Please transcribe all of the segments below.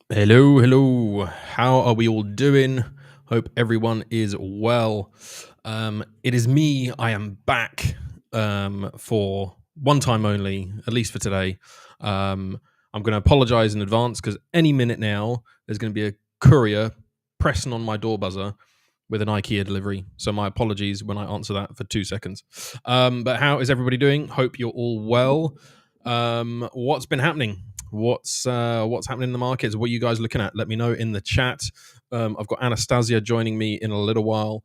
Hello, hello. How are we all doing? Hope everyone is well. It is me. I am back for one time only, at least for today. I'm going to apologize in advance because any minute now there's going to be a courier pressing on my door buzzer with an IKEA delivery. So my apologies when I answer that for 2 seconds. But how is everybody doing? Hope you're all well. What's been happening? What's happening in the markets? What are you guys looking at? Let me know in the chat. I've got Anastasiia joining me in a little while.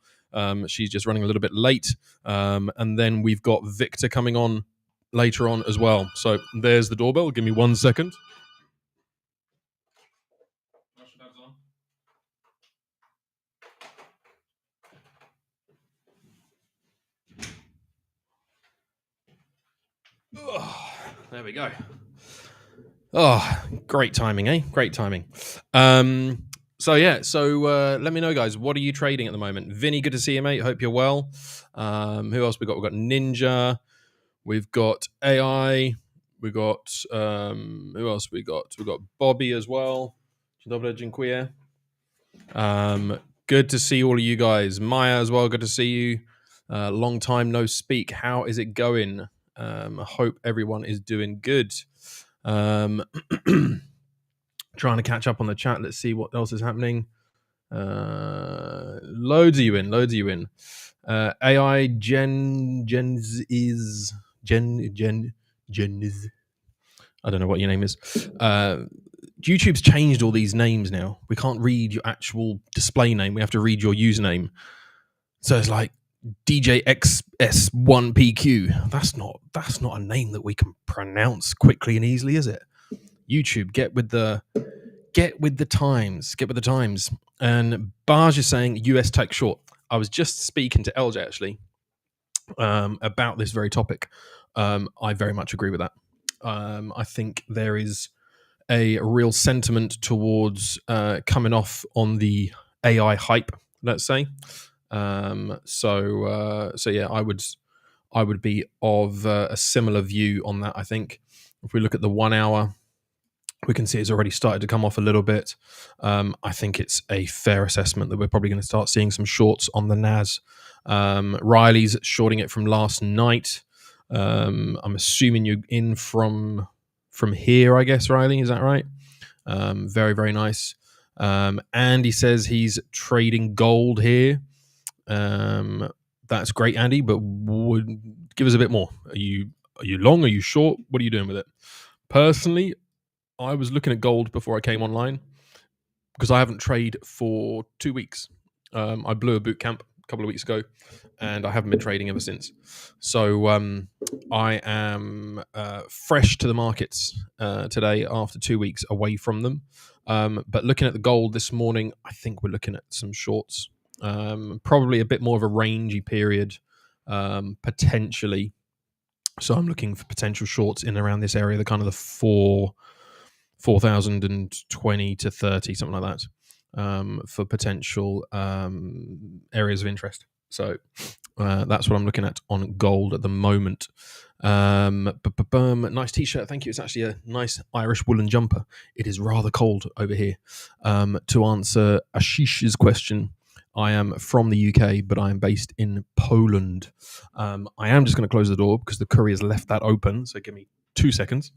She's just running a little bit late, and then we've got Victor coming on later on as well. So there's the doorbell. Give me 1 second. Oh, there we go. Oh, great timing, eh? Great timing. So let me know, guys. What are you trading at the moment? Vinny, good to see you, mate. Hope you're well. Who else we got? We've got Ninja. We've got AI. We've got who else we got? We've got Bobby as well. Dobry dziękuję. Good to see all of you guys. Maya as well. Good to see you. Long time no speak. How is it going? I hope everyone is doing good. Trying to catch up on the chat. Let's see what else is happening. Loads of you in. AI Gen is I don't know what your name is. YouTube's changed all these names now. We can't read your actual display name. We have to read your username. So it's like DJXS1PQ. That's not a name that we can pronounce quickly and easily, is it? YouTube, get with the times. And Barge is saying US tech short. I was just speaking to LJ actually about this very topic. I very much agree with that. I think there is a real sentiment towards coming off on the AI hype, let's say. So yeah, I would be of a similar view on that. I think if we look at the 1 hour, we can see it's already started to come off a little bit. I think it's a fair assessment that we're probably going to start seeing some shorts on the NAS. Riley's shorting it from last night. I'm assuming you're in from here, I guess, Riley. Is that right? Very, very nice. Andy says he's trading gold here. That's great, Andy, but give us a bit more. Are you long? Are you short? What are you doing with it? Personally, I was looking at gold before I came online because I haven't traded for 2 weeks. I blew a boot camp a couple of weeks ago, and I haven't been trading ever since. So I am fresh to the markets today after 2 weeks away from them. But looking at the gold this morning, I think we're looking at some shorts. Probably a bit more of a rangy period, potentially. So I'm looking for potential shorts in around this area, the kind of the 4,020 to 30, something like that, for potential areas of interest. So that's what I'm looking at on gold at the moment. Nice t-shirt, thank you. It's actually a nice Irish woolen jumper. It is rather cold over here. To answer Ashish's question, I am from the UK, but I am based in Poland. I am just going to close the door because the courier's left that open. So give me 2 seconds.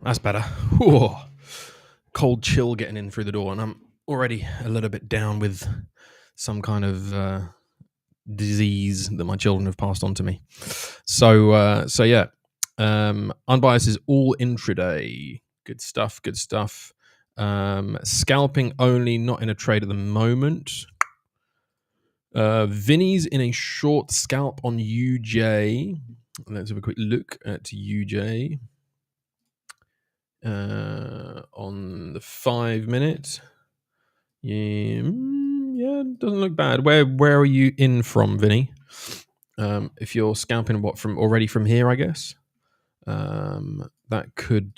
That's better. Whew. Cold chill getting in through the door, and I'm already a little bit down with some kind of disease that my children have passed on to me. So yeah, unbiased is all intraday. Good stuff. Scalping only, not in a trade at the moment. Vinny's in a short scalp on UJ. Let's have a quick look at UJ. On the 5 minute. Yeah, doesn't look bad. Where are you in from, Vinny? If you're scalping already from here, I guess. That could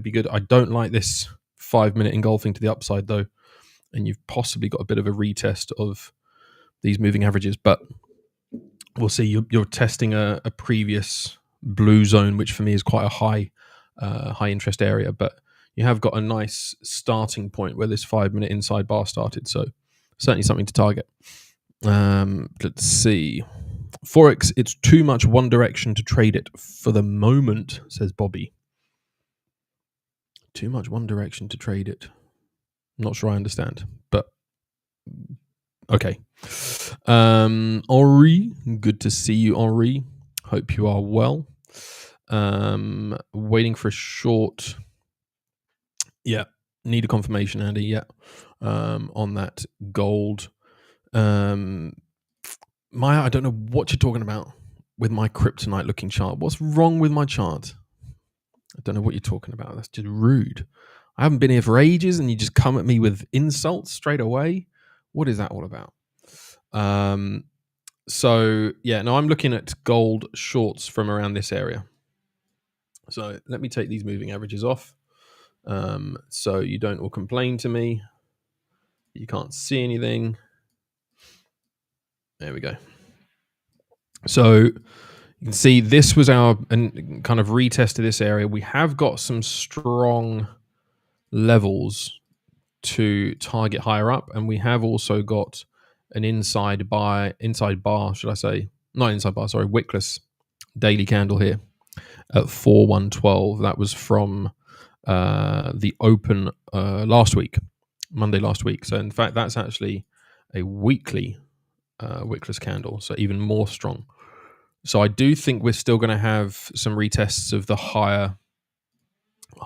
be good. I don't like this 5 minute engulfing to the upside though, and you've possibly got a bit of a retest of these moving averages, but we'll see. You're testing a previous blue zone, which for me is quite a high interest area, but you have got a nice starting point where this 5-minute inside bar started. So certainly something to target. Let's see. Forex, it's too much one direction to trade it for the moment, says Bobby. Too much one direction to trade it. Not sure I understand, but okay. Henri, good to see you, Henri. Hope you are well. Waiting for a short. Yeah, need a confirmation, Andy. Yeah, on that gold. Maya, I don't know what you're talking about with my kryptonite looking chart. What's wrong with my chart? I don't know what you're talking about. That's just rude. I haven't been here for ages and you just come at me with insults straight away. What is that all about? So, yeah, no, I'm looking at gold shorts from around this area. So let me take these moving averages off. So you don't all complain to me. You can't see anything. There we go. So you can see this was our and kind of retest of this area. We have got some strong levels to target higher up, and we have also got an inside bar, should I say? Not inside bar, sorry, wickless daily candle here at 4112. That was from the open last week, Monday last week. So in fact, that's actually a weekly wickless candle, so even more strong. So I do think we're still going to have some retests of the higher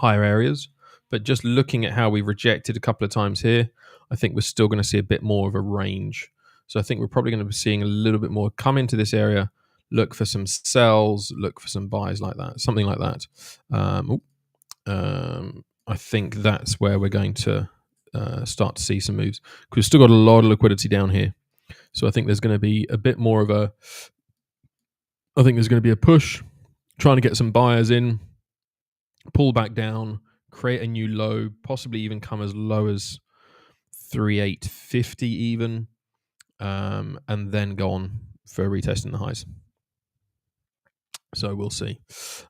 areas, but just looking at how we rejected a couple of times here, I think we're still going to see a bit more of a range. So I think we're probably going to be seeing a little bit more come into this area, look for some sells, look for some buys like that, something like that. I think that's where we're going to start to see some moves, because we've still got a lot of liquidity down here. So I think there's going to be a bit more of a, I think there's going to be a push, trying to get some buyers in, pull back down, create a new low, possibly even come as low as 3,850 even, and then go on for retesting the highs. So we'll see.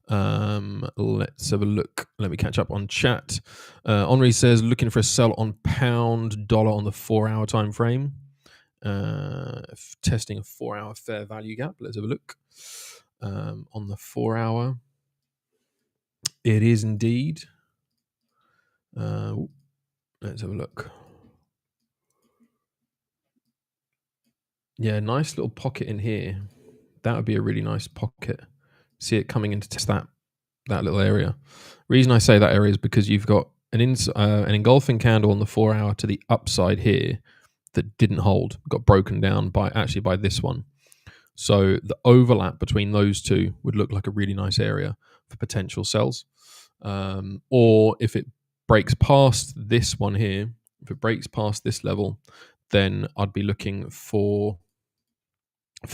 Let's have a look. Let me catch up on chat. Henri says, looking for a sell on pound dollar on the 4-hour time frame. Testing a 4-hour fair value gap. Let's have a look. On the 4-hour, it is indeed. Let's have a look. Yeah, nice little pocket in here. That would be a really nice pocket. See it coming in to test that little area. Reason I say that area is because you've got an engulfing candle on the 4-hour to the upside here that didn't hold, got broken down by this one. So the overlap between those two would look like a really nice area for potential sells. Or if it breaks past this one here, if it breaks past this level, then I'd be looking for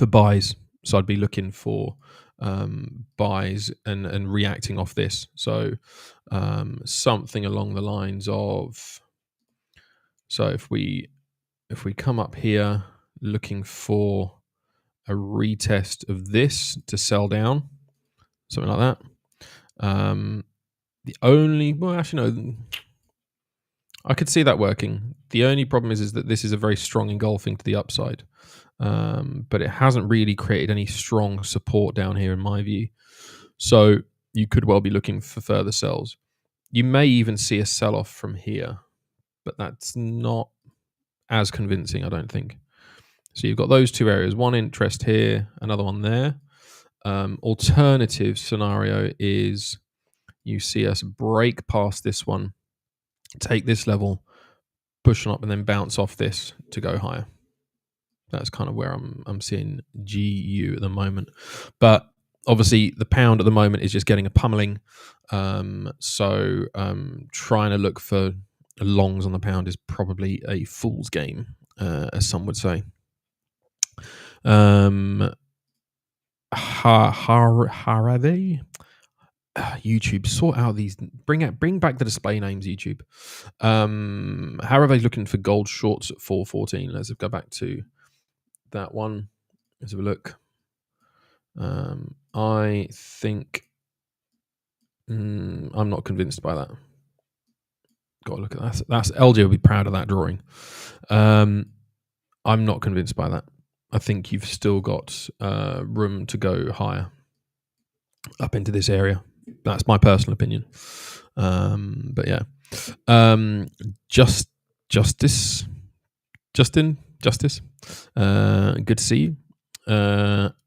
buys. So I'd be looking for buys and reacting off this. So something along the lines of, so if we come up here looking for a retest of this to sell down, something like that. I could see that working. The only problem is that this is a very strong engulfing to the upside. But it hasn't really created any strong support down here in my view. So you could well be looking for further sells. You may even see a sell-off from here, but that's not as convincing, I don't think. So you've got those two areas, one interest here, another one there. Alternative scenario is you see us break past this one, take this level, push on up, and then bounce off this to go higher. That's kind of where I'm seeing GU at the moment. But obviously the pound at the moment is just getting a pummeling. So trying to look for longs on the pound is probably a fool's game, as some would say. Harave? YouTube, sort out these. Bring back the display names, YouTube. Harave's looking for gold shorts at 414. Let's go back to that one. Let's have a look. I think I'm not convinced by that. Got to look at that. That's LJ will be proud of that drawing. I'm not convinced by that. I think you've still got room to go higher up into this area. That's my personal opinion. But yeah, Justice, Justin, Justice. Good to see you.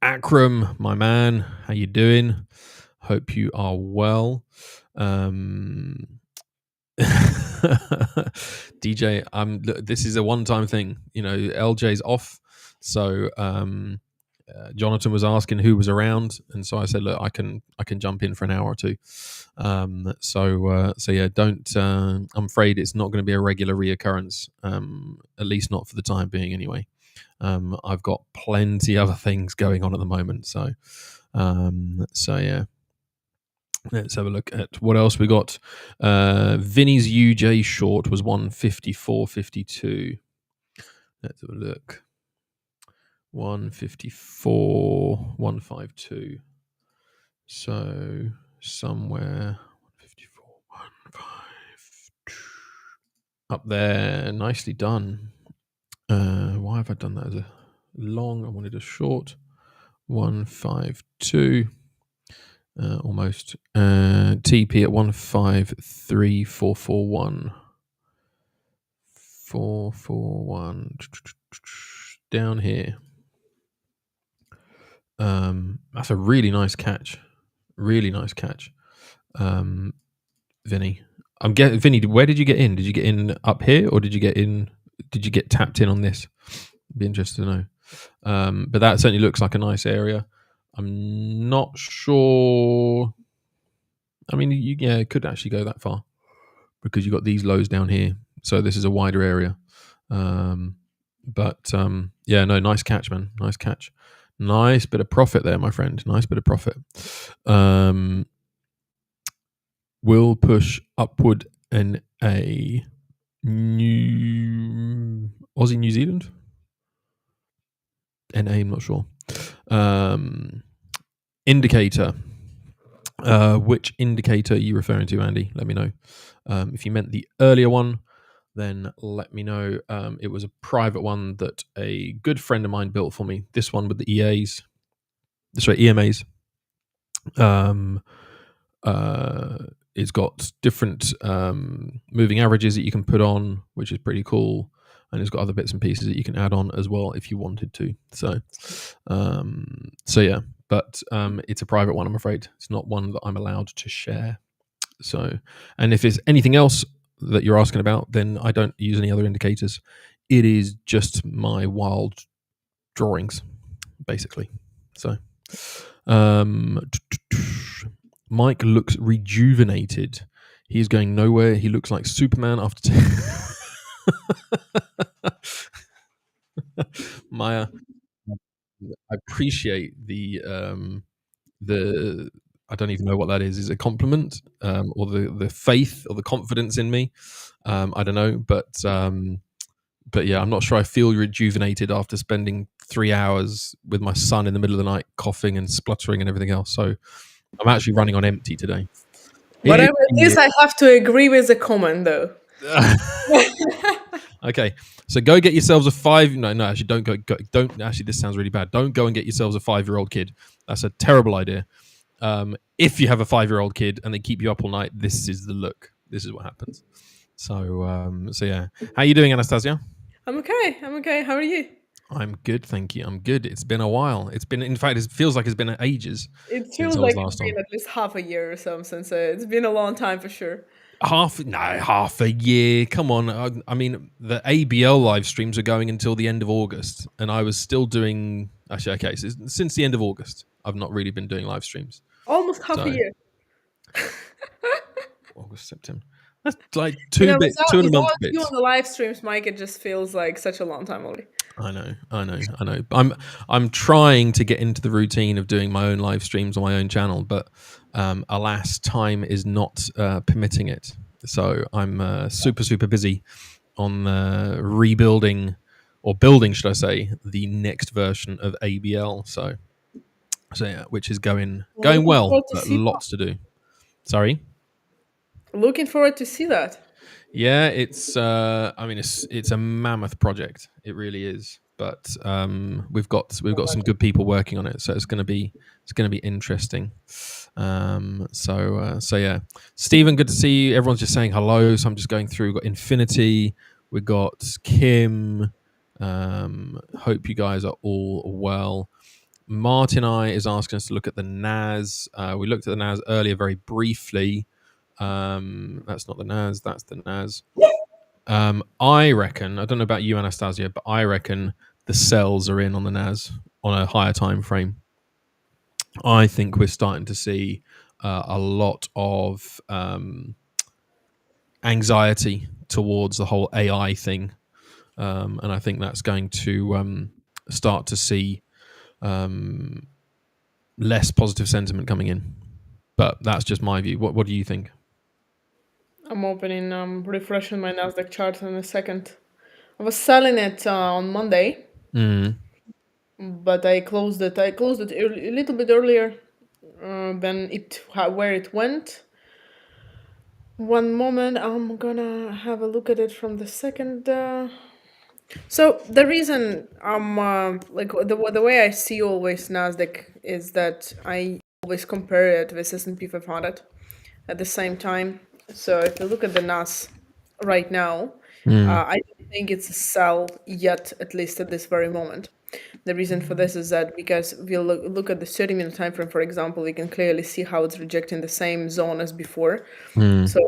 Akram, my man, how you doing? Hope you are well. DJ, this is a one-time thing. LJ's off, so Jonathan was asking who was around, and so I said, look, I can jump in for an hour or two. So yeah, don't. I'm afraid it's not going to be a regular reoccurrence, at least not for the time being, anyway. I've got plenty other things going on at the moment, so yeah. Let's have a look at what else we got. Vinny's UJ short was 154.52. Let's have a look. 154, 152. So somewhere 154, 152. Up there. Nicely done. Why have I done that as a long? I wanted a short. 152. Almost. TP at 153.441. 441. Down here. That's a really nice catch. Really nice catch. Vinny. Vinny, where did you get in? Did you get in up here, or did you get tapped in on this? Be interested to know. But that certainly looks like a nice area. I'm not sure. I mean, it could actually go that far because you've got these lows down here. So this is a wider area. But yeah, no, nice catch, man. Nice catch. Nice bit of profit there, my friend. Nice bit of profit. Will push upward in a Aussie New Zealand? NA, I'm not sure. Indicator. Which indicator are you referring to, Andy? Let me know. If you meant the earlier one, then let me know. It was a private one that a good friend of mine built for me. This one with the EMAs. It's got different moving averages that you can put on, which is pretty cool. And it's got other bits and pieces that you can add on as well if you wanted to. So yeah, but it's a private one, I'm afraid. It's not one that I'm allowed to share. So, and if it's anything else that you're asking about, then I don't use any other indicators. It is just my wild drawings, basically. So, Mike looks rejuvenated. He's going nowhere. He looks like Superman after. Maya, I appreciate the I don't even know what that is. Is it a compliment or the faith or the confidence in me? I don't know, but yeah, I'm not sure I feel rejuvenated after spending 3 hours with my son in the middle of the night, coughing and spluttering and everything else. So I'm actually running on empty today. Whatever it is, I have to agree with the comment, though. Okay, so go get yourselves a 5. No, actually, don't. Actually, this sounds really bad. Don't go and get yourselves a 5-year-old kid. That's a terrible idea. If you have a 5-year-old kid and they keep you up all night, this is the look. This is what happens. So yeah. How are you doing, Anastasiia? I'm okay. How are you? I'm good, thank you. I'm good. It's been a while. In fact, it feels like it's been ages. It feels like it's been at least half a year or something. So it's been a long time for sure. Half a year. Come on. I mean, the ABL live streams are going until the end of August, and I was still doing. Actually, okay, so since the end of August, I've not really been doing live streams. Almost half a year. August, September. That's like 2 and a month bits. You on the live streams, Mike, it just feels like such a long time already. I know. I'm trying to get into the routine of doing my own live streams on my own channel, but alas, time is not permitting it. So I'm super busy on rebuilding, or building, should I say, the next version of ABL. So So yeah, which is going Looking well, forward to but see that. lots to do. Sorry. Looking forward to see that. Yeah, it's. I mean, it's a mammoth project. It really is. But we've got some good people working on it, so it's gonna be interesting. So yeah, Stephen, good to see you. Everyone's just saying hello, so I'm just going through. We've got Infinity. We got Kim. Hope you guys are all well. Martin I is asking us to look at the NAS. We looked at the NAS earlier very briefly. That's not the NAS. That's the NAS. I reckon. I don't know about you, Anastasiia, but I reckon the sells are in on the NAS on a higher time frame. I think we're starting to see a lot of anxiety towards the whole AI thing, and I think that's going to start to see less positive sentiment coming in. But that's just my view. What do you think? I'm opening, refreshing my NASDAQ chart in a second. I was selling it on Monday, Mm, but I closed it. I closed it a little bit earlier than where it went. One moment, I'm gonna have a look at it from the second. So the reason I'm like the way I see always Nasdaq is that I always compare it with S&P 500 at the same time. So if you look at the NAS right now, mm, I don't think it's a sell yet, at least at this very moment. The reason for this is that because if you look at the 30-minute time frame, for example, we can clearly see how it's rejecting the same zone as before. mm, So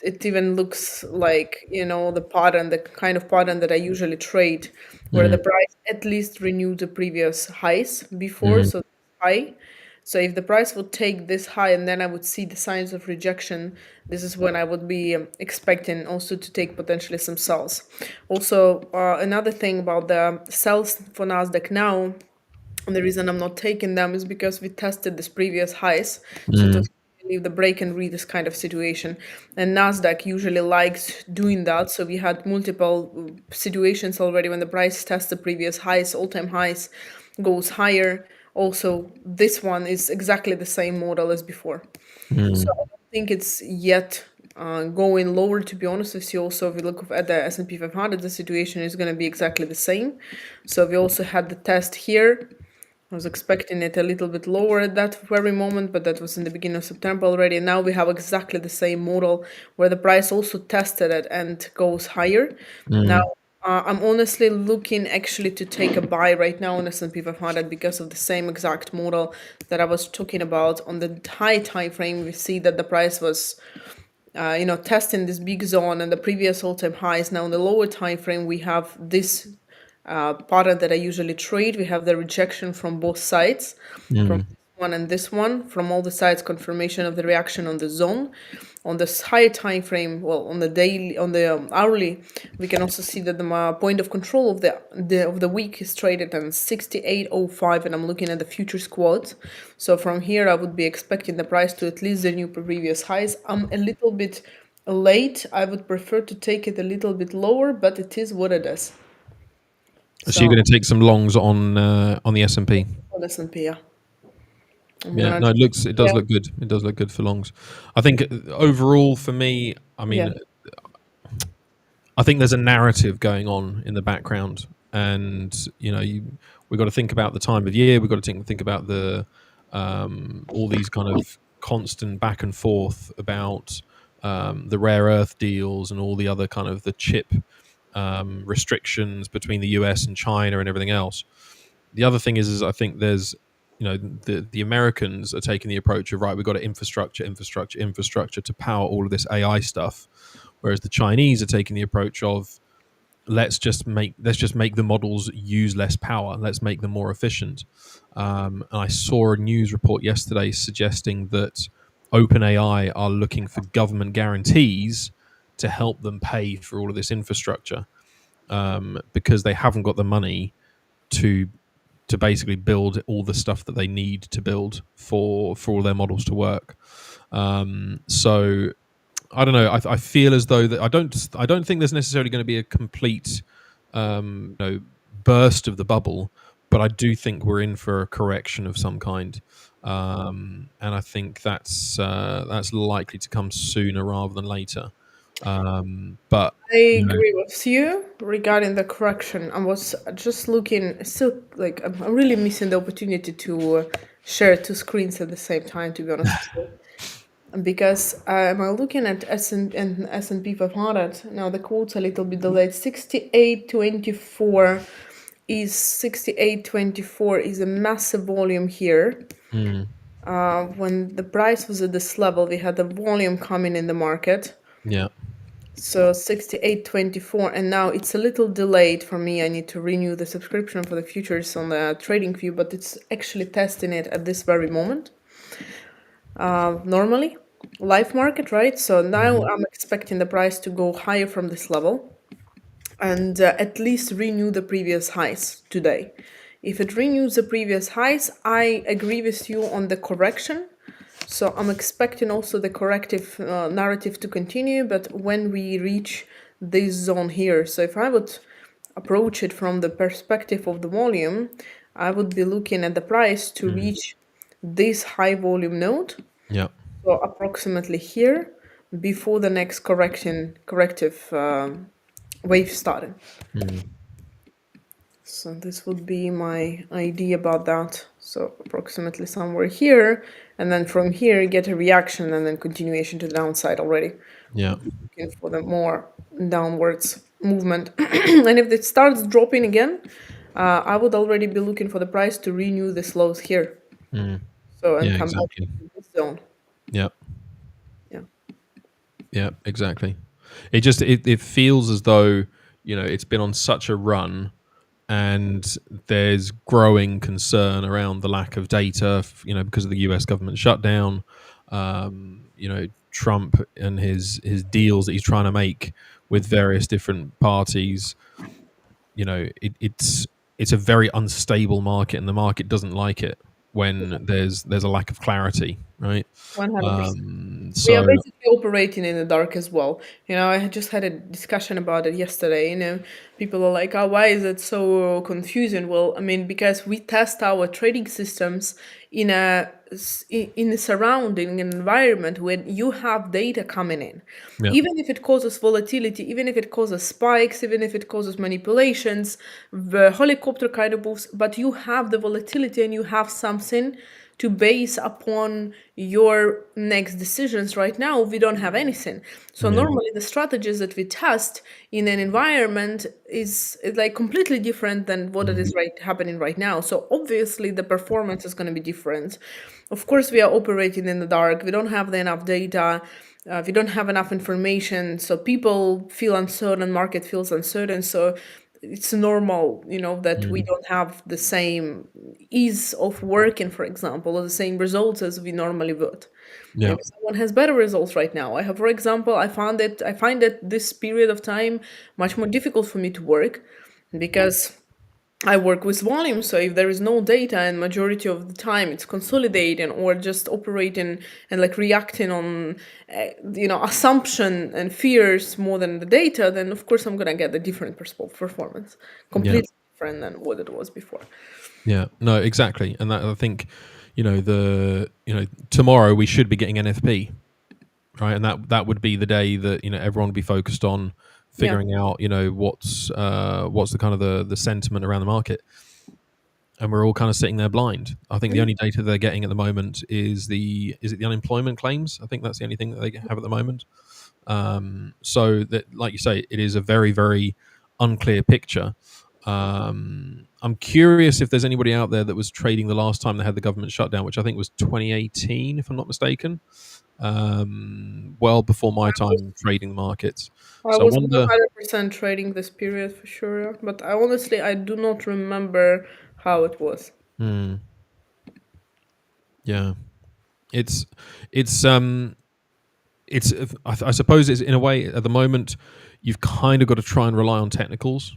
it even looks like, the pattern, the kind of pattern that I usually trade, where the mm, price at least renewed the previous highs before, mm, so high. So if the price would take this high and then I would see the signs of rejection, this is when I would be expecting also to take potentially some sells. Also, another thing about the sells for Nasdaq now, and the reason I'm not taking them is because we tested this previous highs. So it mm, was leave the break and read this kind of situation. And Nasdaq usually likes doing that. So we had multiple situations already when the price tests the previous highs, all-time highs, goes higher. Also, this one is exactly the same model as before. So mm, I don't think it's yet going lower, to be honest with you. Also, if we look at the S&P 500, the situation is going to be exactly the same. So we also had the test here. I was expecting it a little bit lower at that very moment, but that was in the beginning of September already. And now we have exactly the same model where the price also tested it and goes higher. Now, mm. I'm honestly looking actually to take a buy right now on S&P 500 because of the same exact model that I was talking about on the high time frame. We see that the price was testing this big zone and the previous all-time highs. Now in the lower time frame, we have this pattern that I usually trade. We have the rejection from both sides, from Mm, this one and this one, from all the sides, confirmation of the reaction on the zone. On this higher time frame, well, on the daily, on the hourly, we can also see that the point of control of the week is traded on 68.05, and I'm looking at the futures quotes. So from here, I would be expecting the price to at least the new previous highs. I'm a little bit late. I would prefer to take it a little bit lower, but it is what it is. So you're So going to take some longs on the S&P. on S&P, yeah. I'm Yeah, gonna no, just, it does yeah, look good. It does look good for longs. I think overall for me, I yeah. mean, I think there's a narrative going on in the background, and we've got to think about the time of year. We've got to think about the all these kind of constant back and forth about the rare earth deals and all the other kind of the chip restrictions between the US and China and everything else. The other thing is I think there's the Americans are taking the approach of, right, we've got to infrastructure to power all of this AI stuff, whereas the Chinese are taking the approach of, let's just make the models use less power, let's make them more efficient. And I saw a news report yesterday suggesting that OpenAI are looking for government guarantees to help them pay for all of this infrastructure, because they haven't got the money to basically build all the stuff that they need to build for all their models to work. So I don't know. I feel as though that I don't think there's necessarily going to be a complete burst of the bubble, but I do think we're in for a correction of some kind, and I think that's likely to come sooner rather than later. But I you know, agree with you regarding the correction. I was just looking, still like I'm really missing the opportunity to share two screens at the same time. To be honest with you, because I'm looking at S&P 500 now. The quote's a little bit delayed. 68.24 is a massive volume here. mm, When the price was at this level, we had the volume coming in the market. yeah, So 68.24, and now it's a little delayed for me. I need to renew the subscription for the futures on the trading view, but it's actually testing it at this very moment. Normally, live market, right? So now mhm, I'm expecting the price to go higher from this level and at least renew the previous highs today. If it renews the previous highs, I agree with you on the correction. So I'm expecting also the corrective narrative to continue, but when we reach this zone here, so if I would approach it from the perspective of the volume, I would be looking at the price to mm, reach this high volume node, yeah, so approximately here, before the next corrective wave started. mm, So this would be my idea about that. So approximately somewhere here, and then from here get a reaction and then continuation to the downside already. yeah, Looking for the more downwards movement. And if it starts dropping again, I would already be looking for the price to renew this lows here. mm, So and yeah, come back exactly, to this zone. yeah, Yeah. yeah, exactly. It feels as though it's been on such a run, and there's growing concern around the lack of data, because of the US government shutdown. Trump and his deals that he's trying to make with various different parties. It's a very unstable market, and the market doesn't like it when there's a lack of clarity, right? 100%. We are So basically operating in the dark as well. I had just had a discussion about it yesterday. People are like, "Oh, why is it so confusing?" Well, I mean, because we test our trading systems in a surrounding environment when you have data coming in, yeah, even if it causes volatility, even if it causes spikes, even if it causes manipulations, the helicopter kind of moves, but you have the volatility and you have something to base upon your next decisions. Right now we don't have anything, so yeah, normally the strategies that we test in an environment is like completely different than what it mm, is right happening right now. So obviously the performance is going to be different. Of course we are operating in the dark, we don't have enough data, we don't have enough information, so people feel uncertain, market feels uncertain. So it's normal, that we mm, don't have the same ease of working, for example, or the same results as we normally would. yeah, Maybe someone has better results right now. For example, I find that this period of time much more difficult for me to work because I work with volume. So if there is no data and majority of the time it's consolidating or just operating and like reacting on, assumption and fears more than the data, then of course I'm gonna get a different performance, yeah. completely different than what it was before. Yeah, no, exactly, and that I think, tomorrow we should be getting NFP, right, and that would be the day that everyone would be focused on Yeah. figuring out what's the kind of the sentiment around the market, and we're all kind of sitting there blind. I think the Mhm. only data they're getting at the moment is the unemployment claims. I think that's the only thing that they have at the moment. So that, like you say, it is a very, very unclear picture. I'm curious if there's anybody out there that was trading the last time they had the government shutdown, which I think was 2018, if I'm not mistaken. Well before my time trading the markets. I So I was wonder. 100% trading this period for sure, but I do not remember how it was. Hmm, yeah, it's it's um it's I suppose it's in a way at the moment you've kind of got to try and rely on technicals.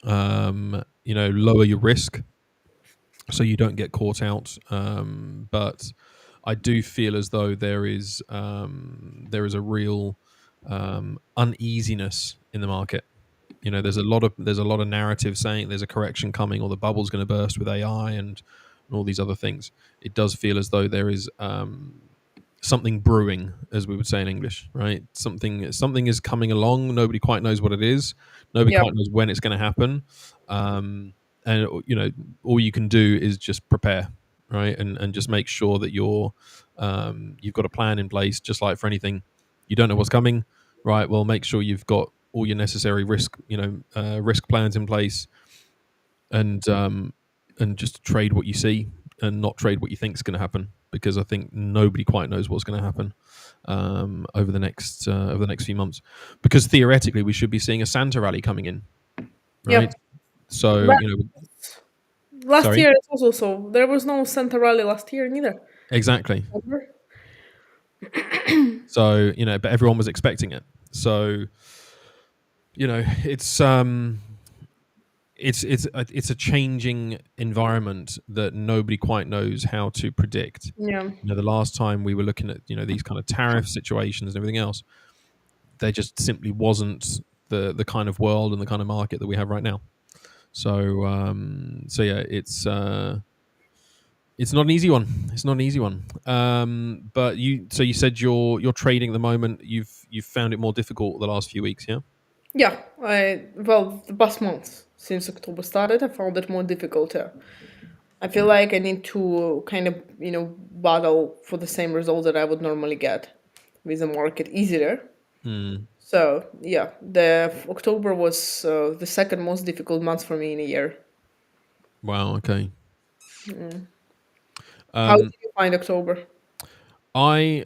Lower your risk so you don't get caught out. But I do feel as though there is a real uneasiness in the market. there's a lot of narrative saying there's a correction coming, or the bubble's going to burst with AI and all these other things. It does feel as though there is something brewing, as we would say in English, right? Something is coming along. Nobody quite knows what it is. Nobody Yeah. quite knows when it's going to happen. And all you can do is just prepare, right? And just make sure that you've got a plan in place. Just like for anything, you don't know what's coming, right? Well, make sure you've got all your necessary risk plans in place, and just trade what you see and not trade what you think is going to happen, because I think nobody quite knows what's going to happen over the next few months. Because theoretically, we should be seeing a Santa rally coming in, Yeah. right? So But last sorry, year it's also so. There was no Santa Rally last year neither. exactly. Remember? So but everyone was expecting it. So it's a changing environment that nobody quite knows how to predict. Yeah. The last time we were looking at these kind of tariff situations and everything else, there just simply wasn't the kind of world and the kind of market that we have right now. So yeah, it's not an easy one. It's not an easy one. But you said you're trading at the moment. You've found it more difficult the last few weeks, yeah? Yeah. The past month since October started, I found it more difficult. I feel like I need to kind of battle for the same result that I would normally get with the market easier. Hmm. So yeah, the October was the second most difficult month for me in a year. Wow. Okay. How did Um, you find October? I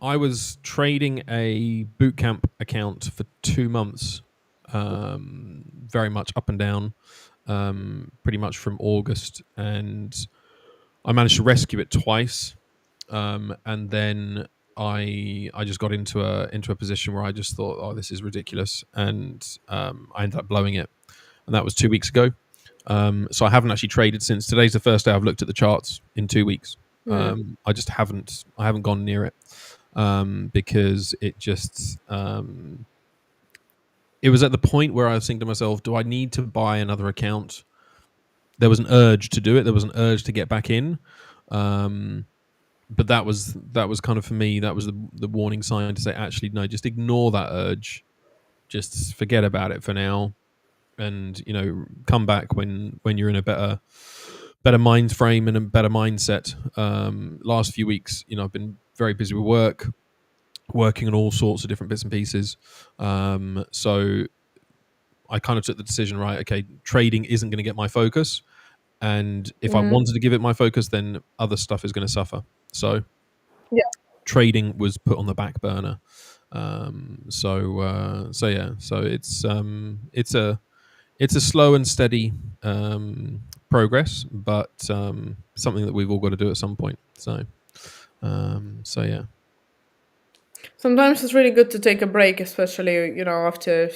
was trading a bootcamp account for 2 months, very much up and down, pretty much from August, and I managed to rescue it twice, and then I just got into a position where I just thought, oh, this is ridiculous, and I ended up blowing it, and that was 2 weeks ago. So I haven't actually traded since. Today's the first day I've looked at the charts in 2 weeks. I just haven't gone near it, because it was at the point where I was thinking to myself, do I need to buy another account? There was an urge to do it. There was an urge to get back in. But that was kind of, for me, that was the warning sign to say, actually, no, just ignore that urge. Just forget about it for now, and come back when you're in a better mind frame and a better mindset. Last few weeks, I've been very busy with working on all sorts of different bits and pieces. So I kind of took the decision, right, okay, trading isn't going to get my focus. And if I Mm. wanted to give it my focus, then other stuff is going to suffer. So Yeah. trading was put on the back burner. So yeah, so it's a slow and steady progress, but something that we've all got to do at some point. So yeah. Sometimes it's really good to take a break, especially after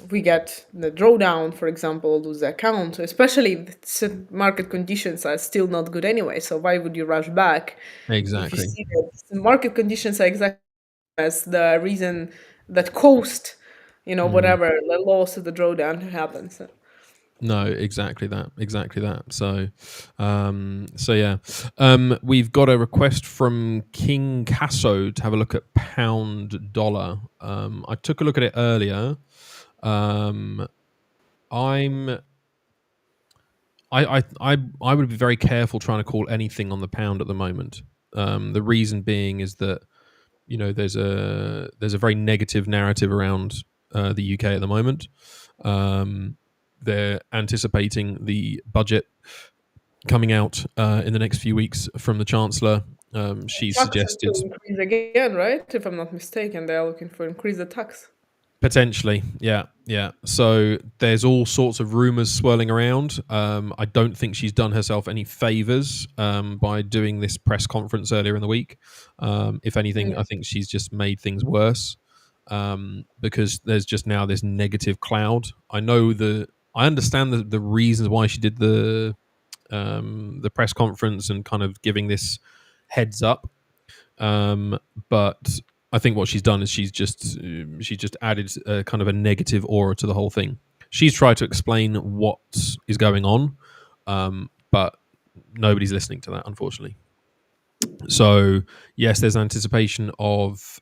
we get the drawdown, for example, lose the account. Especially if market conditions are still not good anyway. So why would you rush back if you Exactly. see that the market conditions are exactly as the reason that caused, Mm. whatever the loss of the drawdown happens. No, exactly that. So yeah. We've got a request from King Casso to have a look at pound dollar. I took a look at it earlier. I'm I would be very careful trying to call anything on the pound at the moment. The reason being is that there's a very negative narrative around the UK at the moment. They're anticipating the budget coming out in the next few weeks from the Chancellor. She Tax is suggested to increase again, right? If I'm not mistaken, they are looking for increase the tax. potentially, yeah. So there's all sorts of rumors swirling around. I don't think she's done herself any favors by doing this press conference earlier in the week. If anything, I think she's just made things worse, because there's just now this negative cloud. I understand the reasons why she did the press conference and kind of giving this heads up, but I think what she's done is she's just added kind of a negative aura to the whole thing. She's tried to explain what is going on, but nobody's listening to that, unfortunately. So yes, there's anticipation of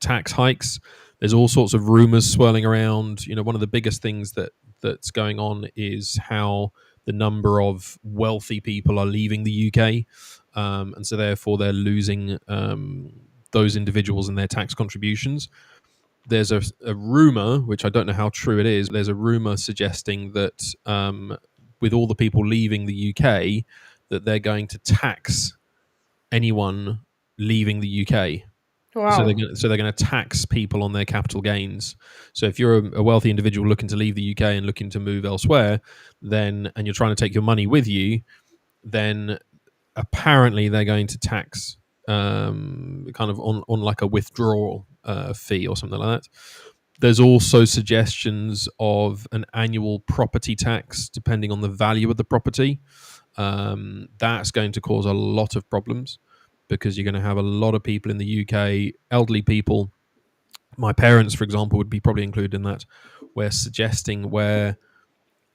tax hikes. There's all sorts of rumors swirling around. One of the biggest things that's going on is how the number of wealthy people are leaving the UK, and so therefore they're losing those individuals and their tax contributions. There's a rumor, which I don't know how true it is. There's a rumor suggesting that with all the people leaving the UK, that they're going to tax anyone leaving the UK. So Wow. they're going to tax people on their capital gains. So if you're a wealthy individual looking to leave the UK and looking to move elsewhere, and you're trying to take your money with you, then apparently they're going to tax kind of on like a withdrawal fee or something like that. There's also suggestions of an annual property tax depending on the value of the property. That's going to cause a lot of problems because you're going to have a lot of people in the UK, elderly people. My parents, for example, would be probably included in that. We're suggesting where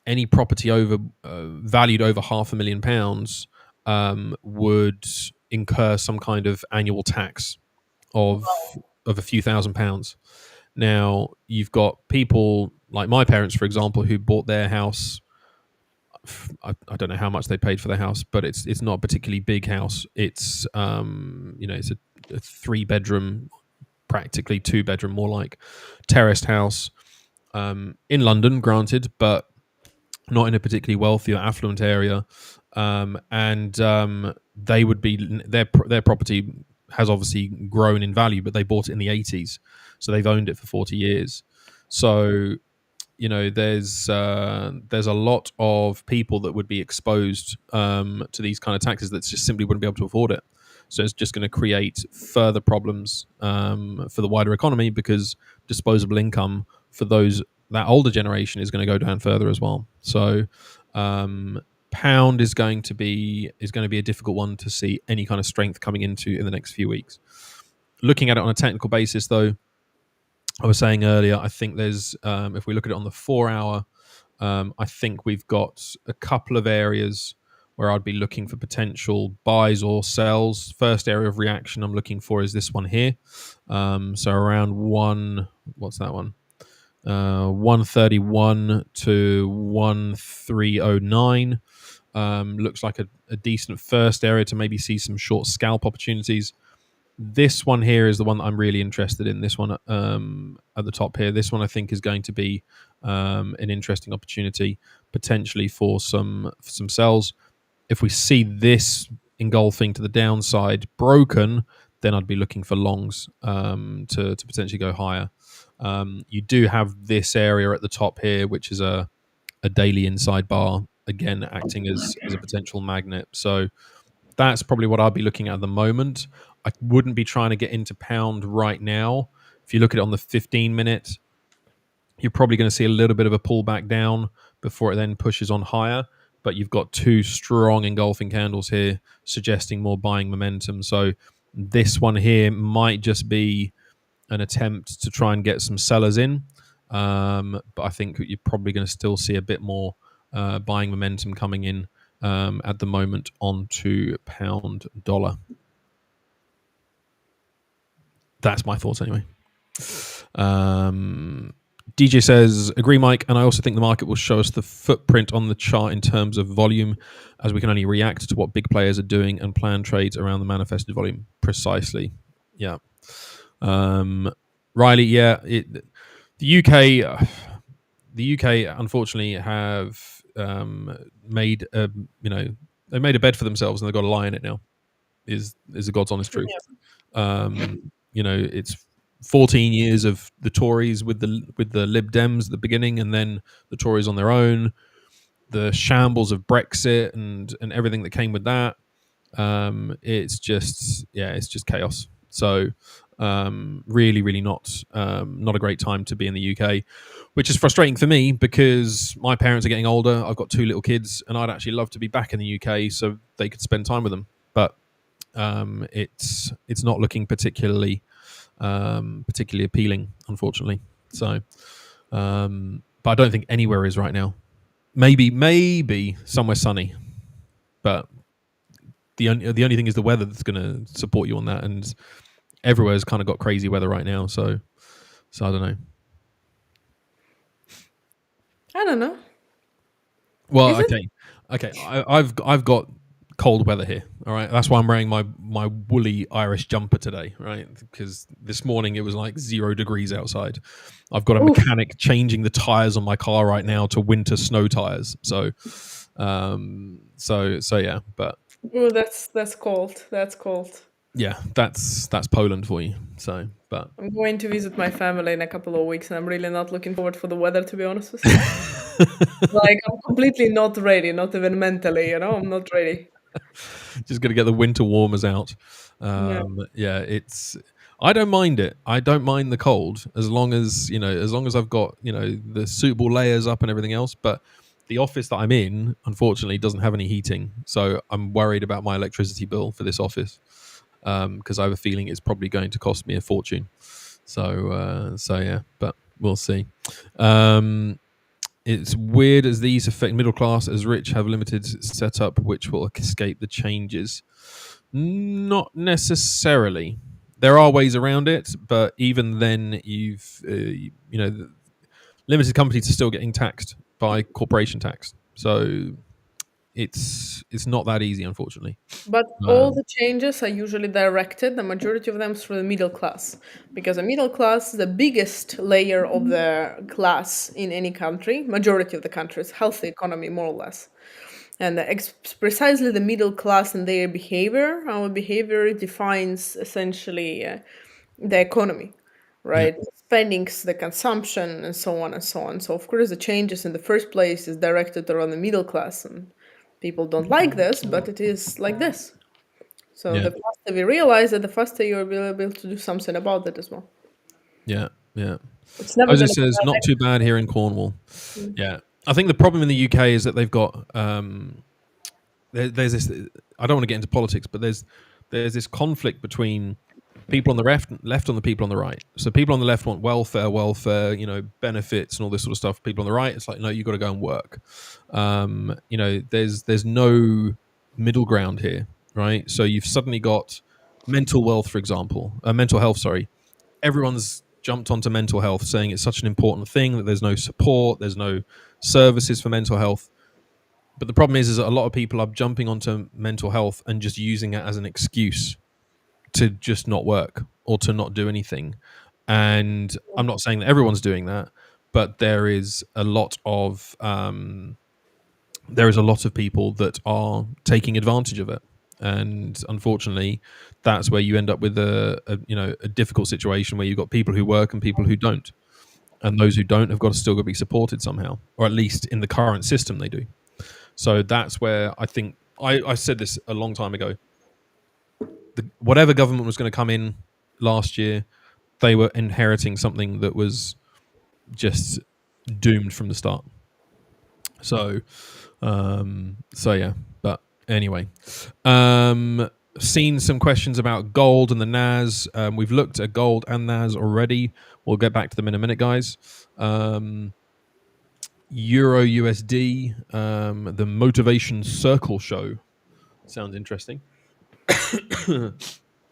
any property over valued over £500,000 would incur some kind of annual tax of a few £1,000s. Now you've got people like my parents, for example, who bought their house. I don't know how much they paid for the house, but it's not a particularly big house. It's it's a 3-bedroom, practically 2-bedroom, more like terraced house in London, granted, but not in a particularly wealthy or affluent area. They would be their property has obviously grown in value, but they bought it in the 80s, so they've owned it for 40 years. So there's a lot of people that would be exposed to these kind of taxes that just simply wouldn't be able to afford it. So it's just going to create further problems for the wider economy because disposable income for that older generation is going to go down further as well. So pound is going to be a difficult one to see any kind of strength coming into in the next few weeks. Looking at it on a technical basis, though, I was saying earlier, I think there's, if we look at it on the 4-hour, I think we've got a couple of areas where I'd be looking for potential buys or sells. First area of reaction I'm looking for is this one here. So around what's that one? 131 to 1309. Looks like a decent first area to maybe see some short scalp opportunities. This one here is the one that I'm really interested in. This one at the top here. This one I think is going to be an interesting opportunity potentially for some sells. If we see this engulfing to the downside broken, then I'd be looking for longs to potentially go higher. You do have this area at the top here, which is a daily inside bar, again acting as a potential magnet. So that's probably what I'll be looking at the moment. I wouldn't be trying to get into pound right now. If you look at it on the 15-minute, you're probably going to see a little bit of a pullback down before it then pushes on higher. But you've got 2 strong engulfing candles here suggesting more buying momentum. So this one here might just be an attempt to try and get some sellers in. But I think you're probably going to still see a bit more buying momentum coming in at the moment onto pound dollar. That's my thoughts anyway. DJ says, agree, Mike, and I also think the market will show us the footprint on the chart in terms of volume, as we can only react to what big players are doing and plan trades around the manifested volume. Precisely. Yeah. Riley, yeah. The UK, unfortunately, have made they made a bed for themselves and they've got to lie in it now. Is the God's honest truth. It's 14 years of the Tories with the Lib Dems at the beginning, and then the Tories on their own. The shambles of Brexit and everything that came with that. It's just chaos. So really, really not a great time to be in the UK, which is frustrating for me because my parents are getting older. I've got 2 little kids, and I'd actually love to be back in the UK so they could spend time with them. But it's not looking particularly particularly appealing, unfortunately. So, but I don't think anywhere is right now. Maybe somewhere sunny, but the only thing is the weather that's going to support you on that, and everywhere's kind of got crazy weather right now. So I don't know. I don't know. Well, Is it? okay. I've got cold weather here. All right, that's why I'm wearing my woolly Irish jumper today. Right, because this morning it was like 0 degrees outside. I've got a Oof. mechanic changing the tires on my car right now to winter snow tires. So yeah, but Oh, that's cold. That's cold. yeah, that's Poland for you. So, but I'm going to visit my family in a couple of weeks, and I'm really not looking forward for the weather, to be honest with you. Like, I'm completely not ready, not even mentally, I'm not ready. just going to get the winter warmers out. Yeah. Yeah, it's. I don't mind it. I don't mind the cold as long as as long as I've got the suitable layers up and everything else. But the office that I'm in, unfortunately, doesn't have any heating, so I'm worried about my electricity bill for this office because I have a feeling it's probably going to cost me a fortune. So yeah, but we'll see. It's weird as these affect middle class as rich have limited setup which will escape the changes. Not necessarily. There are ways around it, but even then, limited companies are still getting taxed by corporation tax. So it's not that easy, unfortunately. But all Um, the changes are usually directed, the majority of them through the middle class, because the middle class is the biggest layer of the class in any country. Majority of the countries, healthy economy, more or less. And precisely the middle class and their behavior, our behavior defines essentially the economy, yeah, right? Spendings, the consumption, and so on and so on. So, of course, the changes in the first place is directed around the middle class, and people don't like this, but it is like this. So yeah, the faster we realize it, the faster you'll be able to do something about it as well. yeah, yeah. It's never As it going to be says, not too bad here in Cornwall. bad. Yeah, I think the problem in the UK is that they've got there's this. I don't want to get into politics, but there's this conflict between people on the left and the people on the right. So people on the left want welfare, benefits and all this sort of stuff. People on the right, it's like, no, you got to go and work. There's no middle ground here, right? So you've suddenly got mental health. Sorry, everyone's jumped onto mental health, saying it's such an important thing that there's no support, there's no services for mental health. But the problem is that a lot of people are jumping onto mental health and just using it as an excuse to just not work or to not do anything. And I'm not saying that everyone's doing that, but there is a lot of people that are taking advantage of it. And unfortunately, that's where you end up with a difficult situation where you've got people who work and people who don't, and those who don't have got to still got to be supported somehow, or at least in the current system they do. So that's where I think I said this a long time ago. Whatever government was going to come in last year, they were inheriting something that was just doomed from the start. So yeah. But anyway, seen some questions about gold and the NAS. We've looked at gold and NAS already. We'll get back to them in a minute, guys. Euro USD, the Motivation Circle show. Sounds interesting.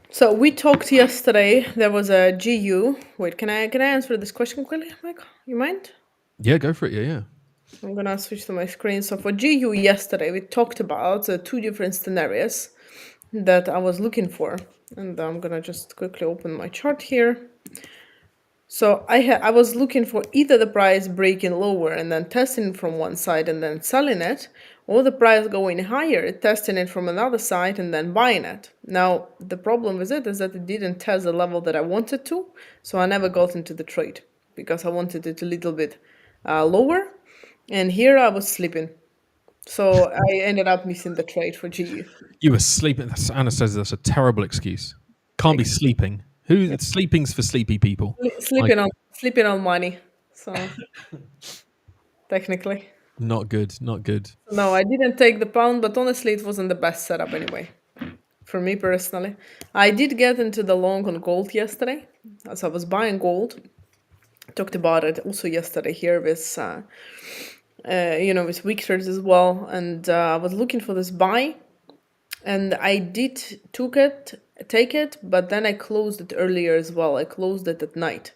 So we talked yesterday. There was a GU. Wait, can I answer this question quickly, Mike? You mind? Yeah, go for it. Yeah. I'm gonna switch to my screen. So for GU yesterday, we talked about two different scenarios that I was looking for, and I'm gonna just quickly open my chart here. So I was looking for either the price breaking lower and then testing it from one side and then selling it, or the price going higher, testing it from another side and then buying it. Now, the problem with it is that it didn't test the level that I wanted to, so I never got into the trade because I wanted it a little bit lower, and here I was sleeping. So I ended up missing the trade for GU. You were sleeping. Anna says that's a terrible excuse. Can't be sleeping. Sleeping's for sleepy people. Like, Sleeping on money. So technically. not good. Not good. No, I didn't take the pound, but honestly, it wasn't the best setup anyway for me personally. I did get into the long on gold yesterday, as I was buying gold. Talked about it also yesterday here with, with Wixers as well, and I was looking for this buy, and I did take it, but then I closed it earlier as well. I closed it at night,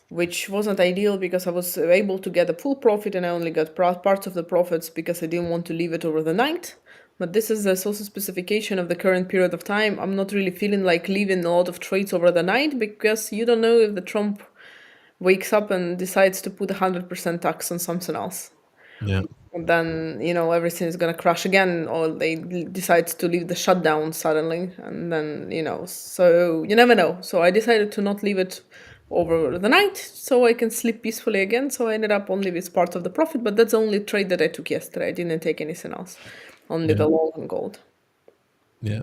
which wasn't ideal because I was able to get a full profit and I only got parts of the profits because I didn't want to leave it over the night. But this is also specification of the current period of time. I'm not really feeling like leaving a lot of trades over the night because you don't know if the Trump wakes up and decides to put 100% tax on something else. Yeah. And then, everything is going to crash again, or they decide to leave the shutdown suddenly. And then, so you never know. So I decided to not leave it over the night so I can sleep peacefully again. So I ended up only with part of the profit, but that's the only trade that I took yesterday. I didn't take anything else, only the long on gold. Yeah.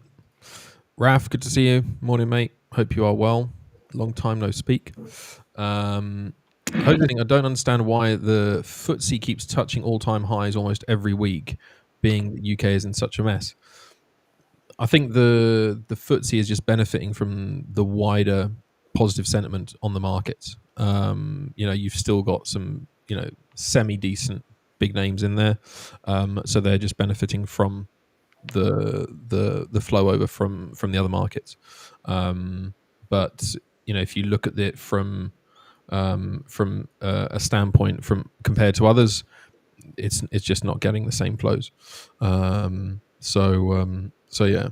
Raf, good to see you. Morning, mate. Hope you are well. Long time no speak. I don't understand why the FTSE keeps touching all-time highs almost every week, being the UK is in such a mess. I think the FTSE is just benefiting from the wider positive sentiment on the markets. You've still got some, semi-decent big names in there, so they're just benefiting from the flow over from the other markets. But if you look at it from a standpoint from compared to others, it's just not getting the same flows. So yeah.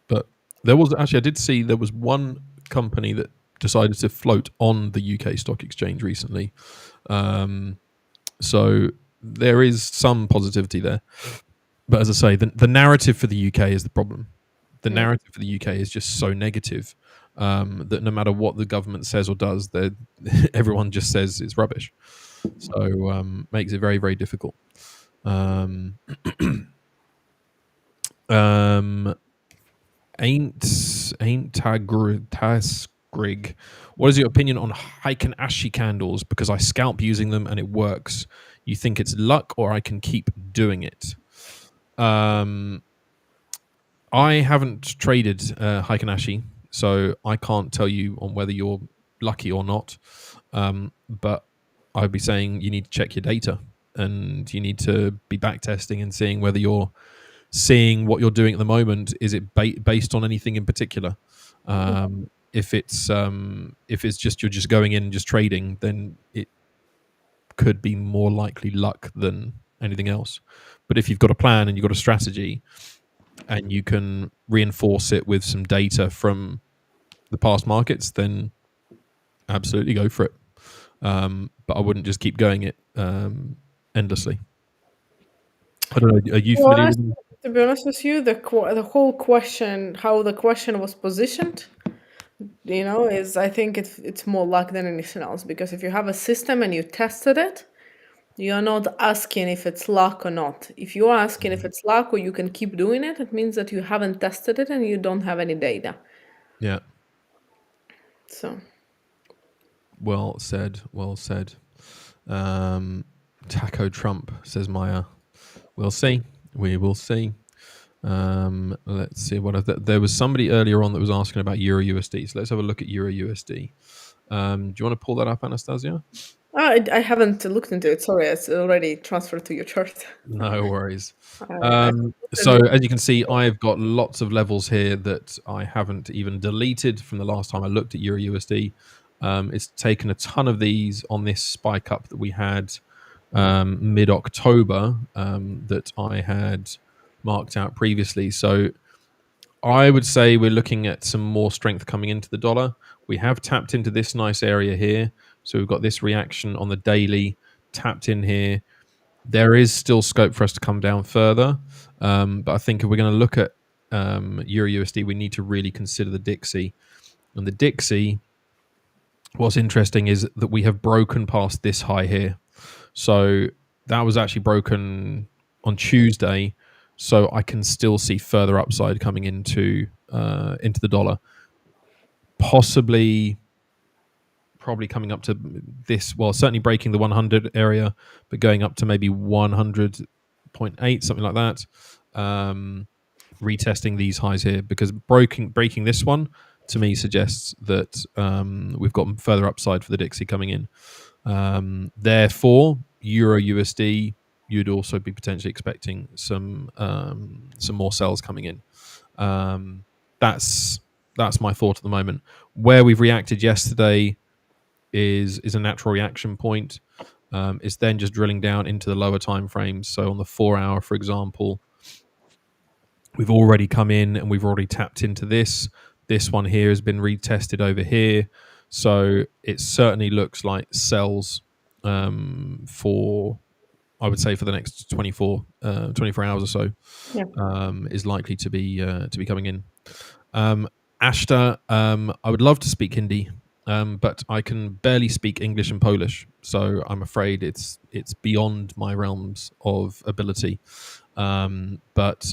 But there was actually, I did see there was one company that decided to float on the UK stock exchange recently. So there is some positivity there. But as I say, the narrative for the UK is the problem. The narrative for the UK is just so negative that no matter what the government says or does, everyone just says it's rubbish. So makes it very, very difficult. Ain't Tasgrig. What is your opinion on Heiken-Ashi candles? Because I scalp using them and it works. You think it's luck or I can keep doing it? I haven't traded Heiken-Ashi, so I can't tell you on whether you're lucky or not. But I'd be saying you need to check your data and you need to be back testing and seeing whether you're seeing what you're doing at the moment. Is it based on anything in particular? If it's just you're just going in and just trading, then it could be more likely luck than anything else. But if you've got a plan and you've got a strategy and you can reinforce it with some data from the past markets, then absolutely go for it. But I wouldn't just keep going it endlessly. I don't know. Are you familiar with them? To be honest with you, the whole question, how the question was positioned, is I think it's more luck than anything else. Because if you have a system and you tested it, you're not asking if it's luck or not. If you're asking if it's luck or you can keep doing it, it means that you haven't tested it and you don't have any data. Yeah. So. Well said. Well said. Taco Trump, says Maya. We'll see. We will see. Let's see what there was somebody earlier on that was asking about Euro USD. So let's have a look at Euro USD. Do you want to pull that up, Anastasiia? I haven't looked into it. Sorry, it's already transferred to your chart. No worries. So as you can see, I've got lots of levels here that I haven't even deleted from the last time I looked at Euro USD. It's taken a ton of these on this spike up that we had mid-October that I had marked out previously. So I would say we're looking at some more strength coming into the dollar. We have tapped into this nice area here. So we've got this reaction on the daily, tapped in here. There is still scope for us to come down further. But I think if we're going to look at Euro USD, we need to really consider the Dixie. And the Dixie, what's interesting is that we have broken past this high here. So that was actually broken on Tuesday. So I can still see further upside coming into the dollar. Probably coming up to this, well, certainly breaking the 100 area, but going up to maybe 100.8, something like that. retesting these highs here, because breaking this one to me suggests that we've got further upside for the Dixie coming in. Therefore, Euro USD, you'd also be potentially expecting some more sells coming in. That's my thought at the moment. Where we've reacted yesterday is a natural reaction point. It's then just drilling down into the lower time frames. So on the 4 hour, for example, we've already come in and we've already tapped into this. This one here has been retested over here. So it certainly looks like sells for, I would say, for the next 24 hours or so, is likely to be coming in. Ashta, I would love to speak Hindi, but I can barely speak English and Polish, so I'm afraid it's beyond my realms of ability. But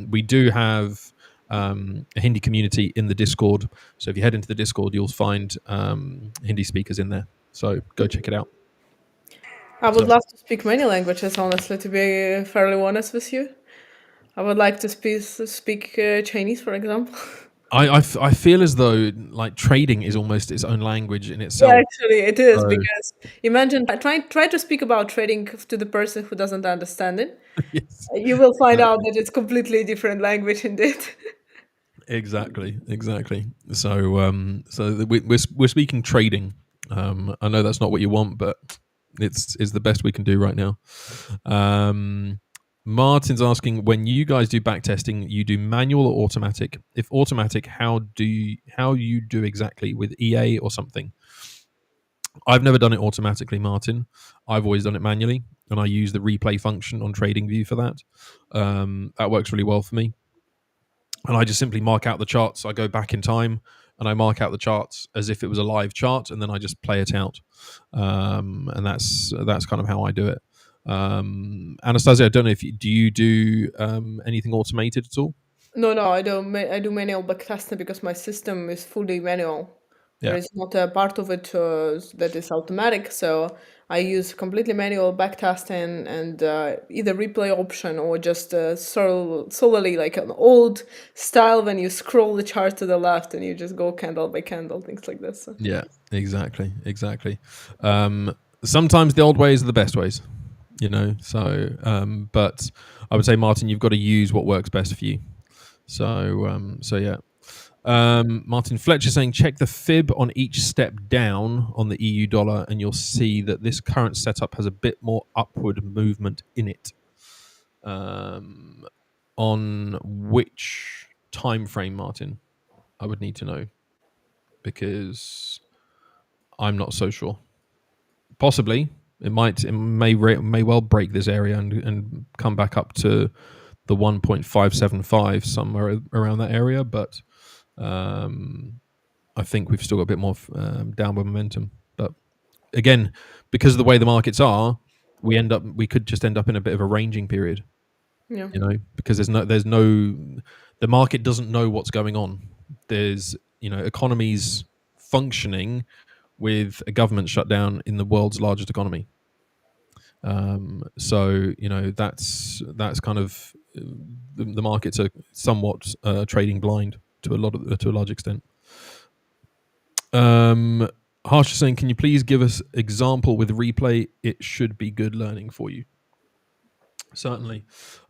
we do have a Hindi community in the Discord, so if you head into the Discord, you'll find Hindi speakers in there. So go check it out. I would love to speak many languages, honestly, to be fairly honest with you. I would like to speak Chinese, for example. I feel as though like trading is almost its own language in itself. Yeah, actually, it is, So, because imagine try to speak about trading to the person who doesn't understand it. yes, You will find out that it's completely different language indeed. exactly. So we're speaking trading. I know that's not what you want, but it's the best we can do right now. Martin's asking, when you guys do back testing, you do manual or automatic? If automatic, how you do exactly with EA or something? I've never done it automatically, Martin. I've always done it manually, and I use the replay function on TradingView for that. That works really well for me. And I just simply mark out the charts. I go back in time and I mark out the charts as if it was a live chart, and then I just play it out. And that's kind of how I do it. Anastasiia, I don't know if you do anything automated at all? No, I don't. I do manual backtesting because my system is fully manual. There Yeah. is not a part of it that is automatic, so I use completely manual backtesting and either replay option or just solely like an old style when you scroll the chart to the left and you just go candle by candle, things like this. So. Yeah, exactly. Sometimes the old ways are the best ways, so but I would say, Martin, you've got to use what works best for you. So yeah. Martin Fletcher saying, check the fib on each step down on the EU dollar and you'll see that this current setup has a bit more upward movement in it. On which time frame, Martin? I would need to know, because I'm not so sure. Possibly it may well break this area and come back up to the 1.575, somewhere around that area, but I think we've still got a bit more downward momentum. But again, because of the way the markets are, we could just end up in a bit of a ranging period. Yeah. Because the market doesn't know what's going on. There's economies functioning with a government shutdown in the world's largest economy. So that's kind of the markets are somewhat trading blind to a large extent. Harsh is saying, can you please give us example with replay? It should be good learning for you. Certainly.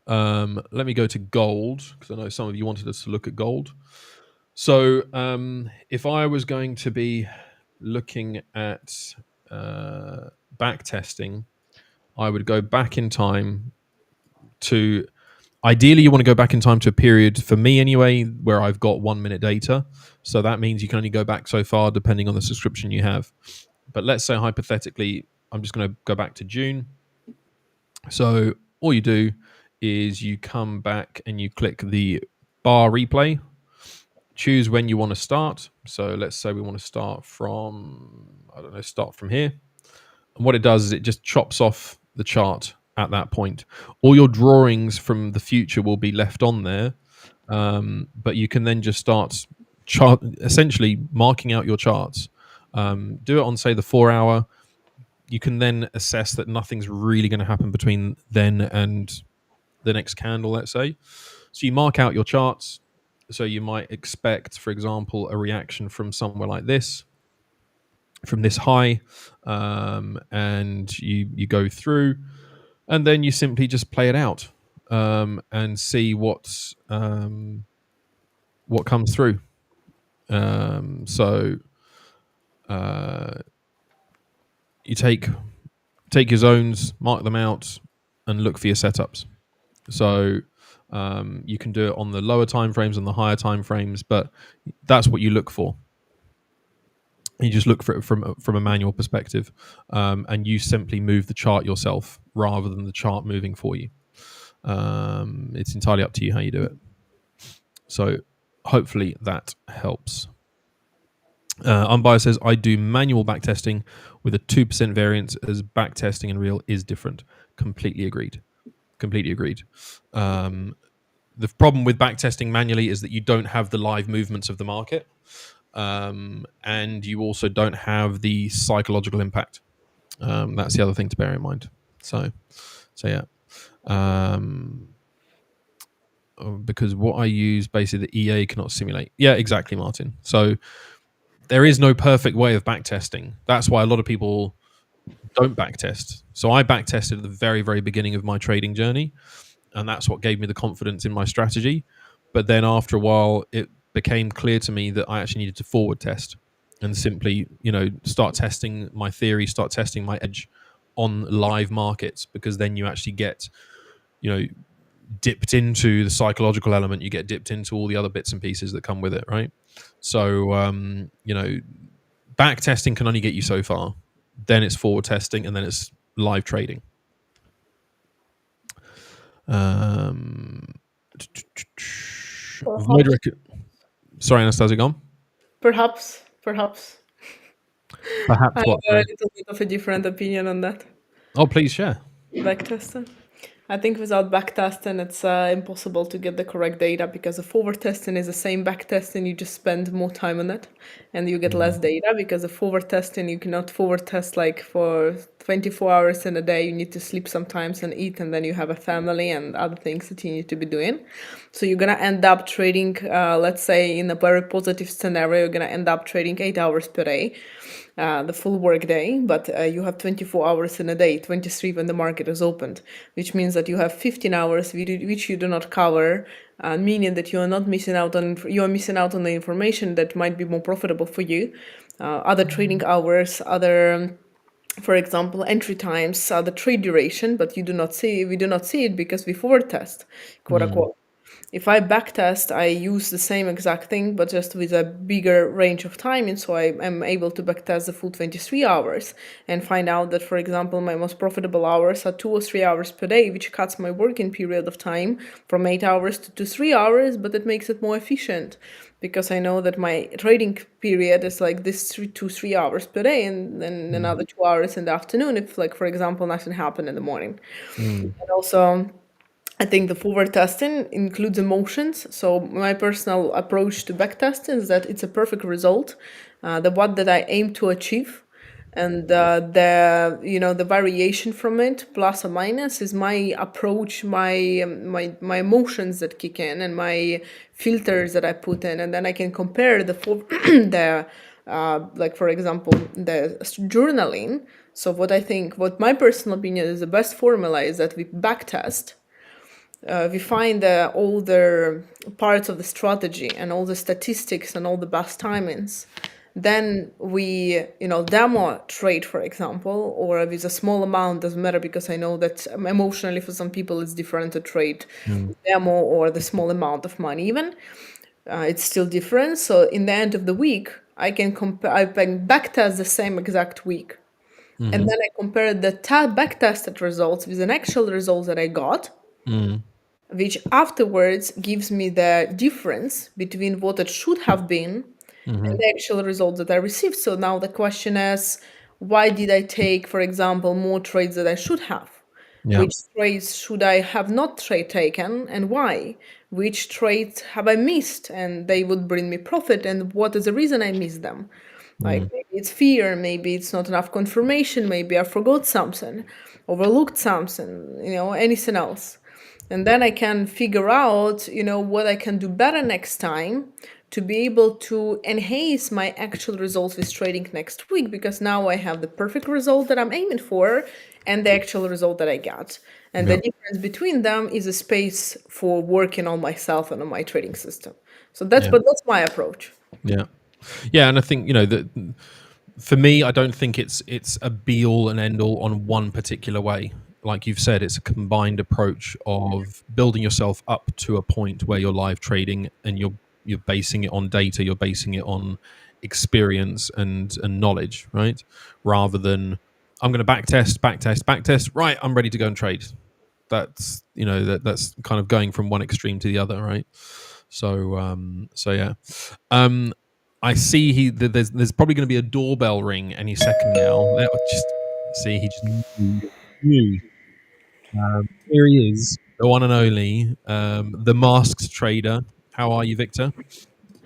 Let me go to gold, because I know some of you wanted us to look at gold. So if I was going to be looking at back testing, I would go back in time to, ideally you want to go back in time to a period, for me anyway, where I've got 1 minute data. So that means you can only go back so far depending on the subscription you have. But let's say hypothetically, I'm just going to go back to June. So all you do is you come back and you click the bar replay, choose when you want to start. So let's say we want to start from here. And what it does is it just chops off the chart at that point. All your drawings from the future will be left on there, but you can then just start essentially marking out your charts. Do it on, say, the 4 hour. You can then assess that nothing's really going to happen between then and the next candle, let's say. So you mark out your charts. So you might expect, for example, a reaction from somewhere like this, from this high, and you go through, and then you simply just play it out, and see what comes through. So you take your zones, mark them out, and look for your setups. So you can do it on the lower time frames and the higher time frames, but that's what you look for. You just look for it from a manual perspective, and you simply move the chart yourself rather than the chart moving for you. It's entirely up to you how you do it. So hopefully that helps. Unbiased says, I do manual backtesting with a 2% variance, as backtesting in real is different. Completely agreed. The problem with backtesting manually is that you don't have the live movements of the market, and you also don't have the psychological impact. That's the other thing to bear in mind. So yeah. Because what I use, basically the EA cannot simulate. Yeah, exactly, Martin. So there is no perfect way of backtesting. That's why a lot of people don't backtest. So I backtested at the very, very beginning of my trading journey, and that's what gave me the confidence in my strategy. But then after a while, it became clear to me that I actually needed to forward test and simply, start testing my theory, start testing my edge on live markets, because then you actually get, dipped into the psychological element, you get dipped into all the other bits and pieces that come with it, right? So, back testing can only get you so far. Then it's forward testing, and then it's live trading. Sorry, Anastasiia, gone. Perhaps. Perhaps I what? have a little bit of a different opinion on that. Oh, please share. Backtesting. I think without backtesting, it's impossible to get the correct data, because the forward testing is the same backtesting, you just spend more time on it and you get less data, because the forward testing, you cannot forward test like for 24 hours in a day. You need to sleep sometimes and eat, and then you have a family and other things that you need to be doing. So you're going to end up trading, let's say in a very positive scenario, you're going to end up trading 8 hours per day. The full work day, but you have 24 hours in a day, 23 when the market is opened, which means that you have 15 hours which you do not cover, meaning that you are not missing out on the information that might be more profitable for you. Other trading hours, other for example, entry times, the trade duration, but we do not see it because we forward test, quote unquote. If I backtest, I use the same exact thing, but just with a bigger range of time. And so I am able to backtest the full 23 hours and find out that, for example, my most profitable hours are 2 or 3 hours per day, which cuts my working period of time from 8 hours to 3 hours, but it makes it more efficient, because I know that my trading period is like this 2 to 3 hours per day, and then another 2 hours in the afternoon if, like, for example, nothing happened in the morning. And also, I think the forward testing includes emotions. So my personal approach to back testing is that it's a perfect result, the one that I aim to achieve, and the variation from it, plus or minus, is my approach, my emotions that kick in, and my filters that I put in, and then I can compare the like, for example, the journaling. So what my personal opinion is, the best formula is that we backtest. We find all the parts of the strategy and all the statistics and all the best timings. Then we, demo trade, for example, or with a small amount, doesn't matter, because I know that emotionally for some people it's different to trade demo or the small amount of money even. It's still different. So in the end of the week, I can backtest the same exact week. And then I compare the backtested results with an actual results that I got, which afterwards gives me the difference between what it should have been and the actual result that I received. So now the question is, why did I take, for example, more trades that I should have? Yeah. Which trades should I have not taken, and why? Which trades have I missed and they would bring me profit, and what is the reason I missed them? Like, maybe it's fear, maybe it's not enough confirmation, maybe I forgot something, overlooked something, anything else. And then I can figure out, what I can do better next time to be able to enhance my actual results with trading next week, because now I have the perfect result that I'm aiming for and the actual result that I got. And the Yeah. difference between them is a space for working on myself and on my trading system. So Yeah. that's my approach. Yeah. Yeah. And I think, that for me, I don't think it's a be all and end all on one particular way. Like you've said, it's a combined approach of building yourself up to a point where you're live trading and you're basing it on data, you're basing it on experience and knowledge, right? Rather than I'm going to back test. Right, I'm ready to go and trade. That's that's kind of going from one extreme to the other, right? So yeah. Um, I see there's probably going to be a doorbell ring any second now. Just see he just knew. Here he is, the one and only, the masked trader. How are you, Victor?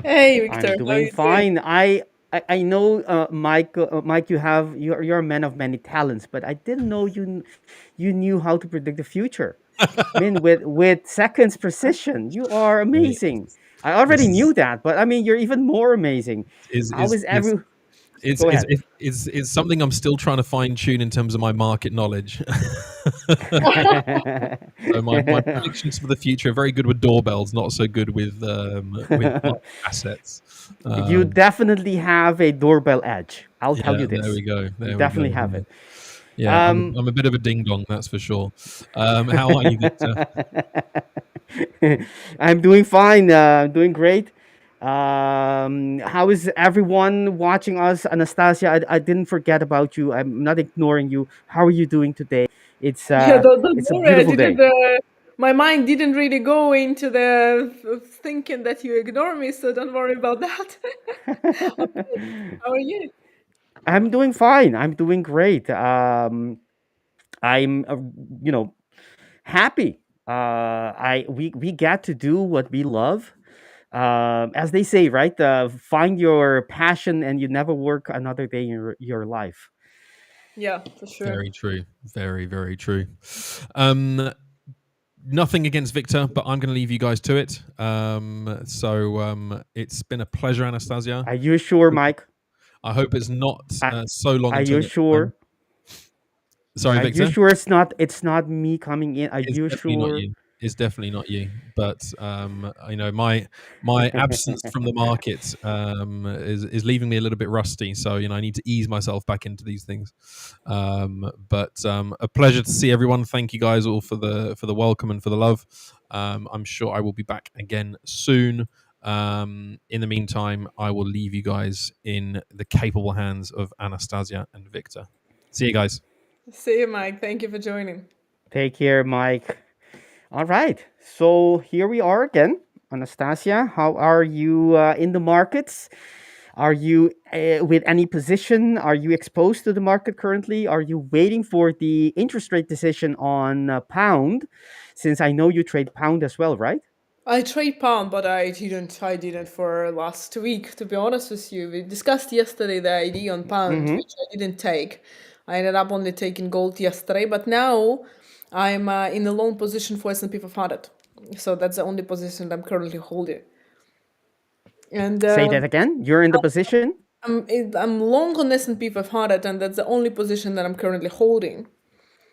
Hey, I'm Victor, how are doing you doing? fine. I know, Mike. Mike, you're a man of many talents, but I didn't know you knew how to predict the future. I mean, with seconds precision, you are Right. amazing. I already This knew that, but I mean, you're even more amazing. is How is is is every? is Go is ahead. is is something I'm still trying to fine tune in terms of my market knowledge. So my predictions for the future are very good with doorbells, not so good with market assets. You Um, definitely have a doorbell edge. I'll tell yeah, you there this. we go. You There we go. definitely have Yeah, it. yeah. Um, I'm a bit of a ding dong, that's for sure. How are you, Victor? I'm doing fine. Doing great. How is everyone watching us? Anastasia, I didn't forget about you. I'm not ignoring you. How are you doing today? It's Yeah, uh, don't it's a worry. I beautiful didn't. day. My mind didn't really go into the thinking that you ignore me, so don't worry about that. I'm good. How are you? I'm doing fine. I'm doing great. I'm, you know, happy. We get to do what we love. As they say, right? Find your passion, and you never work another day in your life. Yeah, for sure. Very true. Very, very true. Um, Nothing against Victor, but I'm going to leave you guys to it. It's been a pleasure, Anastasia. Are you sure, Mike? I hope it's not I, so long are until you next time. sure? Sorry, Are you Victor. sure it's not me coming in? Are It's you definitely not sure? you. It's definitely not you. But my absence from the market is leaving me a little bit rusty. So I need to ease myself back into these things. But a pleasure to see everyone. Thank you guys all for the welcome and for the love. I'm sure I will be back again soon. In the meantime, I will leave you guys in the capable hands of Anastasia and Victor. See you guys. See you, Mike. Thank you for joining. Take care, Mike. All right. So here we are again. Anastasia, how are you in the markets? Are you with any position? Are you exposed to the market currently? Are you waiting for the interest rate decision on pound? Since I know you trade pound as well, right? I trade pound, but I didn't. I didn't for last week. To be honest with you, we discussed yesterday the idea on pound, Mm-hmm. which I didn't take. I ended up only taking gold yesterday, but now I'm in a long position for S&P 500. So that's the only position I'm currently holding. And Say that again. You're in the position. I'm long on S&P 500, and that's the only position that I'm currently holding.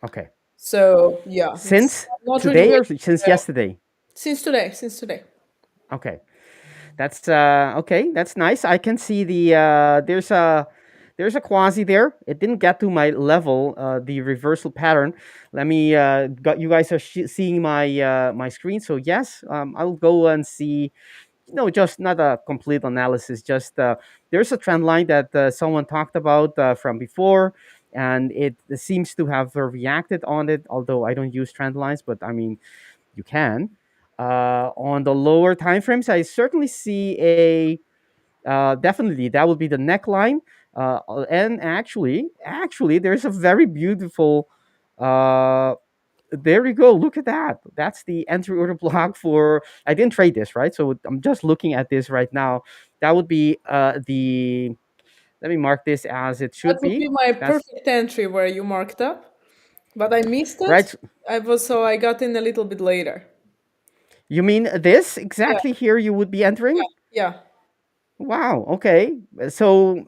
Okay. So yeah, Since I'm not really today or waiting. since yesterday? Since today, since today. Okay. That's okay. That's nice. I can see there's a quasi there. It didn't get to my level. The reversal pattern. Let me. Got you guys are seeing my screen. So yes, I'll go and see. No, just not a complete analysis. Just there's a trend line that someone talked about from before, and it seems to have reacted on it. Although I don't use trend lines, but I mean you can. On the lower time frames, I certainly see a definitely that would be the neckline. And actually, there's a very beautiful. Uh, there we go. Look at that. That's the entry order block for. I didn't trade this, right? So I'm just looking at this right now. That would be the. Let me mark this as it That should would be. be my That's perfect entry where you marked up. But I missed it. right? I got in a little bit later. You mean this Yeah, exactly here you would be entering? yeah. Wow. Okay. So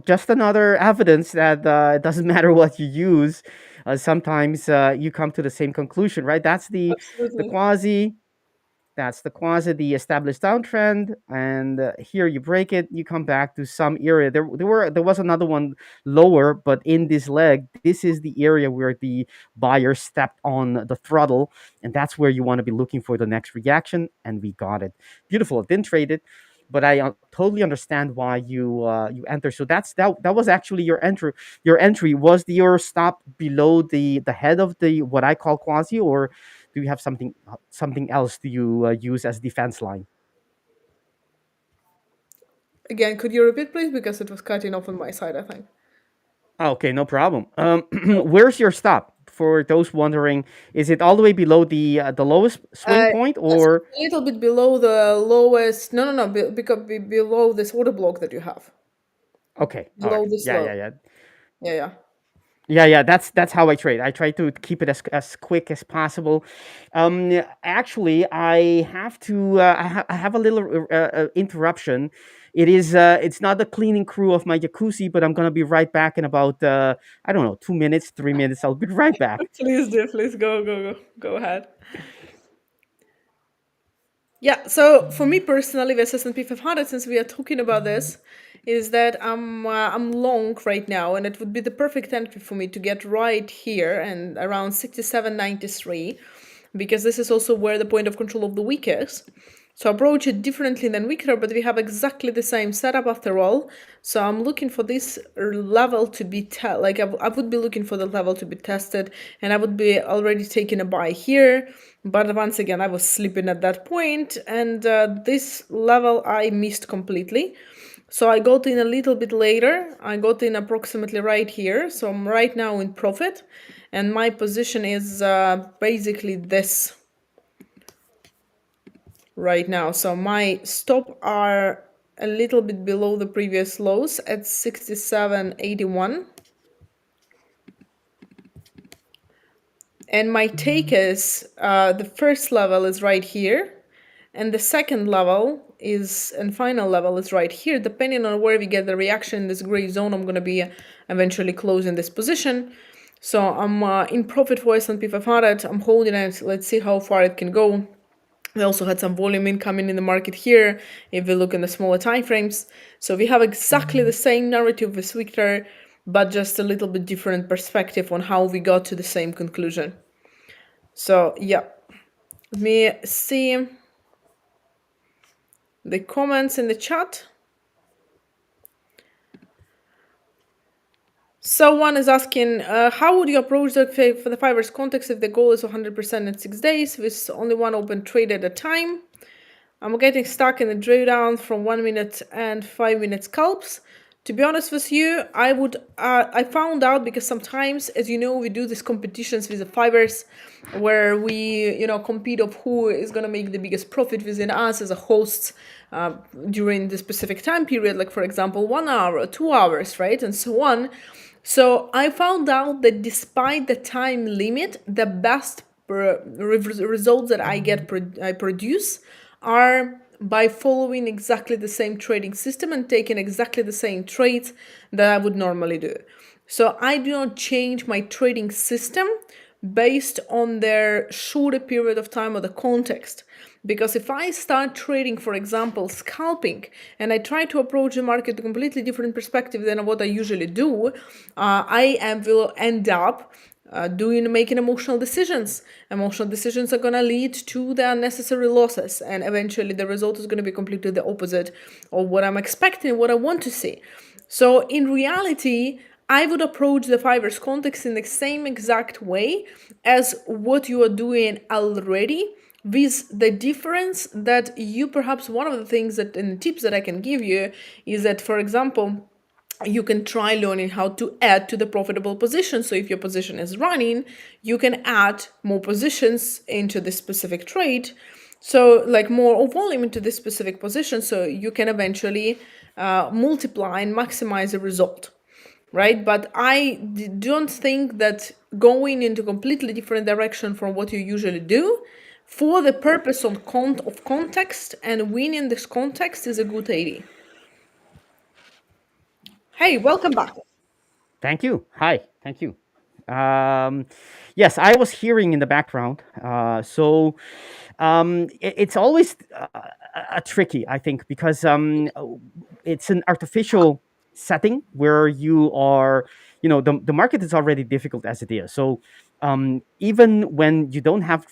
just another evidence that it doesn't matter what you use. Sometimes you come to the same conclusion, right? The Absolutely. quasi. That's the quasi, the established downtrend, and here you break it. You come back to some area. There was another one lower, but in this leg, this is the area where the buyer stepped on the throttle, and that's where you want to be looking for the next reaction. And we got it. Beautiful. It didn't trade it, but I totally understand why you enter. So that was actually your entry. Your entry was your stop below the head of the what I call quasi, or do you have something else do you use as defense line? Again, could you repeat, please? Because it was cutting off on my side, I think. Okay, no problem. Where's your stop? For those wondering, is it all the way below the lowest swing point, Yes, or a little bit below the lowest. No, no, no. Because below this order block that you have, okay? All right. below this Yeah, low. yeah, yeah. Yeah, yeah. Yeah. That's how I trade. I try to keep it as quick as possible. Actually, I have to. I have a little interruption. It's not the cleaning crew of my jacuzzi, but I'm gonna be right back in about I don't know 2 minutes, 3 minutes. I'll be right back. Please do. Please go ahead. Yeah. So for me personally, the S&P 500, since we are talking about this, is that I'm long right now, and it would be the perfect entry for me to get right here and around 67.93, because this is also where the point of control of the week is. So approach it differently than weaker, but we have exactly the same setup after all. So I'm looking for this level to be I would be looking for the level to be tested, and I would be already taking a buy here. But once again, I was sleeping at that point, and this level I missed completely. So I got in a little bit later. I got in approximately right here. So I'm right now in profit, and my position is basically this right now. So my stop are a little bit below the previous lows at 67.81. And my take is the first level is right here, and the second level is and final level is right here. Depending on where we get the reaction in this gray zone, I'm going to be eventually closing this position. So I'm in profit for S&P 500. I'm holding it. Let's see how far it can go. We also had some volume incoming in the market here if we look in the smaller time frames. So we have exactly the same narrative with Victor, but just a little bit different perspective on how we got to the same conclusion. So yeah, let me see the comments in the chat. So one is asking, how would you approach for the 5ers context if the goal is 100% in 6 days with only one open trade at a time? I'm getting stuck in the drawdown from 1 minute and 5 minute scalps. To be honest with you, I found out because sometimes, as you know, we do these competitions with the 5ers where we, compete of who is going to make the biggest profit within us as a host during the specific time period, like for example, 1 hour or 2 hours, right? And so on. So I found out that despite the time limit, the best results that I produce are by following exactly the same trading system and taking exactly the same trades that I would normally do. So I do not change my trading system based on their shorter period of time or the context. Because if I start trading, for example, scalping, and I try to approach the market a completely different perspective than what I usually do, will end up making emotional decisions. Emotional decisions are going to lead to the unnecessary losses, and eventually the result is going to be completely the opposite of what I'm expecting, what I want to see. So in reality, I would approach the 5ers context in the same exact way as what you are doing already, with the difference that you perhaps one of the things that and the tips that I can give you is that, for example, you can try learning how to add to the profitable position. So if your position is running, you can add more positions into this specific trade. So like more volume into this specific position, so you can eventually multiply and maximize the result. right? But don't think that going into completely different direction from what you usually do for the purpose of context and winning this context is a good idea. Hey, welcome back. Thank you. Hi. Thank you. Um, yes, I was hearing in the background. It's always tricky, I think, because it's an artificial setting where you are, the market is already difficult as it is. So even when you don't have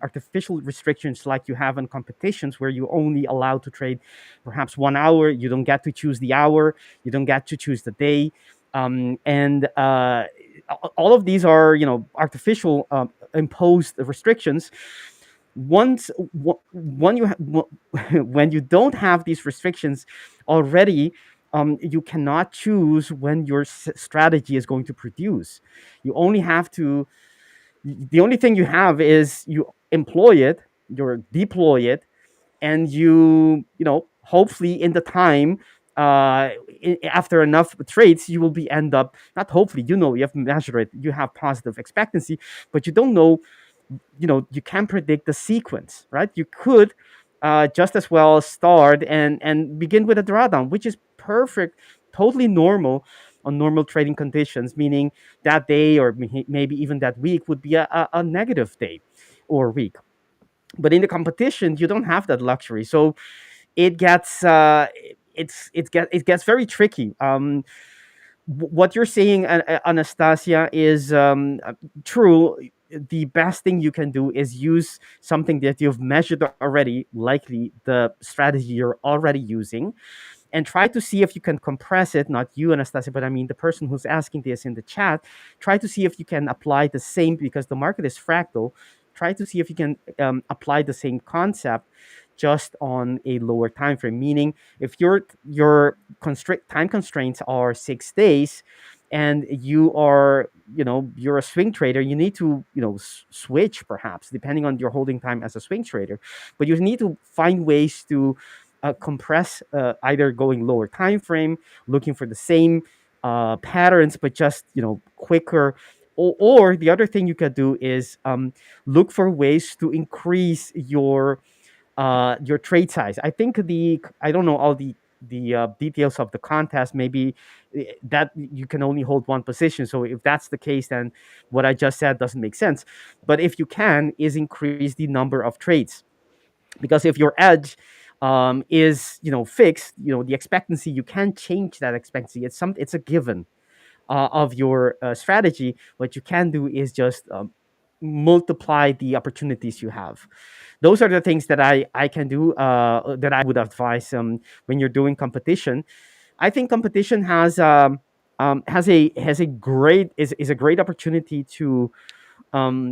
artificial restrictions like you have in competitions where you're only allowed to trade perhaps 1 hour, you don't get to choose the hour, you don't get to choose the day. And all of these are, artificial imposed restrictions. Once when when you don't have these restrictions already, you cannot choose when your strategy is going to produce. You only have to. The only thing you have is you employ it, you deploy it, and hopefully in the time, after enough trades, you will be end up, not hopefully, you have measured it, you have positive expectancy, but you don't know, you can't predict the sequence, right? You could just as well start and begin with a drawdown, which is perfect, totally normal on normal trading conditions, meaning that day or maybe even that week would be a negative day or week. But in the competition, you don't have that luxury, so it gets it gets very tricky. What you're saying, Anastasia, is true. The best thing you can do is use something that you've measured already, likely the strategy you're already using, and try to see if you can compress it. Not you, Anastasia, but I mean the person who's asking this in the chat. Try to see if you can apply the same, because the market is fractal. Try to see if you can apply the same concept just on a lower time frame. Meaning, if your time constraints are 6 days, and you're a swing trader, you need to switch, perhaps depending on your holding time as a swing trader, but you need to find ways to compress, either going lower time frame, looking for the same patterns, but just quicker. Or the other thing you could do is look for ways to increase your trade size. I don't know all the details of the contest. Maybe that you can only hold one position. So if that's the case, then what I just said doesn't make sense. But if you can, is increase the number of trades, because if your edge is fixed, the expectancy, you can't change that expectancy. It's a given of your strategy. What you can do is just multiply the opportunities you have. Those are the things that I can do, that I would advise when you're doing competition. I think competition has a great is a great opportunity to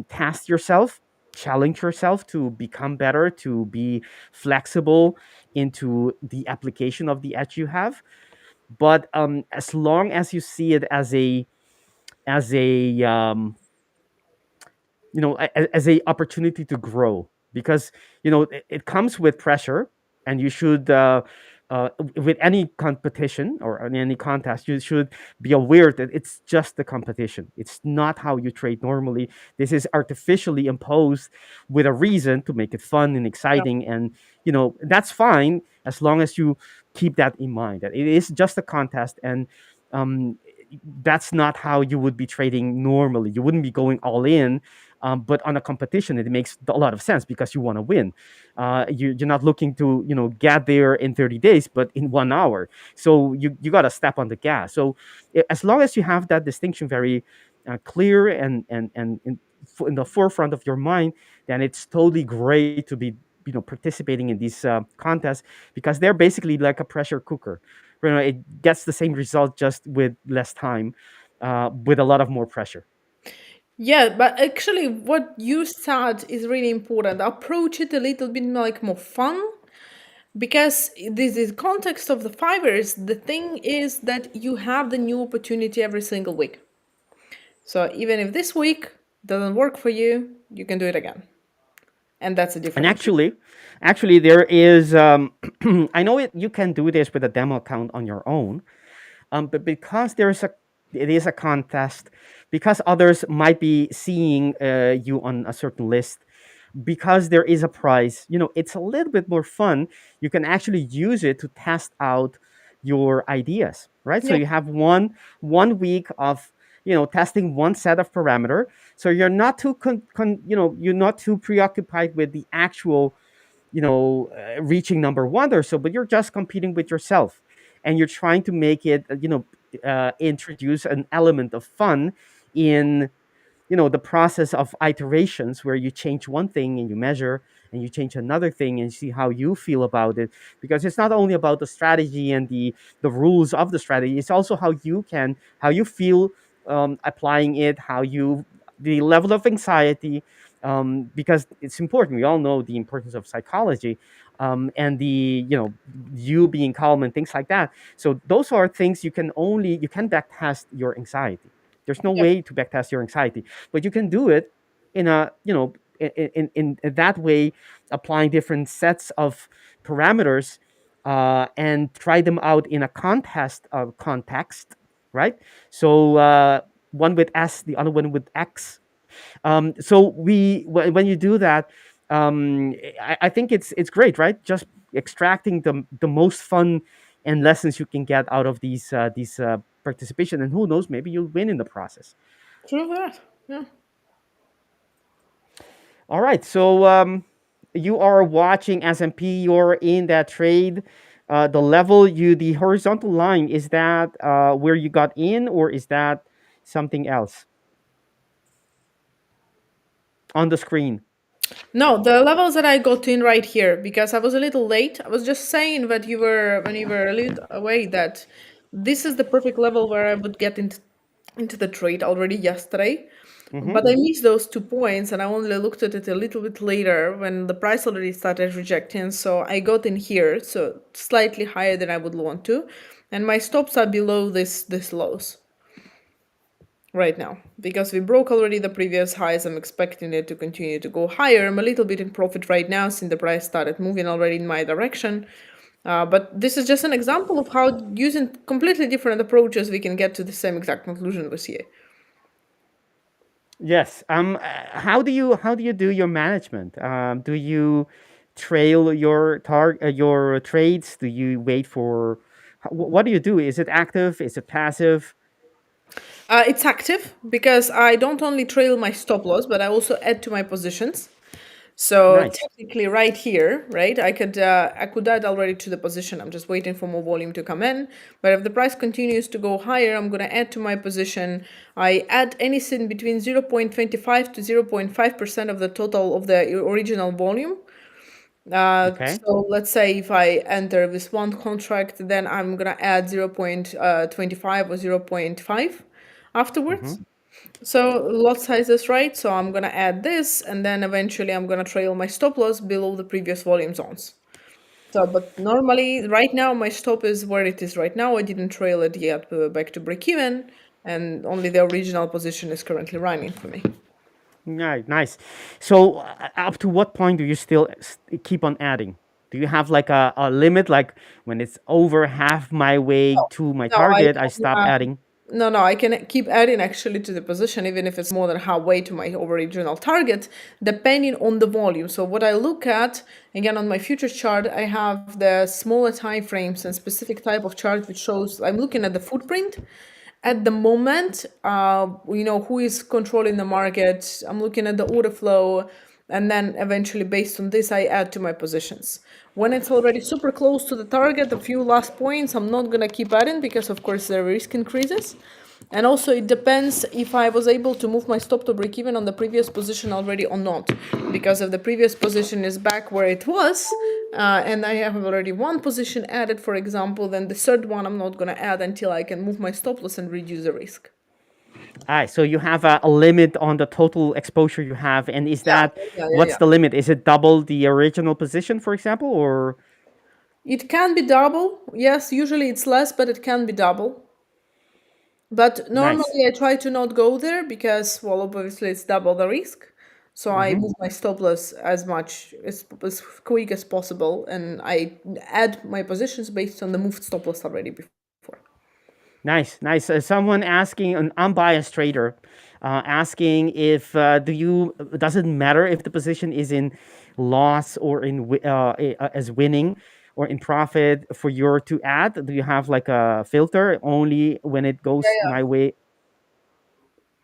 task yourself, challenge yourself to become better, to be flexible into the application of the edge you have. But as long as you see it as a as a opportunity to grow, because it comes with pressure, and you should with any competition or in any contest, you should be aware that it's just the competition. It's not how you trade normally. This is artificially imposed with a reason to make it fun and Yeah. exciting, and that's fine, as long as you keep that in mind, that it is just a contest. And um, that's not how you would be trading normally. You wouldn't be going all in, but on a competition, it makes a lot of sense because you want to win. You're not looking to get there in 30 days, but in 1 hour. So you got to step on the gas. So as long as you have that distinction very clear in the forefront of your mind, then it's totally great to be participating in these contests, because they're basically like a pressure cooker. It gets the same result, just with less time, with a lot of more pressure. Yeah, but actually, what you said is really important. Approach it a little bit like more fun, because this is context of the 5ers. The thing is that you have the new opportunity every single week. So even if this week doesn't work for you, you can do it again, and that's a And difference. actually, there is. I know it. You can do this with a demo account on your own, but because there's a it is a contest because others might be seeing you on a certain list, because there is a prize. It's a little bit more fun. You can actually use it to test out your ideas, right? So Yeah, you have one week of testing one set of parameter. So you're not too you're not too preoccupied with the actual reaching number one or so, but you're just competing with yourself, and you're trying to make it introduce an element of fun in the process of iterations, where you change one thing and you measure, and you change another thing and see how you feel about it. Because it's not only about the strategy and the rules of the strategy, it's also how you feel applying it, how you the level of anxiety, because it's important. We all know the importance of psychology, and you being calm and things like that. So those are things you can backtest your anxiety. There's no yeah, way to backtest your anxiety, but you can do it in a in that way, applying different sets of parameters, and try them out in a contest of context, right? So one with S, the other one with X. So when you do that, I think it's great, right? Just extracting the most fun and lessons you can get out of these participation, and who knows, maybe you'll win in the process. true that. Yeah. All right, so you are watching S&P. You're in that trade. The horizontal line, is that where you got in, or is that something else on the screen? No, the levels that I got in right here, because I was a little late. I was just saying that when you were a little away, that this is the perfect level where I would get into the trade already yesterday. Mm-hmm. But I missed those 2 points, and I only looked at it a little bit later when the price already started rejecting. So I got in here, so slightly higher than I would want to, and my stops are below this lows right now, because we broke already the previous highs. I'm expecting it to continue to go higher. I'm a little bit in profit right now since the price started moving already in my direction. But this is just an example of how, using completely different approaches, we can get to the same exact conclusion with here. Yes. How do you do your management? Do you trail your trades? Do you wait for? What do you do? Is it active? Is it passive? It's active because I don't only trail my stop loss, but I also add to my positions. So Nice. technically, right here, right, I could add already to the position. I'm just waiting for more volume to come in. But if the price continues to go higher, I'm gonna add to my position. I add anything between 0.25 to 0.5% of the total of the original volume. Okay. So let's say if I enter this one contract, then I'm gonna add 0.25 or 0.5 Mm-hmm. afterwards. So lot size is right, so I'm gonna add this, and then eventually I'm gonna trail my stop loss below the previous volume zones. So, but normally, right now, my stop is where it is right now. I didn't trail it yet back to break even, and only the original position is currently running for me. Right. Nice. So up to what point do you still keep on adding? Do you have like a limit? Like when it's over half my way to my No, I target, I can. stop adding. No, I can keep adding actually to the position, even if it's more than halfway to my original target, depending on the volume. So what I look at, again, on my future chart, I have the smaller time frames and specific type of chart which shows I'm looking at the footprint. At the moment, who is controlling the market. I'm looking at the order flow, and then eventually, based on this, I add to my positions. When it's already super close to the target, a few last points, I'm not gonna keep adding because, of course, the risk increases. And also, it depends if I was able to move my stop to break even on the previous position already or not. Because if the previous position is back where it was, and I have already one position added, for example, then the third one I'm not going to add until I can move my stop loss and reduce the risk. All right, so you have a limit on the total exposure you have, and Yeah, yeah. what's the limit? Is it double the original position, for example, or? It can be double. Yes, usually it's less, but it can be double. But Nice. normally I try to not go there because, well, obviously it's double the risk. So I Mm-hmm. move my stop loss as quick as possible, and I add my positions based on the moved stop loss already before. Nice, nice. Someone asking, an unbiased trader, asking if do you does it matter if the position is in loss or in as winning or in profit for your to add? Do you have like a filter only when it goes my way?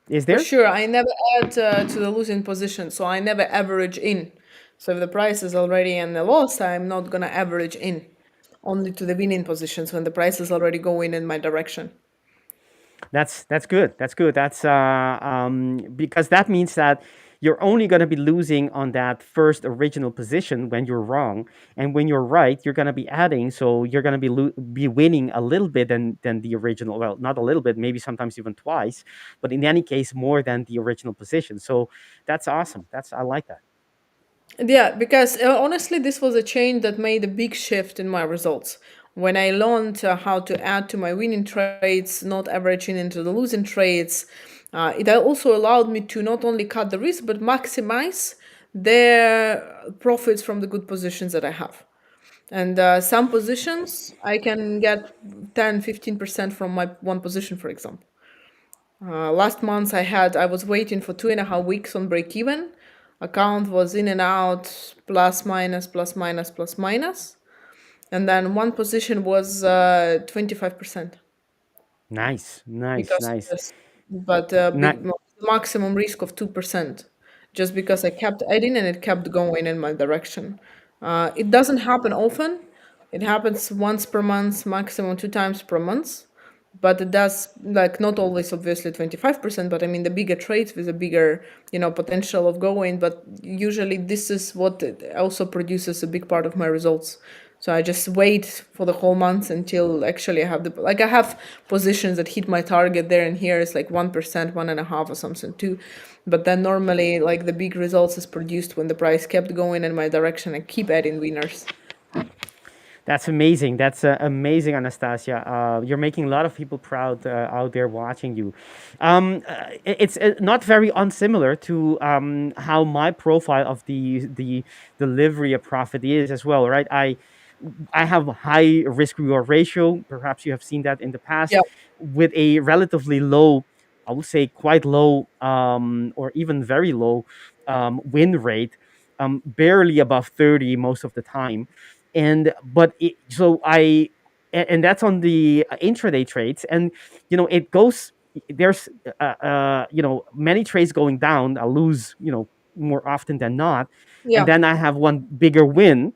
Is For there? sure, I never add to the losing position, so I never average in. So if the price is already in the loss, I'm not gonna average in. Only to the winning positions when the price is already going in my direction. That's good. That's good. That's because that means that you're only going to be losing on that first original position when you're wrong, and when you're right, you're going to be adding. So you're going to be be winning a little bit than the original. Well, not a little bit, maybe sometimes even twice, but in any case, more than the original position. So that's awesome. That's I like that. Yeah, because honestly, this was a change that made a big shift in my results. When I learned how to add to my winning trades, not averaging into the losing trades, it also allowed me to not only cut the risk but maximize their profits from the good positions that I have. And some positions I can get 10-15% from my one position, for example. Last month I was waiting for 2.5 weeks on break even. Account was in and out, plus minus, plus minus, plus minus, and then one position was 25% Nice, nice, because of nice. this, but Ni- maximum risk of 2%, just because I kept adding and it kept going in my direction. It doesn't happen often. It happens once per month, maximum 2 times per month. But it does, like, not always obviously 25%, but I mean the bigger trades with a bigger, potential of going. But usually this is what it also produces a big part of my results. So I just wait for the whole month until actually I have I have positions that hit my target there and here. It's like 1%, 1.5 or something too. But then normally like the big results is produced when the price kept going in my direction and keep adding winners. That's amazing. That's amazing, Anastasia. You're making a lot of people proud out there watching you. It's not very unsimilar to how my profile of the delivery of profit is as well, right? I have a high risk reward ratio. Perhaps you have seen that in the past, Yeah. with a relatively low, I would say quite low, or even very low win rate, barely above 30 most of the time. And but so and that's on the intraday trades, and it goes, there's many trades going down. I lose more often than not, and Yeah. then I have one bigger win.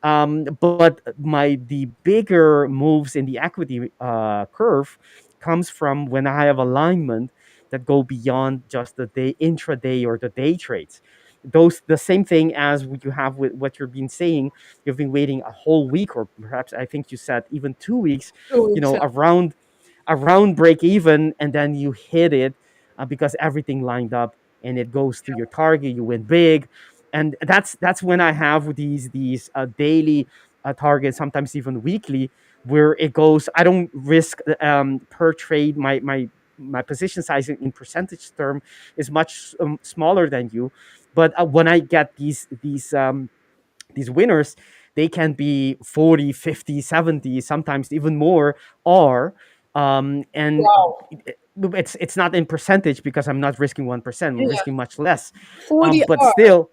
But the bigger moves in the equity curve comes from when I have alignment that go beyond just the day intraday or the day trades. Those the same thing as what you have with what you've been saying. You've been waiting a whole week, or perhaps I think you said even 2 weeks, 2 weeks. Yeah. around break even, and then you hit it because everything lined up and it goes to your target. You win big, and that's when I have these daily targets, sometimes even weekly, where it goes. I don't risk per trade. My position size in percentage term is much smaller than you, but when I get these winners, they can be 40, 50, 70, sometimes even more, or and Wow. it's not in percentage because I'm not risking 1%. I'm Yeah. risking much less, 40 but R. still,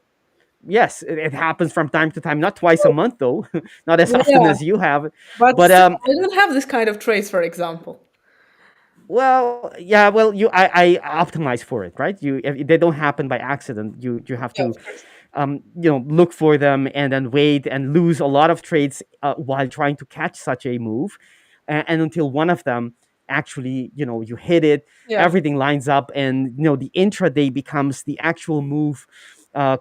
yes, it happens from time to time. Not twice a month though, not as often Yeah. as you have. But But still, I don't have this kind of traits, for example. well, yeah, well, I optimize for it, right? If they don't happen by accident. You have Yeah, to of course. look for them and then wait and lose a lot of trades while trying to catch such a move, and until one of them actually, you hit it, Yeah. everything lines up, and the intraday becomes the actual move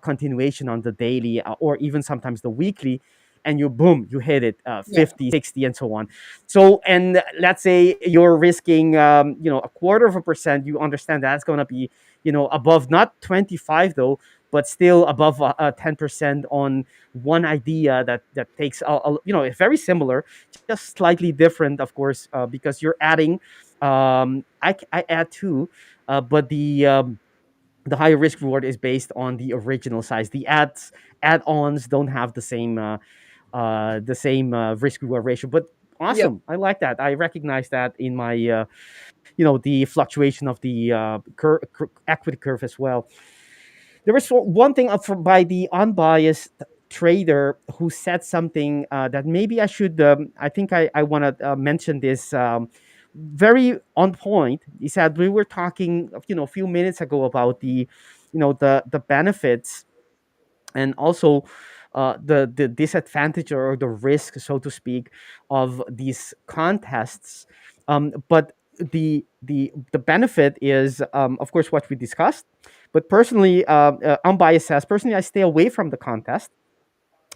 continuation on the daily, or even sometimes the weekly, and you boom, you hit it, Yeah. 50, 60, and so on. So, and let's say you're risking a quarter of a percent. You understand that's going to be above, not 25 though, but still above 10% on one idea that takes it's very similar, just slightly different, of course, because you're adding. I add two, but the higher risk reward is based on the original size. The add-ons don't have the same risk reward ratio, but Yep. Awesome. I like that. I recognize that in my the fluctuation of the equity curve as well. There was one thing by the unbiased trader who said something that maybe I should. I think I want to mention this. Very on point. He said we were talking, a few minutes ago about the benefits and also the disadvantage or the risk, so to speak, of these contests. But the benefit is, of course, what we discussed. But personally, unbiased says, personally, I stay away from the contest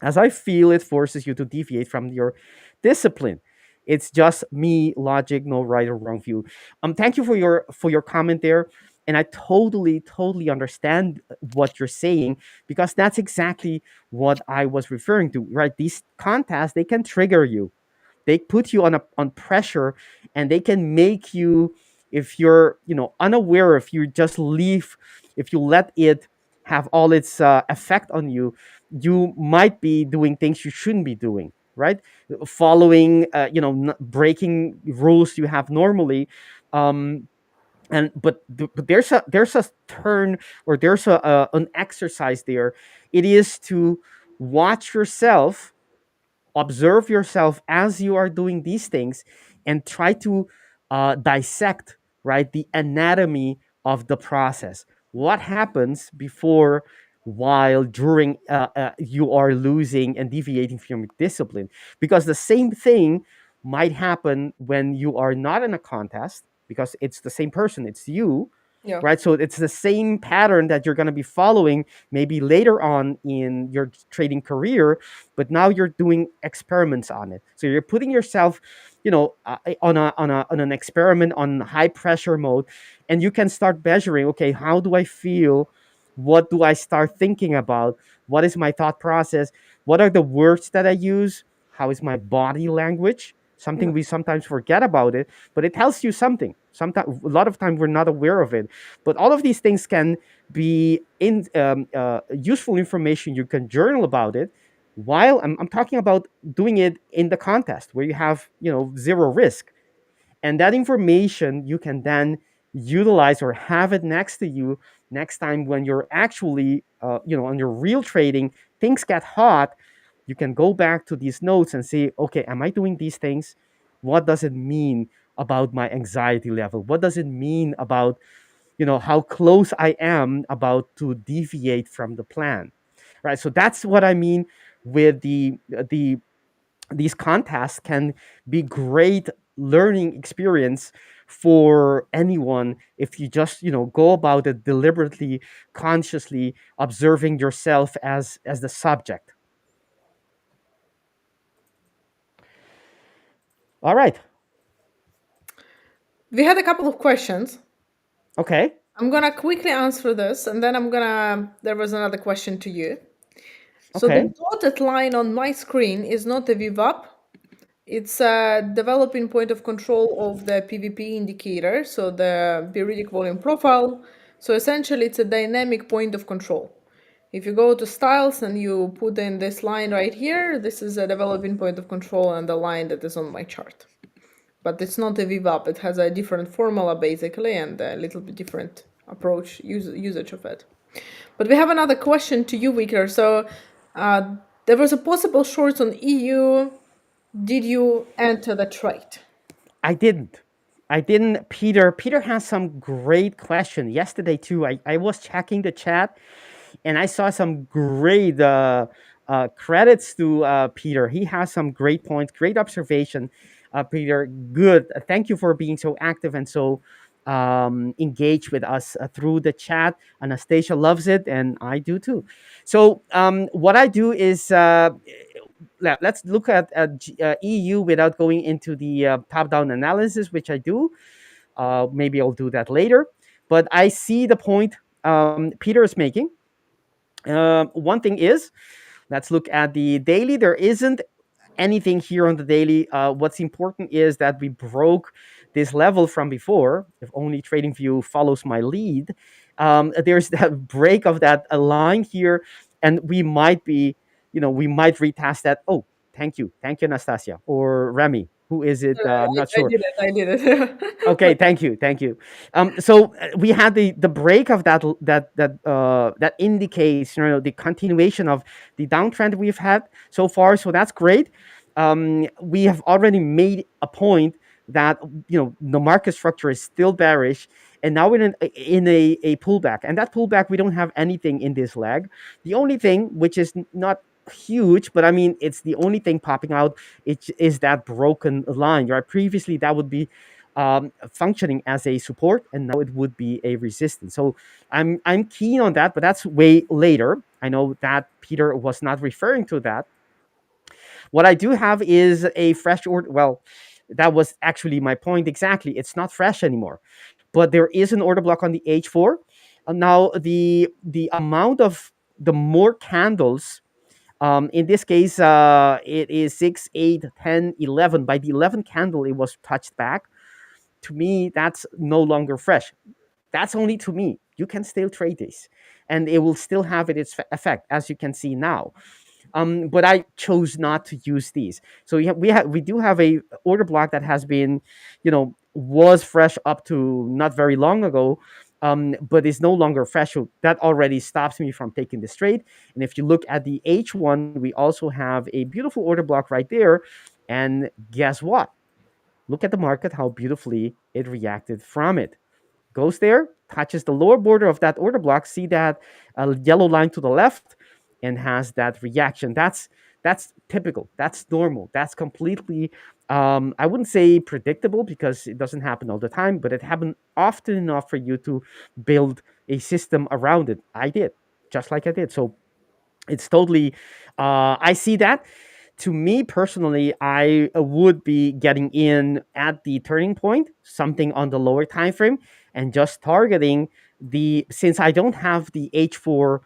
as I feel it forces you to deviate from your discipline. It's just me, logic, no right or wrong view. Thank you for your comment there, and I totally understand what you're saying, because that's exactly what I was referring to. Right, these contests, they can trigger you, they put you on pressure, and they can make you, if you're unaware, if you just leave, if you let it have all its effect on you, you might be doing things you shouldn't be doing, right? Following breaking rules you have normally. Um and but, th- but there's a turn, or there's an exercise there. It is to watch yourself, observe yourself as you are doing these things, and try to dissect, right, the anatomy of the process. What happens before, while, during, you are losing and deviating from your discipline? Because the same thing might happen when you are not in a contest, because it's the same person, it's you, Yeah. right? So it's the same pattern that you're going to be following maybe later on in your trading career, but now you're doing experiments on it. So you're putting yourself, on an experiment on high pressure mode, and you can start measuring. Okay, how do I feel? What do I start thinking about? What is my thought process? What are the words that I use? How is my body language? Something Yeah. we sometimes forget about it, but it tells you something. Sometimes, a lot of time, we're not aware of it. But all of these things can be in useful information. You can journal about it, while I'm talking about doing it in the contest where you have zero risk. And that information you can then utilize, or have it next to you next time when you're actually on your real trading, things get hot. You can go back to these notes and say, okay, am I doing these things? What does it mean about my anxiety level? What does it mean about how close I am about to deviate from the plan? Right, so that's what I mean with these contests can be great learning experience for anyone, if you just go about it deliberately, consciously observing yourself as the subject. All right. We had a couple of questions. Okay. I'm gonna quickly answer this, and then there was another question to you. So Okay. the dotted line on my screen is not a VWAP. It's a developing point of control of the PVP indicator, so the periodic volume profile. So essentially, it's a dynamic point of control. If you go to styles and you put in this line right here, this is a developing point of control and the line that is on my chart. But it's not a VWAP. It has a different formula basically and a little bit different approach, usage of it. But we have another question to you, Vicar. So there was a possible short on EU. Did you enter the trade? I didn't. Peter has some great question yesterday too. I was checking the chat, and I saw some great credits to Peter. He has some great points, great observation. Peter, good. Thank you for being so active and so engaged with us through the chat. Anastasia loves it, and I do too. So what I do is let's look at EU without going into the top-down analysis, which I do. Maybe I'll do that later. But I see the point Peter is making. One thing is, let's look at the daily. There isn't anything here on the daily. What's important is that we broke this level from before. If only TradingView follows my lead, there's that break of that line here, and we might retest that. Oh, thank you, Anastasia or Remy, Who is it? I'm not I sure. did it. I did it. Okay, thank you, thank you. So we had the break of that indicates, the continuation of the downtrend we've had so far. So that's great. We have already made a point that the market structure is still bearish, and now we're in a pullback. And that pullback, we don't have anything in this leg. The only thing, which is not huge, but I mean it's the only thing popping out, it is that broken line, right? Previously that would be functioning as a support, and now it would be a resistance. So I'm keen on that, but that's way later. I know that Peter was not referring to that. What I do have is a fresh order. Well, that was actually my point exactly. It's not fresh anymore, but there is an order block on the H4. Now the amount of the more candles, in this case, it is 6, 8, 10, 11. By the 11th candle, it was touched back. To me, that's no longer fresh. That's only to me. You can still trade this, and it will still have its effect, as you can see now. But I chose not to use these. So we do have a order block that has been, was fresh up to not very long ago, but is no longer fresh. So that already stops me from taking this trade. And if you look at the H1, we also have a beautiful order block right there. And guess what? Look at the market, how beautifully it reacted from it. Goes there, touches the lower border of that order block, see that yellow line to the left, and has that reaction. That's typical. That's normal. That's completely, I wouldn't say predictable because it doesn't happen all the time, but it happened often enough for you to build a system around it. I did, just like I did. So it's totally, I see that. To me personally, I would be getting in at the turning point, something on the lower time frame, and just targeting since I don't have the H4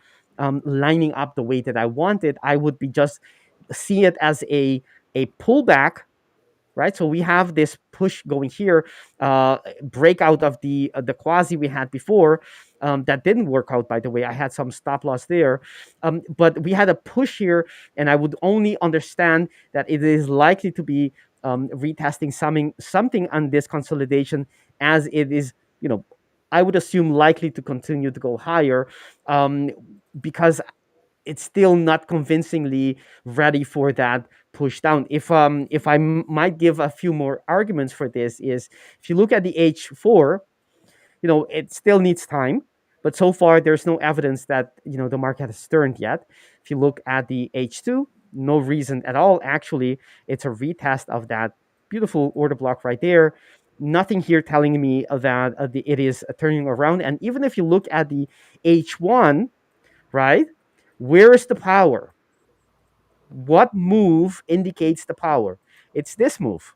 lining up the way that I wanted, I would be just see it as a pullback, right? So we have this push going here, breakout of the quasi we had before. That didn't work out, by the way. I had some stop loss there, but we had a push here, and I would only understand that it is likely to be retesting something on this consolidation, as it is, I would assume likely to continue to go higher, um, because it's still not convincingly ready for that push down. If I might give a few more arguments for this, is if you look at the H4, it still needs time, but so far there's no evidence that the market has turned yet. If you look at the H2, no reason at all. Actually, it's a retest of that beautiful order block right there. Nothing here telling me that it is turning around. And even if you look at the H1, right, where is the power? What move indicates the power? It's this move.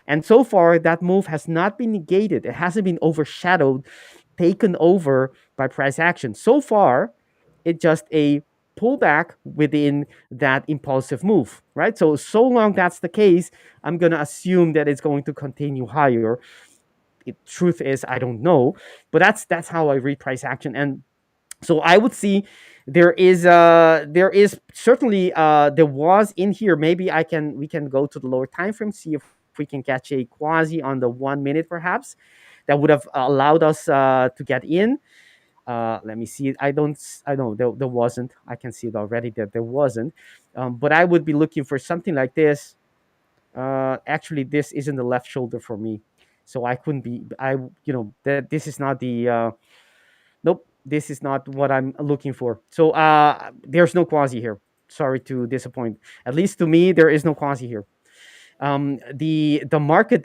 And so far, that move has not been negated. It hasn't been overshadowed, taken over by price action. So far, it's just a pullback within that impulsive move, right? So long that's the case, I'm going to assume that it's going to continue higher. Truth is, I don't know, but that's how I read price action. And so I would see there is certainly there was in here. Maybe we can go to the lower time frame, see if we can catch a quasi on the 1 minute perhaps. That would have allowed us to get in. Let me see. I know there wasn't. I can see it already that there wasn't. But I would be looking for something like this. Actually, this isn't the left shoulder for me, so I couldn't be. That this is not the. Nope, this is not what I'm looking for. So there's no quasi here. Sorry to disappoint. At least to me, there is no quasi here. The market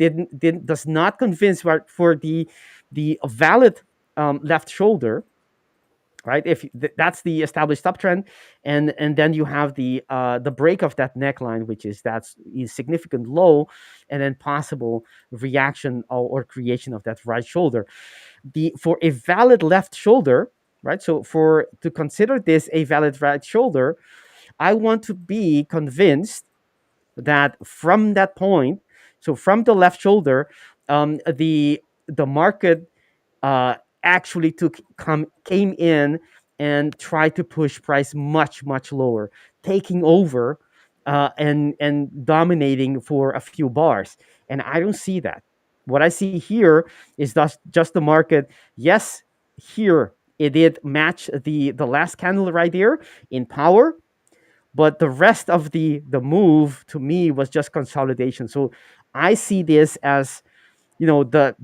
does not convince for the valid left shoulder, right? If that's the established uptrend, and then you have the break of that neckline, which is that's a significant low, and then possible reaction or creation of that right shoulder. For a valid left shoulder, right? So to consider this a valid right shoulder, I want to be convinced that from that point, so from the left shoulder, the market actually came in and tried to push price much lower, taking over and dominating for a few bars. And I don't see that. What I see here is just the market. Yes, here it did match the last candle right there in power, but the rest of the move to me was just consolidation. So I see this as, the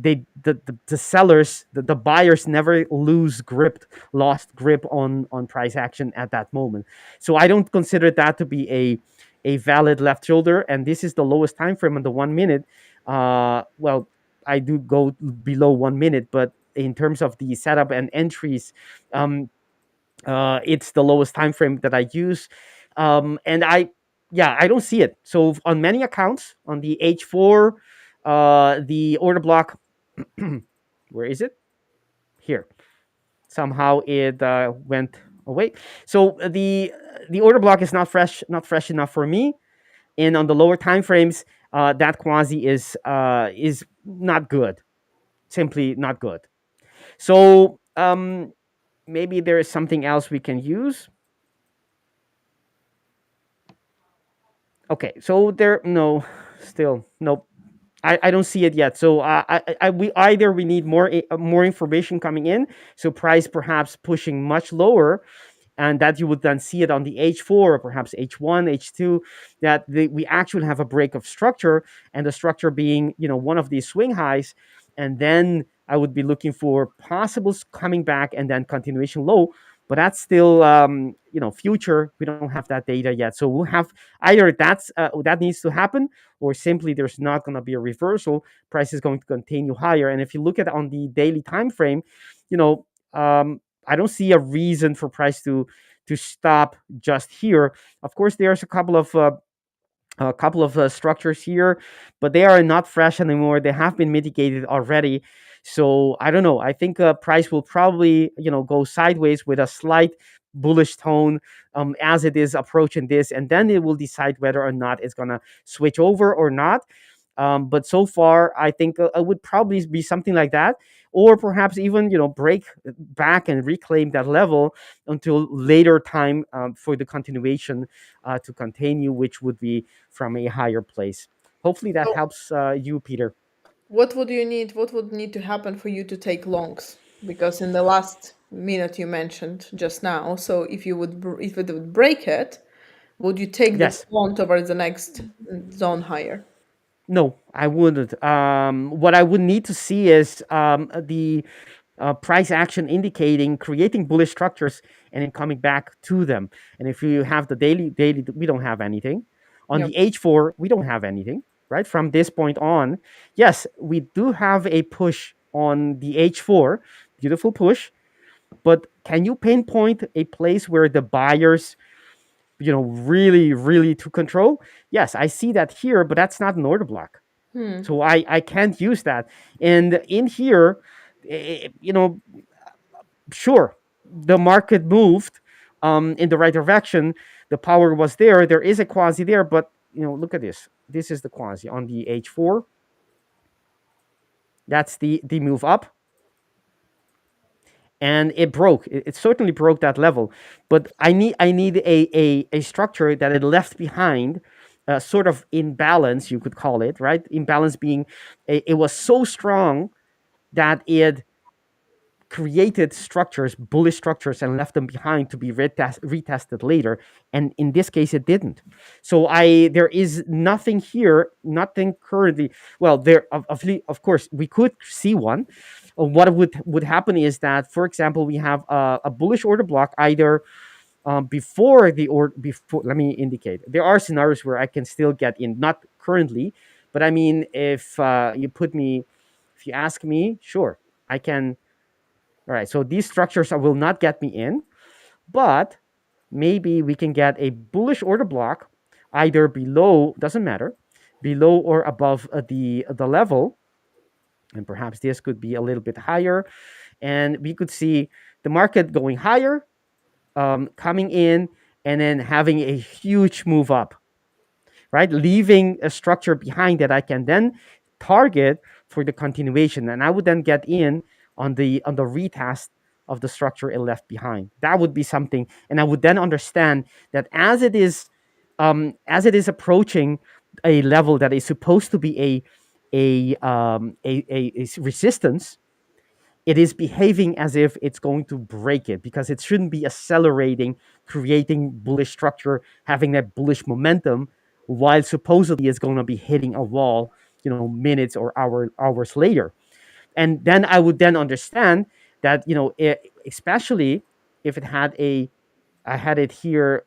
sellers, the buyers never lost grip on price action at that moment. So I don't consider that to be a valid left shoulder. And this is the lowest time frame on the 1 minute. Well, I do go below 1 minute, but in terms of the setup and entries, um, it's the lowest time frame that I use. And I don't see it. So on many accounts, on the H4, the order block, where is it? Here. Somehow it went away. So the order block is not fresh enough for me. And on the lower time frames, that quasi is not good. Simply not good. So maybe there is something else we can use. Okay, so there, no, still nope. I don't see it yet. So we need more information coming in. So price perhaps pushing much lower, and that you would then see it on the H4 or perhaps H1, H2, that we actually have a break of structure, and the structure being, one of these swing highs, and then I would be looking for possibles coming back and then continuation low. But that's still, future. We don't have that data yet, so we'll have either that needs to happen, or simply there's not going to be a reversal. Price is going to continue higher, and if you look at on the daily time frame, you know. I don't see a reason for price to stop just here. Of course, there's a couple of structures here, but they are not fresh anymore. They have been mitigated already. So I don't know. I think price will probably go sideways with a slight bullish tone as it is approaching this, and then it will decide whether or not it's gonna switch over or not. But so far, I think it would probably be something like that, or perhaps even break back and reclaim that level until later time for the continuation to continue, which would be from a higher place. Hopefully that So helps you, Peter. what would need to happen for you to take longs? Because in the last minute you mentioned just now, so if it would break it, would you take the Yes. long towards the next zone higher? No, I wouldn't. What I would need to see is the price action indicating creating bullish structures and then coming back to them. And if you have the daily, we don't have anything. On Yep. the H4, we don't have anything, right? From this point on, yes, we do have a push on the H4, beautiful push. But can you pinpoint a place where the buyers, really, really to control? Yes, I see that here, but that's not an order block. So I can't use that. And in here, eh, you know, sure, the market moved in the right direction. The power was there. There is a quasi there, but look at this. This is the quasi on the H4. That's the move up, and it broke. It certainly broke that level. But I need a structure that it left behind. Sort of imbalance, you could call it, right? Imbalance being it was so strong that it created structures, bullish structures, and left them behind to be retested later. And in this case, it didn't. So there is nothing here, nothing currently. Well, of course we could see one. What would happen is that, for example, we have a bullish order block either before the or before. Let me indicate. There are scenarios where I can still get in, not currently, but I mean, if if you ask me, sure, I can. All right, so these structures will not get me in, but maybe we can get a bullish order block either below, doesn't matter, below or above the level, and perhaps this could be a little bit higher, and we could see the market going higher, coming in, and then having a huge move up, right? Leaving a structure behind that I can then target for the continuation, and I would then get in on the retest of the structure it left behind. That would be something, and I would then understand that as it is as it is approaching a level that is supposed to be a resistance, it is behaving as if it's going to break it, because it shouldn't be accelerating, creating bullish structure, having that bullish momentum, while supposedly it's going to be hitting a wall, minutes or hours later. And then I would then understand that, especially if I had it here,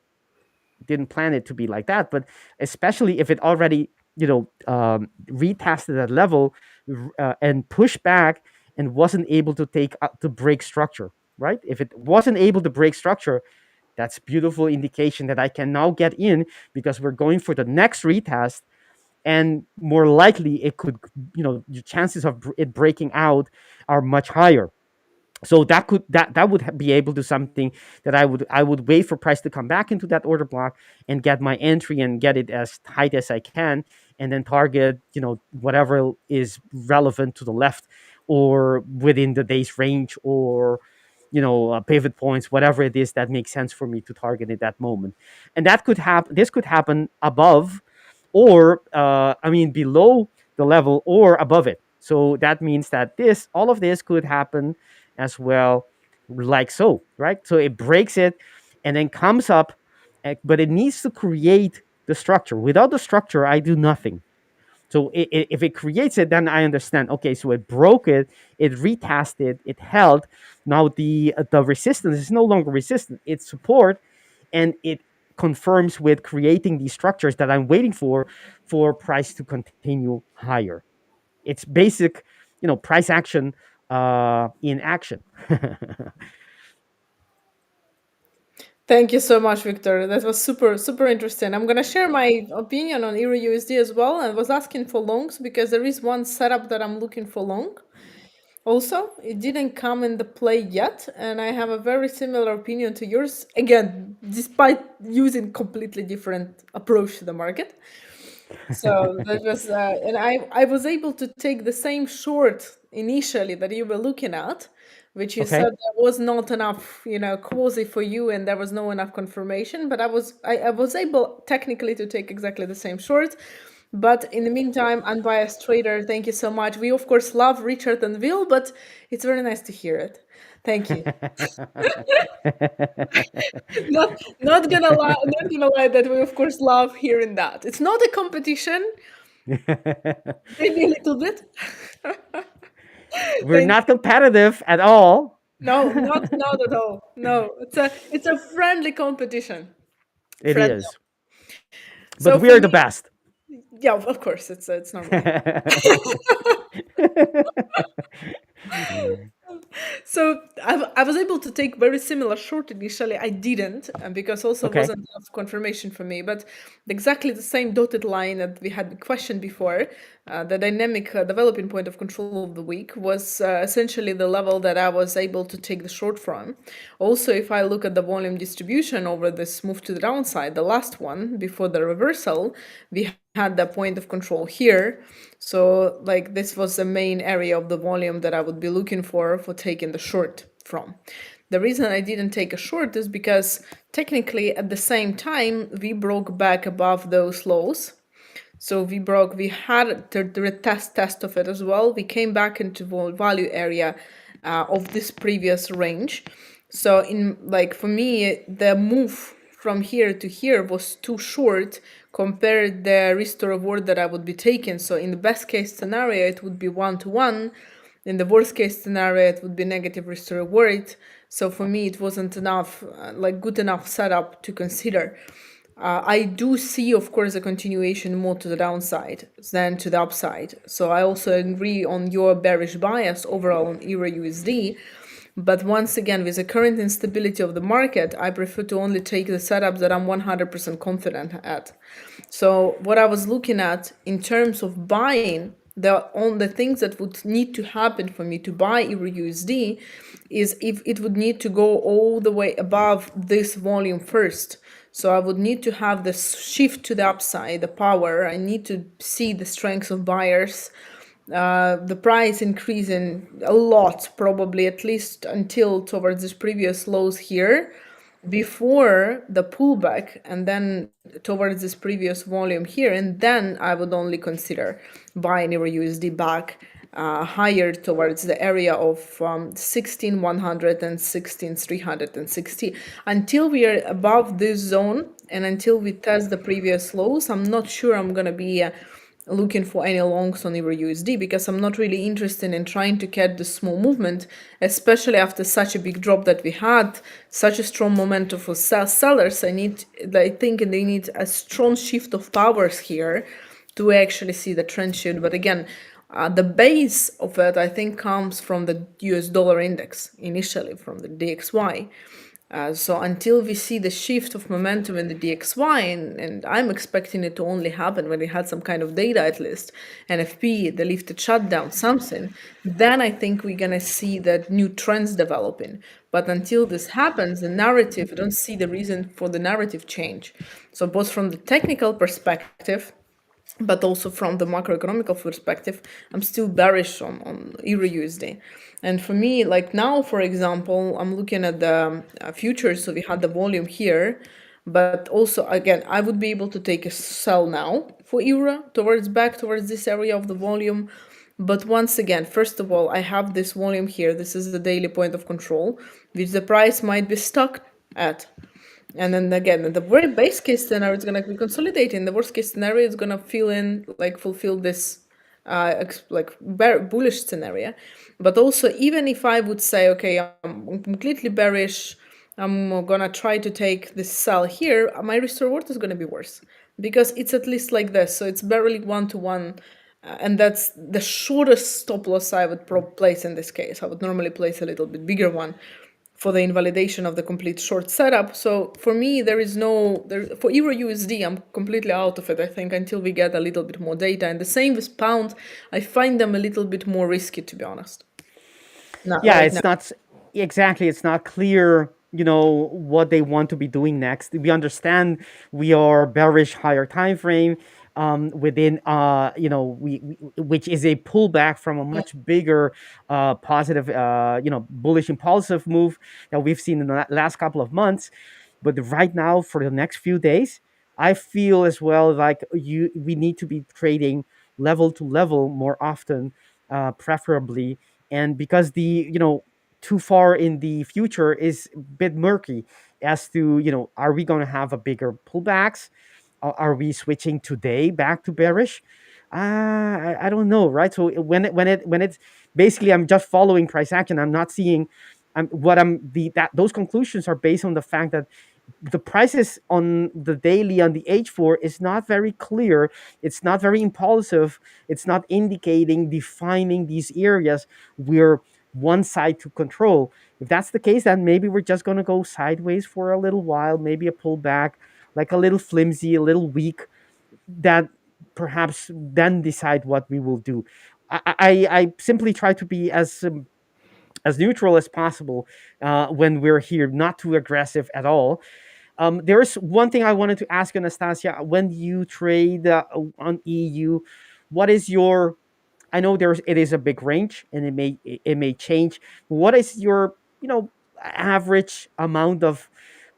didn't plan it to be like that, but especially if it already, retested that level, and pushed back and wasn't able to to break structure, right? If it wasn't able to break structure, that's beautiful indication that I can now get in, because we're going for the next retest, and more likely it could, the chances of it breaking out are much higher. So that would be able to something that I would wait for price to come back into that order block and get my entry and get it as tight as I can, and then target, whatever is relevant to the left or within the day's range, or pivot points, whatever it is that makes sense for me to target at that moment. And that could happen. This could happen above, or below the level, or above it. So that means that all of this could happen as well, like so, right? So it breaks it and then comes up, but it needs to create the structure. Without the structure, I do nothing. So if it creates it, then I understand. Okay, so it broke it, it retested, it held. Now the resistance is no longer resistance; it's support, and it confirms with creating these structures that I'm waiting for price to continue higher. It's basic, price action in action. Thank you so much, Victor. That was super, super interesting. I'm gonna share my opinion on EUR USD as well. I was asking for longs because there is one setup that I'm looking for long. Also, it didn't come in the play yet, and I have a very similar opinion to yours. Again, despite using completely different approach to the market. So that was, and I was able to take the same short initially that you were looking at, which you Okay. said there was not enough, quasi for you, and there was no enough confirmation. But I was able technically to take exactly the same short. But in the meantime, unbiased trader, thank you so much. We of course love Richard and Will, but it's very nice to hear it. Thank you. Not gonna lie that we of course love hearing that. It's not a competition, maybe a little bit. We're Thank not competitive at all. No, not at all. No, it's a friendly competition. It Friendly. is. So But for we're the me, best. yeah, of course, it's normally. So I was able to take very similar short initially. I didn't, because also Okay. wasn't enough confirmation for me. But exactly the same dotted line that we had questioned before, the dynamic developing point of control of the week was essentially the level that I was able to take the short from. Also, if I look at the volume distribution over this move to the downside, the last one before the reversal, we had the point of control here. So like this was the main area of the volume that I would be looking for taking the short from. The reason I didn't take a short is because technically at the same time we broke back above those lows. So we had the test of it as well. We came back into the value area of this previous range. So for me, the move from here to here was too short compared the risk to reward that I would be taking. So in the best case scenario, it would be 1-to-1. In the worst case scenario, it would be negative risk to reward. So for me, it wasn't enough, good enough setup to consider. I do see, of course, a continuation more to the downside than to the upside. So I also agree on your bearish bias overall on EUR USD. But once again, with the current instability of the market, I prefer to only take the setups that I'm 100% confident at. So what I was looking at in terms of buying, the things that would need to happen for me to buy EUR USD is if it would need to go all the way above this volume first. So I would need to have the shift to the upside, the power. I need to see the strength of buyers, the price increasing a lot, probably at least until towards this previous lows here. before the pullback and then towards this previous volume here, and then I would only consider buying Euro USD back higher towards the area of 16,100 and 16,360. Until we are above this zone and until we test the previous lows, I'm not sure I'm going to be looking for any longs on Euro USD, because I'm not really interested in trying to catch the small movement, especially after such a big drop that we had, such a strong momentum for sellers. I think they need a strong shift of powers here to actually see the trend shift. But again, the base of it, I think, comes from the US dollar index initially, from the DXY. So until we see the shift of momentum in the DXY, and I'm expecting it to only happen when it had some kind of data, at least NFP, the lifted shutdown, something, then I think we're gonna see that new trends developing. But until this happens, the narrative, I don't see the reason for the narrative change. So both from the technical perspective, but also from the macroeconomical perspective, I'm still bearish on Euro USD. And for me, like now, for example, I'm looking at the futures, so we had the volume here, but also, again, I would be able to take a sell now for Euro back towards this area of the volume. But once again, first of all, I have this volume here. This is the daily point of control, which the price might be stuck at. And then again, the very base case scenario is going to be consolidating. The worst case scenario is going to fulfill this bullish scenario. But also, even if I would say, okay, I'm completely bearish, I'm gonna try to take this sell here, my risk reward is gonna be worse, because it's at least like this. So it's barely 1-to-1, and that's the shortest stop loss I would place in this case. I would normally place a little bit bigger one for the invalidation of the complete short setup. So for me, for Euro USD, I'm completely out of it, I think, until we get a little bit more data. And the same with pound, I find them a little bit more risky, to be honest. Yeah, Right it's now. not exactly. It's not clear, what they want to be doing next. We understand we are bearish higher time frame within, which is a pullback from a much bigger positive, bullish impulsive move that we've seen in the last couple of months. But right now, for the next few days, I feel as well like we need to be trading level to level more often, preferably. And because the too far in the future is a bit murky as to are we going to have a bigger pullbacks? Are we switching today back to bearish? I don't know, right? So when it's basically, I'm just following price action. I'm not seeing. Those conclusions are based on the fact that the prices on the daily on the H4 is not very clear. It's not very impulsive. It's not indicating, defining these areas we're one side to control. If that's the case, then maybe we're just going to go sideways for a little while, maybe a pullback, like a little flimsy, a little weak, that perhaps then decide what we will do. I simply try to be as neutral as possible when we're here, not too aggressive at all. There's one thing I wanted to ask Anastasia. When you trade on EU, what is your? I know it is a big range and it may change. What is your average amount of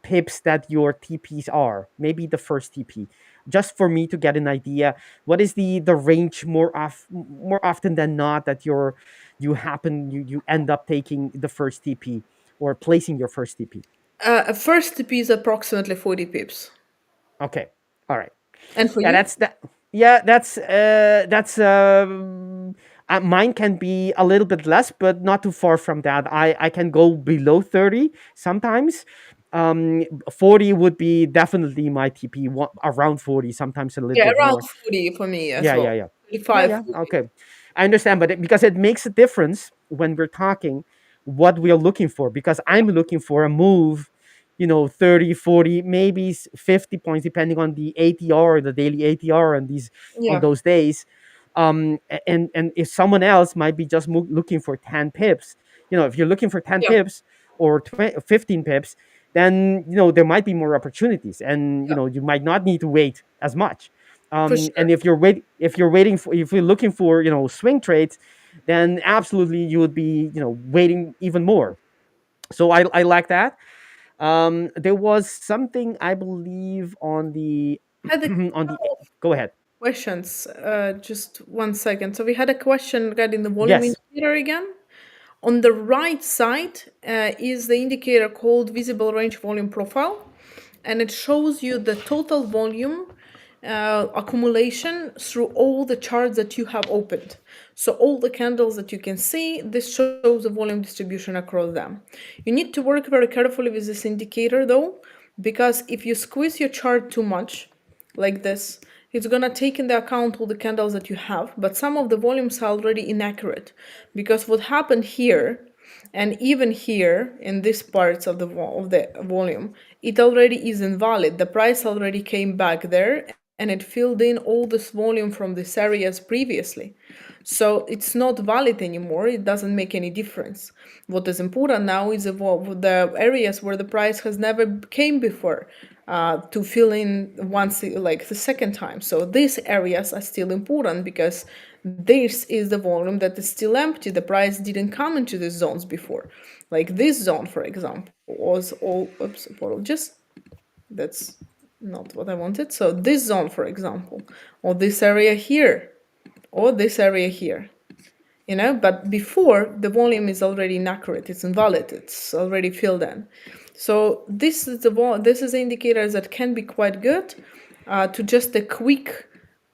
pips that your TPs are? Maybe the first TP, just for me to get an idea. What is the range more often than not that you end up taking the first TP or placing your first TP? First TP is approximately 40 pips. Okay. All right. And for Yeah, you? that's that. Yeah, mine can be a little bit less, but not too far from that. I can go below 30 sometimes. 40 would be definitely my TP, around 40, sometimes a little Yeah, bit around more. 40 for me as Yeah, yeah, well. yeah. Yeah, 35, yeah. 40. Okay. I understand, but because it makes a difference when we're talking what we are looking for, because I'm looking for a move, 30, 40, maybe 50 points, depending on the ATR, the daily ATR on Yeah, those days. And if someone else might be just looking for 10 pips, if you're looking for 10 yeah, pips or 15 pips, then, there might be more opportunities and, yeah, you might not need to wait as much. for And sure. if you're looking for swing trades, then absolutely you would be waiting even more. So I like that. There was something I believe on the Had a on the. Go ahead. questions. Just 1 second. So we had a question regarding the volume Yes. indicator again. On the right side is the indicator called visible range volume profile, and it shows you the total volume accumulation through all the charts that you have opened. So all the candles that you can see, this shows the volume distribution across them. You need to work very carefully with this indicator though, because if you squeeze your chart too much, like this, it's gonna take into account all the candles that you have, but some of the volumes are already inaccurate, because what happened here and even here in this parts of the volume, it already is invalid. The price already came back there and it filled in all this volume from these areas previously. So it's not valid anymore. It doesn't make any difference. What is important now is the areas where the price has never came before, to fill in once, like the second time. So these areas are still important because this is the volume that is still empty. The price didn't come into these zones before. Like this zone, for example, was all, oops, apologies. That's not what I wanted. So this zone, for example, or this area here, or this area here, but before the volume is already inaccurate, it's invalid, it's already filled in. So this is the indicators that can be quite good to just a quick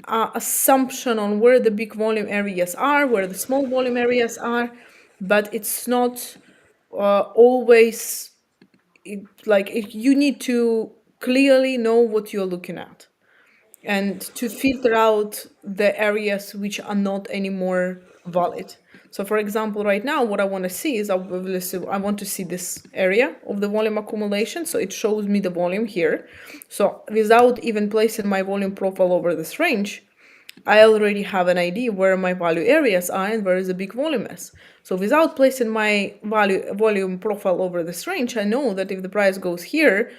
assumption on where the big volume areas are, where the small volume areas are, but it's not always you need to clearly know what you're looking at and to filter out the areas which are not anymore valid. So for example, right now, what I want to see is I want to see this area of the volume accumulation. So it shows me the volume here. So without even placing my volume profile over this range, I already have an idea where my value areas are and where the big volume is. So without placing my volume profile over this range, I know that if the price goes here,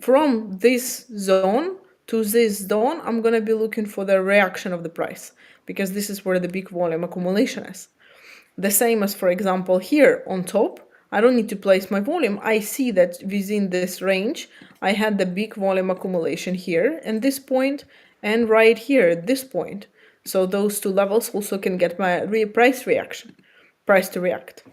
from this zone to this zone, I'm going to be looking for the reaction of the price, because this is where the big volume accumulation is. The same as, for example, here on top, I don't need to place my volume. I see that within this range, I had the big volume accumulation here and this point, and right here at this point. So those two levels also can get my price reaction, price to react.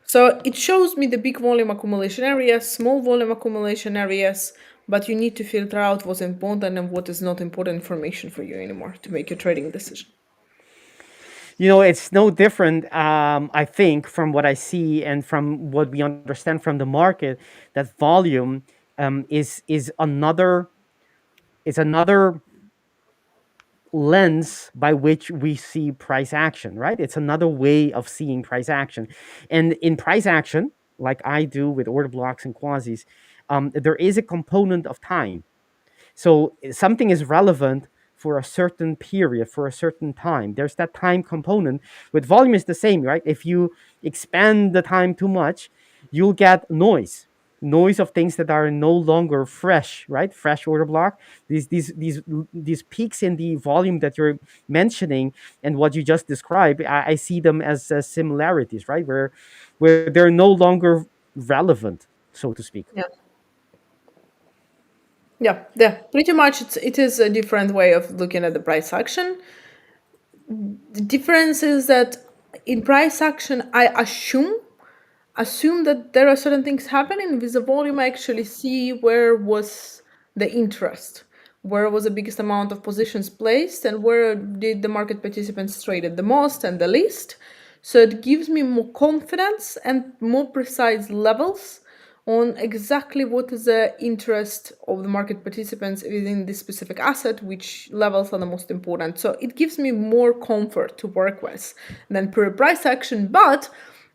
So it shows me the big volume accumulation areas, small volume accumulation areas, but you need to filter out what's important and what is not important information for you anymore to make your trading decision. It's no different, I think, from what I see and from what we understand from the market, that volume is another lens by which we see price action, right? It's another way of seeing price action. And in price action, like I do with order blocks and quasis, there is a component of time. So something is relevant for a certain period, for a certain time. There's that time component. With volume is the same, right? If you expand the time too much, you'll get noise of things that are no longer fresh, right? Fresh order block. These peaks in the volume that you're mentioning and what you just described, I see them as similarities, right? Where they're no longer relevant, so to speak. Yeah. Yeah. Pretty much, it is a different way of looking at the price action. The difference is that in price action, I assume that there are certain things happening with the volume. I actually see where was the interest, where was the biggest amount of positions placed, and where did the market participants traded the most and the least. So it gives me more confidence and more precise levels on exactly what is the interest of the market participants within this specific asset, which levels are the most important. So it gives me more comfort to work with than pure price action. But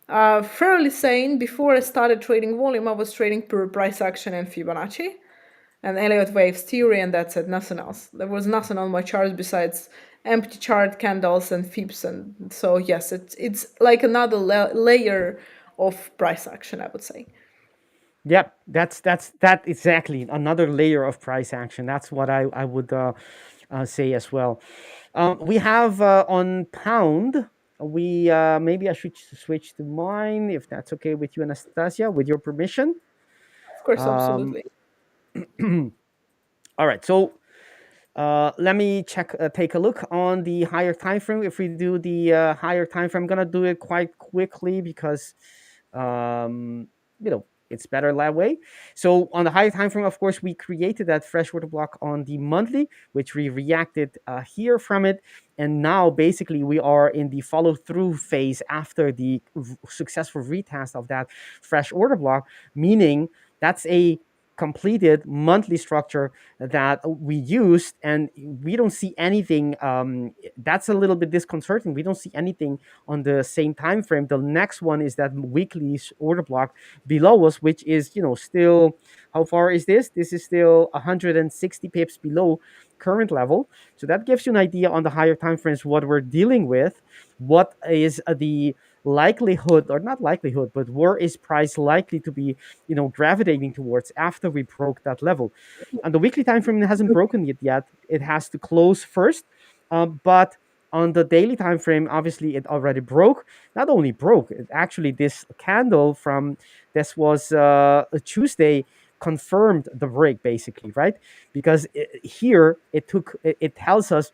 fairly sane, before I started trading volume, I was trading pure price action and Fibonacci and Elliott waves theory, and that's it, nothing else. There was nothing on my charts besides empty chart candles and Fibs. And so yes, it's like another layer of price action, I would say. Yep, that exactly another layer of price action. That's what I would say as well. We have on pound. We maybe I should switch to mine if that's okay with you, Anastasia, with your permission. course, Um, absolutely. all right, so let me take a look on the higher time frame. If we do the higher time frame, I'm gonna do it quite quickly because um, it's better that way. So on the higher time frame, of course, we created that fresh order block on the monthly, which we reacted here from it, and now basically we are in the follow through phase after the successful retest of that fresh order block, meaning that's a completed monthly structure that we used, and we don't see anything. That's a little bit disconcerting. We don't see anything on the same time frame. The next one is that weekly order block below us, which is still, how far is this? This is still 160 pips below current level. So that gives you an idea on the higher time frames what we're dealing with. What is the likelihood, or not likelihood, but where is price likely to be gravitating towards after we broke that level? And the weekly time frame hasn't broken it yet. It has to close first. But on the daily time frame, obviously it already broke. Not only broke, it actually, this candle from this was a Tuesday, confirmed the break basically, right? Because here it tells us,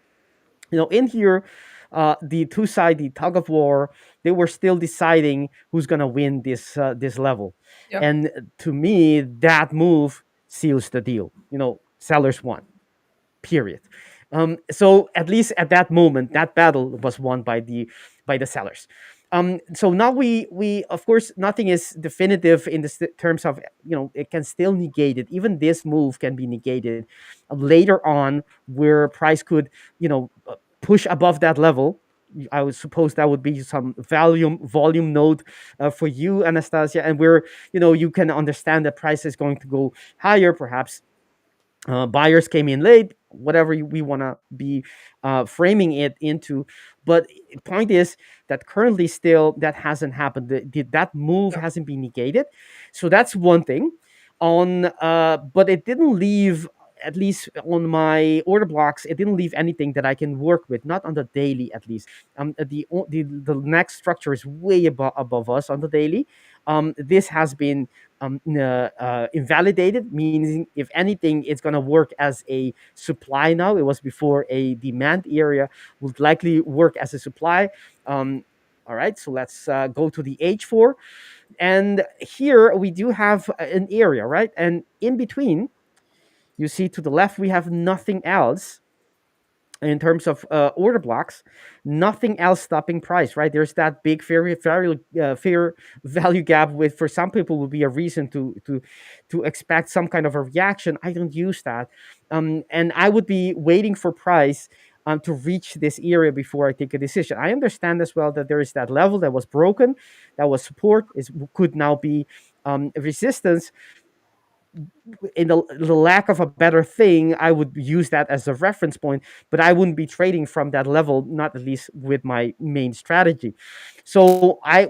in here, the two side, the tug of war, they were still deciding who's gonna win this level. Yeah. And to me, that move seals the deal. Sellers won. Period. So at least at that moment, that battle was won by the sellers. So now we of course, nothing is definitive in the terms of, it can still negate it. Even this move can be negated later on, where price could push above that level. I would suppose that would be some volume node for you, Anastasia, and where you can understand that price is going to go higher, perhaps. Buyers came in late, whatever we want to be framing it into. But point is that currently still that hasn't happened. That move Yeah. hasn't been negated. So that's one thing. But it didn't leave, at least on my order blocks, it didn't leave anything that I can work with, not on the daily at least. The next structure is way above us on the daily. This has been invalidated, meaning if anything, it's going to work as a supply now. It was before a demand area, would likely work as a supply. All right, so let's go to the H4. And here we do have an area, right? And in between, you see to the left, we have nothing else in terms of order blocks, nothing else stopping price, right? There's that big fair value gap, with, for some people, would be a reason to expect some kind of a reaction. I don't use that, and I would be waiting for price to reach this area before I take a decision. I understand as well that there is that level that was broken, that was support, could now be resistance. In the lack of a better thing, I would use that as a reference point, but I wouldn't be trading from that level, not at least with my main strategy. So I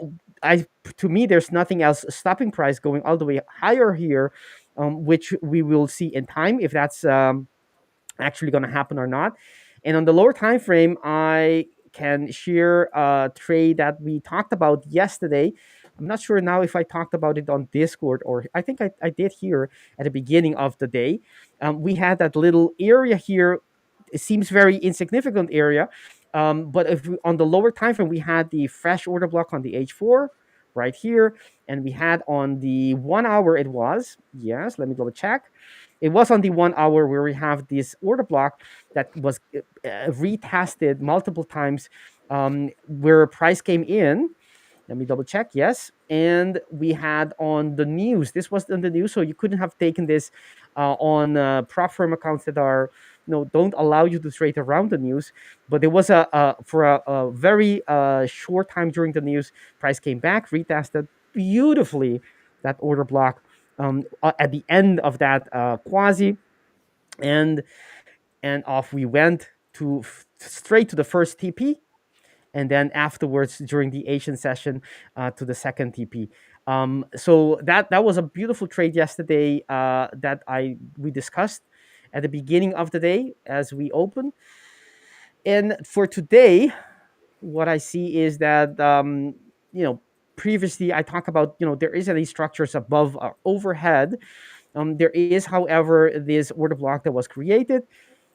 to me, there's nothing else stopping price going all the way higher here, which we will see in time if that's actually going to happen or not. And on the lower time frame, I can share a trade that we talked about yesterday. I'm not sure now if I talked about it on Discord, or I think I did here at the beginning of the day. We had that little area here. It seems very insignificant area, but if on the lower time frame, we had the fresh order block on the H4 right here, and we had on the 1 hour, it was, yes, let me double check. It was on the 1 hour where we have this order block that was retested multiple times, where price came in. Let me double check. Yes. And we had on the news, this was on the news, so you couldn't have taken this on prop firm accounts that are, don't allow you to trade around the news. But there was for a very short time during the news, price came back, retested beautifully that order block at the end of that quasi, and off we went to straight to the first TP, and then afterwards during the Asian session to the second TP. So that was a beautiful trade yesterday that we discussed at the beginning of the day as we open. And for today, what I see is that previously I talked about, there isn't any structures above our overhead. There is, however, this order block that was created.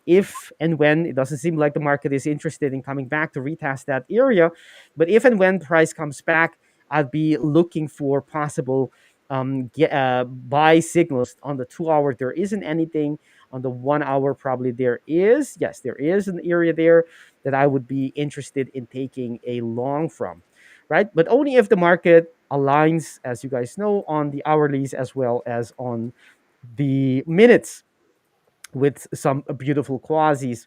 If and when it doesn't seem like the market is interested in coming back to retest that area, but if and when price comes back, I'd be looking for possible buy signals. On the 2 hour there isn't anything. On the 1 hour probably there is. Yes, there is an area there that I would be interested in taking a long from, right? But only if the market aligns, as you guys know, on the hourlies as well as on the minutes, with some beautiful quasis.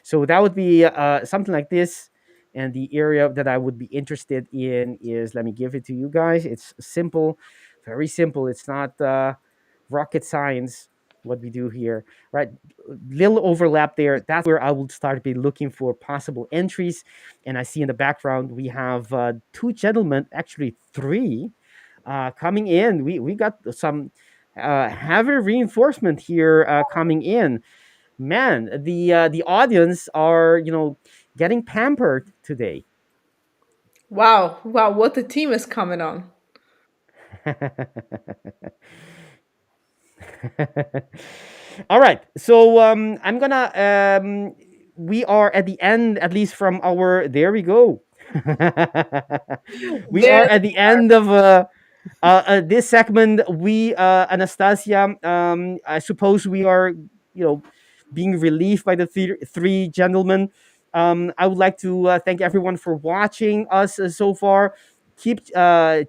So that would be something like this. And the area that I would be interested in is, let me give it to you guys. It's simple, very simple. It's not rocket science what we do here, right? Little overlap there. That's where I would start be looking for possible entries. And I see in the background we have two gentlemen, actually three, coming in. We got some heavy reinforcement here coming in. Man, the audience are getting pampered today. Wow, wow, what a team is coming on. All right, so I'm gonna we are at the end, at least from our, there we go. We There are at the end of this segment. We Anastasiia, I suppose we are being relieved by the three gentlemen. I would like to thank everyone for watching us so far. Keep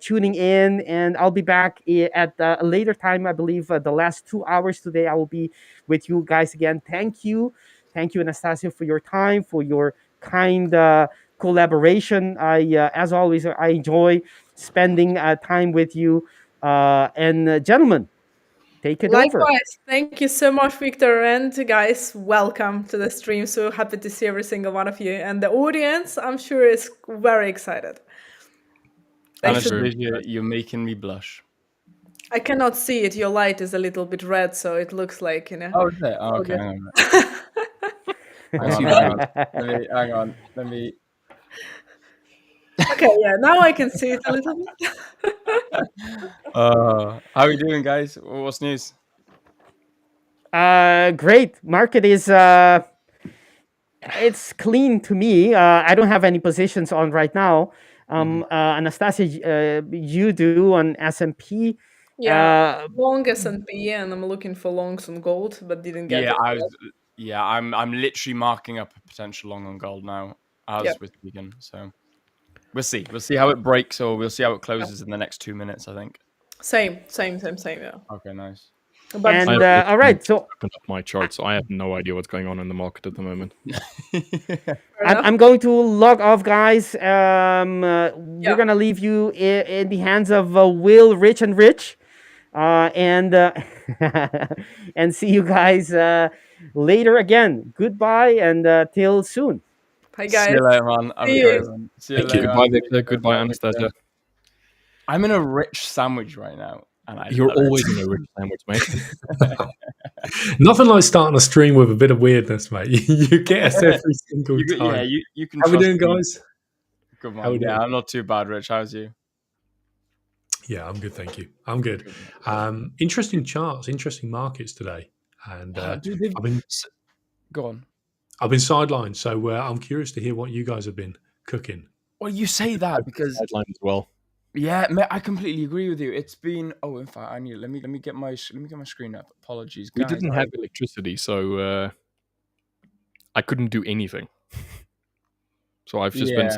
tuning in, and I'll be back at a later time. I believe the last 2 hours today I will be with you guys again. Thank you, Anastasiia, for your time, for your kind collaboration. As always, I enjoy spending time with you. And gentlemen, take it over. Likewise, thank you so much, Victor. And guys, welcome to the stream. So happy to see every single one of you. And the audience, I'm sure, is very excited. Anastasiia, you're making me blush. I cannot see it. Your light is a little bit red, so it looks like, Oh, is it? Oh, okay. Hang on. Let me. Okay, yeah, now I can see it a little bit. How are you doing, guys? What's news? Great. Market is it's clean to me. I don't have any positions on right now. Anastasiia, you do on S&P. Yeah, long S&P, and I'm looking for longs on gold, but didn't get it. I'm literally marking up a potential long on gold now as with vegan. So we'll see. We'll see how it breaks, or we'll see how it closes in the next 2 minutes, I think. Same. Yeah. Okay, nice. But And all right, so open up my chart, so I have no idea what's going on in the market at the moment. I'm going to log off, guys. We're gonna leave you in the hands of Will, Rich, and Rich, and and see you guys later again. Goodbye, and till soon. Hi, guys. See you later, man. See you. See you later. Goodbye, Victor. Goodbye, Anastasiia. I'm in a rich sandwich right now. And You're always in a rich sandwich, mate. Nothing like starting a stream with a bit of weirdness, mate. You get us every single time. Yeah, you can. How we doing, guys? Good man. How we doing? I'm not too bad, Rich. How's you? Yeah, I'm good, thank you. I'm good. Interesting charts, interesting markets today, and Go on. I've been sidelined, so I'm curious to hear what you guys have been cooking. Well, you say that because Sideline as well. yeah, mate, I completely agree with you. It's been in fact, I need let me get my screen up. Apologies, We guys. didn't have electricity, so I couldn't do anything. So I've just been.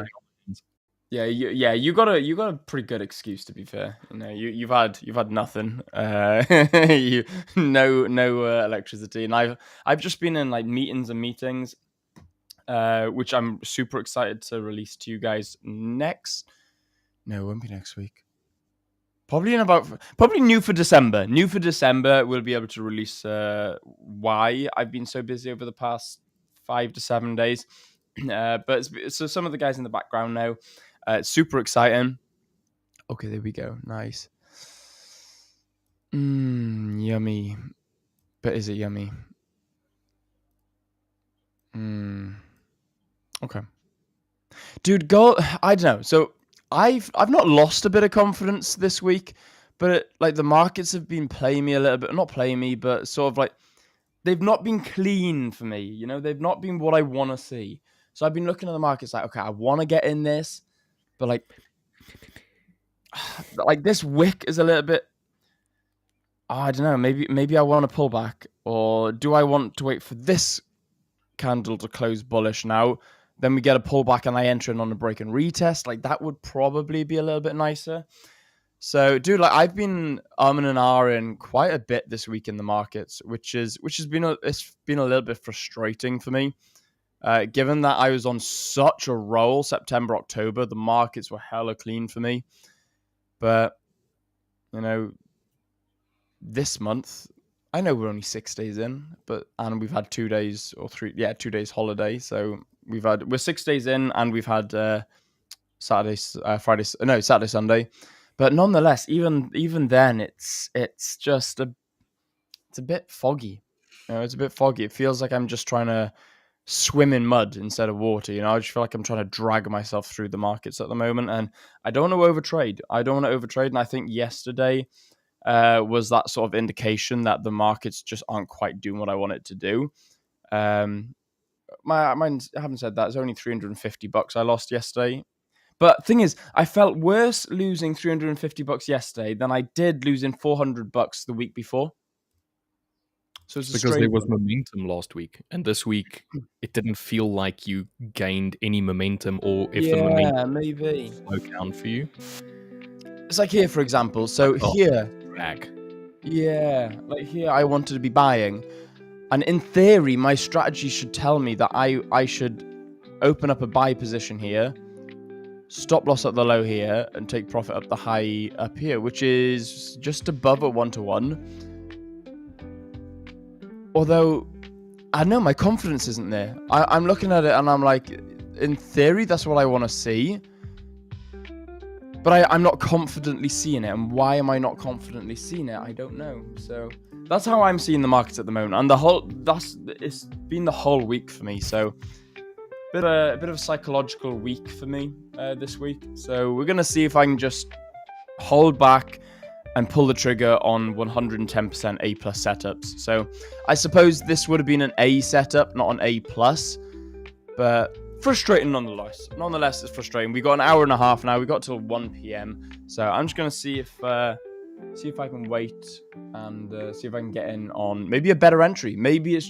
Yeah, you got a pretty good excuse, to be fair. You've had nothing, no electricity, and I've just been in like meetings and meetings, which I'm super excited to release to you guys next. No, it won't be next week. Probably new for December. New for December, we'll be able to release why I've been so busy over the past 5 to 7 days. But so some of the guys in the background now. Super exciting. Okay, there we go. Nice. Yummy. But is it yummy? Okay. Dude, gold. I don't know. So I've not lost a bit of confidence this week, but like the markets have been playing me a little bit, not playing me, but sort of like they've not been clean for me. You know, they've not been what I want to see. So I've been looking at the markets like, okay, I want to get in this, but like this wick is a little bit. I don't know. Maybe I want to pull back, or do I want to wait for this candle to close bullish now? Then we get a pullback and I enter in on a break and retest. Like that would probably be a little bit nicer. So, dude, like I've been and ahhing quite a bit this week in the markets, which has been a little bit frustrating for me. Given that I was on such a roll September, October, the markets were hella clean for me. But you know, this month, I know we're only 6 days in, and we've had 2 days or 2 days holiday. So we're 6 days in, and we've had Saturday, Sunday. But nonetheless, even then, it's just it's a bit foggy. You know, it's a bit foggy. It feels like I'm just trying to swim in mud instead of water. You know, I just feel like I'm trying to drag myself through the markets at the moment, and I don't want to overtrade. And I think yesterday was that sort of indication that the markets just aren't quite doing what I want it to do. Having said that, it's only $350 I lost yesterday. But thing is, I felt worse losing $350 yesterday than I did losing $400 the week before. So it's because there was momentum last week, and this week it didn't feel like you gained any momentum, or if the momentum maybe slowed down for you. It's like here, for example. So here, drag. Yeah, like here I wanted to be buying, and in theory, my strategy should tell me that I should open up a buy position here, stop loss at the low here, and take profit up the high up here, which is just above a 1-to-1. Although, I don't know, my confidence isn't there. I'm looking at it and I'm like, in theory, that's what I want to see. But I'm not confidently seeing it. And why am I not confidently seeing it? I don't know. So that's how I'm seeing the markets at the moment. And it's been the whole week for me. So a bit of a psychological week for me this week. So we're going to see if I can just hold back and pull the trigger on 110% A+ setups. So I suppose this would have been an A setup, not an A+, but frustrating nonetheless. Nonetheless, it's frustrating. We got an hour and a half now. We got till 1 p.m. So I'm just going to see if I can wait and see if I can get in on maybe a better entry. Maybe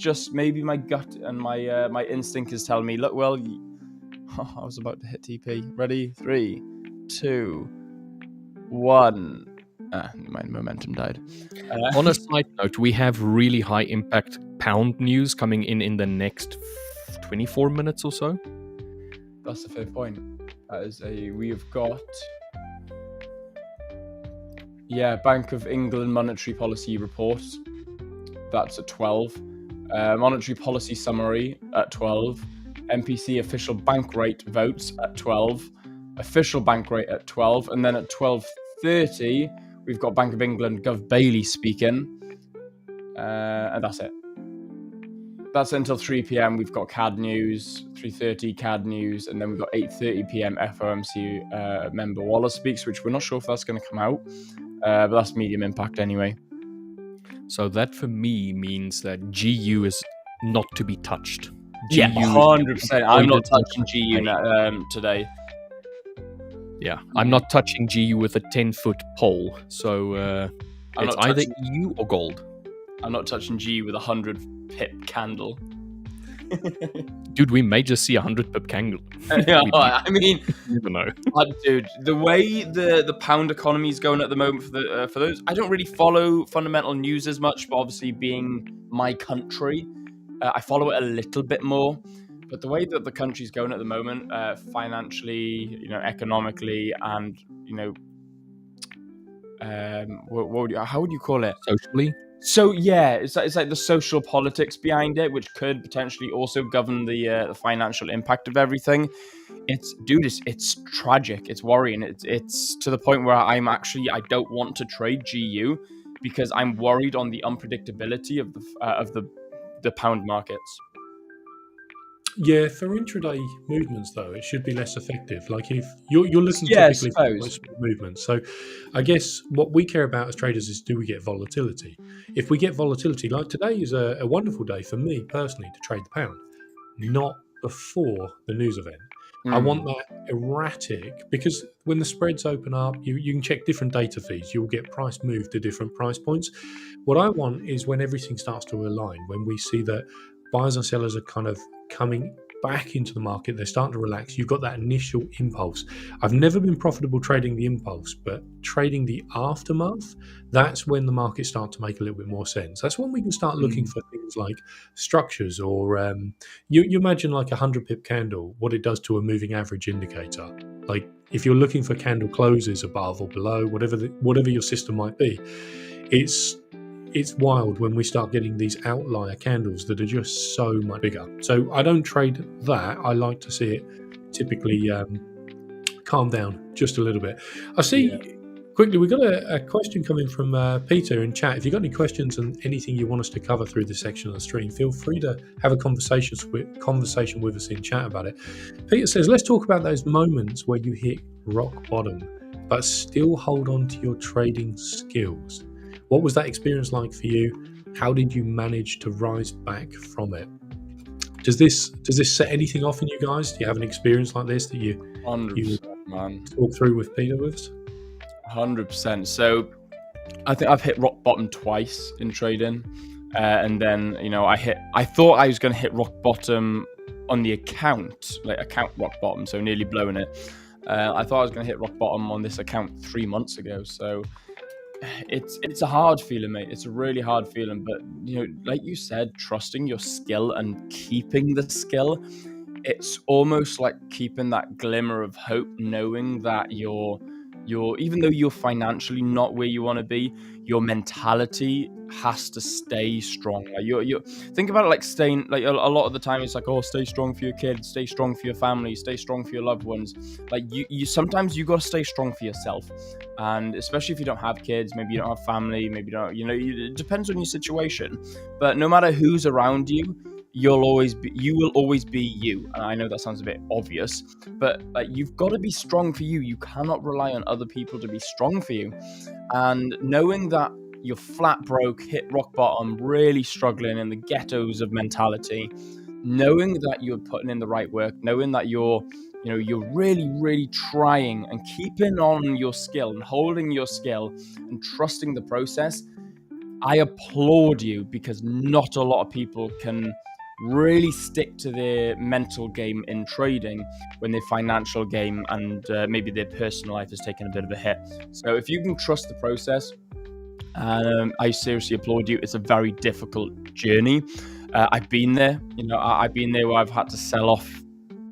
my gut and my instinct is telling me, look, well, I was about to hit TP. Ready? 3, 2, 1. My momentum died. On a side note, we have really high impact pound news coming in the next 24 minutes or so. That's a fair point. We've got Bank of England monetary policy report. That's at 12. Monetary policy summary at 12. MPC official bank rate votes at 12. Official bank rate at 12, and then at 12:30 we've got Bank of England Gov Bailey speaking, and that's it. That's until 3 p.m. We've got CAD news, 3:30 CAD news, and then we've got 8:30 p.m. FOMC member Wallace speaks, which we're not sure if that's going to come out, but that's medium impact anyway. So that for me means that GU is not to be touched. Yeah, 100%. I'm not touching GU today. Yeah, I'm not touching GU with a 10-foot pole. So it's either EU or gold. I'm not touching GU with a 100 pip candle. Dude, we may just see a 100 pip candle. I mean, you never know. Dude, the way the pound economy is going at the moment for those, I don't really follow fundamental news as much, but obviously being my country, I follow it a little bit more. But the way that the country's going at the moment, financially, economically, and how would you call it? Socially. So yeah, it's like the social politics behind it, which could potentially also govern the financial impact of everything. It's tragic. It's worrying. It's to the point where I don't want to trade GU because I'm worried on the unpredictability of the pound markets. Yeah, for intraday movements though, it should be less effective. Like if you're looking Yeah, I typically for quite suppose. small movements. So I guess what we care about as traders is, do we get volatility? If we get volatility, like today is a wonderful day for me personally to trade the pound, not before the news event. I want that erratic, because when the spreads open up, you can check different data feeds. You'll get price moved to different price points. What I want is when everything starts to align, when we see that buyers and sellers are kind of coming back into the market, they're starting to relax. You've got that initial impulse. I've never been profitable trading the impulse, but trading the aftermath, that's when the market starts to make a little bit more sense. That's when we can start looking for things like structures, or you imagine like a 100 pip candle, what it does to a moving average indicator. Like if you're looking for candle closes above or below, whatever your system might be, it's wild when we start getting these outlier candles that are just so much bigger. So I don't trade that. I like to see it typically calm down just a little bit. I see quickly we've got a question coming from Peter in chat. If you've got any questions and anything you want us to cover through this section of the stream, feel free to have a conversation with us in chat about it. Peter says, let's talk about those moments where you hit rock bottom but still hold on to your trading skills. What was that experience like for you? How did you manage to rise back from it? Does this set anything off in you guys? Do you have an experience like this that you 100%, man. talk through with Peter with us? 100%. So I think I've hit rock bottom twice in trading, and then I thought I was going to hit rock bottom on the account rock bottom, so nearly blowing it. I thought I was going to hit rock bottom on this account 3 months ago. So it's a hard feeling, mate. It's a really hard feeling, but like you said, trusting your skill and keeping the skill, it's almost like keeping that glimmer of hope, knowing that you're even though you're financially not where you want to be, your mentality has to stay strong. Like you think about it, like staying, like a lot of the time it's like, oh, stay strong for your kids, stay strong for your family, stay strong for your loved ones. Like you sometimes you got to stay strong for yourself, and especially if you don't have kids, maybe you don't have family, maybe you don't, it depends on your situation. But no matter who's around you, you will always be you. And I know that sounds a bit obvious, but like you've got to be strong for you. You cannot rely on other people to be strong for you. And knowing that you're flat broke, hit rock bottom, really struggling in the ghettos of mentality, knowing that you're putting in the right work, knowing that you're really, really trying and keeping on your skill and holding your skill and trusting the process, I applaud you, because not a lot of people can really stick to their mental game in trading when their financial game and maybe their personal life has taken a bit of a hit. So if you can trust the process, I seriously applaud you. It's a very difficult journey. I've been there. I've been there where I've had to sell off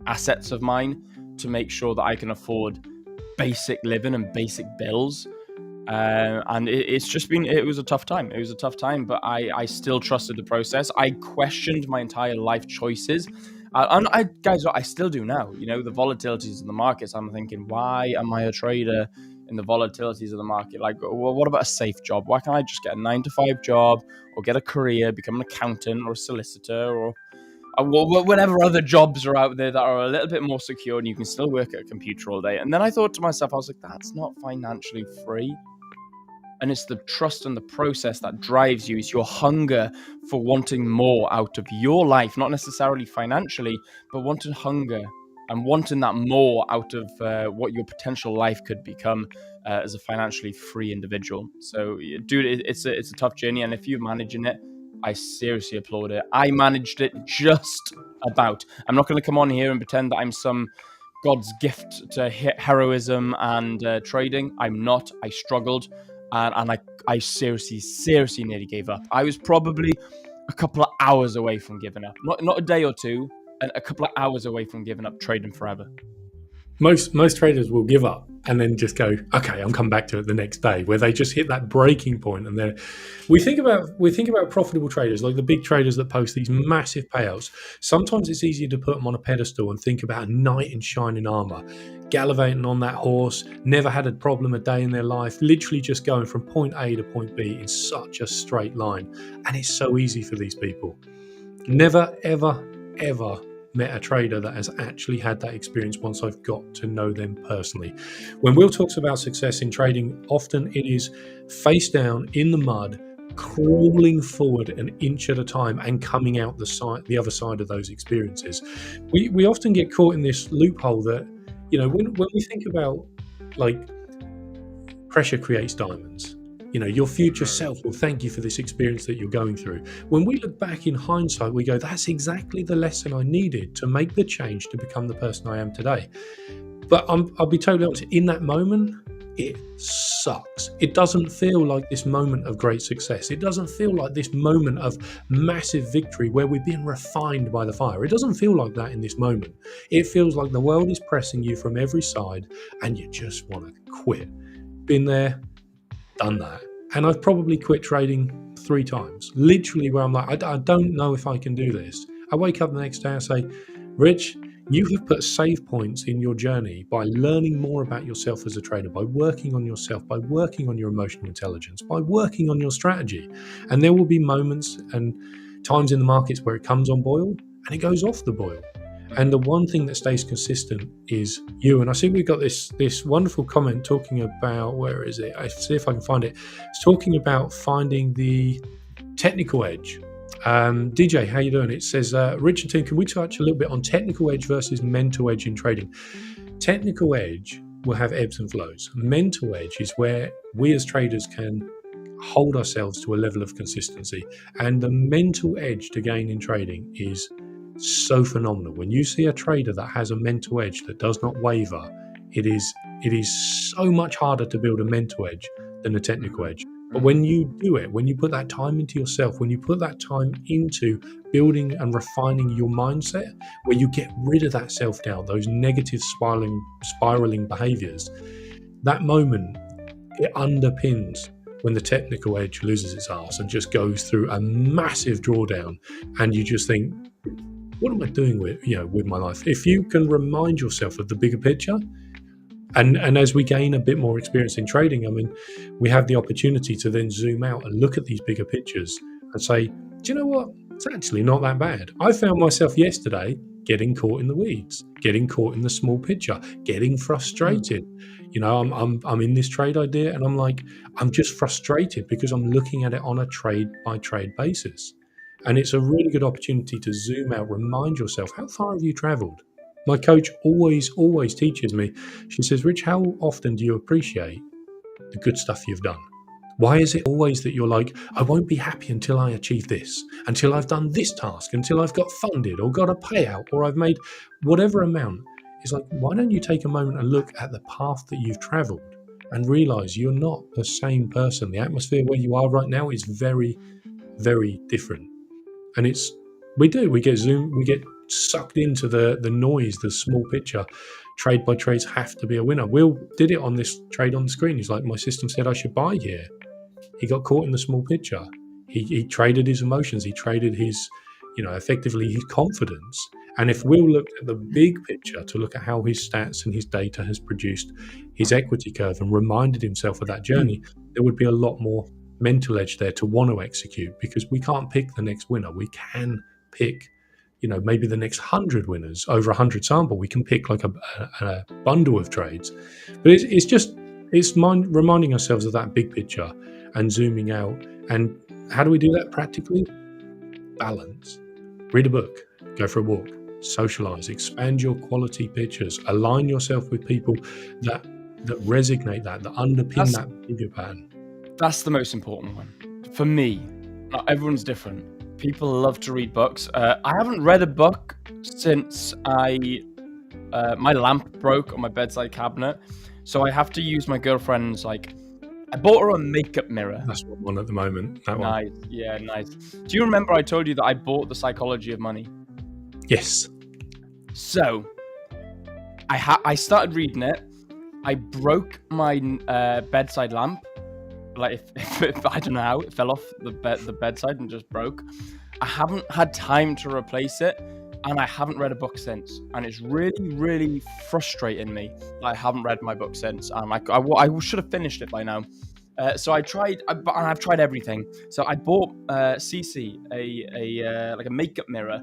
assets of mine to make sure that I can afford basic living and basic bills. And it was a tough time. It was a tough time, but I still trusted the process. I questioned my entire life choices. And I still do now. The volatilities in the markets, I'm thinking, why am I a trader in the volatilities of the market? Like, well, what about a safe job? Why can't I just get a 9-to-5 job, or get a career, become an accountant or a solicitor, or whatever other jobs are out there that are a little bit more secure and you can still work at a computer all day? And then I thought to myself, I was like, that's not financially free. And it's the trust and the process that drives you. It's your hunger for wanting more out of your life, not necessarily financially, but wanting hunger and wanting that more out of what your potential life could become as a financially free individual. So, dude, it's a tough journey. And if you're managing it, I seriously applaud it. I managed it just about. I'm not going to come on here and pretend that I'm some God's gift to heroism and trading. I'm not. I struggled. And I seriously nearly gave up. I was probably a couple of hours away from giving up. Not a day or two, and a couple of hours away from giving up trading forever. Most traders will give up and then just go, okay, I'll come back to it the next day, where they just hit that breaking point. And then we think about profitable traders, like the big traders that post these massive payouts. Sometimes it's easier to put them on a pedestal and think about a knight in shining armor, gallivanting on that horse, never had a problem a day in their life, literally just going from point A to point B in such a straight line. And it's so easy for these people. Never, ever, ever met a trader that has actually had that experience once I've got to know them personally. When Will talks about success in trading, often it is face down in the mud, crawling forward an inch at a time and coming out the other side of those experiences. We often get caught in this loophole that, when we think about like pressure creates diamonds. Your future self will thank you for this experience that you're going through. When we look back in hindsight, we go, that's exactly the lesson I needed to make the change to become the person I am today. But I'll be totally honest, in that moment, it sucks. It doesn't feel like this moment of great success. It doesn't feel like this moment of massive victory where we're being refined by the fire. It doesn't feel like that in this moment. It feels like the world is pressing you from every side and you just want to quit. Been there, done that. And I've probably quit trading 3 times, literally, where I'm like, I don't know if I can do this. I wake up the next day and say, Rich, you have put save points in your journey by learning more about yourself as a trader, by working on yourself, by working on your emotional intelligence, by working on your strategy. And there will be moments and times in the markets where it comes on boil and it goes off the boil. And the one thing that stays consistent is you. And I see we've got this wonderful comment talking about, where is it? I see if I can find it. It's talking about finding the technical edge. DJ, how you doing? It says, Rich and team, can we touch a little bit on technical edge versus mental edge in trading? Technical edge will have ebbs and flows. Mental edge is where we as traders can hold ourselves to a level of consistency. And the mental edge to gain in trading is so phenomenal. When you see a trader that has a mental edge that does not waver, it is so much harder to build a mental edge than a technical edge. But when you do it, when you put that time into yourself, when you put that time into building and refining your mindset, where you get rid of that self-doubt, those negative spiraling behaviors, that moment, it underpins when the technical edge loses its arse and just goes through a massive drawdown, and you just think, what am I doing with my life? If you can remind yourself of the bigger picture, and as we gain a bit more experience in trading, I mean, we have the opportunity to then zoom out and look at these bigger pictures and say, do you know what? It's actually not that bad. I found myself yesterday getting caught in the weeds, getting caught in the small picture, getting frustrated. I'm in this trade idea and I'm like, I'm just frustrated because I'm looking at it on a trade by trade basis. And it's a really good opportunity to zoom out, remind yourself, how far have you traveled? My coach always teaches me. She says, Rich, how often do you appreciate the good stuff you've done? Why is it always that you're like, I won't be happy until I achieve this, until I've done this task, until I've got funded or got a payout or I've made whatever amount? It's like, why don't you take a moment and look at the path that you've traveled and realize you're not the same person. The atmosphere where you are right now is very, very different. And we get zoomed, we get sucked into the noise, the small picture. Trade by trades have to be a winner. Will did it on this trade on the screen. He's like, my system said I should buy here. He got caught in the small picture. He traded his emotions. He traded his, effectively his confidence. And if Will looked at the big picture to look at how his stats and his data has produced his equity curve and reminded himself of that journey, there would be a lot more mental edge there to want to execute, because we can't pick the next winner. We can pick, maybe the next 100 winners over 100 sample. We can pick like a bundle of trades, but it's reminding ourselves of that big picture and zooming out. And how do we do that practically? Balance. Read a book, go for a walk, socialize, expand your quality pictures, align yourself with people that resonate, that underpin that bigger pattern. That's the most important one. For me, everyone's different. People love to read books. I haven't read a book since my lamp broke on my bedside cabinet. So I have to use my girlfriend's, I bought her a makeup mirror. That's what I'm on at the moment. That nice. one. Yeah, nice. Do you remember I told you that I bought The Psychology of Money? Yes. So I started reading it. I broke my bedside lamp. If I don't know how, it fell off the bedside and just broke. I haven't had time to replace it, and I haven't read a book since. And it's really, really frustrating me that I haven't read my book since. I should have finished it by now. So I've tried everything. So I bought CC a makeup mirror,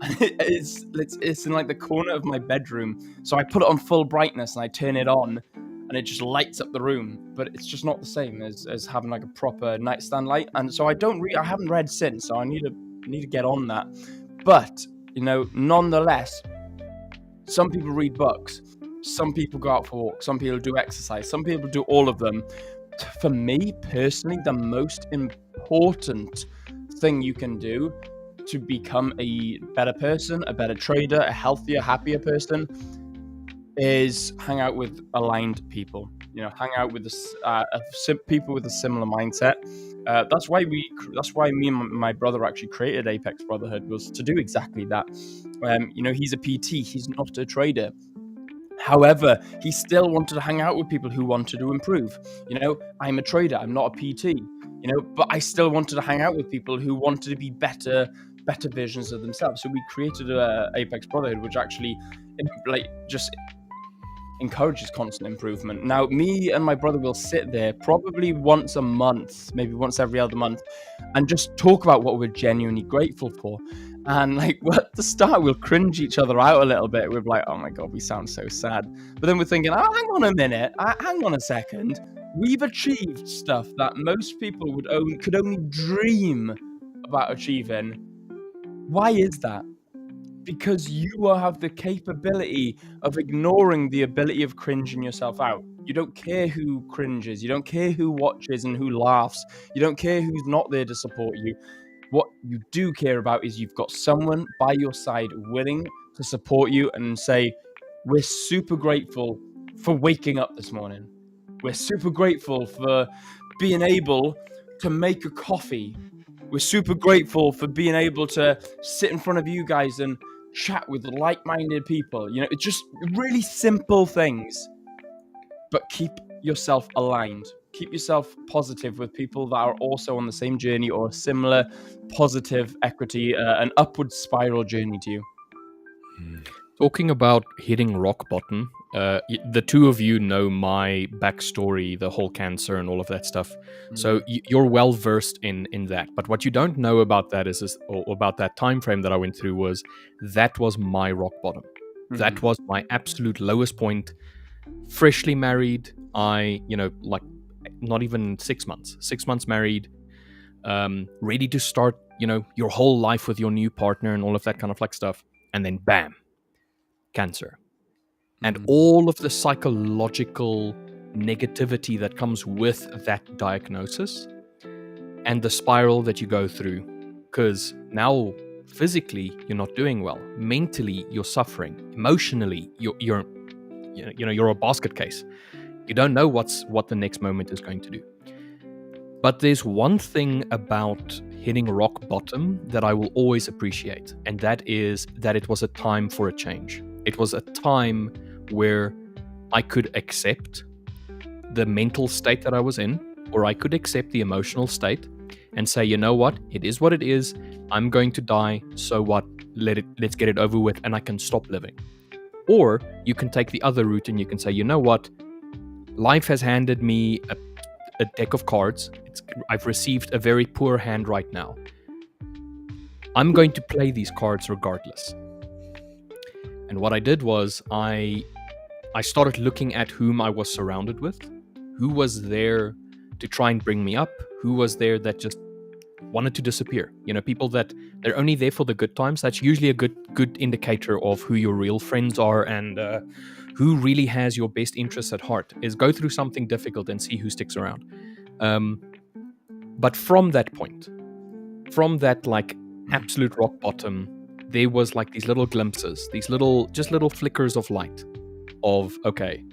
It's in like the corner of my bedroom. So I put it on full brightness and I turn it on, and it just lights up the room. But it's just not the same as having like a proper nightstand light. And so I haven't read since, so I need to get on that. But nonetheless, some people read books, some people go out for walks, some people do exercise, some people do all of them. For me personally, the most important thing you can do to become a better person, a better trader, a healthier, happier person is hang out with aligned people. Hang out with people with a similar mindset. That's why me and my brother actually created Apex Brotherhood, was to do exactly that. He's a PT, he's not a trader. However, he still wanted to hang out with people who wanted to improve. I'm a trader, I'm not a PT. But I still wanted to hang out with people who wanted to be better versions of themselves. So we created Apex Brotherhood, which actually just encourages constant improvement. Now, me and my brother will sit there probably once a month, maybe once every other month, and just talk about what we're genuinely grateful for. And at the start, we'll cringe each other out a little bit. We're like, oh my God, we sound so sad. But then we're thinking, hang on a minute, hang on a second. We've achieved stuff that most people could only dream about achieving. Why is that? Because you have the capability of ignoring the ability of cringing yourself out. You don't care who cringes. You don't care who watches and who laughs. You don't care who's not there to support you. What you do care about is you've got someone by your side willing to support you and say, we're super grateful for waking up this morning. We're super grateful for being able to make a coffee. We're super grateful for being able to sit in front of you guys and chat with like-minded people. It's just really simple things. But keep yourself aligned. Keep yourself positive with people that are also on the same journey or a similar positive equity, an upward spiral journey to you. Talking about hitting rock bottom, the two of you know my backstory, the whole cancer and all of that stuff. So you're well versed in that. But what you don't know about that or about that time frame that I went through was my rock bottom. That was my absolute lowest point. Freshly married, not even 6 months. 6 months married, ready to start, your whole life with your new partner and all of that kind of stuff, and then bam. Cancer. And all of the psychological negativity that comes with that diagnosis and the spiral that you go through, because now physically you're not doing well, mentally you're suffering, emotionally you're a basket case. You don't know what the next moment is going to do. But there's one thing about hitting rock bottom that I will always appreciate, and that is that it was a time for a change. It was a time where I could accept the mental state that I was in, or I could accept the emotional state and say, you know what, it is what it is. I'm going to die. So what? Let's get it over with, and I can stop living. Or you can take the other route and you can say, you know what, life has handed me a deck of cards. I've received a very poor hand right now. I'm going to play these cards regardless. And what I did was I started looking at whom I was surrounded with, who was there to try and bring me up, who was there that just wanted to disappear. People that they're only there for the good times. That's usually a good indicator of who your real friends are and who really has your best interests at heart. Is go through something difficult and see who sticks around. But from that point, from that absolute rock bottom, there was these little glimpses, these little flickers of light of, okay,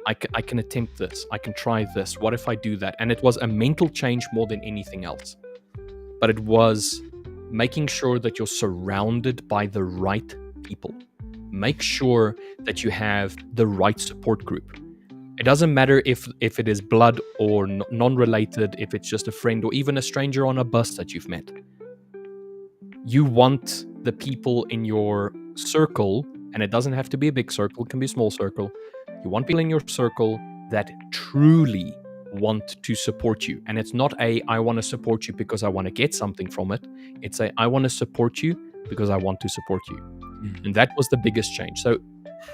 I can attempt this. I can try this. What if I do that? And it was a mental change more than anything else. But it was making sure that you're surrounded by the right people. Make sure that you have the right support group. It doesn't matter if it is blood or non-related, if it's just a friend or even a stranger on a bus that you've met. You want the people in your circle, and it doesn't have to be a big circle, it can be a small circle. You want people in your circle that truly want to support you. And it's not I want to support you because I want to get something from it. It's I want to support you because I want to support you. And that was the biggest change. So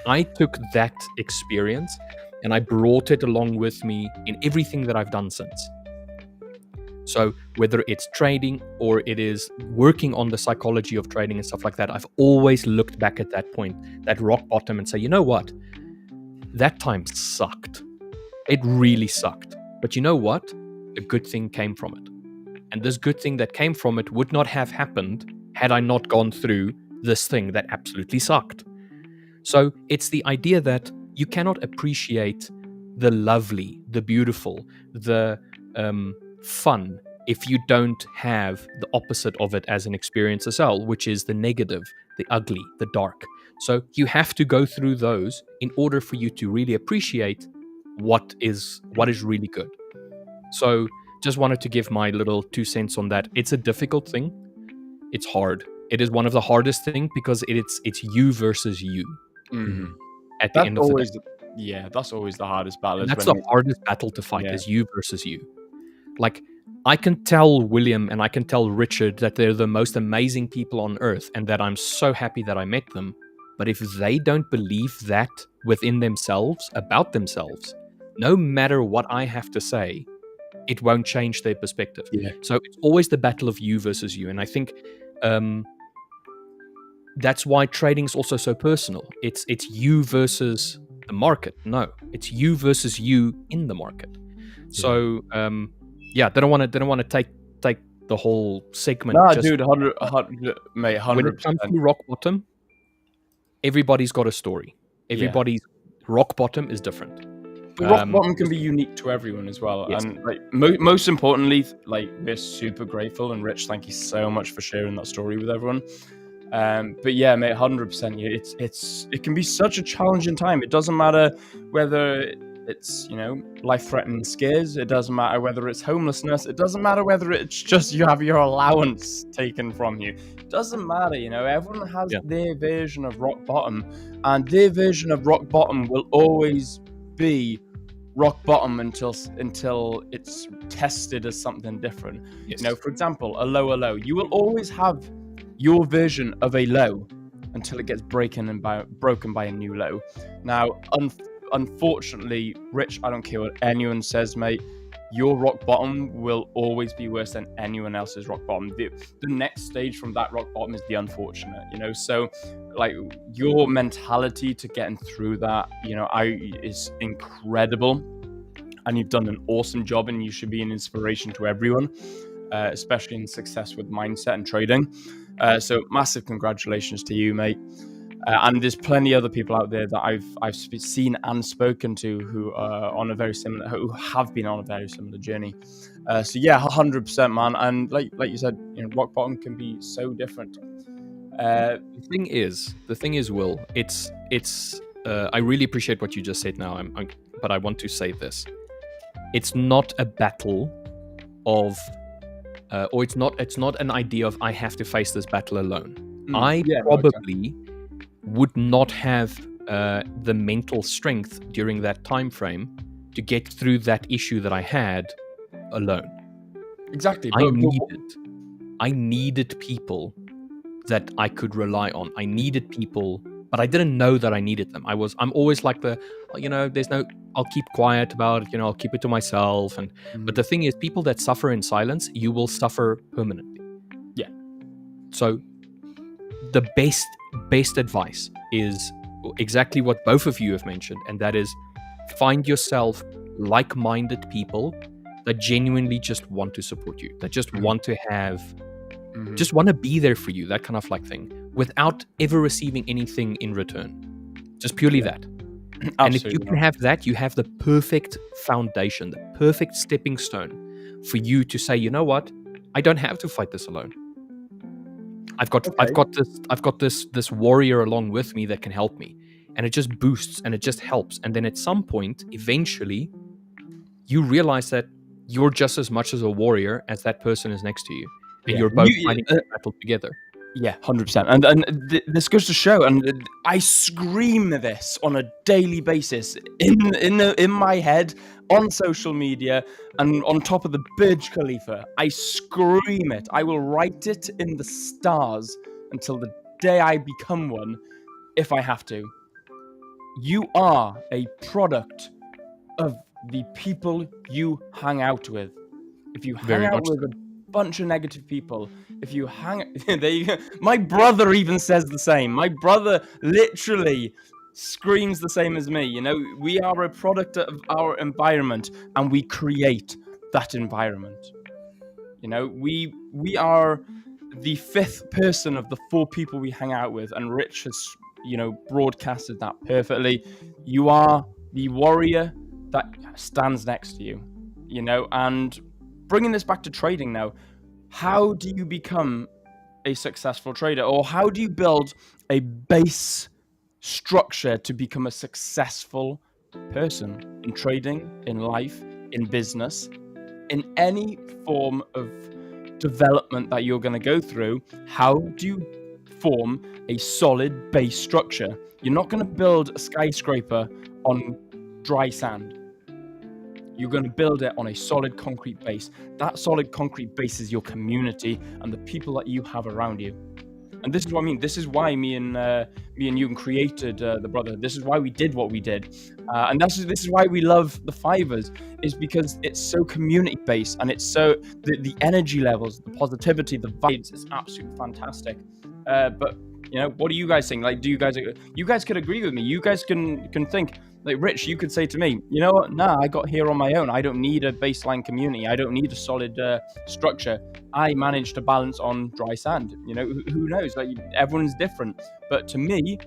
I took that experience and I brought it along with me in everything that I've done since. So whether it's trading or it is working on the psychology of trading and stuff like that, I've always looked back at that point, that rock bottom, and say, you know what? That time sucked. It really sucked. But you know what? A good thing came from it. And this good thing that came from it would not have happened had I not gone through this thing that absolutely sucked. So it's the idea that you cannot appreciate the lovely, the beautiful, the fun if you don't have the opposite of it as an experience as well, which is the negative, the ugly, the dark. So you have to go through those in order for you to really appreciate what is really good. So just wanted to give my little 2 cents on that. It's a difficult thing. It's hard. It is one of the hardest things because it's you versus you. Mm-hmm. At the end of the day. Yeah, that's always the hardest battle. And that's the hardest battle to fight, is you versus you. Like, I can tell William and I can tell Richard that they're the most amazing people on earth and that I'm so happy that I met them. But if they don't believe that within themselves, about themselves, no matter what I have to say, it won't change their perspective. Yeah. So it's always the battle of you versus you. And I think that's why trading is also so personal. It's you versus the market. No, it's you versus you in the market. So they don't want to take the whole segment. No, dude, 100, mate, 100%. When it comes to rock bottom, everybody's got a story. Everybody's rock bottom is different. Rock bottom can be unique to everyone as well. Yes. And like most importantly, like, we're super grateful, and Rich, thank you so much for sharing that story with everyone. But yeah, mate, 100%. It can be such a challenging time. It doesn't matter whether it's, life-threatening scares. It doesn't matter whether it's homelessness. It doesn't matter whether it's just you have your allowance taken from you. It doesn't matter, everyone has their version of rock bottom, and their version of rock bottom will always be rock bottom until it's tested as something different. Yes. For example, a low. You will always have your version of a low until it gets broken by a new low. Now, unfortunately, Rich, I don't care what anyone says, mate, your rock bottom will always be worse than anyone else's rock bottom. The next stage from that rock bottom is the unfortunate, so like your mentality to getting through that, is incredible, and you've done an awesome job, and you should be an inspiration to everyone, especially in success with mindset and trading. So massive congratulations to you, mate. And there's plenty other people out there that I've seen and spoken to who are who have been on a very similar journey. So yeah, 100%, man. And like you said, rock bottom can be so different. The thing is, Will, it's. I really appreciate what you just said now. But I want to say this: it's not a battle of, or it's not an idea of I have to face this battle alone. I probably would not have the mental strength during that time frame to get through that issue that I had alone. Exactly. I needed people that I could rely on. I needed people, but I didn't know that I needed them. I'm always like I'll keep quiet about it, I'll keep it to myself. But the thing is, people that suffer in silence, you will suffer permanently. Yeah. So the best advice is exactly what both of you have mentioned, and that is find yourself like-minded people that genuinely just want to support you, that just want to have, just want to be there for you, that kind of like thing, without ever receiving anything in return. Just purely that. And if you can have that, you have the perfect foundation, the perfect stepping stone for you to say, you know what, I don't have to fight this alone. I've got this warrior along with me that can help me, and it just boosts and it just helps. And then at some point, eventually, you realize that you're just as much as a warrior as that person is next to you, and you're both fighting the battle together. Yeah, 100%. And this goes to show, and I scream this on a daily basis in my head, on social media, and on top of the Burj Khalifa. I scream it. I will write it in the stars until the day I become one, if I have to. You are a product of the people you hang out with. If you hang Very out much with a bunch of negative people, if you hang there you go. My brother even says the same. My brother literally screams the same as me. You know, we are a product of our environment, and we create that environment. You know, we are the fifth person of the four people we hang out with, and Rich has, you know, broadcasted that perfectly. You are the warrior that stands next to you, you know. And bringing this back to trading now, how do you become a successful trader, or how do you build a base structure to become a successful person in trading, in life, in business, in any form of development that you're going to go through? How do you form a solid base structure? You're not going to build a skyscraper on dry sand. You're going to build it on a solid concrete base. That solid concrete base is your community and the people that you have around you. And this is what I mean. This is why me and you created the Brotherhood. This is why we did what we did, and this is why we love the 5ers, is because it's so community based, and it's so the energy levels, the positivity, the vibes is absolutely fantastic. But you know, what do you guys think? Like, do you guys could agree with me? You guys can think. Like, Rich, you could say to me, you know what? Nah, I got here on my own. I don't need a baseline community. I don't need a solid structure. I managed to balance on dry sand. You know, who knows? Like, everyone's different. But to me,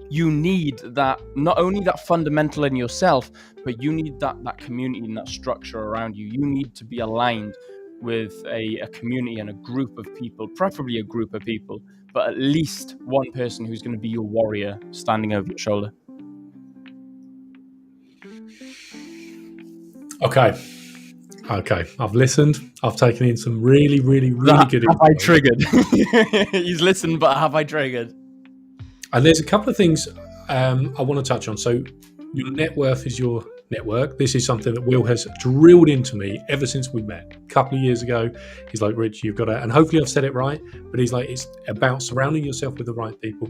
you need that, not only that fundamental in yourself, but you need that community and that structure around you. You need to be aligned with a community and a group of people, preferably a group of people, but at least one person who's going to be your warrior standing over your shoulder. Okay, I've listened. I've taken in some really good Have I info. triggered? He's listened, but have I triggered? And there's a couple of things I want to touch on. So your net worth is your network. This is something that Will has drilled into me ever since we met a couple of years ago. He's like, Rich, you've got to, and hopefully I've said it right, but he's like, it's about surrounding yourself with the right people.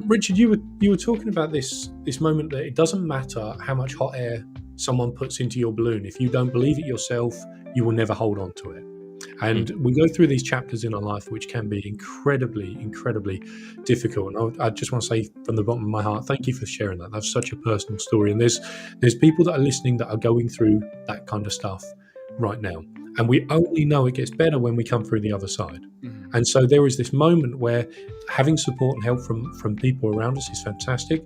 Richard, you were talking about this moment that it doesn't matter how much hot air someone puts into your balloon. If you don't believe it yourself, you will never hold on to it. And we go through these chapters in our life which can be incredibly difficult. And I just want to say from the bottom of my heart, thank you for sharing that. That's such a personal story. And there's people that are listening that are going through that kind of stuff right now. And we only know it gets better when we come through the other side. Mm-hmm. And so there is this moment where having support and help from people around us is fantastic.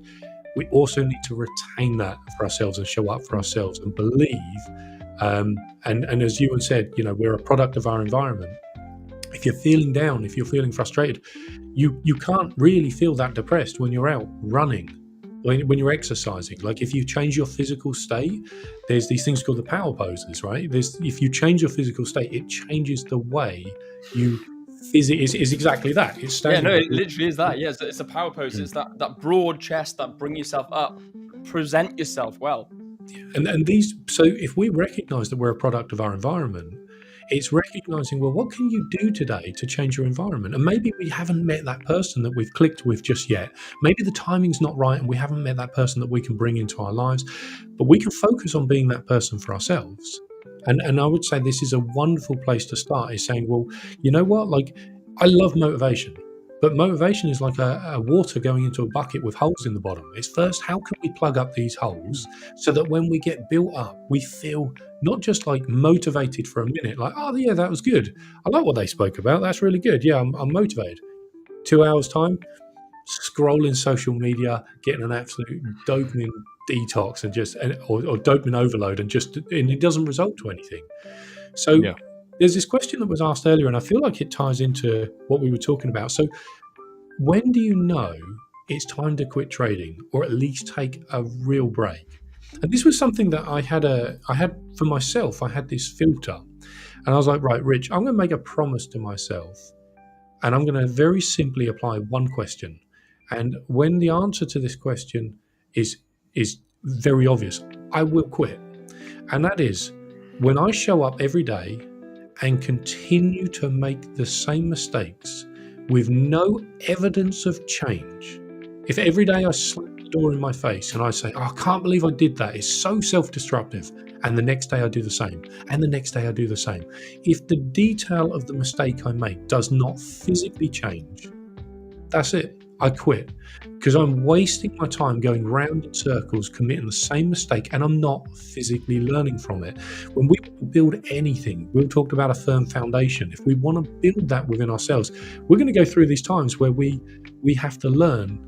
We also need to retain that for ourselves and show up for ourselves and believe. And as Ewan said, you know, we're a product of our environment. If you're feeling down, if you're feeling frustrated, you can't really feel that depressed when you're out running, when you're exercising. Like, if you change your physical state, there's these things called the power poses, right? If you change your physical state, it changes the way you is exactly that. It's standing. Yeah, no, it literally is that. Yeah, it's a power pose. It's that broad chest, that bring yourself up, present yourself well. And these, so if we recognize that we're a product of our environment, it's recognizing, well, what can you do today to change your environment? And maybe we haven't met that person that we've clicked with just yet. Maybe the timing's not right and we haven't met that person that we can bring into our lives, but we can focus on being that person for ourselves. And I would say this is a wonderful place to start, is saying, well, you know what, like, I love motivation, but motivation is like a water going into a bucket with holes in the bottom. It's first, how can we plug up these holes so that when we get built up, we feel not just like motivated for a minute, like, oh yeah, that was good. I like what they spoke about. That's really good. Yeah, I'm motivated. 2 hours time, scrolling social media, getting an absolute dopamine detox or dopamine overload, and it doesn't result to anything. So yeah. There's this question that was asked earlier, and I feel like it ties into what we were talking about. So when do you know it's time to quit trading, or at least take a real break? And this was something that I had for myself. I had this filter, and I was like, right, Rich, I'm going to make a promise to myself, and I'm going to very simply apply one question. And when the answer to this question is very obvious, I will quit. And that is when I show up every day and continue to make the same mistakes with no evidence of change, if every day I slam the door in my face and I say, oh, I can't believe I did that, it's so self-destructive, and the next day I do the same, and the next day I do the same, if the detail of the mistake I make does not physically change, that's it. I quit, because I'm wasting my time going round in circles, committing the same mistake, and I'm not physically learning from it. When we build anything, we've talked about a firm foundation. If we want to build that within ourselves, we're going to go through these times where we have to learn,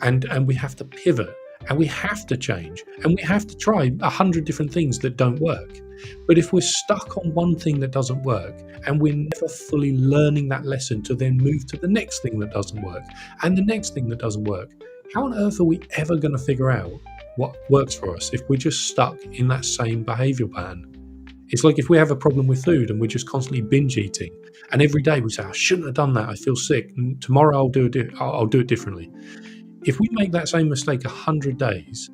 and we have to pivot, and we have to change, and we have to try 100 different things that don't work. But if we're stuck on one thing that doesn't work, and we're never fully learning that lesson to then move to the next thing that doesn't work, and the next thing that doesn't work, how on earth are we ever going to figure out what works for us if we're just stuck in that same behavior pattern? It's like if we have a problem with food and we're just constantly binge eating, and every day we say, I shouldn't have done that, I feel sick, and tomorrow I'll do it differently. If we make that same mistake 100 days,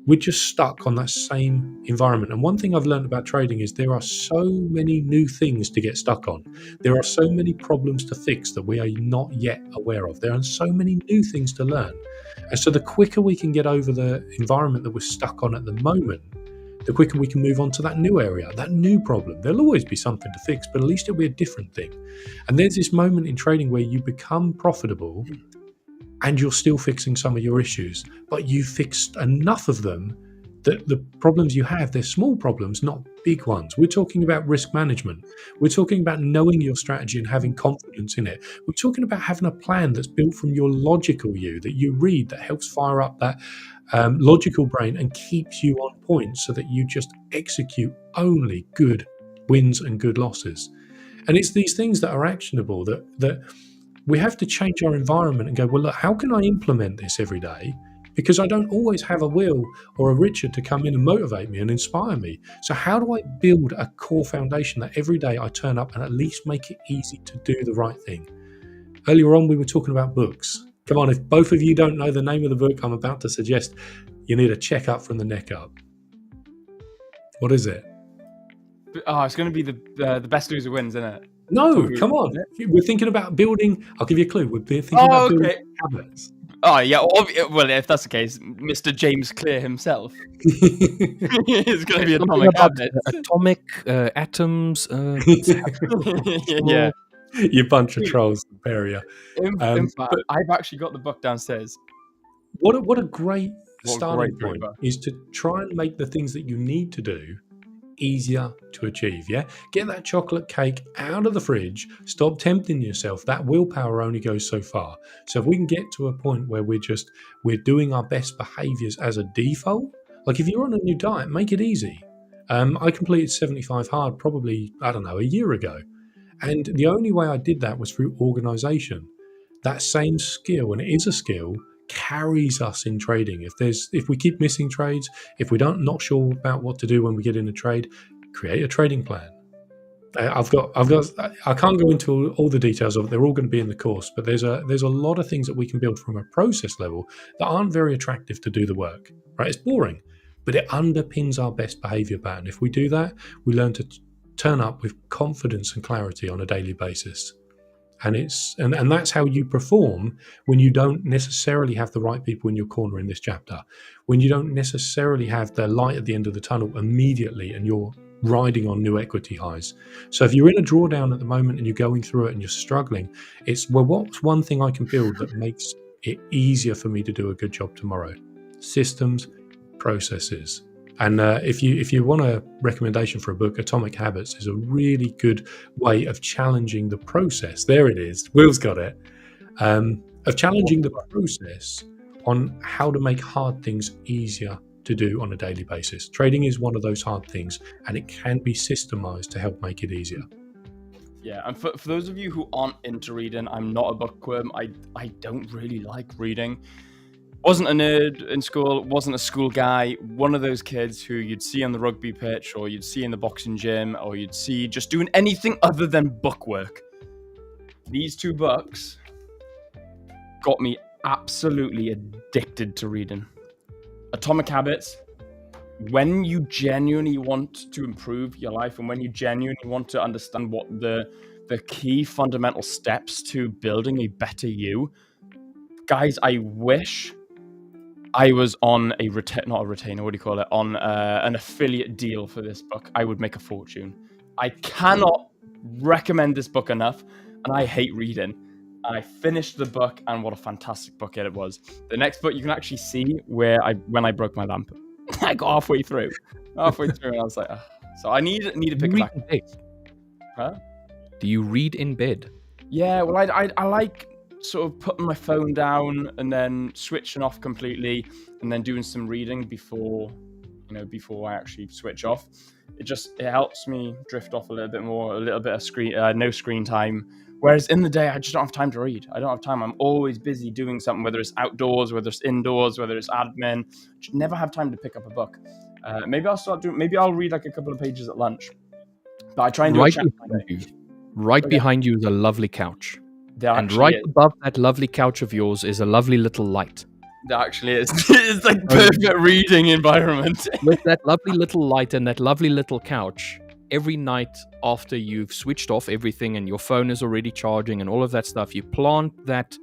we're just stuck on that same environment. And one thing I've learned about trading is there are so many new things to get stuck on. There are so many problems to fix that we are not yet aware of. There are so many new things to learn. And so the quicker we can get over the environment that we're stuck on at the moment, the quicker we can move on to that new area, that new problem. There'll always be something to fix, but at least it'll be a different thing. And there's this moment in trading where you become profitable and you're still fixing some of your issues, but you've fixed enough of them that the problems you have, they're small problems, not big ones. We're talking about risk management. We're talking about knowing your strategy and having confidence in it. We're talking about having a plan that's built from your logical you, that you read, that helps fire up that logical brain and keeps you on point so that you just execute only good wins and good losses. And it's these things that are actionable that we have to change our environment and go, well, look, how can I implement this every day? Because I don't always have a Will or a Richard to come in and motivate me and inspire me. So how do I build a core foundation that every day I turn up and at least make it easy to do the right thing? Earlier on, we were talking about books. Come on, if both of you don't know the name of the book I'm about to suggest, you need a checkup from the neck up. What is it? Oh, it's going to be the best loser wins, isn't it? No, come on. We're thinking about building. I'll give you a clue. We're thinking about building habits. Oh, yeah. Well, if that's the case, Mr. James Clear himself is going to be Atomic Habits. Atomic atoms. Yeah. You bunch of trolls, Peria. In fact, I've actually got the book downstairs. What a great starting point is to try and make the things that you need to do easier to achieve. Yeah, get that chocolate cake out of the fridge. Stop tempting yourself. That willpower only goes so far. So if we can get to a point where we're doing our best behaviors as a default, like if you're on a new diet, make it easy. I completed 75 hard probably, I don't know, a year ago, and the only way I did that was through organization. That same skill, and it is a skill, carries us in trading. If we keep missing trades, if we not sure about what to do when we get in a trade, create a trading plan. I can't go into all the details of it. They're all going to be in the course, but there's a lot of things that we can build from a process level that aren't very attractive to do the work. Right? It's boring, but it underpins our best behavior pattern. If we do that, we learn to turn up with confidence and clarity on a daily basis. And that's how you perform when you don't necessarily have the right people in your corner in this chapter, when you don't necessarily have the light at the end of the tunnel immediately and you're riding on new equity highs. So if you're in a drawdown at the moment and you're going through it and you're struggling, it's, well, what's one thing I can build that makes it easier for me to do a good job tomorrow? Systems, processes. And if you want a recommendation for a book, Atomic Habits is a really good way of challenging the process. There it is. Will's got it. Of challenging the process on how to make hard things easier to do on a daily basis. Trading is one of those hard things, and it can be systemized to help make it easier. Yeah, and for those of you who aren't into reading, I'm not a bookworm. I don't really like reading. Wasn't a nerd in school, wasn't a school guy, one of those kids who you'd see on the rugby pitch or you'd see in the boxing gym or you'd see just doing anything other than bookwork. These two books got me absolutely addicted to reading. Atomic Habits, when you genuinely want to improve your life and when you genuinely want to understand what the the key fundamental steps to building a better you. Guys, I wish I was on a not a retainer, what do you call it? On an affiliate deal for this book. I would make a fortune. I cannot recommend this book enough, and I hate reading. I finished the book, and what a fantastic book it was. The next book you can actually see when I broke my lamp. I got halfway through, and I was like, so I need to pick it back. Huh? Do you read in bed? Yeah, well, I like sort of putting my phone down and then switching off completely, and then doing some reading before I actually switch off. It helps me drift off a little bit more, a little bit of no screen time. Whereas in the day, I just don't have time to read. I don't have time. I'm always busy doing something, whether it's outdoors, whether it's indoors, whether it's admin. Just never have time to pick up a book. Maybe I'll read like a couple of pages at lunch. But I try and do Right behind you is a lovely couch. And right above that lovely couch of yours is a lovely little light. There actually is. It's like perfect reading environment. With that lovely little light and that lovely little couch, every night after you've switched off everything and your phone is already charging and all of that stuff, you plant that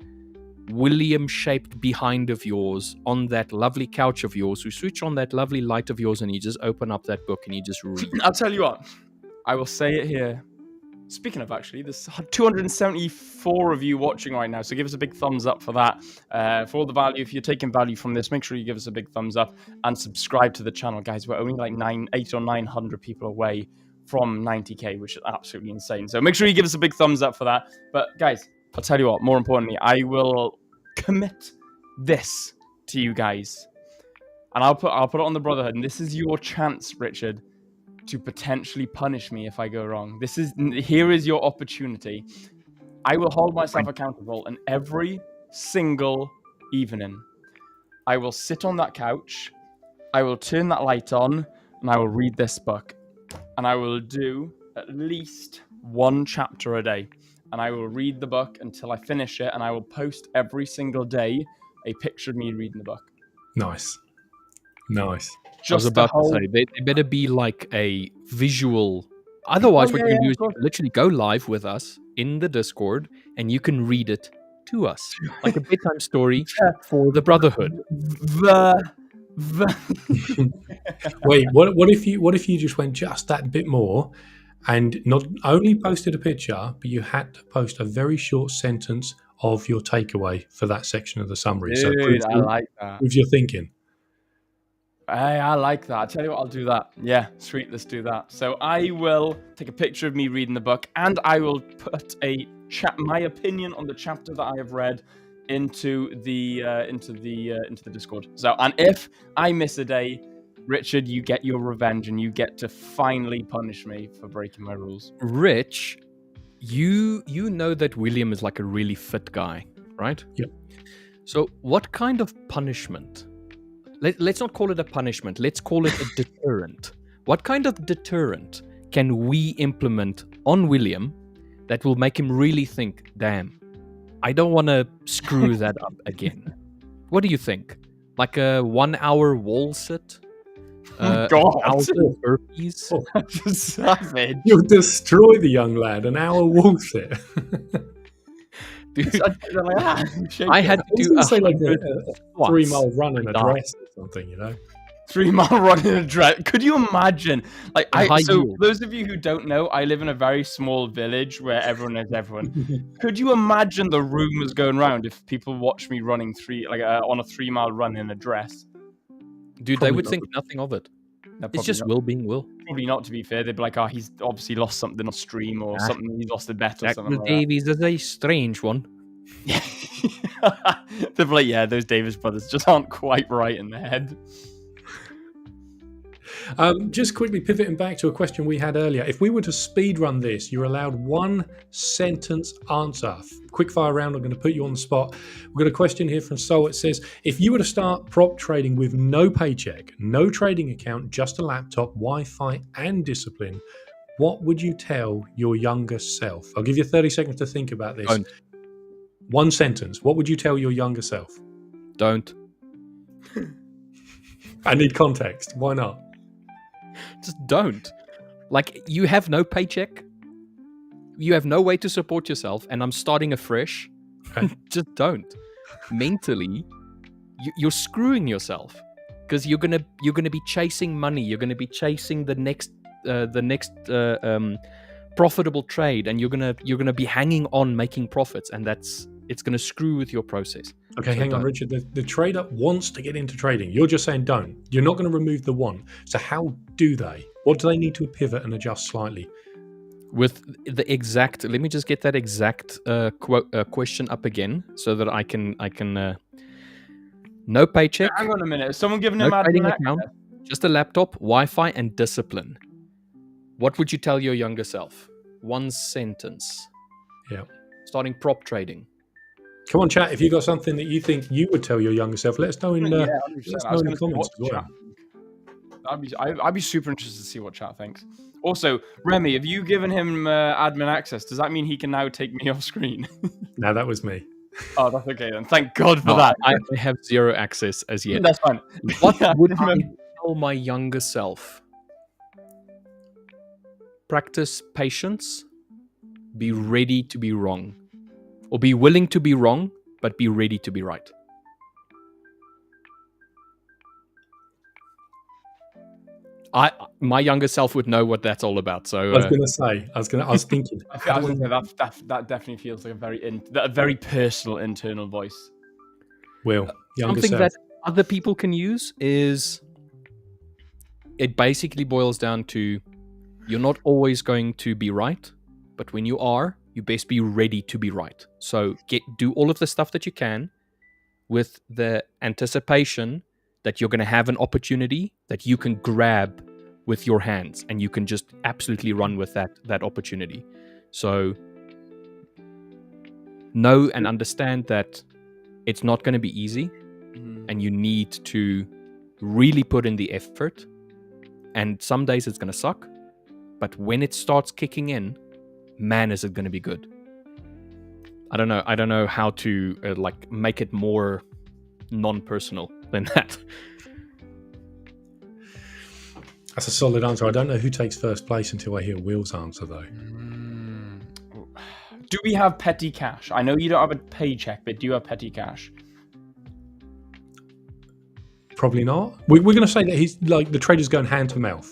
William-shaped behind of yours on that lovely couch of yours, you switch on that lovely light of yours, and you just open up that book and you just read. I'll tell you what. I will say it here. Speaking of, actually, there's 274 of you watching right now, so give us a big thumbs up for that. For all the value, if you're taking value from this, make sure you give us a big thumbs up and subscribe to the channel, guys. We're only like 800 or 900 people away from 90k, which is absolutely insane. So make sure you give us a big thumbs up for that. But guys, I'll tell you what, more importantly, I will commit this to you guys, and I'll put it on the Brotherhood, and this is your chance, Richard, to potentially punish me if I go wrong. Here is your opportunity. I will hold myself accountable, and every single evening I will sit on that couch, I will turn that light on, and I will read this book, and I will do at least one chapter a day, and I will read the book until I finish it, and I will post every single day a picture of me reading the book. Nice. I was about to say, they better be like a visual. Otherwise, what you can do is you can literally go live with us in the Discord, and you can read it to us. Like a bedtime story for the Brotherhood. Wait, what if you just went just that bit more and not only posted a picture, but you had to post a very short sentence of your takeaway for that section of the summary? Dude, I like that. With your thinking. I like that. I tell you what, I'll do that. Yeah, sweet. Let's do that. So I will take a picture of me reading the book, and I will put my opinion on the chapter that I have read into the Discord. So, and if I miss a day, Richard, you get your revenge, and you get to finally punish me for breaking my rules. Rich, you know that William is like a really fit guy, right? Yep. So what kind of punishment? Let's not call it a punishment. Let's call it a deterrent. What kind of deterrent can we implement on William that will make him really think, damn, I don't want to screw that up again? What do you think? Like a 1 hour wall sit? God. Burpees? Savage. You'll destroy the young lad. An hour wall sit. Dude, I had to do say like a 3 mile squats. run in a dress or something, 3 mile run in a dress. Could you imagine? Like, so those of you who don't know, I live in a very small village where everyone knows everyone. Could you imagine the rumors going around if people watch me running on a 3 mile run in a dress? Dude, they would think nothing of it. It's just Will being Will. Probably not, to be fair. They'd be like, oh, he's obviously lost something on stream or something. He's lost a bet or something like Davies is a strange one. that. They'd be like, yeah, those Davis brothers just aren't quite right in the head. Just quickly pivoting back to a question we had earlier. If we were to speed run this, you're allowed 1 sentence answer. Quick fire round. I'm going to put you on the spot. We've got a question here from Sol. It says, if you were to start prop trading with no paycheck, no trading account, just a laptop, Wi-Fi and discipline, what would you tell your younger self? I'll give you 30 seconds to think about this. Don't. 1 sentence. What would you tell your younger self? Don't. I need context. Why not? Just don't. Like, you have no paycheck. You have no way to support yourself, and I'm starting afresh. Just don't. Mentally, you're screwing yourself because you're gonna be chasing money. You're gonna be chasing the next profitable trade, and you're gonna be hanging on making profits, and it's gonna screw with your process. Okay, So hang on, don't. Richard. The trader wants to get into trading. You're just saying don't. You're not going to remove the want. So how do they? What do they need to pivot and adjust slightly? With the exact, let me just get that exact question up again so that I can no paycheck, Hang on a minute. Is someone giving no him trading admin account, access? just a laptop, Wi-Fi, and discipline. What would you tell your younger self? One sentence. Yeah. Starting prop trading. Come on, chat. If you got something that you think you would tell your younger self, let us know in, Yeah, let 100%. us I know was in gonna the say, comments what as well. chat? I'd be super interested to see what chat thinks. Also, Remy, have you given him admin access? Does that mean he can now take me off screen? No, that was me. Oh, that's okay then. Thank God for No, that. I have zero access as yet. That's fine. What Yeah, would I remember- tell my younger self? Practice patience. Be ready to be wrong. Or be willing to be wrong, but be ready to be right. My younger self would know what that's all about. So I was going to say. I was thinking. I was gonna say that definitely feels like a very personal internal voice. Will younger something self. that other people can use is, it basically boils down to, you're not always going to be right, but when you are, you best be ready to be right. So do all of the stuff that you can with the anticipation that you're going to have an opportunity that you can grab with your hands, and you can just absolutely run with that opportunity. So know and understand that it's not going to be easy, and you need to really put in the effort. And some days it's going to suck, but when it starts kicking in, man, is it going to be good. I don't know how to make it more non-personal than that. That's a solid answer. I don't know who takes first place until I hear Will's answer, though. Do we have petty cash? I know you don't have a paycheck, but do you have petty cash? Probably not. We're going to say that he's like the trader's going hand to mouth.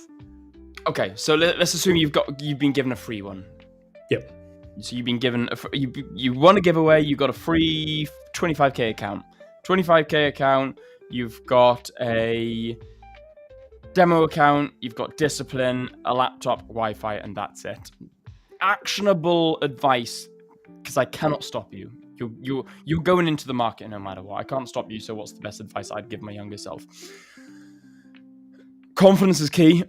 Okay, so let's assume you've been given a free one. Yep. So you've been given you want to give away. You got a free 25k account. 25k account. You've got a demo account. You've got discipline, a laptop, Wi-Fi, and that's it. Actionable advice, because I cannot stop you. You're going into the market no matter what. I can't stop you. So what's the best advice I'd give my younger self? Confidence is key.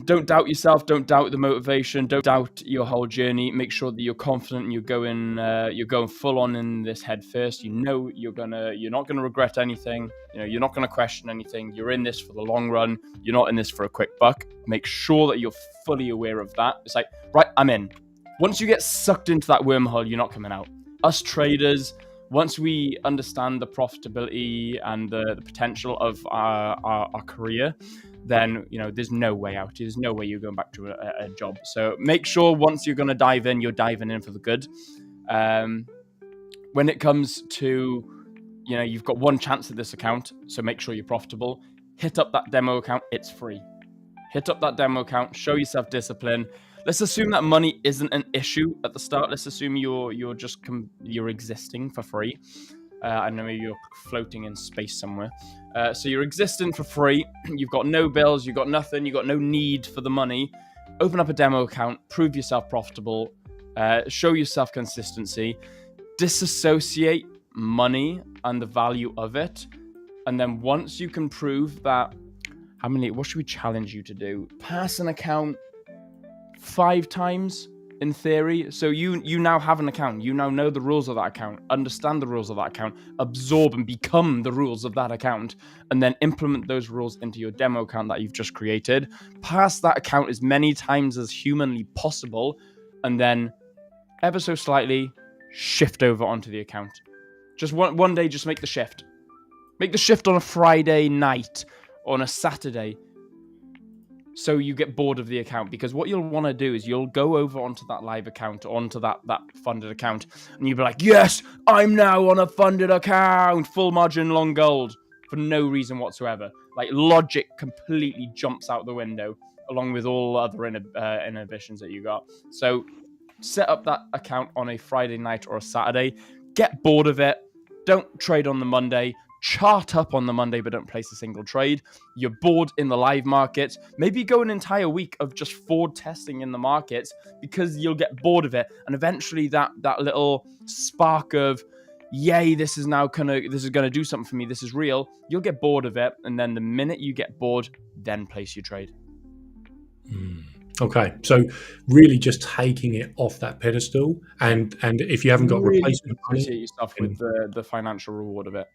Don't doubt yourself. Don't doubt the motivation. Don't doubt your whole journey. Make sure that you're confident and you're going full on in this head first. You know you're not gonna regret anything. You know, you're not gonna question anything. You're in this for the long run. You're not in this for a quick buck. Make sure that you're fully aware of that. It's like, right, I'm in. Once you get sucked into that wormhole, you're not coming out. Us traders, once we understand the profitability and the potential of our career, then there's no way out. There's no way you're going back to a job. So make sure once you're going to dive in, you're diving in for the good. When it comes to, you've got one chance at this account, so make sure you're profitable. Hit up that demo account. It's free. Hit up that demo account. Show yourself discipline. Let's assume that money isn't an issue at the start. Let's assume you're existing for free. I know maybe you're floating in space somewhere. So you're existing for free. You've got no bills. You've got nothing. You've got no need for the money. Open up a demo account. Prove yourself profitable. Show yourself consistency. Disassociate money and the value of it. And then once you can prove that, what should we challenge you to do? Pass an account 5 times in theory. So you now have an account. You now know the rules of that account, understand the rules of that account, absorb and become the rules of that account, and then implement those rules into your demo account that you've just created. Pass that account as many times as humanly possible, and then ever so slightly shift over onto the account. Just one day, just make the shift. Make the shift on a Friday night, on a Saturday. so you get bored of the account, because what you'll want to do is you'll go over onto that live account, onto that funded account, and you'll be like, yes, I'm now on a funded account, full margin, long gold, for no reason whatsoever. Like, logic completely jumps out the window, along with all other inhibitions that you got. So set up that account on a Friday night or a Saturday, get bored of it, don't trade on the Monday, chart up on the Monday, but don't place a single trade. You're bored in the live market. Maybe go an entire week of just forward testing in the markets, because you'll get bored of it. And eventually that little spark of, yay, this is gonna do something for me, this is real, you'll get bored of it. And then the minute you get bored, then place your trade. Okay, so really just taking it off that pedestal, and if you haven't got really replacement money, associate yourself with the financial reward of it.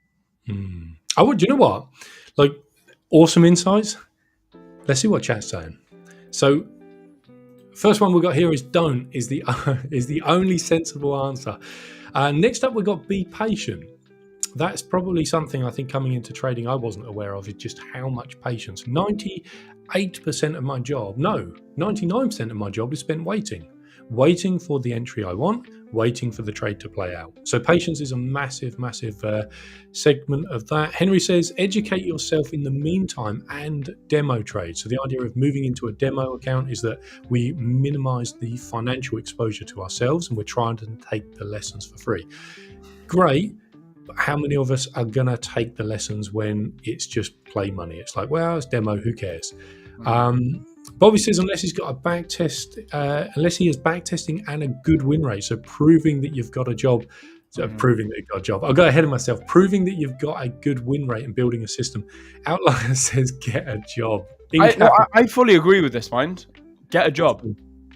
I would. You know what? Like, awesome insights. Let's see what chat's saying. So, first one we got here is don't is the only sensible answer. Next up, we got be patient. That's probably something I think coming into trading I wasn't aware of, is just how much patience. 98% of my job, no, 99% of my job is spent waiting for the entry I want, waiting for the trade to play out. So patience is a massive segment of that. Henry says, educate yourself in the meantime and demo trade. So the idea of moving into a demo account is that we minimize the financial exposure to ourselves, and we're trying to take the lessons for free. Great. But how many of us are going to take the lessons when it's just play money? It's like, well, it's demo, who cares? Bobby says, unless he has back testing and a good win rate, so proving that you've got a job, I'll go ahead of myself, proving that you've got a good win rate and building a system. Outlier says, get a job. I fully agree with this, mind. Get a job.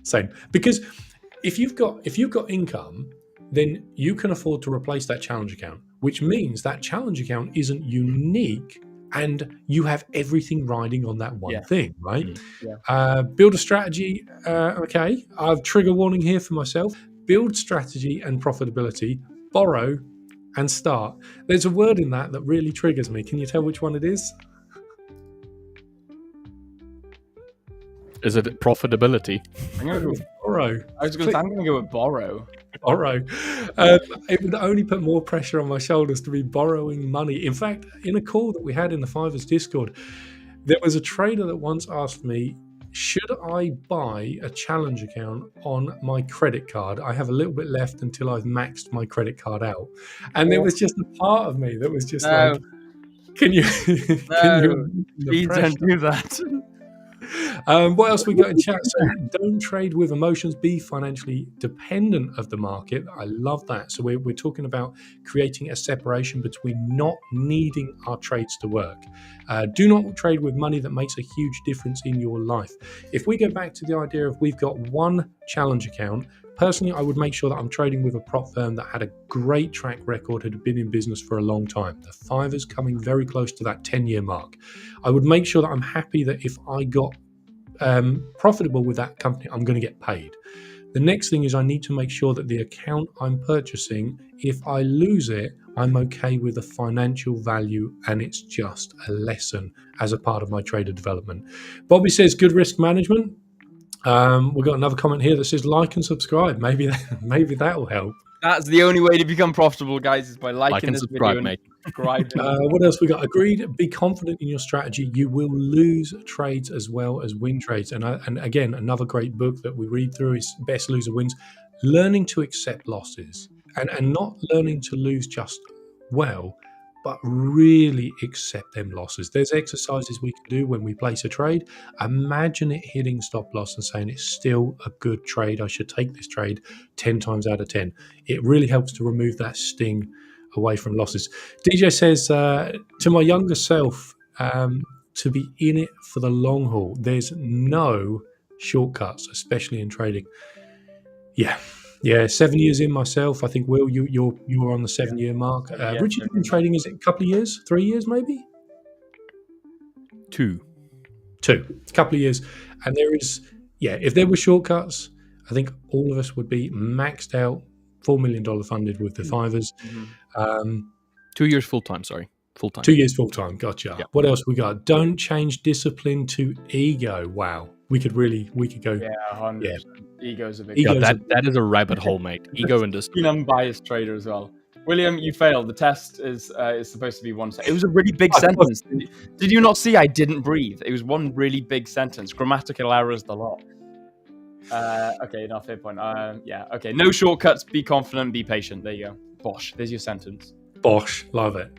Same. Because if you've got income, then you can afford to replace that challenge account, which means that challenge account isn't unique, and you have everything riding on that one thing, right? Build a strategy. Okay, I've trigger warning here for myself. Build strategy and profitability, borrow and start. There's a word in that really triggers me. Can you tell which one it is? Is it profitability? I'm going to go with borrow. I'm going to go with borrow. Borrow. It would only put more pressure on my shoulders to be borrowing money. In fact, in a call that we had in the 5ers Discord, there was a trader that once asked me, should I buy a challenge account on my credit card? I have a little bit left until I've maxed my credit card out. And there was just a part of me that was just like, can you please don't do that. What else we got in chat? So don't trade with emotions, be financially dependent of the market. I love that. So we're talking about creating a separation between not needing our trades to work. Do not trade with money that makes a huge difference in your life. If we go back to the idea of we've got one challenge account, personally, I would make sure that I'm trading with a prop firm that had a great track record, had been in business for a long time. The 5ers coming very close to that 10-year mark. I would make sure that I'm happy that if I got profitable with that company, I'm going to get paid. The next thing is I need to make sure that the account I'm purchasing, if I lose it, I'm okay with the financial value and it's just a lesson as a part of my trader development. Bobby says good risk management. We've got another comment here that says like and subscribe. Maybe that will help. That's the only way to become profitable, guys, is by liking this subscribe, video mate. and subscribing. What else we got? Agreed. Be confident in your strategy. You will lose trades as well as win trades. And again, another great book that we read through is Best Loser Wins. Learning to accept losses and not learning to lose just well, but really accept them losses. There's exercises we can do when we place a trade. Imagine it hitting stop loss and saying it's still a good trade. I should take this trade 10 times out of 10. It really helps to remove that sting away from losses. DJ says, to my younger self, to be in it for the long haul. There's no shortcuts, especially in trading. Yeah, 7 years in myself. I think, Will, you're on the 7-year mark. Richard, you've been trading, is it a couple of years? 3 years, maybe? Two. A couple of years. And there is, if there were shortcuts, I think all of us would be maxed out, $4 million funded with the 5ers. 2 years full time, sorry. full-time. 2 years full-time. Gotcha. Yeah. What else we got? Don't change discipline to ego. Wow. We could go. Yeah, 100%. Yeah. Ego's a big Ego- Yeah, Ego's that is a rabbit hole, mate. Ego and Being an unbiased trader as well. William, you failed. The test is supposed to be one sentence. It was a really big sentence. Did you not see I didn't breathe? It was one really big sentence. Grammatical errors the lot. Okay, no, fair point. Yeah, okay. No shortcuts. Be confident. Be patient. There you go. Bosh. There's your sentence. Bosh. Love it.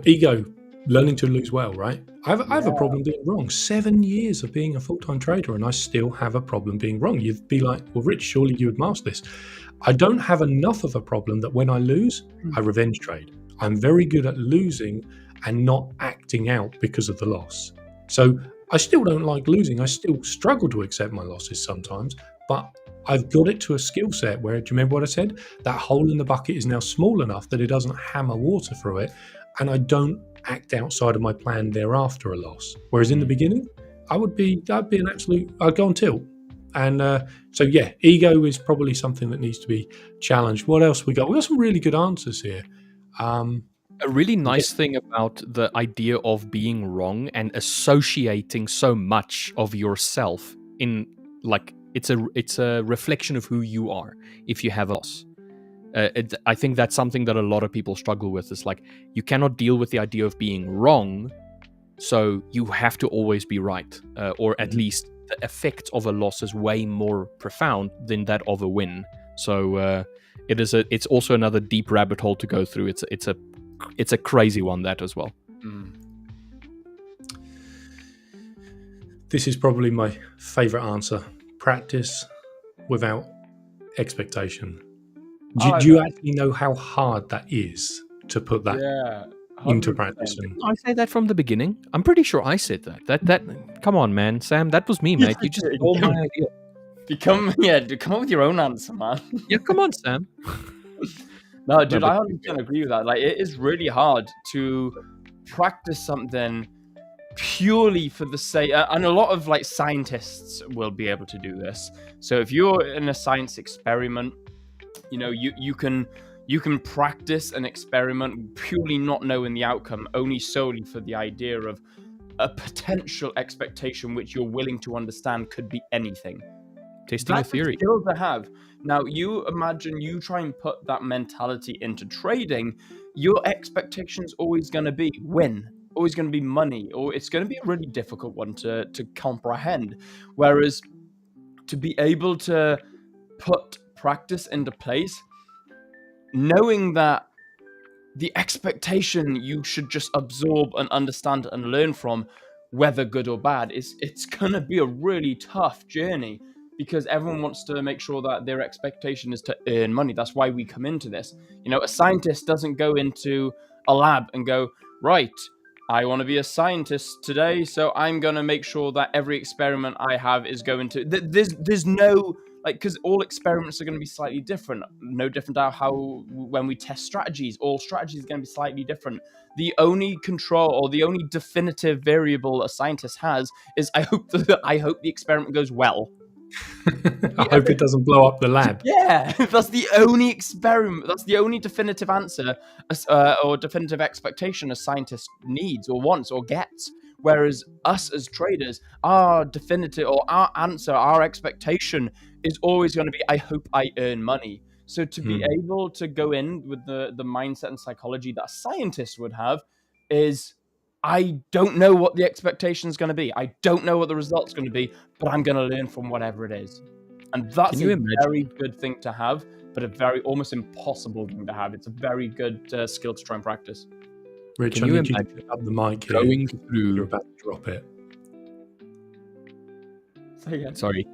Ego, learning to lose well, right? I have a problem being wrong. 7 years of being a full-time trader, and I still have a problem being wrong. You'd be like, well, Rich, surely you would master this. I don't have enough of a problem that when I lose, I revenge trade. I'm very good at losing and not acting out because of the loss. So I still don't like losing. I still struggle to accept my losses sometimes, but I've got it to a skill set where, do you remember what I said? That hole in the bucket is now small enough that it doesn't hammer water through it, and I don't act outside of my plan thereafter a loss. Whereas in the beginning, I'd go on tilt. And so, yeah, ego is probably something that needs to be challenged. What else we got? We got some really good answers here. A really nice thing about the idea of being wrong and associating so much of yourself in, like, it's a reflection of who you are if you have a loss. I think that's something that a lot of people struggle with. It's like, you cannot deal with the idea of being wrong, so you have to always be right, or at least the effect of a loss is way more profound than that of a win. So it's also another deep rabbit hole to go through. It's a crazy one, that as well. This is probably my favorite answer. Practice without expectation. Do you actually know how hard that is to put that into practice? I say that from the beginning. I'm pretty sure I said that. That come on, man, Sam, that was me, mate. You just stole my idea. Come up with your own answer, man. Yeah, come on, Sam. No, dude, I 100% agree with that. Like, it is really hard to practice something purely for the sake, and a lot of like scientists will be able to do this. So if you're in a science experiment, you know, you can practice an experiment purely not knowing the outcome, only solely for the idea of a potential expectation which you're willing to understand could be anything. Testing a theory. That's a skill to have. Now, you imagine you try and put that mentality into trading, your expectation's always going to be win, always going to be money, or it's going to be a really difficult one to comprehend. Whereas to be able to put practice into place, knowing that the expectation you should just absorb and understand and learn from, whether good or bad, it's going to be a really tough journey. Because everyone wants to make sure that their expectation is to earn money. That's why we come into this. You know, a scientist doesn't go into a lab and go, right, I want to be a scientist today, so I'm going to make sure that every experiment I have is going to... There's no... Like, because all experiments are going to be slightly different. No different to how when we test strategies, all strategies are going to be slightly different. The only control or the only definitive variable a scientist has is I hope the experiment goes well. I hope it doesn't blow up the lab. Yeah, that's the only experiment. That's the only definitive answer or definitive expectation a scientist needs or wants or gets. Whereas us as traders, our definitive or our answer, our expectation is always going to be, I hope I earn money. So to be able to go in with the mindset and psychology that a scientist would have is, I don't know what the expectation is going to be. I don't know what the result's going to be, but I'm going to learn from whatever it is. And that's a very good thing to have, but a very almost impossible thing to have. It's a very good skill to try and practice. Rich, Can I you need you to imagine pick up the mic here. going through... You're about to drop it. Say again. Sorry.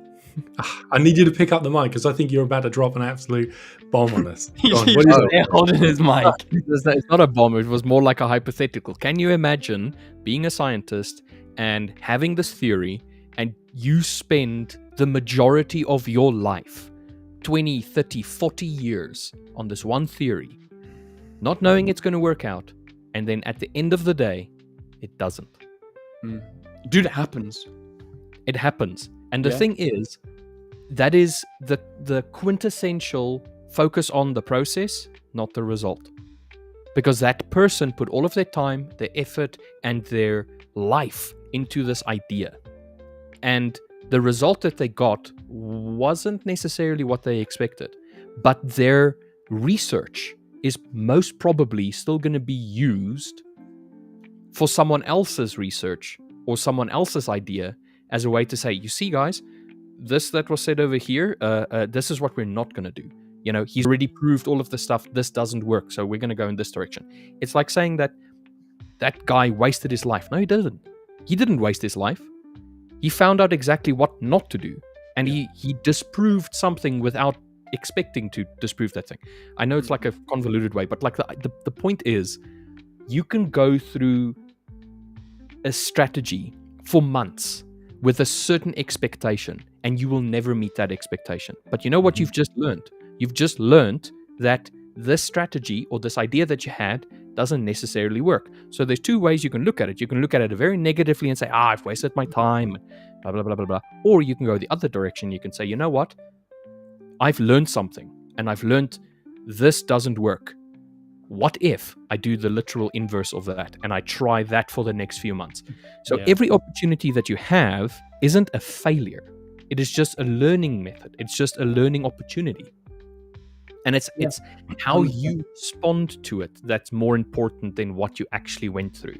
I need you to pick up the mic because I think you're about to drop an absolute bomb on us. Go on, what He's is it? holding his mic. It's not a bomb, it was more like a hypothetical. Can you imagine being a scientist and having this theory, and you spend the majority of your life, 20, 30, 40 years on this one theory, not knowing it's going to work out, and then at the end of the day, it doesn't. Dude, it happens. It happens. And the thing is, that is the quintessential focus on the process, not the result. because that person put all of their time, their effort, and their life into this idea. And the result that they got wasn't necessarily what they expected, but their research is most probably still going to be used for someone else's research or someone else's idea as a way to say, you see, guys, this that was said over here, this is what we're not going to do. You know, he's already proved all of this stuff. This doesn't work, so we're going to go in this direction. It's like saying that that guy wasted his life. No, he didn't. He didn't waste his life. He found out exactly what not to do, and he disproved something without expecting to disprove that thing. I know it's like a convoluted way, but like the point is, you can go through a strategy for months with a certain expectation, and you will never meet that expectation. But you know what you've just learned? You've just learned that this strategy or this idea that you had doesn't necessarily work. So there's two ways you can look at it. You can look at it very negatively and say, I've wasted my time, blah, blah, blah, blah, blah. Or you can go the other direction. You can say, you know what? I've learned something, and I've learned this doesn't work. What if I do the literal inverse of that and I try that for the next few months? So every opportunity that you have isn't a failure. It is just a learning method. It's just a learning opportunity. And it's how you respond to it that's more important than what you actually went through.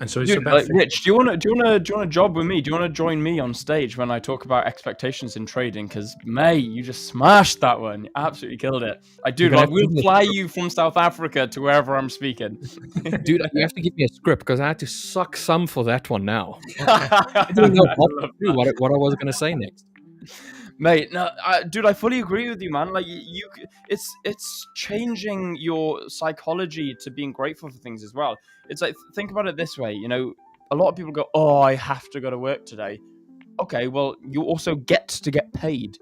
And so it's Dude, about like, Rich, do you want to job with me? Do you want to join me on stage when I talk about expectations in trading? Because mate, you just smashed that one. You absolutely killed it. We'll fly you from South Africa to wherever I'm speaking. Dude, you have to give me a script because I had to suck some for that one now. I didn't know what I was going to say next. Mate, no, dude, I fully agree with you, man. Like, it's changing your psychology to being grateful for things as well. It's like, think about it this way, you know, a lot of people go, oh, I have to go to work today. Okay, well, you also get to get paid.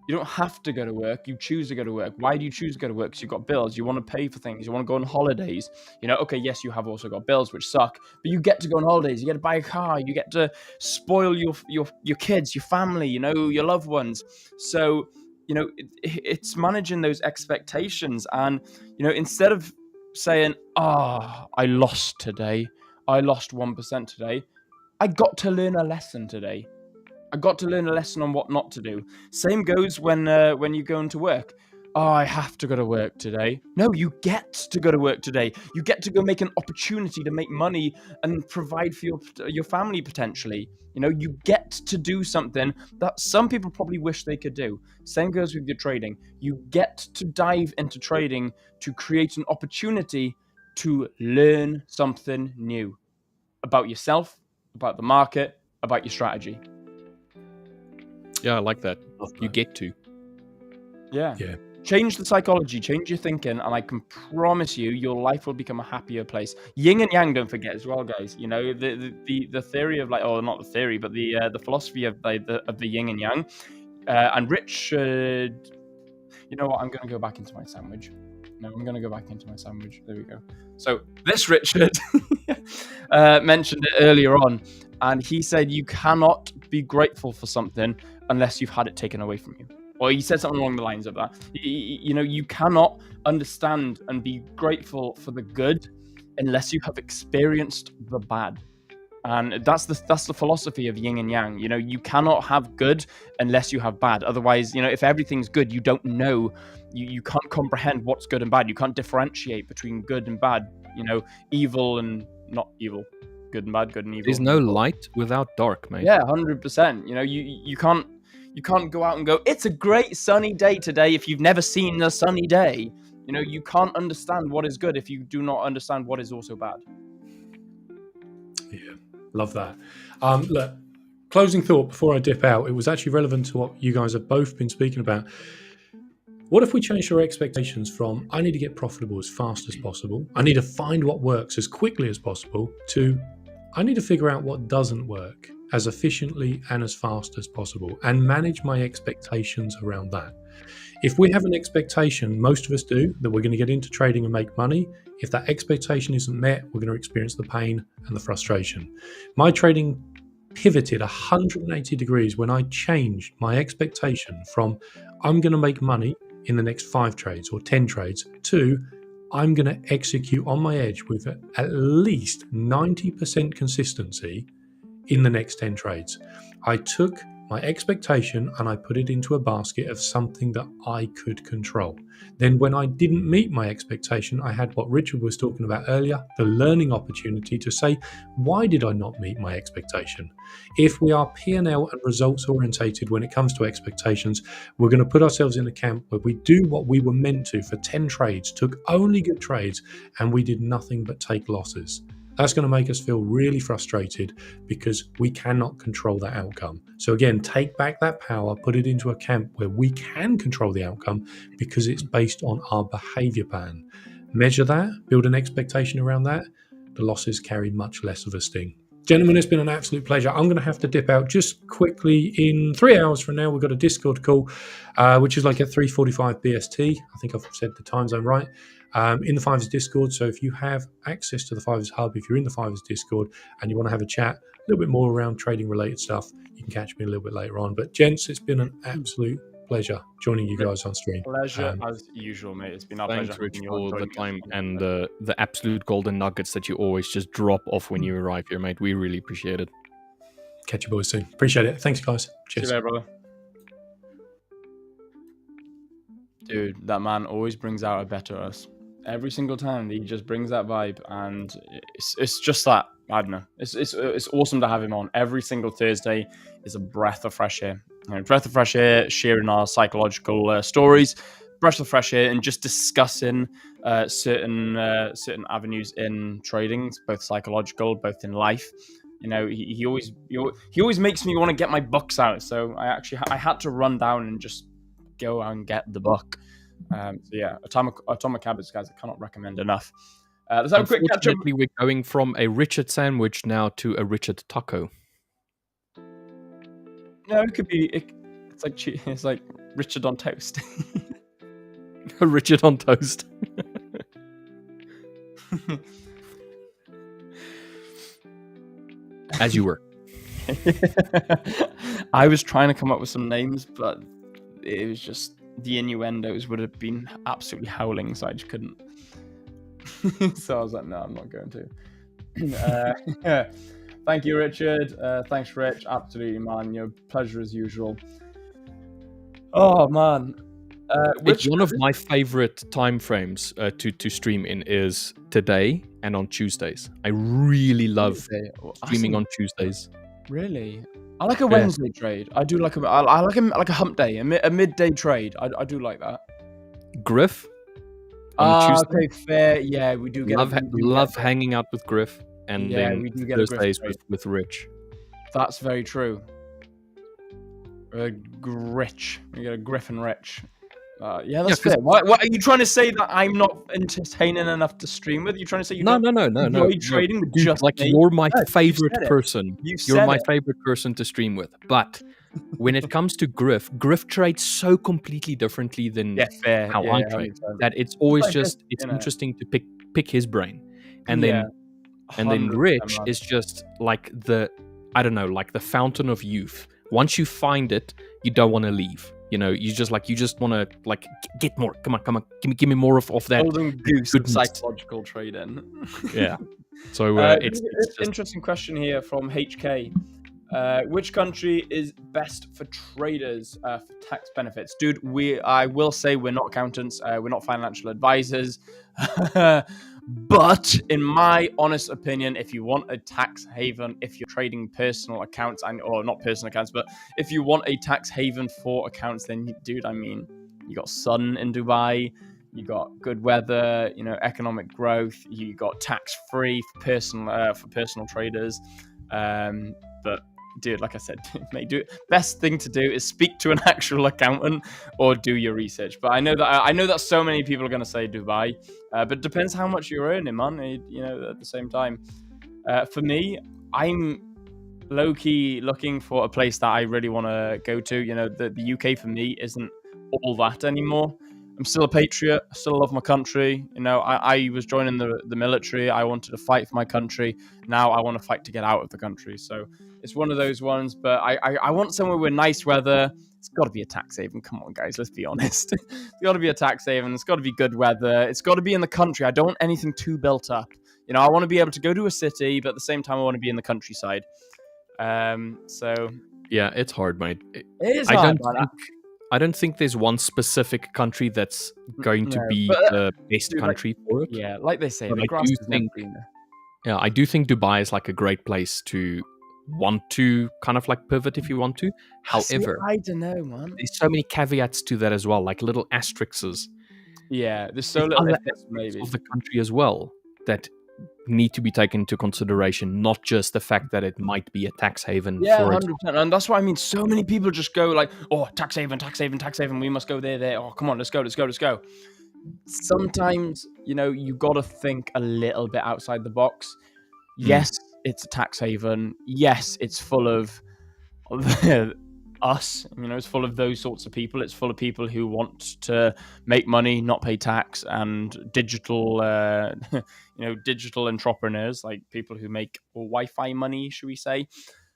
You don't have to go to work. You choose to go to work. Why do you choose to go to work? Because you've got bills. You want to pay for things. You want to go on holidays. You know, okay, yes, you have also got bills, which suck, but you get to go on holidays. You get to buy a car. You get to spoil your kids, your family, you know, your loved ones. So, you know, it's managing those expectations. And, you know, instead of saying, I lost today. I lost 1% today. I got to learn a lesson today. I got to learn a lesson on what not to do. Same goes when you go into work. I have to go to work today. No, you get to go to work today. You get to go make an opportunity to make money and provide for your family potentially. You know, you get to do something that some people probably wish they could do. Same goes with your trading. You get to dive into trading to create an opportunity to learn something new about yourself, about the market, about your strategy. Yeah, I like that. You get to. Yeah. Change the psychology, change your thinking, and I can promise you, your life will become a happier place. Yin and yang, don't forget as well, guys. You know, the theory of, like, or not the theory, but the philosophy of the yin and yang. And Rich, you know what? I'm going to go back into my sandwich. No, I'm going to go back into my sandwich. There we go. So this Richard mentioned it earlier on, and he said you cannot be grateful for something unless you've had it taken away from you. Or he said something along the lines of that. You know, you cannot understand and be grateful for the good unless you have experienced the bad. And that's the philosophy of yin and yang. You know, you cannot have good unless you have bad. Otherwise, you know, if everything's good, you don't know, you can't comprehend what's good and bad. You can't differentiate between good and bad, you know, evil and not evil, good and bad, good and evil. There's no light without dark, mate. Yeah, 100%. You know, you can't go out and go, it's a great sunny day today if you've never seen a sunny day. You know, you can't understand what is good if you do not understand what is also bad. Yeah, love that. Look, closing thought before I dip out, it was actually relevant to what you guys have both been speaking about. What if we change our expectations from, I need to get profitable as fast as possible, I need to find what works as quickly as possible, to, I need to figure out what doesn't work as efficiently and as fast as possible, and manage my expectations around that. If we have an expectation, most of us do, that we're going to get into trading and make money, if that expectation isn't met, we're going to experience the pain and the frustration. My trading pivoted 180 degrees when I changed my expectation from, I'm going to make money in the next 5 trades or 10 trades, to, I'm going to execute on my edge with at least 90% consistency in the next 10 trades. I took my expectation and I put it into a basket of something that I could control. Then when I didn't meet my expectation, I had what Richard was talking about earlier, the learning opportunity to say, why did I not meet my expectation? If we are P&L and results orientated when it comes to expectations, we're going to put ourselves in a camp where we do what we were meant to for 10 trades, took only good trades, and we did nothing but take losses. That's going to make us feel really frustrated because we cannot control that outcome. So again, take back that power, put it into a camp where we can control the outcome because it's based on our behavior pattern. Measure that, build an expectation around that. The losses carry much less of a sting. Gentlemen, it's been an absolute pleasure. I'm going to have to dip out just quickly. In 3 hours from now, we've got a Discord call, which is like at 3:45 BST. I think I've said the time zone right. In the 5ers Discord. So if you have access to the 5ers Hub, if you're in the 5ers Discord and you want to have a chat a little bit more around trading related stuff, you can catch me a little bit later on. But gents, it's been an absolute pleasure joining you guys on stream. Pleasure as usual, mate. It's been our Thanks, pleasure. Rich, for the time and the absolute golden nuggets that you always just drop off when you arrive here, mate. We really appreciate it. Catch you boys soon. Appreciate it. Thanks, guys. See you Cheers. later, brother. Dude, that man always brings out a better us. Every single time he just brings that vibe, and it's just that, I don't know. It's awesome to have him on. Every single Thursday is a breath of fresh air. You know, breath of fresh air, sharing our psychological stories, breath of fresh air, and just discussing certain avenues in trading, both psychological, both in life. You know, he always makes me want to get my books out. So I had to run down and just go and get the book. So yeah, Atomic Habits, guys, I cannot recommend enough. Let's have a quick catch up. Unfortunately, we're going from a Richard sandwich now to a Richard taco. No, it could be. It's like Richard on toast. Richard on toast. As you were. I was trying to come up with some names, but it was just the innuendos would have been absolutely howling, so I just couldn't. So I was like, no, I'm not going to. Thank you, Richard. Thanks, Rich. Absolutely, man. Your pleasure as usual. Oh, man. It's one of my favorite time frames to stream in is today and on Tuesdays. I really love streaming on Tuesdays. Really? I like a Wednesday trade. I do like I like a hump day, a midday trade. I do like that. Griff on Tuesday. Okay, fair. Yeah, we do get love hanging out with Griff, and then we do get Thursdays with Rich. That's very true. Rich. We get a Griff and Rich. Yeah, that's fair. What are you trying to say that I'm not entertaining enough to stream with? Are you trying to say you No. enjoy trading with just like me? you're my favorite person. You're my it. favorite person to stream with. But when it comes to Griff trades so completely differently than how I trade that it's always just interesting to pick his brain. And then Rich is just like the fountain of youth. Once you find it, you don't want to leave. You know, you just want to get more. Come on, give me more of that. Golden goose of psychological trading. Yeah. So it's just... interesting question here from HK. Which country is best for traders for tax benefits? Dude, I will say we're not accountants. We're not financial advisors. But in my honest opinion, if you want a tax haven, if you're trading personal accounts, or not personal accounts, but if you want a tax haven for accounts, then dude, I mean, you got sun in Dubai, you got good weather, you know, economic growth, you got tax free for personal traders. But dude, like I said, mate, best thing to do is speak to an actual accountant or do your research. But I know that so many people are going to say Dubai, but it depends how much you're earning, man. You know, at the same time, for me, I'm low key looking for a place that I really want to go to. You know, the UK for me isn't all that anymore. I'm still a patriot. I still love my country. You know, I was joining the military. I wanted to fight for my country. Now I want to fight to get out of the country. So it's one of those ones. But I want somewhere with nice weather, it's got to be a tax haven. Come on, guys, let's be honest. It's got to be a tax haven. It's got to be good weather. It's got to be in the country. I don't want anything too built up. You know, I want to be able to go to a city, but at the same time, I want to be in the countryside. So Yeah, it's hard, mate. it is hard. I don't think there's one specific country that's going to No, be but, the best dude, country for it. Yeah, like they say, But the I grass do is never think- greener. Yeah, I do think Dubai is like a great place to want to kind of like pivot if you want to. However, I don't know, man. there's so many caveats to that as well, like little asterisks Yeah, there's so There's little other ifs, maybe. of the country as well that need to be taken into consideration, not just the fact that it might be a tax haven Yeah, for it. 100%. And that's what I mean. So many people just go like, oh, tax haven, tax haven, tax haven. We must go there. Oh, come on, let's go. Sometimes, you know, you got to think a little bit outside the box. Yes, it's a tax haven. Yes, it's full of us. You know, it's full of those sorts of people. It's full of people who want to make money, not pay tax, and digital, digital entrepreneurs, like people who make Wi-Fi money, should we say?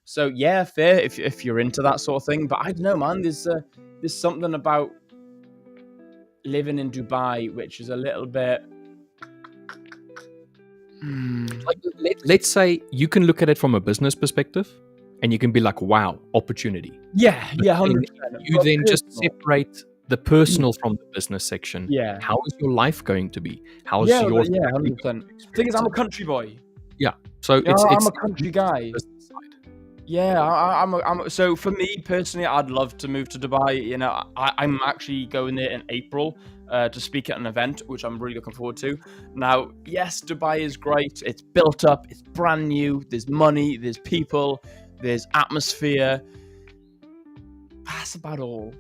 So yeah, fair if you're into that sort of thing. But I don't know, man. There's something about living in Dubai which is a little bit. Like, let's say you can look at it from a business perspective, and you can be like, "Wow, opportunity." Yeah, But 100%. You then just separate the personal from the business section. Yeah. How is your life going to be? How's Yeah, your 100%. The thing is, I'm a country boy. So it's I'm a country guy. business side. Yeah, I'm. So for me personally, I'd love to move to Dubai. You know, I'm actually going there in April to speak at an event, which I'm really looking forward to. Now, yes, Dubai is great. It's built up. It's brand new. There's money. There's people. There's atmosphere. That's about all.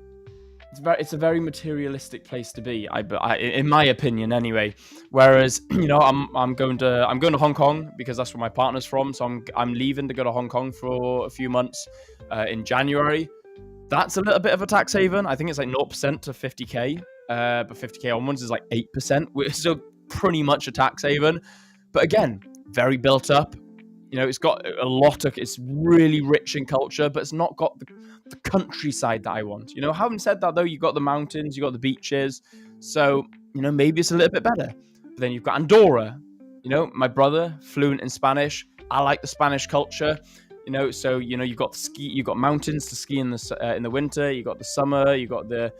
It's a very materialistic place to be. In my opinion, anyway. Whereas, you know, I'm going to Hong Kong because that's where my partner's from. So I'm leaving to go to Hong Kong for a few months in January. That's a little bit of a tax haven. I think it's like 0% to 50k, but 50k onwards is like 8%. We're still pretty much a tax haven, but again, very built up. You know, it's got a lot of. It's really rich in culture, but it's not got the countryside that I want. You know, having said that though, you got the mountains, you got the beaches, so you know maybe it's a little bit better. But then you've got Andorra. You know, my brother fluent in Spanish. I like the Spanish culture. You know, so you know you've got you've got mountains to ski in the winter. You got the summer. You got the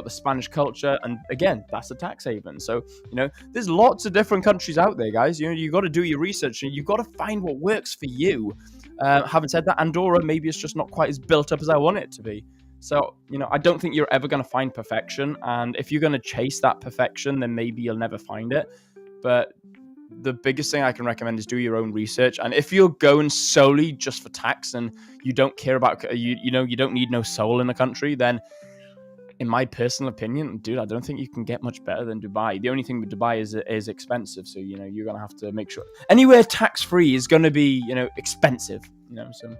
Spanish culture, and again, that's a tax haven. So you know, there's lots of different countries out there, guys. You know, you got to do your research and you've got to find what works for you. Having said that, Andorra maybe it's just not quite as built up as I want it to be. So you know, I don't think you're ever going to find perfection, and if you're going to chase that perfection, then maybe you'll never find it. But the biggest thing I can recommend is do your own research. And if you're going solely just for tax and you don't care about, you don't need no soul in the country, then in my personal opinion, dude, I don't think you can get much better than Dubai. The only thing with Dubai is expensive. So, you know, you're going to have to make sure anywhere tax-free is going to be, you know, expensive, you know, so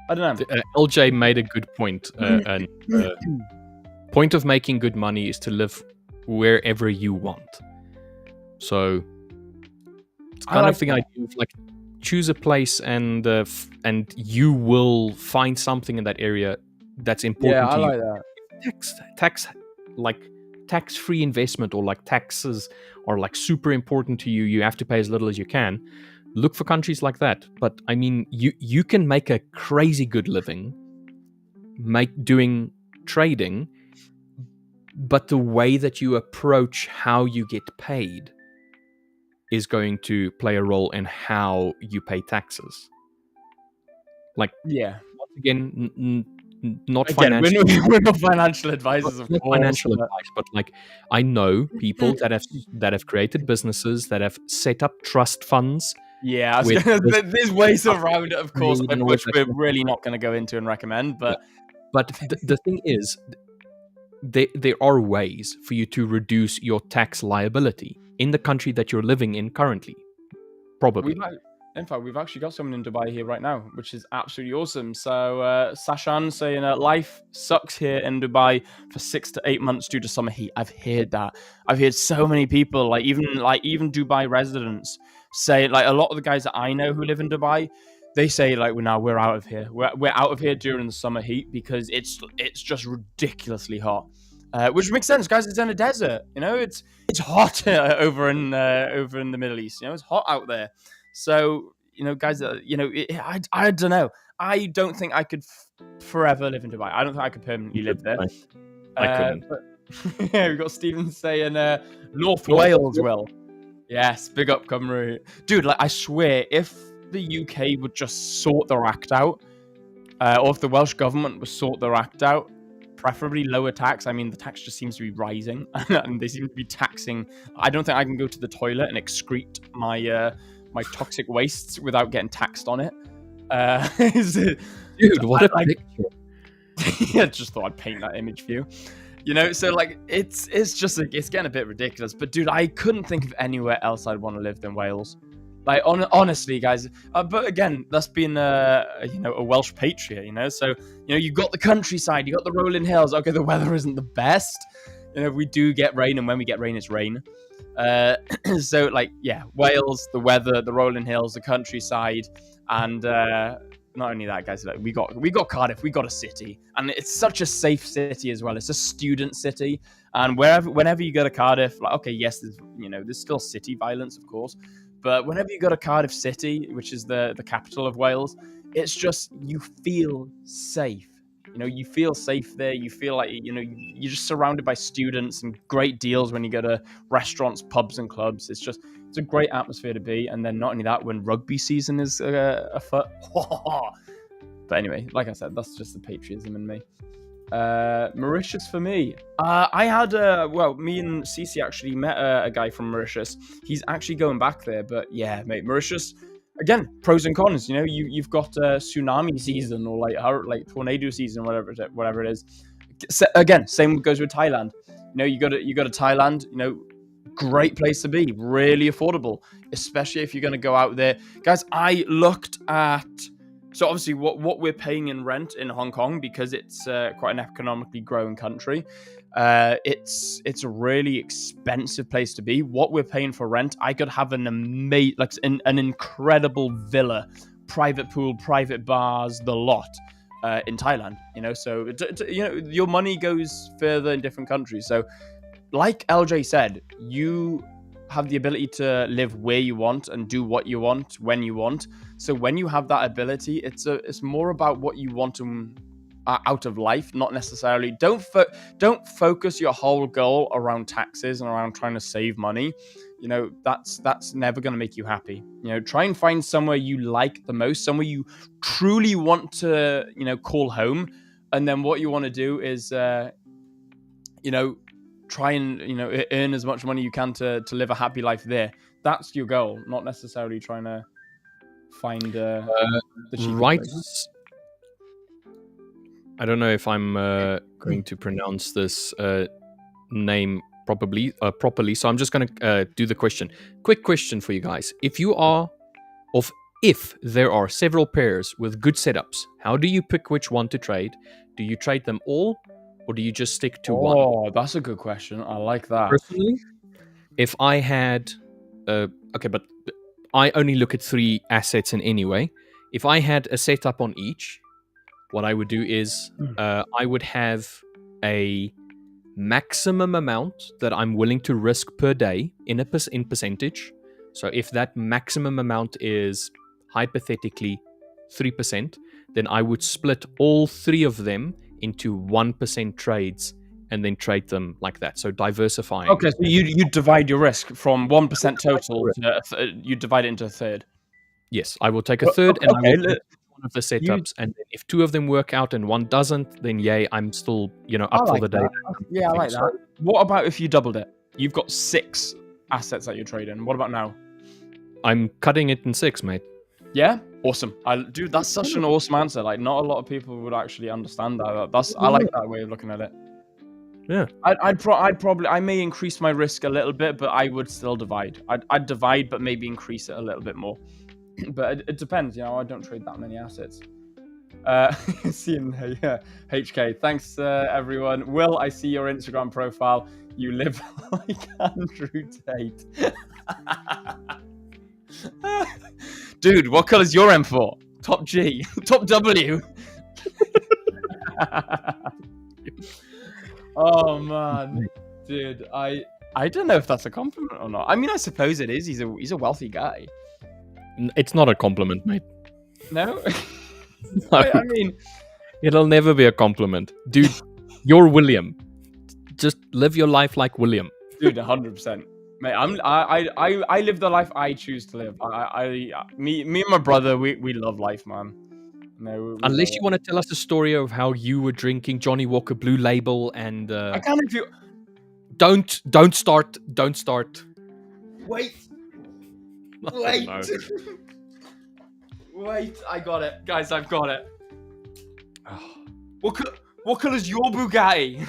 I don't know. LJ made a good point. And point of making good money is to live wherever you want. So it's kind of the idea of like choose a place and you will find something in that area that's important to you. Yeah, I like that. Tax-free investment or like taxes are like super important to you. You have to pay as little as you can. Look for countries like that. But I mean, you can make a crazy good living doing trading, but the way that you approach how you get paid is going to play a role in how you pay taxes. Like, yeah, once again, not again, financial. we're not financial advisors, of course. Financial advice, but like I know people that have created businesses, that have set up trust funds. Yeah, there's ways around it, of course, which we're really not going to go into and recommend. But the thing is, there are ways for you to reduce your tax liability in the country that you're living in currently. Probably. In fact, we've actually got someone in Dubai here right now, which is absolutely awesome. So Sashan saying life sucks here in Dubai for 6 to 8 months due to summer heat. I've heard that. I've heard so many people, even Dubai residents say, like a lot of the guys that I know who live in Dubai, they say like we're out of here. We're out of here during the summer heat because it's just ridiculously hot. Which makes sense, guys. It's in a desert, you know. It's hot over in the Middle East. You know, it's hot out there. So you know, guys, you know, I don't know. I don't think I could forever live in Dubai. I don't think I could permanently live there. I couldn't. But yeah, we've got Stephen saying North Wales will. Yes, big up Cymru. Dude, like I swear, if the UK would just sort their act out, or if the Welsh government would sort their act out, preferably lower tax. I mean, the tax just seems to be rising, and they seem to be taxing. I don't think I can go to the toilet and excrete my my toxic wastes without getting taxed on it. Dude, what a picture. Yeah, just thought I'd paint that image for you. You know, so like it's just like it's getting a bit ridiculous. But dude, I couldn't think of anywhere else I'd want to live than Wales. Like honestly, guys. But again, that's been you know, a Welsh patriot. You know, so you know you got the countryside, you got the rolling hills. Okay, the weather isn't the best. You know, we do get rain, and when we get rain, it's rain. So like yeah, Wales, the weather, the rolling hills, the countryside, and not only that, guys, like we got Cardiff, we got a city, and it's such a safe city as well. It's a student city, and whenever you go to Cardiff, like okay, yes, there's still city violence, of course, but whenever you go to Cardiff City, which is the capital of Wales, it's just you feel safe. You know, you feel safe there. You feel like you're just surrounded by students and great deals when you go to restaurants, pubs, and clubs. It's a great atmosphere to be. And then not only that, when rugby season is afoot. But anyway, like I said, that's just the patriotism in me. Mauritius for me. I had me and Cece actually met a guy from Mauritius. He's actually going back there, but yeah, mate, Mauritius. Again, pros and cons. You know, you've got tsunami season or like tornado season, whatever it is. Again, same goes with Thailand. You know, you go to Thailand. You know, great place to be, really affordable, especially if you're going to go out there, guys. I looked at so obviously what we're paying in rent in Hong Kong because it's quite an economically growing country. It's a really expensive place to be. What we're paying for rent, I could have an incredible villa, private pool, private bars, the lot in Thailand. You know, so you know your money goes further in different countries. So, like LJ said, you have the ability to live where you want and do what you want when you want. So when you have that ability, it's more about what you want out of life, not necessarily. Don't focus your whole goal around taxes and around trying to save money. You know, that's never going to make you happy. You know, try and find somewhere you like the most, somewhere you truly want to, you know, call home. And then what you want to do is, you know, try and, you know, earn as much money you can to live a happy life there. That's your goal, not necessarily trying to find the right place. I don't know if I'm going to pronounce this name properly, so I'm just going to do the question. Quick question for you guys. If there are several pairs with good setups, how do you pick which one to trade? Do you trade them all, or do you just stick to one? Oh, that's a good question. I like that. Personally, if I had... okay, but I only look at 3 assets in any way. If I had a setup on each, what I would do is I would have a maximum amount that I'm willing to risk per day in percentage. So if that maximum amount is hypothetically 3%, then I would split all 3 of them into 1% trades and then trade them like that. So diversifying. Okay, so you divide your risk from 1% total to you divide it into a third. Yes, I will take a third and I will take one of the setups, and if 2 of them work out and 1 doesn't, then yay, I'm still, you know, up for the day. Yeah, I like that. What about if you doubled it? You've got 6 assets that you're trading. What about now? I'm cutting it in 6, mate. Yeah, awesome. Dude, that's such an awesome answer. Like, not a lot of people would actually understand that. I like that way of looking at it. Yeah, I may increase my risk a little bit, but I would still divide. I'd divide, but maybe increase it a little bit more. But it depends, you know. I don't trade that many assets. Seeing HK. Thanks, everyone. Will, I see your Instagram profile. You live like Andrew Tate. Dude, what colour's your M4? top G, top W. Oh man, dude, I don't know if that's a compliment or not. I mean, I suppose it is. He's a wealthy guy. It's not a compliment, mate. No, No. I mean, It'll never be a compliment, dude. You're William. Just live your life like William. dude, 100%. Mate, I live the life I choose to live. Me and my brother, we love life, man. No, we Unless love you it. want to tell us the story of how you were drinking Johnny Walker Blue Label and I can't feel. don't start. Wait, Oh, wait, no. wait! I got it, guys. I've got it. What color's your Bugatti?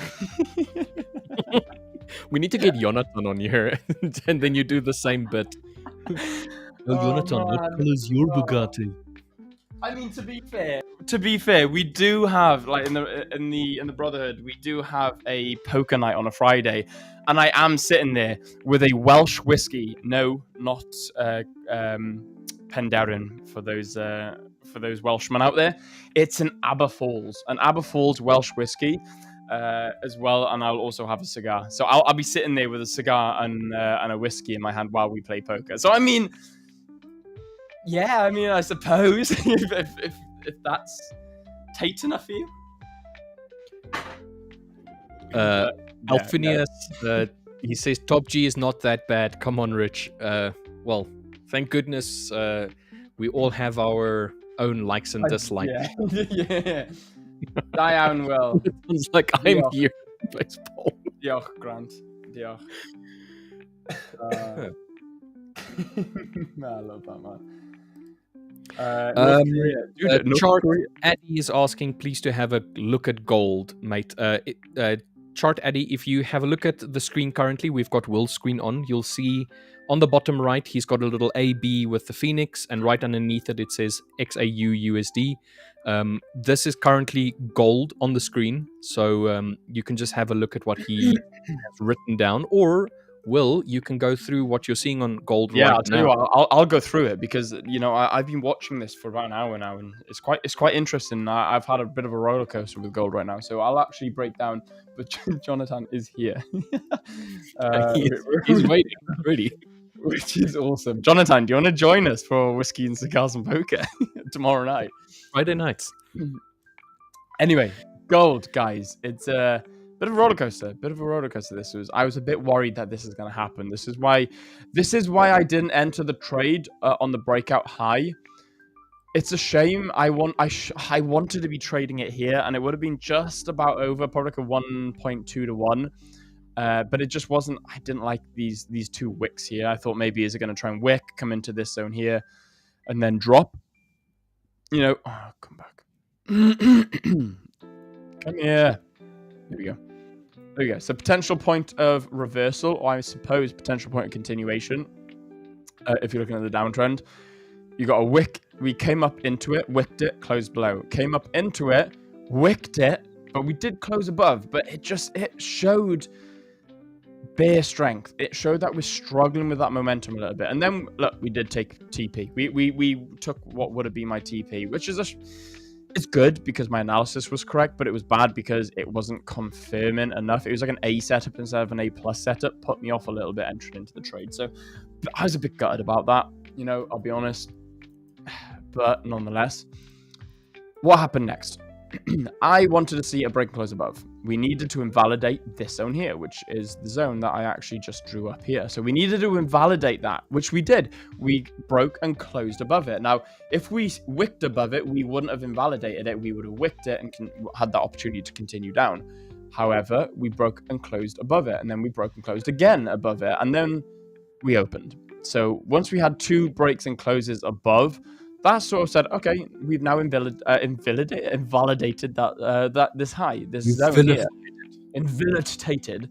We need to get Jonathan on here, and then you do the same bit. Oh, Jonathan, what man. color is your Bugatti? I mean, to be fair, we do have like in the Brotherhood, we do have a poker night on a Friday, and I am sitting there with a Welsh whiskey. No, not Penderyn for those Welshmen out there. It's an Aberfalls Welsh whiskey. As well, and I'll also have a cigar. So I'll be sitting there with a cigar and a whiskey in my hand while we play poker. So I mean, yeah, I suppose if that's tight enough for you. Alphinius, he says Top G is not that bad. Come on, Rich. Well, thank goodness we all have our own likes and dislikes. Yeah. Diane will. It sounds like I'm Yeah. here in baseball. Diolch, Grant. Diolch. I love that, man. Chart Addy is asking, please to have a look at gold, mate. Chart Addy, if you have a look at the screen currently, we've got Will's screen on. You'll see on the bottom right, he's got a little AB with the Phoenix, and right underneath it, it says XAU USD. This is currently gold on the screen, so you can just have a look at what he has written down, or Will, you can go through what you're seeing on gold Yeah, right I'll tell now. you what, I'll go through it because I've been watching this for about an hour now, and it's quite interesting. I've had a bit of a roller coaster with gold right now, so I'll actually break down. But Jonathan is here. He's waiting, really. Which is awesome. Jonathan, do you want to join us for whiskey and cigars and poker tomorrow night? Friday nights. Anyway, gold, guys. It's a bit of a roller coaster. I was a bit worried that this is going to happen. This is why I didn't enter the trade on the breakout high. It's a shame. I wanted to be trading it here, and it would have been just about over, probably like a 1.2 to 1. But it just wasn't. I didn't like these two wicks here. I thought maybe is it going to try and wick, come into this zone here, and then drop. Come back. Come here. There we go. So potential point of reversal, or I suppose potential point of continuation. If you're looking at the downtrend, you got a wick. We came up into it, wicked it, closed below. Came up into it, wicked it, but we did close above. But it showed bare strength. It showed that we're struggling with that momentum a little bit. And then look, we did take TP. We took what would have been my TP, which is it's good because my analysis was correct, but it was bad because it wasn't confirming enough. It was like an A setup instead of an A plus setup. Put me off a little bit entering into the trade. So I was a bit gutted about that. I'll be honest. But nonetheless, what happened next? I wanted to see a break and close above. We needed to invalidate this zone here, which is the zone that I actually just drew up here. So we needed to invalidate that, which we did. We broke and closed above it. Now, if we wicked above it, we wouldn't have invalidated it. We would have wicked it and had that opportunity to continue down. However, we broke and closed above it, and then we broke and closed again above it, and then we opened. So once we had two breaks and closes above, that sort of said, okay, we've now invalidated that this high, this zone here. Invalidated.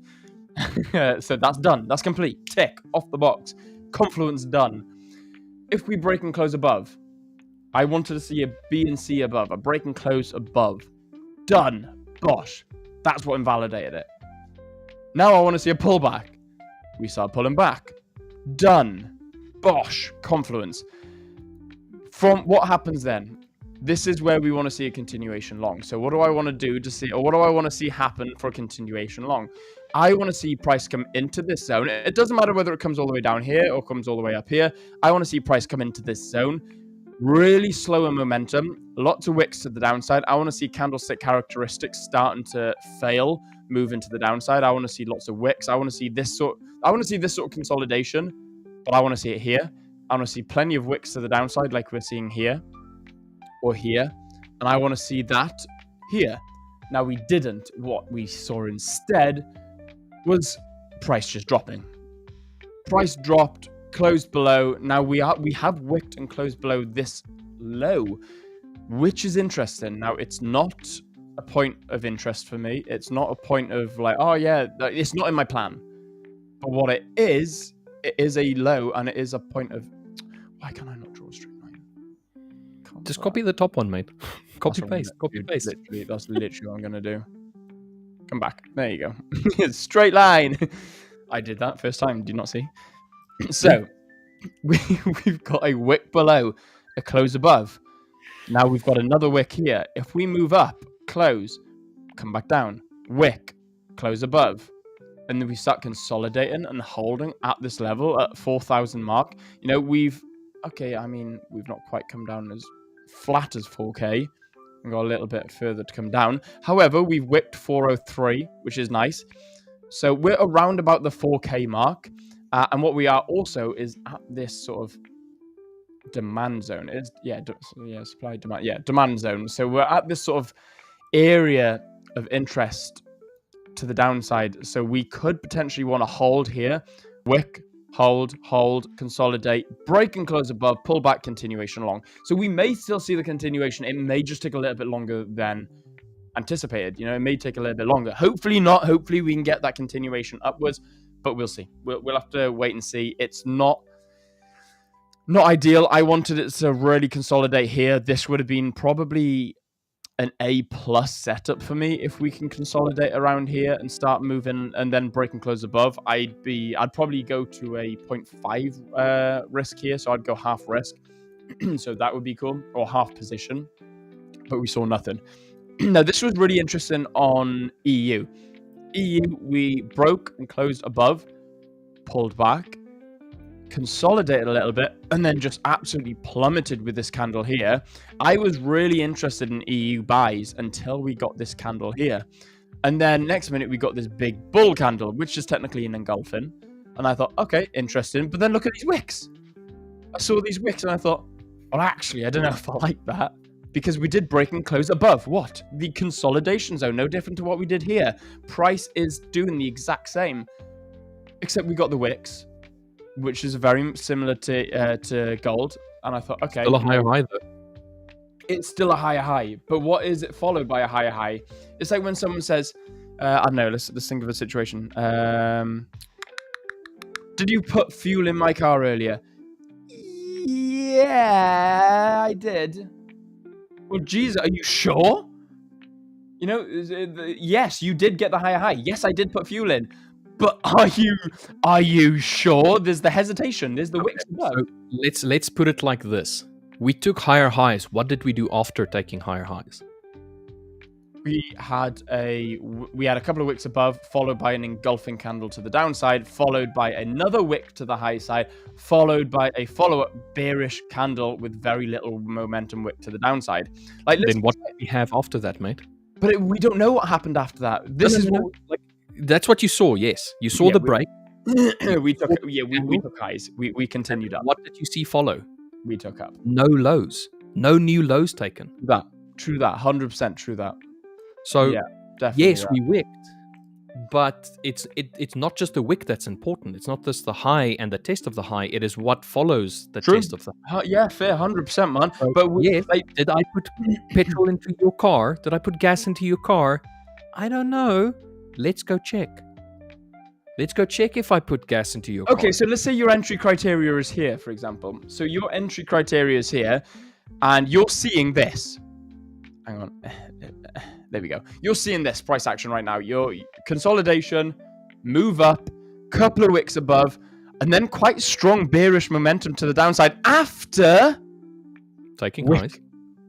So that's done. That's complete. Tick off the box. Confluence done. If we break and close above, I wanted to see a B and C above, a break and close above. Done. Bosh. That's what invalidated it. Now I want to see a pullback. We start pulling back. Done. Bosh. Confluence. From what happens then? this is where we want to see a continuation long. So what do I want to do to see, or what do I want to see happen for a continuation long? I want to see price come into this zone. It doesn't matter whether it comes all the way down here or comes all the way up here. I want to see price come into this zone. Really slow in momentum, lots of wicks to the downside. I want to see candlestick characteristics starting to fail, move into the downside. I want to see lots of wicks. I want to see this sort of consolidation, but I want to see it here. I want to see plenty of wicks to the downside like we're seeing here or here. And I want to see that here. Now we didn't. What we saw instead was price just dropping. Price dropped, closed below. Now we have wicked and closed below this low, which is interesting. Now it's not a point of interest for me. It's not a point of like, oh yeah, it's not in my plan. But what it is a low, and it is a point of, why can I not draw a straight line? Just copy the top one, mate. Copy paste. Literally, that's literally what I'm gonna do. Come back. There you go. Straight line. I did that first time. Did you not see? So we've got a wick below, a close above. Now we've got another wick here. If we move up, close, come back down, wick, close above, and then we start consolidating and holding at this level at 4,000 mark. You know, we've not quite come down as flat as 4K. We've got a little bit further to come down. However, we've wicked 403, which is nice. So we're around about the 4K mark. And what we are also is at this sort of demand zone. Supply, demand. Yeah, demand zone. So we're at this sort of area of interest to the downside. So we could potentially want to hold here. Wick, hold, consolidate, break and close above, pull back, continuation long. So we may still see the continuation. It may just take a little bit longer than anticipated. You know, it may take a little bit longer. Hopefully not. Hopefully we can get that continuation upwards. But we'll see. We'll have to wait and see. It's not ideal. I wanted it to really consolidate here. This would have been probably an A+ setup for me if we can consolidate around here and start moving and then break and close above. I'd probably go to a 0.5 risk here, so I'd go half risk. So that would be cool, or half position. But we saw nothing. Now this was really interesting on EU. EU, we broke and closed above, pulled back, consolidated a little bit, and then just absolutely plummeted with this candle here. I was really interested in EU buys until we got this candle here. And then next minute, we got this big bull candle, which is technically an engulfing. And I thought, okay, interesting. But then look at these wicks. I saw these wicks and I thought, well, actually, I don't know if I like that. Because we did break and close above what? The consolidation zone, no different to what we did here. Price is doing the exact same, except we got the wicks, which is very similar to gold. And I thought, okay. Still a higher high, though. It's still a higher high, but what is it followed by a higher high? It's like when someone says, I don't know, let's think of a situation. Did you put fuel in my car earlier? Yeah, I did. Well, geez, are you sure? You know, yes, you did get the higher high. Yes, I did put fuel in. But are you sure? There's the hesitation. There's the wicks above. So let's put it like this. We took higher highs. What did we do after taking higher highs? We had a couple of wicks above, followed by an engulfing candle to the downside, followed by another wick to the high side, followed by a follow-up bearish candle with very little momentum wick to the downside. Like, then what did we have after that, mate? But we don't know what happened after that. That's what you saw. Yes, you saw the break. we took highs. We continued up. What did you see follow? We took up. No lows. No new lows taken. True that. 100% true that. So yeah, definitely yes, we wicked, but it's not just the wick that's important. It's not just the high and the test of the high. It is what follows the test of the high. Yeah, fair, 100%, man. So, but yes, did I put petrol into your car? Did I put gas into your car? I don't know. Let's go check. Let's go check if I put gas into your car. Okay, so let's say your entry criteria is here, for example. So your entry criteria is here, and you're seeing this. Hang on. There we go. You're seeing this price action right now. Your consolidation, move up, couple of wicks above, and then quite strong bearish momentum to the downside after taking highs.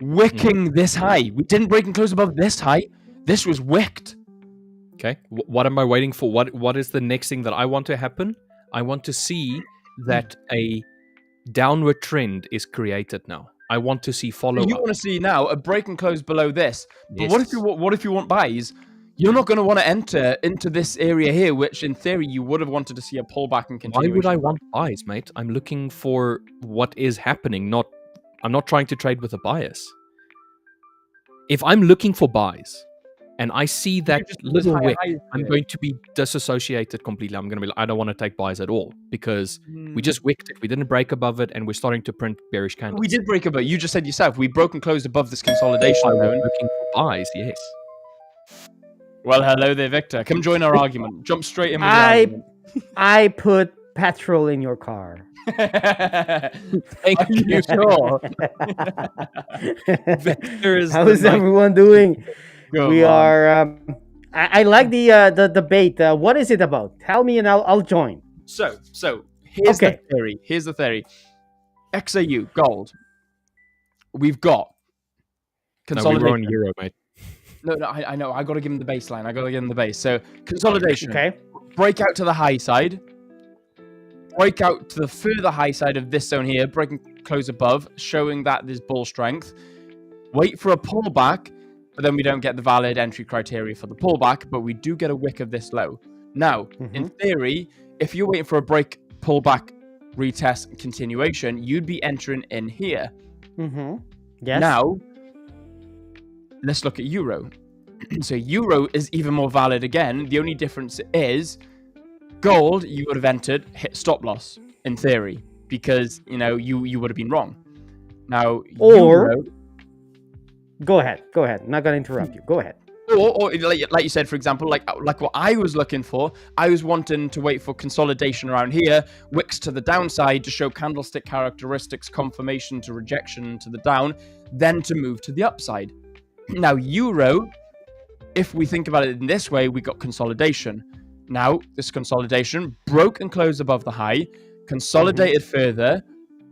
wicking this high. We didn't break and close above this high. This was wicked. Okay. What am I waiting for? What is the next thing that I want to happen? I want to see that a downward trend is created now. I want to see follow You up. want to see now a break and close below this. But Yes. what if you want buys? You're not going to want to enter into this area here, which in theory you would have wanted to see a pullback and Why continuation. would I want buys, mate? I'm looking for what is happening. I'm not trying to trade with a bias. If I'm looking for buys and I see that just little higher wick, highs I'm here. going to be disassociated completely. I'm going to be like, I don't want to take buys at all because we just wicked it. We didn't break above it and we're starting to print bearish candles. We did break above. You just said yourself, we broke and closed above this If consolidation I was zone. looking for buys, yes. Well, hello there, Victor. Come join our argument. Jump straight in with the I argument. I put petrol in your car. Thank Are you you. sure? Victor is How the is nice- everyone doing? Go We on. are. I like the debate. What is it about? Tell me, and I'll join. So here's Okay. the theory. Here's the theory. XAU gold. We've got No, we consolidation. were on euro, mate. No, I know. I got to give him the baseline. I got to give him the base. So consolidation. Okay. Break out to the high side. Break out to the further high side of this zone here. Break and close above, showing that there's bull strength. Wait for a pullback, but then we don't get the valid entry criteria for the pullback, but we do get a wick of this low. Now, in theory, if you're waiting for a break, pullback, retest, and continuation, you'd be entering in here. Mm-hmm. Yes. Now, let's look at euro. So euro is even more valid again. The only difference is gold, you would have entered, hit stop loss, in theory, because, you would have been wrong. Now, Or- euro, Go ahead. Go ahead. I'm not gonna interrupt you. Go ahead. or like you said, for example, like what I was looking for, I was wanting to wait for consolidation around here, wicks to the downside to show candlestick characteristics, confirmation to rejection to the down, then to move to the upside. Now, euro, if we think about it in this way, we got consolidation. Now, this consolidation broke and closed above the high, consolidated further,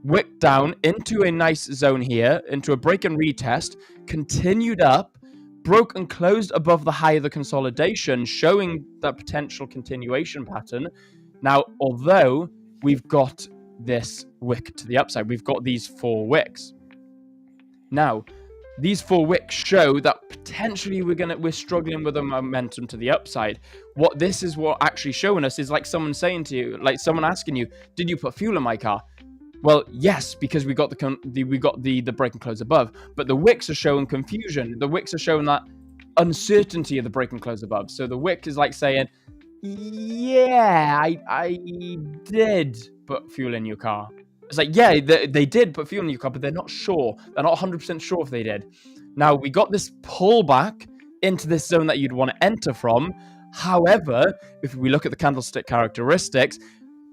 wicked down into a nice zone here, into a break and retest, continued up, broke and closed above the high of the consolidation, showing that potential continuation pattern. Now, although we've got this wick to the upside, we've got these 4 wicks. Now, these 4 wicks show that potentially we're struggling with a momentum to the upside. What this is actually showing us is like someone saying to you, like someone asking you, did you put fuel in my car? Well, yes, because we got the break and close above, but the wicks are showing confusion. The wicks are showing that uncertainty of the break and close above. So the wick is like saying, yeah, I did put fuel in your car. It's like, yeah, they did put fuel in your car, but they're not sure. They're not 100% sure if they did. Now, we got this pullback into this zone that you'd want to enter from. However, if we look at the candlestick characteristics,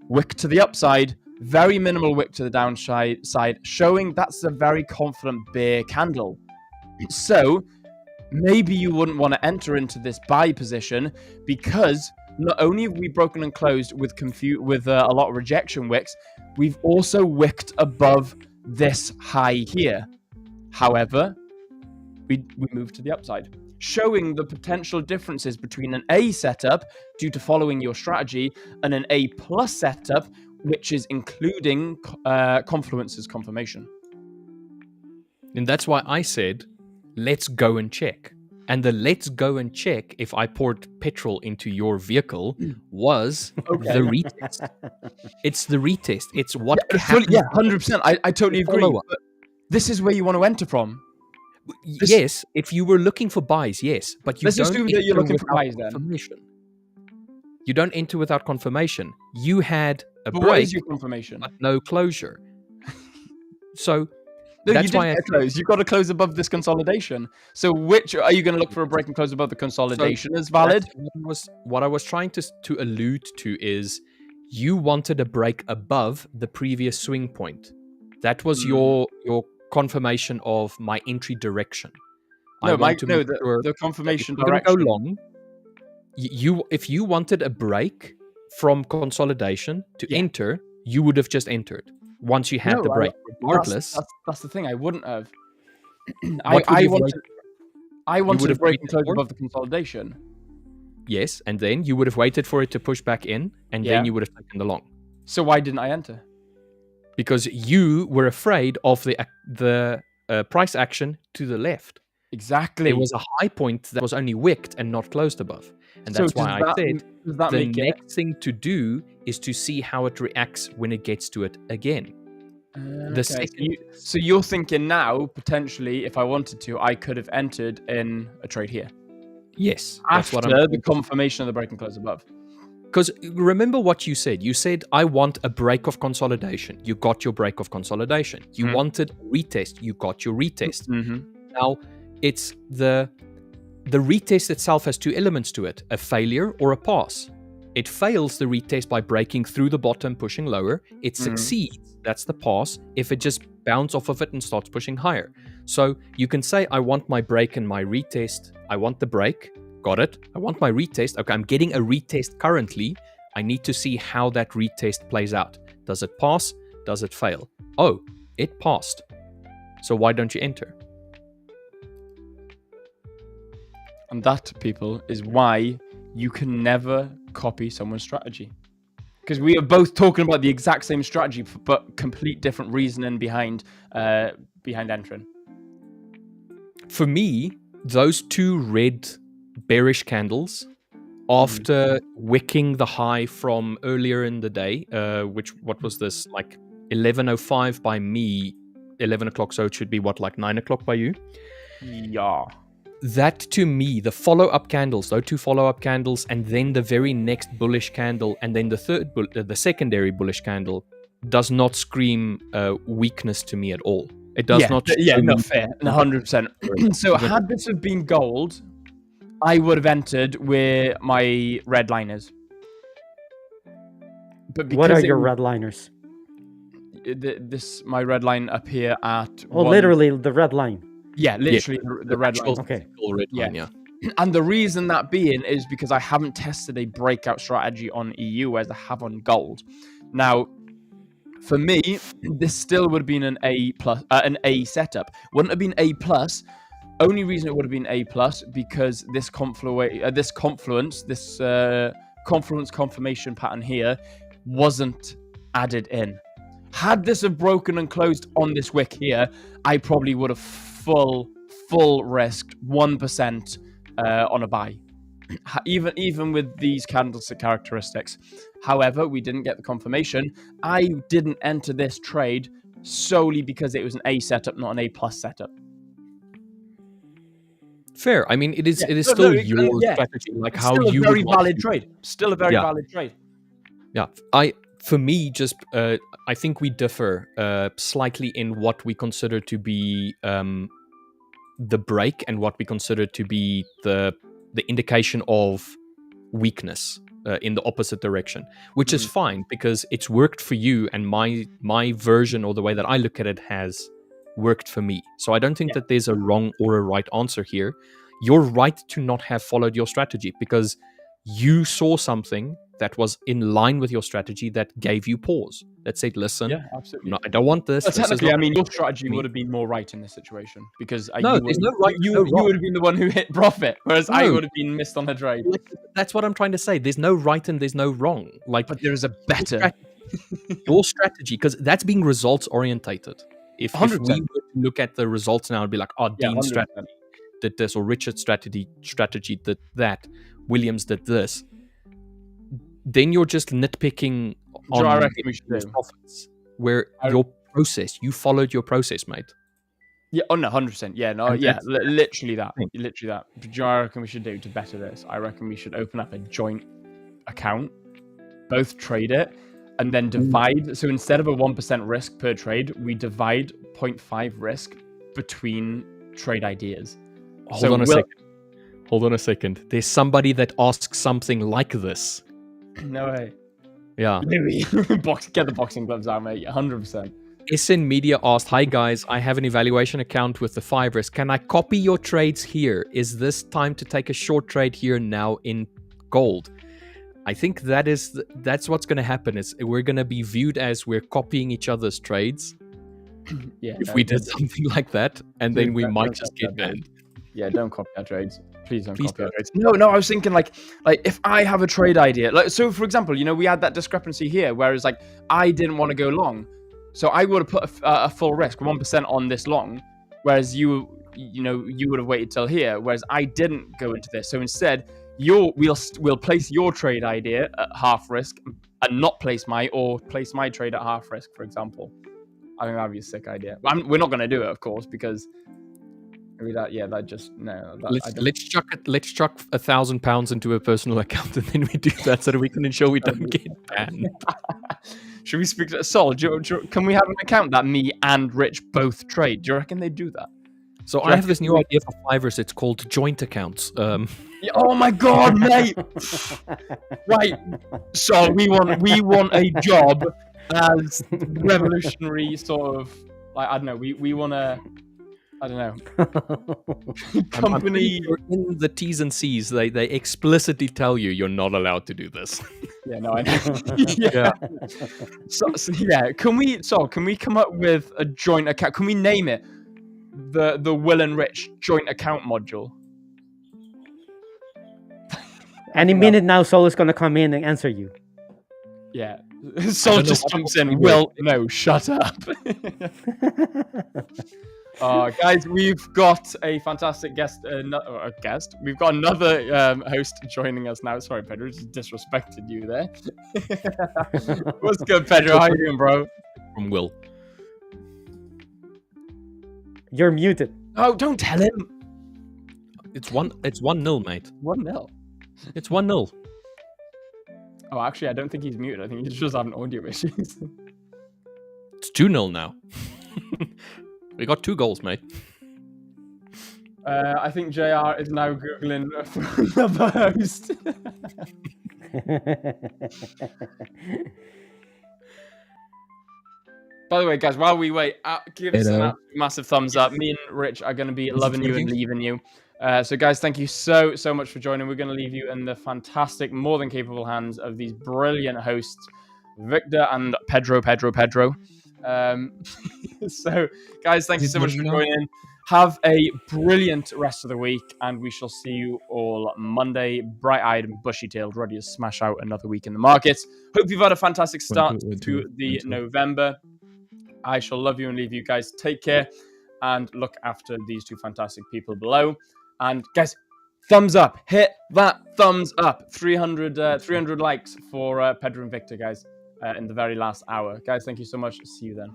wick to the upside, very minimal wick to the downside, showing that's a very confident bear candle. So maybe you wouldn't want to enter into this buy position because not only have we broken and closed with a lot of rejection wicks, we've also wicked above this high here. However, we move to the upside, showing the potential differences between an A setup due to following your strategy and an A plus setup, which is including Confluence's confirmation. And that's why I said, let's go and check. And the let's go and check if I poured petrol into your vehicle was the retest. It's the retest. It's what happened. Yeah, 100%. I totally agree. Follow-up. But this is where you want to enter from. Yes, if you were looking for buys, yes. But you Let's don't assume that you're enter looking for without buys then. confirmation. You don't enter without confirmation. You had a But what break, is your confirmation? but no closure. So No, that's you didn't why I get close. You've got to close above this consolidation. So which are you going to look for a break and close above the consolidation as valid? What I was trying to allude to is you wanted a break above the previous swing point. That was your confirmation of my entry direction. The confirmation We're going to direction. go long. If you wanted a break from consolidation to enter, you would have just entered once you had the break. Regardless, that's the thing. I wouldn't have. What would I you have wanted, waited? I wanted would to have break and waited close for? above the consolidation. Yes, and then you would have waited for it to push back in, and Yeah. then you would have taken the long. So why didn't I enter? Because you were afraid of the price action to the left. Exactly. There was a high point that was only wicked and not closed above. And So that's why I said does that the make it? next thing to do is to see how it reacts when it gets to it again. The second, So you're thinking now, potentially, if I wanted to, I could have entered in a trade here. yes, that's After what I'm the confirmation of the break and close above. Because remember what you said. You said, I want a break of consolidation. You got your break of consolidation. You wanted a retest. You got your retest. Mm-hmm. Now, it's the retest itself has two elements to it, a failure or a pass. It fails the retest by breaking through the bottom, pushing lower. It succeeds, that's the pass, if it just bounces off of it and starts pushing higher. So you can say, I want my break and my retest. I want the break. Got it. I want my retest. Okay, I'm getting a retest currently. I need to see how that retest plays out. Does it pass? Does it fail? Oh, it passed. So why don't you enter? And that, people, is why you can never copy someone's strategy. Because we are both talking about the exact same strategy, but complete different reasoning behind entering. For me, those two red bearish candles, after wicking the high from earlier in the day, what was this, like 11:05 by me, 11 o'clock, so it should be what, like 9 o'clock by you? Yeah. That, to me, the follow-up candles, those two follow-up candles, and then the very next bullish candle, and then the secondary bullish candle, does not scream weakness to me at all. It does not. Yeah, no, fair, 100%. So had this have been gold, I would have entered where my red line is. But What are your red liners? My red line up here at. Oh, literally the red line. Yeah, literally the red line. Okay. Red line, yeah. And the reason that being is because I haven't tested a breakout strategy on EU as I have on gold. Now, for me, this still would have been an A plus, an A setup. Wouldn't have been A plus. Only reason it would have been A plus because this confluence confirmation pattern here wasn't added in. Had this have broken and closed on this wick here, I probably would have full risked 1% on a buy, even with these candlestick characteristics. However, we didn't get the confirmation. I didn't enter this trade solely because it was an A setup, not an A plus setup. Fair. I mean, it is still your strategy, like it's how still you a very would want valid to. trade. Still a very valid trade. Yeah, for me, just I think we differ slightly in what we consider to be the break and what we consider to be the indication of weakness in the opposite direction, which is fine because it's worked for you, and my version or the way that I look at it has worked for me. So I don't think that there's a wrong or a right answer here. You're right to not have followed your strategy because you saw something that was in line with your strategy that gave you pause, that said, listen, absolutely. I don't want this. But technically, I mean, your strategy strategy would have been more right in this situation because there's no right, you no wrong. would have been the one who hit profit, whereas I No. would have been missed on the trade. That's what I'm trying to say. There's no right and there's no wrong. But there is a better. Your strategy, because that's being results orientated. If we were to look at the results now and be like, oh, Dean's strategy did this, or Richard's strategy did that, Williams did this, then you're just nitpicking on I reckon we should do. profits. Where your process, you followed your process, mate. Yeah, oh no, 100%. Yeah, no, And yeah, literally that. Literally that. Do you know what I reckon we should do to better this? I reckon we should open up a joint account, both trade it, and then divide. So instead of a 1% risk per trade, we divide 0.5 risk between trade ideas. Hold on a second. There's somebody that asks something like this. No way. Yeah. Get the boxing gloves out, mate. 100%. SN Media asked, hi guys, I have an evaluation account with the 5ers. Can I copy your trades here? Is this time to take a short trade here now in gold? I think that's what's going to happen. Is we're going to be viewed as we're copying each other's trades. if we did something like that, and then we might just get banned. Yeah, don't copy our trades. Please don't copy our trades. No, I was thinking like if I have a trade idea, like so for example, we had that discrepancy here, whereas like I didn't want to go long, so I would have put a full risk 1% on this long, whereas you would have waited till here, whereas I didn't go into this. So instead, we'll place your trade idea at half risk and not place my trade at half risk, for example. I think that'd be a sick idea. We're not going to do it, of course, because let's chuck £1,000 into a personal account, and then we do that so that we can ensure we don't get banned. Should we speak to Sol? Can we have an account that me and Rich both trade? Do you reckon they do that? So I have this new idea for 5ers. It's called joint accounts. Oh my god, mate! Right, so we want a job as revolutionary sort of like I don't know. We want a company. In the T's and C's, they explicitly tell you're not allowed to do this. Yeah, no, I know. Yeah. So yeah, can we come up with a joint account? Can we name it the Will and Rich joint account module? Any minute now, Sol is going to come in and answer you. Yeah. Sol just jumps in. Will, no, shut up. Guys, we've got a fantastic guest. We've got another host joining us now. Sorry, Pedro, just disrespected you there. What's good, Pedro? How you doing, bro? From Will. You're muted. Oh, don't tell him. It's 1-0, mate. 1-0. It's 1-0. Oh, actually, I don't think he's muted. I think he's just having audio issues. It's 2-0 now. We got 2 goals, mate. I think JR is now Googling for another host. By the way, guys, while we wait, give us a massive thumbs up. Me and Rich are going to be loving you and leaving you. So, guys, thank you so much for joining. We're going to leave you in the fantastic, more than capable hands of these brilliant hosts, Victor and Pedro. So, guys, thank you so much for joining. Have a brilliant rest of the week, and we shall see you all Monday, bright-eyed and bushy-tailed, ready to smash out another week in the markets. Hope you've had a fantastic start to the November. I shall love you and leave you guys. Take care and look after these 2 fantastic people below. And guys, thumbs up. Hit that thumbs up. 300 likes for Pedro and Victor, guys, in the very last hour. Guys, thank you so much. See you then.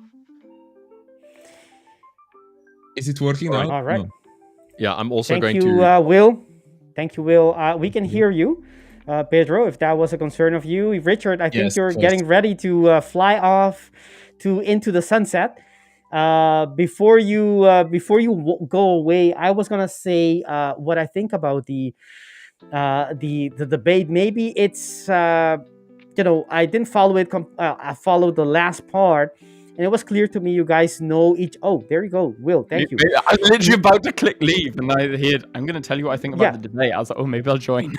Is it working now? All right. No. Yeah, I'm also Thank going you, to... Will. Thank you, Will. We can hear you. Pedro, if that was a concern of you. Richard, I think you're getting ready to fly off into the sunset. Before you go away, I was gonna say what I think about the debate. Maybe it's I didn't follow it. I followed the last part, and it was clear to me you guys know each. Oh, there you go, Will. Thank you. I was literally about to click leave, and I heard I'm gonna tell you what I think about the debate. I was like, oh, maybe I'll join.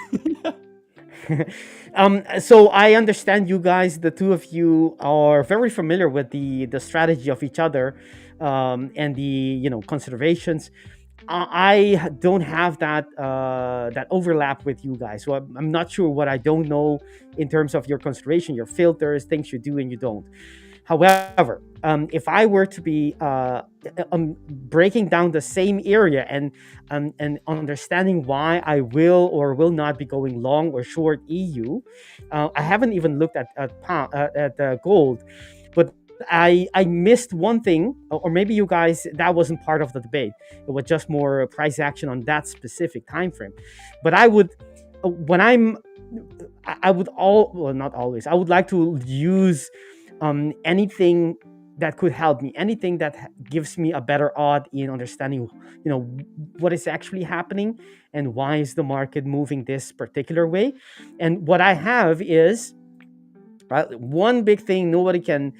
So I understand you guys, the 2 of you, are very familiar with the strategy of each other, and the considerations. I don't have that overlap with you guys, so I'm not sure what I don't know in terms of your consideration, your filters, things you do and you don't. However, if I were to be breaking down the same area and understanding why I will or will not be going long or short EU, I haven't even looked at gold, but I missed one thing, or maybe you guys, that wasn't part of the debate. It was just more price action on that specific time frame. But I would, not always. I would like to use anything that could help me, anything that gives me a better odd in understanding, what is actually happening and why is the market moving this particular way. And what I have is, one big thing nobody can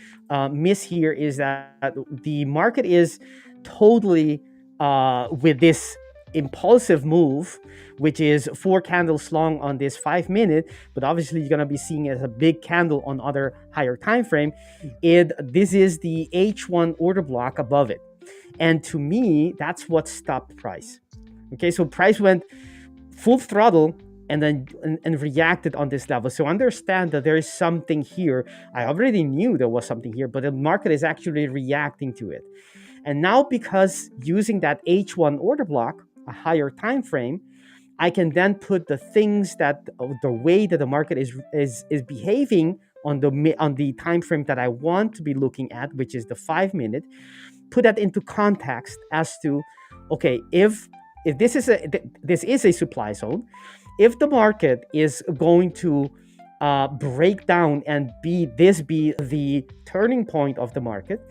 miss here is that the market is totally with this impulsive move, which is 4 candles long on this 5 minute, but obviously you're going to be seeing it as a big candle on other higher time frame. This is the H1 order block above it. And to me, that's what stopped price. Okay, so price went full throttle and then and reacted on this level. So understand that there is something here. I already knew there was something here, but the market is actually reacting to it. And now, because using that H1 order block, a higher time frame, I can then put the things that the way that the market is behaving on the time frame that I want to be looking at, which is the 5 minute, put that into context as to, okay, if this is a supply zone, if the market is going to break down and be the turning point of the market,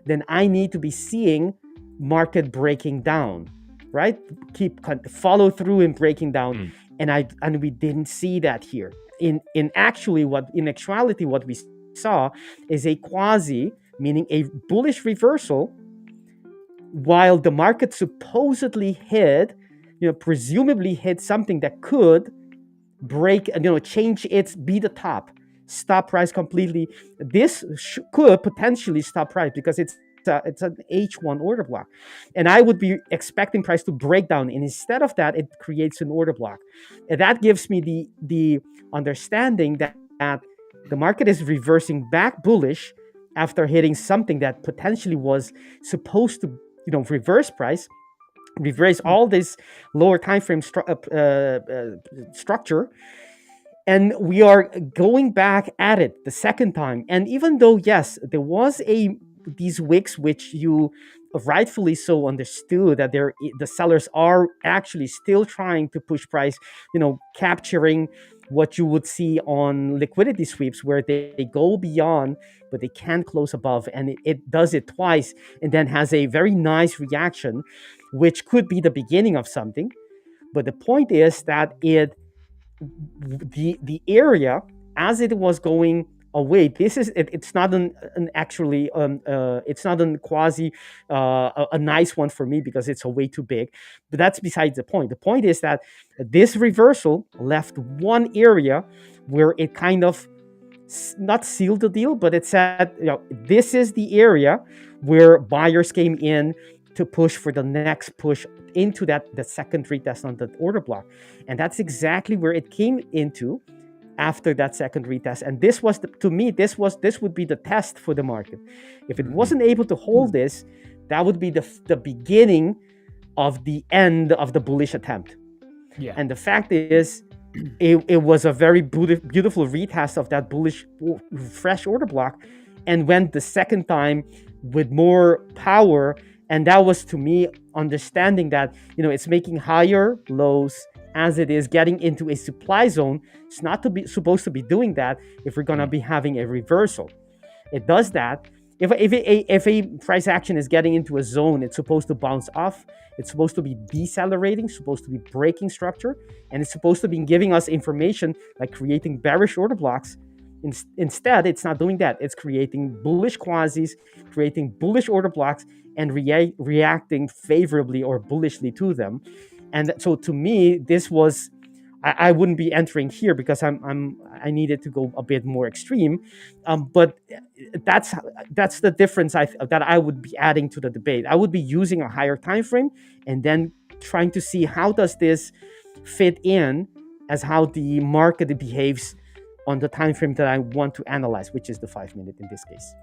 then I need to be seeing market breaking down, right? Follow through in breaking down, and we didn't see that here. In actuality, what we saw is a quasi, meaning a bullish reversal, while the market supposedly hit, presumably hit something that could break, change be the top, stop price completely. This could potentially stop price because it's an H1 order block, and I would be expecting price to break down, and instead of that, it creates an order block, and that gives me the understanding that the market is reversing back bullish after hitting something that potentially was supposed to, reverse price, reverse all this lower time frame structure. And we are going back at it the second time. And even though, yes, there was these wicks, which you rightfully so understood that the sellers are actually still trying to push price, capturing what you would see on liquidity sweeps, where they go beyond, but they can't close above. And it does it twice and then has a very nice reaction, which could be the beginning of something. But the point is that the area, as it was going away, it's not it's not a quasi a nice one for me because it's a way too big, but that's besides the point. The point is that this reversal left one area where it kind of not sealed the deal, but it said, this is the area where buyers came in to push for the next push into the second retest on the order block. And that's exactly where it came into after that second retest. And this was, to me, this would be the test for the market. If it wasn't able to hold this, that would be the beginning of the end of the bullish attempt. Yeah. And the fact is, it was a very beautiful retest of that bullish fresh order block, and went the second time with more power. And that was, to me, understanding that, it's making higher lows as it is getting into a supply zone. It's not supposed to be doing that if we're going to be having a reversal. It does that. If a price action is getting into a zone, it's supposed to bounce off. It's supposed to be decelerating, supposed to be breaking structure, and it's supposed to be giving us information like creating bearish order blocks. Instead, it's not doing that. It's creating bullish quasis, creating bullish order blocks, and reacting favorably or bullishly to them. And so, to me, this was, I wouldn't be entering here because I needed to go a bit more extreme. But that's the difference that I would be adding to the debate. I would be using a higher time frame and then trying to see how does this fit in as how the market behaves on the time frame that I want to analyze, which is the 5 minute in this case.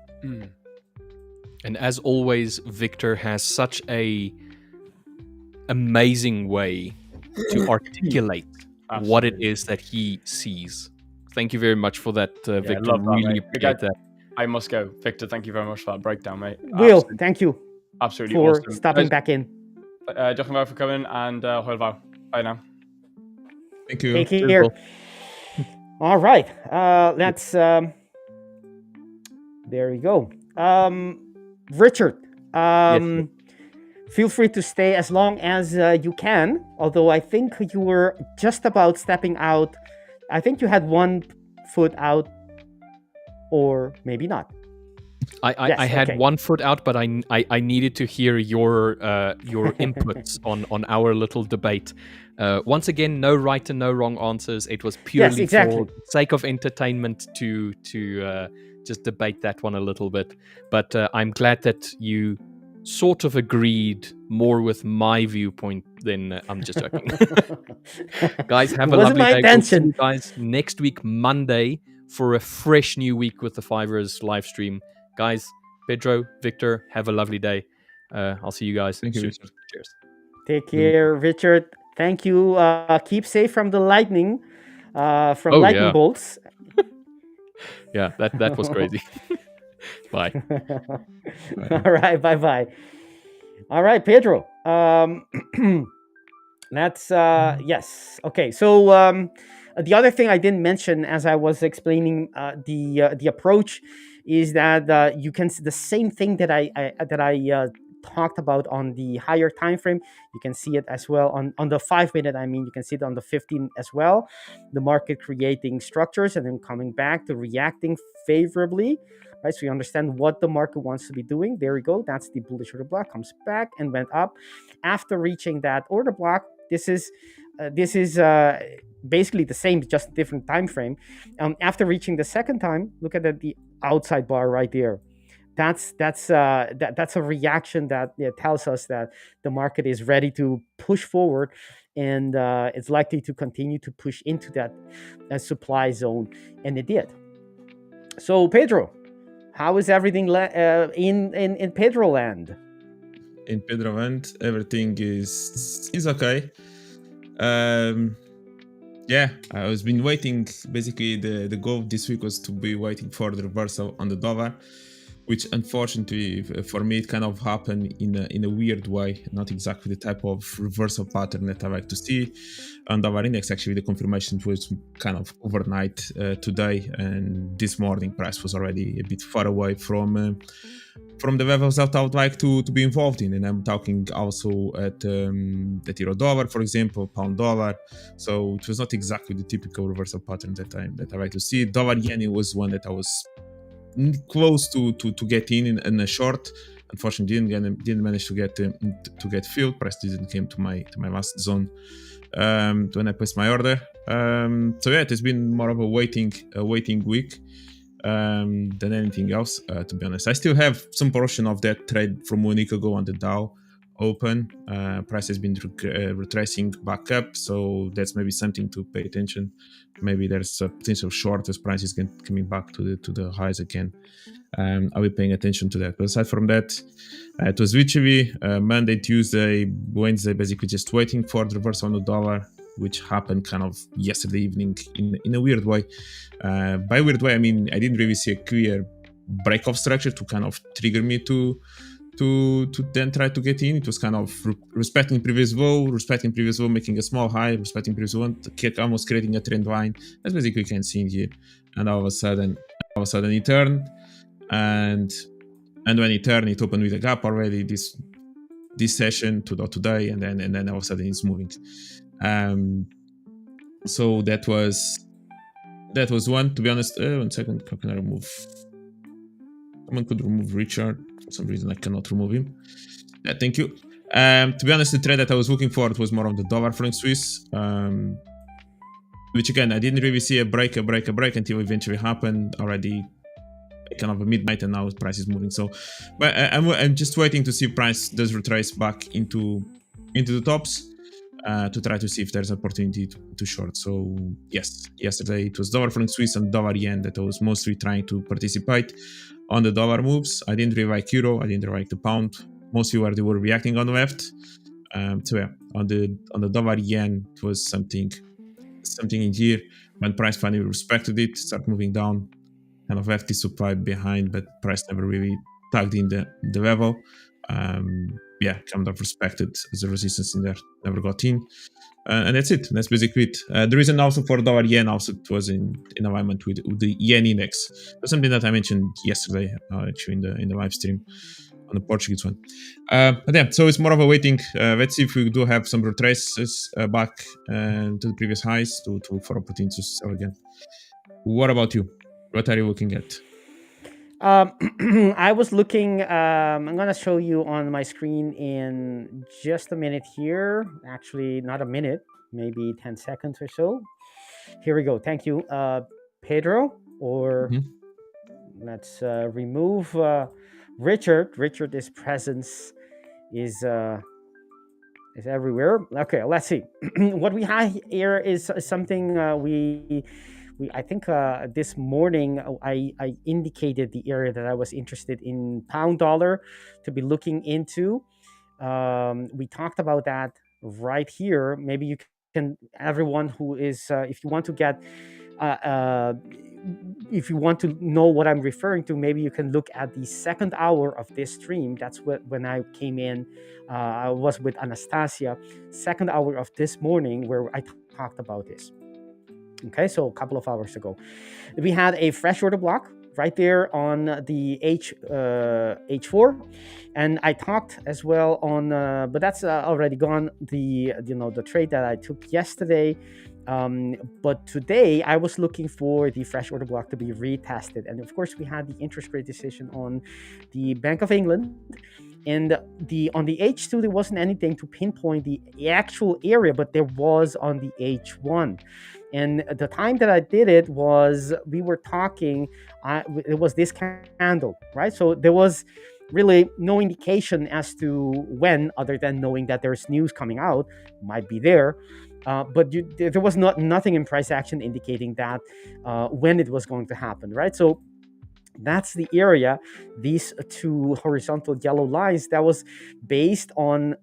And as always, Victor has such a amazing way to articulate what it is that he sees. Thank you very much for that, Victor. I love that, really mate. appreciate that. I must go. Victor, thank you very much for that breakdown, mate. Will, thank you. Absolutely for awesome. stopping back in. Diolch yn fawr for coming, and hwyl fawr. Bye now. Thank you. Take care. All right. Let's. There we go. Richard. Yes, Feel free to stay as long as you can. Although I think you were just about stepping out. I think you had one foot out, or maybe not. I had okay. one foot out, but I needed to hear your inputs on our little debate. Once again, no right and no wrong answers. It was purely exactly. for sake of entertainment to just debate that one a little bit. But I'm glad that you sort of agreed more with my viewpoint than I'm just joking. Guys, have It a wasn't lovely my day. We'll see intention. you guys next week, Monday, for a fresh new week with the 5ers live stream. Guys, Pedro, Victor, have a lovely day. I'll see you guys Thank you, soon. Richard. Cheers. Take care, Richard. Thank you. Keep safe from the lightning, from Oh, lightning yeah. bolts. Yeah, that was crazy. Bye. All right, bye. All right, Pedro. That's yes. Okay, so the other thing I didn't mention as I was explaining the approach is that you can see the same thing that I talked about on the higher time frame. You can see it as well on the 5 minute. I mean, you can see it on the 15 as well. The market creating structures and then coming back to reacting favorably. Right, so you understand what the market wants to be doing. There we go. That's the bullish order block. Comes back and went up after reaching that order block. This is basically the same, just different time frame. After reaching the second time, look at the outside bar right there. That's a reaction that tells us that the market is ready to push forward, and it's likely to continue to push into that supply zone, and it did. So Pedro, how is everything in Pedro land? In Pedro land, everything is okay. Yeah, I was been waiting. Basically, the goal this week was to be waiting for the reversal on the dollar, which unfortunately for me it kind of happened in a weird way, not exactly the type of reversal pattern that I like to see. On dollar index, actually the confirmation was kind of overnight today, and this morning price was already a bit far away from the levels that I would like to be involved in. And I'm talking also at the euro dollar, for example, pound dollar. So it was not exactly the typical reversal pattern that I like to see. Dollar yen, it was one that I was close to get in a short. Unfortunately, didn't manage to get filled. Price didn't came to my last zone when I placed my order. So yeah, it has been more of a waiting week than anything else, to be honest. I still have some portion of that trade from 1 week ago on the Dow open. Price has been retracing back up, so that's maybe something to pay attention. Maybe there's a potential short as price is coming back to the highs again. I'll be paying attention to that. But aside from that, it was literally Monday, Tuesday, Wednesday, basically just waiting for the reversal on the dollar, which happened kind of yesterday evening in a weird way. By weird way, I mean I didn't really see a clear break-off structure to kind of trigger me to then try to get in. It was kind of respecting previous low, making a small high, respecting previous one, almost creating a trend line. That's basically you can see in here. And all of a sudden it turned, and when it turned, it opened with a gap already this session today, and then all of a sudden it's moving. So that was one. To be honest, 1 second, how can I remove? Someone could remove Richard. For some reason, I cannot remove him. Yeah, thank you. To be honest, the trade that I was looking for, it was more on the dollar franc Swiss, which again I didn't really see a break until eventually happened already. Kind of a midnight, and now the price is moving. So, but I'm just waiting to see if price does retrace back into the tops. To try to see if there's opportunity to short. So yes, yesterday it was dollar franc Swiss and dollar yen that I was mostly trying to participate on the dollar moves. I didn't really like euro, I didn't really like the pound, mostly where they were reacting on the left. So yeah, on the dollar yen, it was something in here. When price finally respected it, start moving down, kind of left the supply behind, but price never really tagged in the level. Yeah, kind of respected as a resistance in there, never got in, and that's it. That's basically it. The reason also for dollar yen also it was in alignment with the yen index. That's something that I mentioned yesterday, actually in the live stream on the Portuguese one. But yeah, so it's more of a waiting. Let's see if we do have some retraces back to the previous highs for opportunities to sell again. What about you? What are you looking at? I was looking. I'm gonna show you on my screen in just a minute here. Actually, not a minute, maybe 10 seconds or so. Here we go. Thank you, Pedro. Or Mhm. let's remove Richard. Richard's presence is everywhere. Okay, let's see. What we have here is something we I think this morning I indicated the area that I was interested in pound dollar to be looking into. We talked about that right here. Maybe you can, everyone who is, if you want to get uh, uh, if you want to know what I'm referring to, maybe you can look at the second hour of this stream. That's when I came in. I was with Anastasiia, second hour of this morning, where I talked about this. Okay, so a couple of hours ago, we had a fresh order block right there on the H4, and I talked as well on, but that's already gone. The trade that I took yesterday. But today I was looking for the fresh order block to be retested, and of course we had the interest rate decision on the Bank of England, and on the H2 there wasn't anything to pinpoint the actual area, but there was on the H1. And the time that I did it was, we were talking, it was this candle, right? So there was really no indication as to when, other than knowing that there's news coming out, might be there. But there was nothing in price action indicating that when it was going to happen, right? So that's the area, these two horizontal yellow lines, that was based on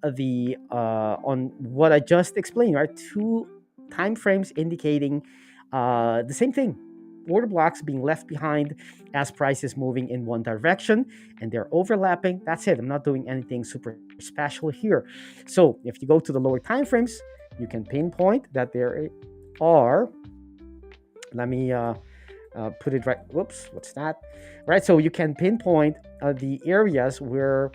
on what I just explained, right? Two time frames indicating the same thing. Order blocks being left behind as price is moving in one direction, and they're overlapping. That's it. I'm not doing anything super special here. So if you go to the lower time frames, you can pinpoint that there are, let me put it right. Whoops, what's that? Right, so you can pinpoint the areas where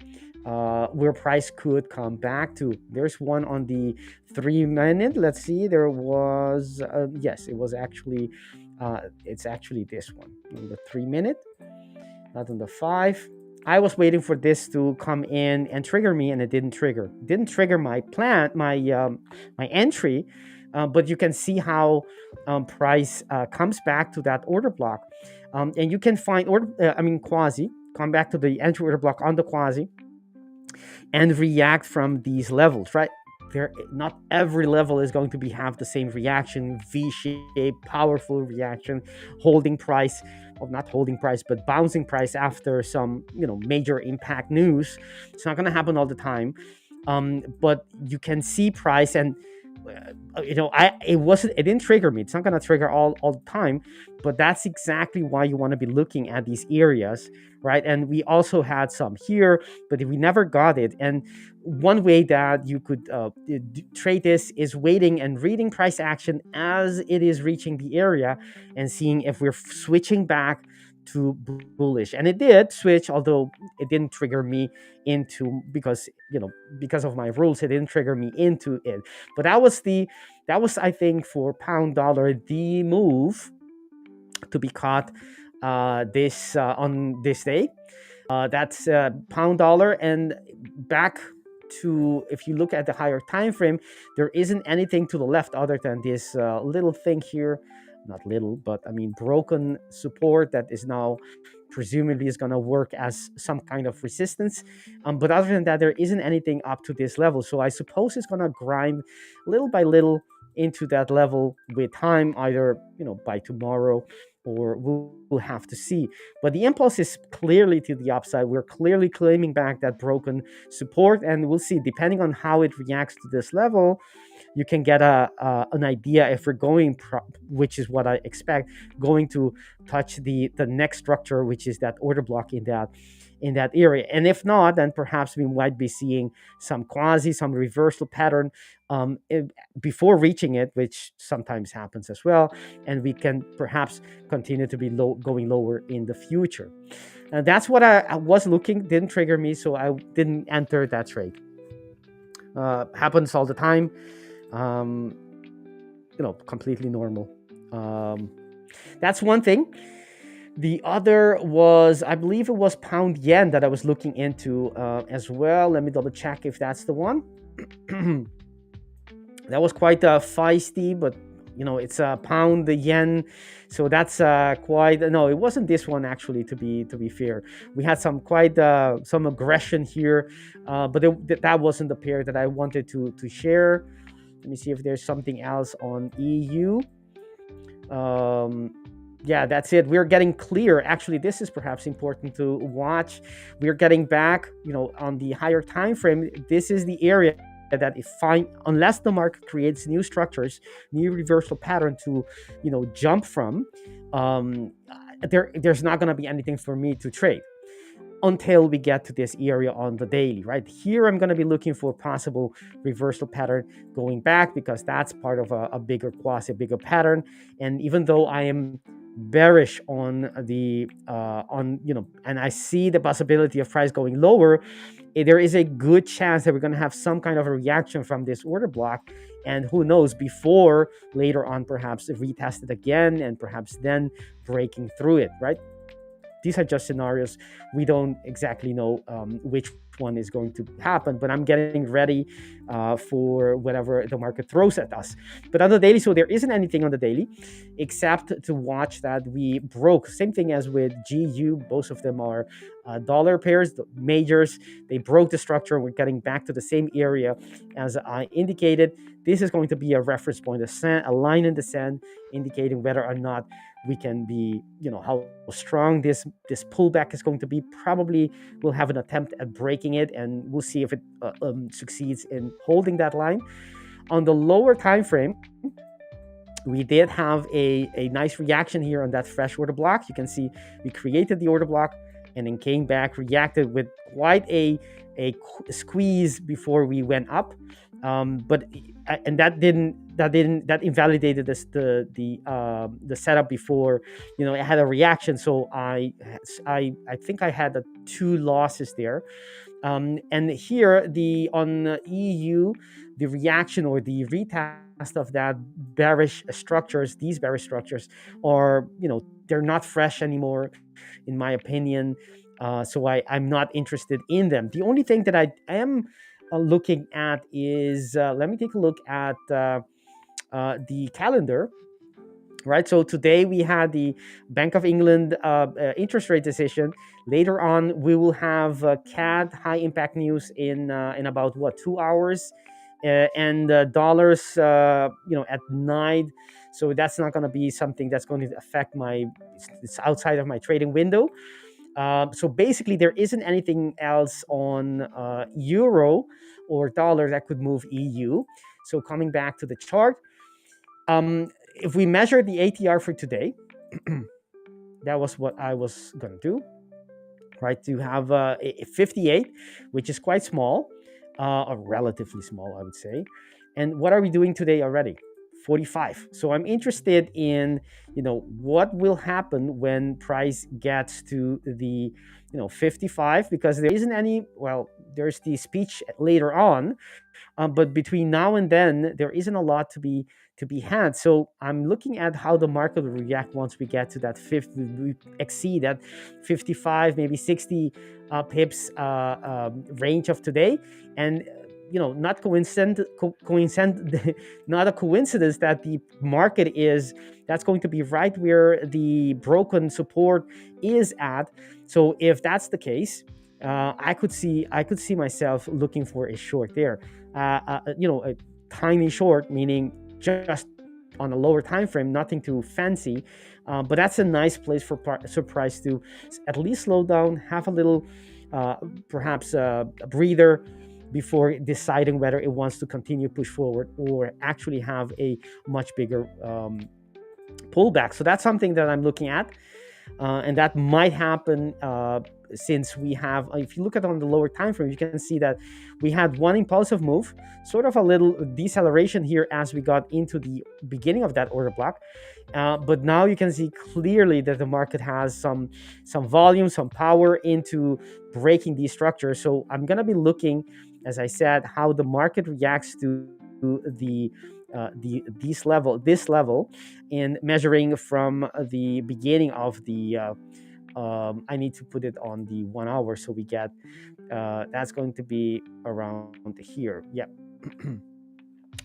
price could come back to. There's one on the 3 minute. Let's see. There was yes, it was actually it's actually this one on the 3 minute, not on the 5. I was waiting for this to come in and trigger me, and it didn't trigger. Didn't trigger my plan, my entry. But you can see how price comes back to that order block, and you can find quasi, come back to the entry order block on the quasi, and react from these levels, right? Not every level is going to have the same reaction, V-shape, powerful reaction, holding price, or not holding price, but bouncing price after some major impact news. It's not going to happen all the time, but you can see price, and it didn't trigger me. It's not going to trigger all the time, but that's exactly why you want to be looking at these areas, right? And we also had some here, but we never got it. And one way that you could trade this is waiting and reading price action as it is reaching the area, and seeing if we're switching back to bullish. And it did switch, although it didn't trigger me into, because of my rules, it didn't trigger me into it. But that was I think, for pound dollar, the move to be caught this on this day. That's pound dollar. And back to, if you look at the higher time frame, there isn't anything to the left other than this little thing here. Not little, but I mean broken support that is now presumably is going to work as some kind of resistance. But other than that, there isn't anything up to this level. So I suppose it's going to grind little by little into that level with time, either by tomorrow, or we'll have to see. But the impulse is clearly to the upside. We're clearly claiming back that broken support, and we'll see, depending on how it reacts to this level, you can get an idea if we're going, which is what I expect, going to touch the next structure, which is that order block in that area. And if not, then perhaps we might be seeing some reversal pattern before reaching it, which sometimes happens as well, and we can perhaps continue to be going lower in the future. That's what I was looking. Didn't trigger me, so I didn't enter that trade. Happens all the time. Completely normal. That's one thing. The other was, I believe it was pound yen that I was looking into as well. Let me double check if that's the one. That was quite feisty, but it's a pound yen, so that's quite. No, it wasn't this one actually. To be fair, we had some some aggression here, but that wasn't the pair that I wanted to share. Let me see if there's something else on EU. Yeah, that's it. We're getting clear. Actually, this is perhaps important to watch. We're getting back, on the higher time frame. This is the area that unless the market creates new structures, new reversal pattern to, jump from, there's not going to be anything for me to trade until we get to this area on the daily. Right here, I'm going to be looking for possible reversal pattern going back, because that's part of a bigger bigger pattern. And even though I am bearish on the and I see the possibility of price going lower, there is a good chance that we're going to have some kind of a reaction from this order block, and who knows, before later on perhaps retest it again, and perhaps then breaking through it. Right, these are just scenarios. We don't exactly know which one is going to happen, but I'm getting ready for whatever the market throws at us. But on the daily, so there isn't anything on the daily except to watch that we broke. Same thing as with GU. Both of them are dollar pairs, the majors. They broke the structure. We're getting back to the same area as I indicated. This is going to be a reference point, a line in the sand, indicating whether or not we can be, how strong this pullback is going to be. Probably we'll have an attempt at breaking it, and we'll see if it succeeds in holding that line. On the lower time frame, we did have a nice reaction here on that fresh order block. You can see we created the order block and then came back, reacted with quite a squeeze before we went up. But that invalidated the setup before. It had a reaction, so I think I had 2 losses there. And here on EU, the reaction or the retest of that these bearish structures are, they're not fresh anymore, in my opinion. So I'm not interested in them. The only thing that I am looking at is, let me take a look at the calendar. Right, so today we had the Bank of England interest rate decision. Later on, we will have CAD high impact news in about 2 hours, and dollars, at 9. So that's not going to be something that's going to affect it's outside of my trading window. So basically, there isn't anything else on euro or dollar that could move EU. So coming back to the chart, if we measure the ATR for today, that was what I was going to do, right? To have a 58, which is quite small, or relatively small, I would say. And what are we doing today already? 45. So I'm interested in, what will happen when price gets to the, 55, because there isn't any, there's the speech later on, but between now and then, there isn't a lot to be had. So I'm looking at how the market will react once we get to that we exceed that 55, maybe 60 pips range of today. And not not a coincidence that the market that's going to be right where the broken support is at. So if that's the case, I could see myself looking for a short there, a tiny short, meaning just on a lower time frame, nothing too fancy, but that's a nice place for price to at least slow down, have a little perhaps a breather before deciding whether it wants to continue push forward or actually have a much bigger pullback. So that's something that I'm looking at, and that might happen since we have, if you look at on the lower time frame, you can see that we had one impulsive move, sort of a little deceleration here as we got into the beginning of that order block. But now you can see clearly that the market has some volume, some power into breaking these structures. So I'm going to be looking, as I said, how the market reacts to the this level, and measuring from the beginning of the I need to put it on the 1 hour, so we get that's going to be around here. Yeah.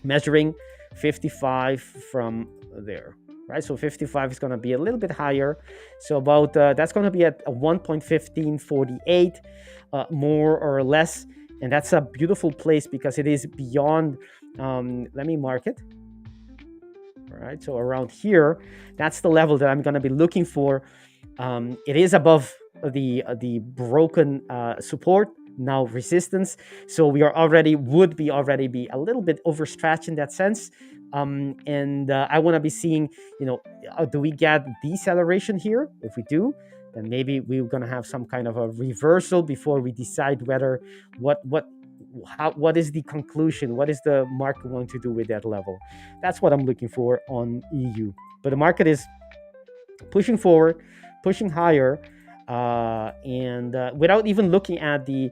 Measuring 55 from there, right? So 55 is going to be a little bit higher, so about that's going to be at 1.1548 more or less, and that's a beautiful place because it is beyond let me mark it. All right, so around here, that's the level that I'm going to be looking for. It is above the broken support, now resistance, so we are would be a little bit overstretched in that sense, and I want to be seeing, do we get deceleration here? If we do, then maybe we're going to have some kind of a reversal before we decide whether what is the conclusion, what is the market going to do with that level. That's what I'm looking for on EU. But the market is pushing forward, pushing higher, and without even looking at we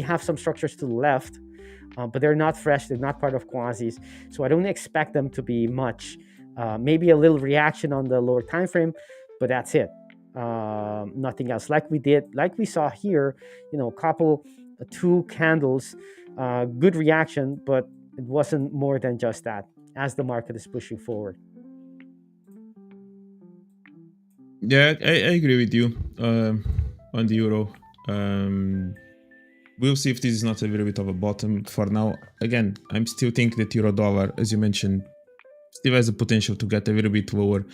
have some structures to the left, but they're not fresh, they're not part of quasis, so I don't expect them to be much. Maybe a little reaction on the lower time frame, but that's it. Nothing else. Like we saw here, two candles, good reaction, but it wasn't more than just that as the market is pushing forward. Yeah, I agree with you on the euro. We'll see if this is not a little bit of a bottom. For now, again, I'm still thinking that euro dollar, as you mentioned, still has the potential to get a little bit lower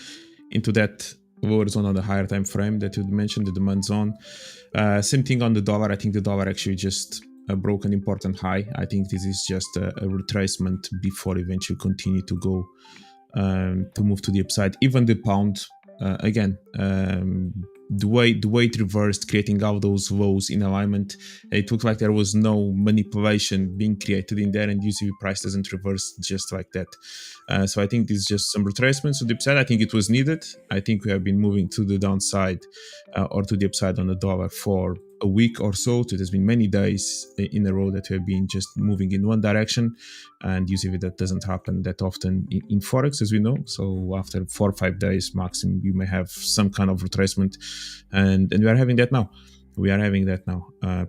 into that lower zone on the higher time frame that you mentioned, the demand zone. Same thing on the dollar. I think the dollar actually just broke an important high. I think this is just a retracement before eventually continue to go to move to the upside. Even the pound, again, the way it reversed, creating all those lows in alignment, it looked like there was no manipulation being created in there, and usually price doesn't reverse just like that. So I think this is just some retracement to the upside. I think it was needed. I think we have been moving to the downside or to the upside on the dollar for a week or so. It has been many days in a row that we have been just moving in one direction, and usually that doesn't happen that often in Forex, as we know. So after 4 or 5 days maximum, you may have some kind of retracement, and we are having that now.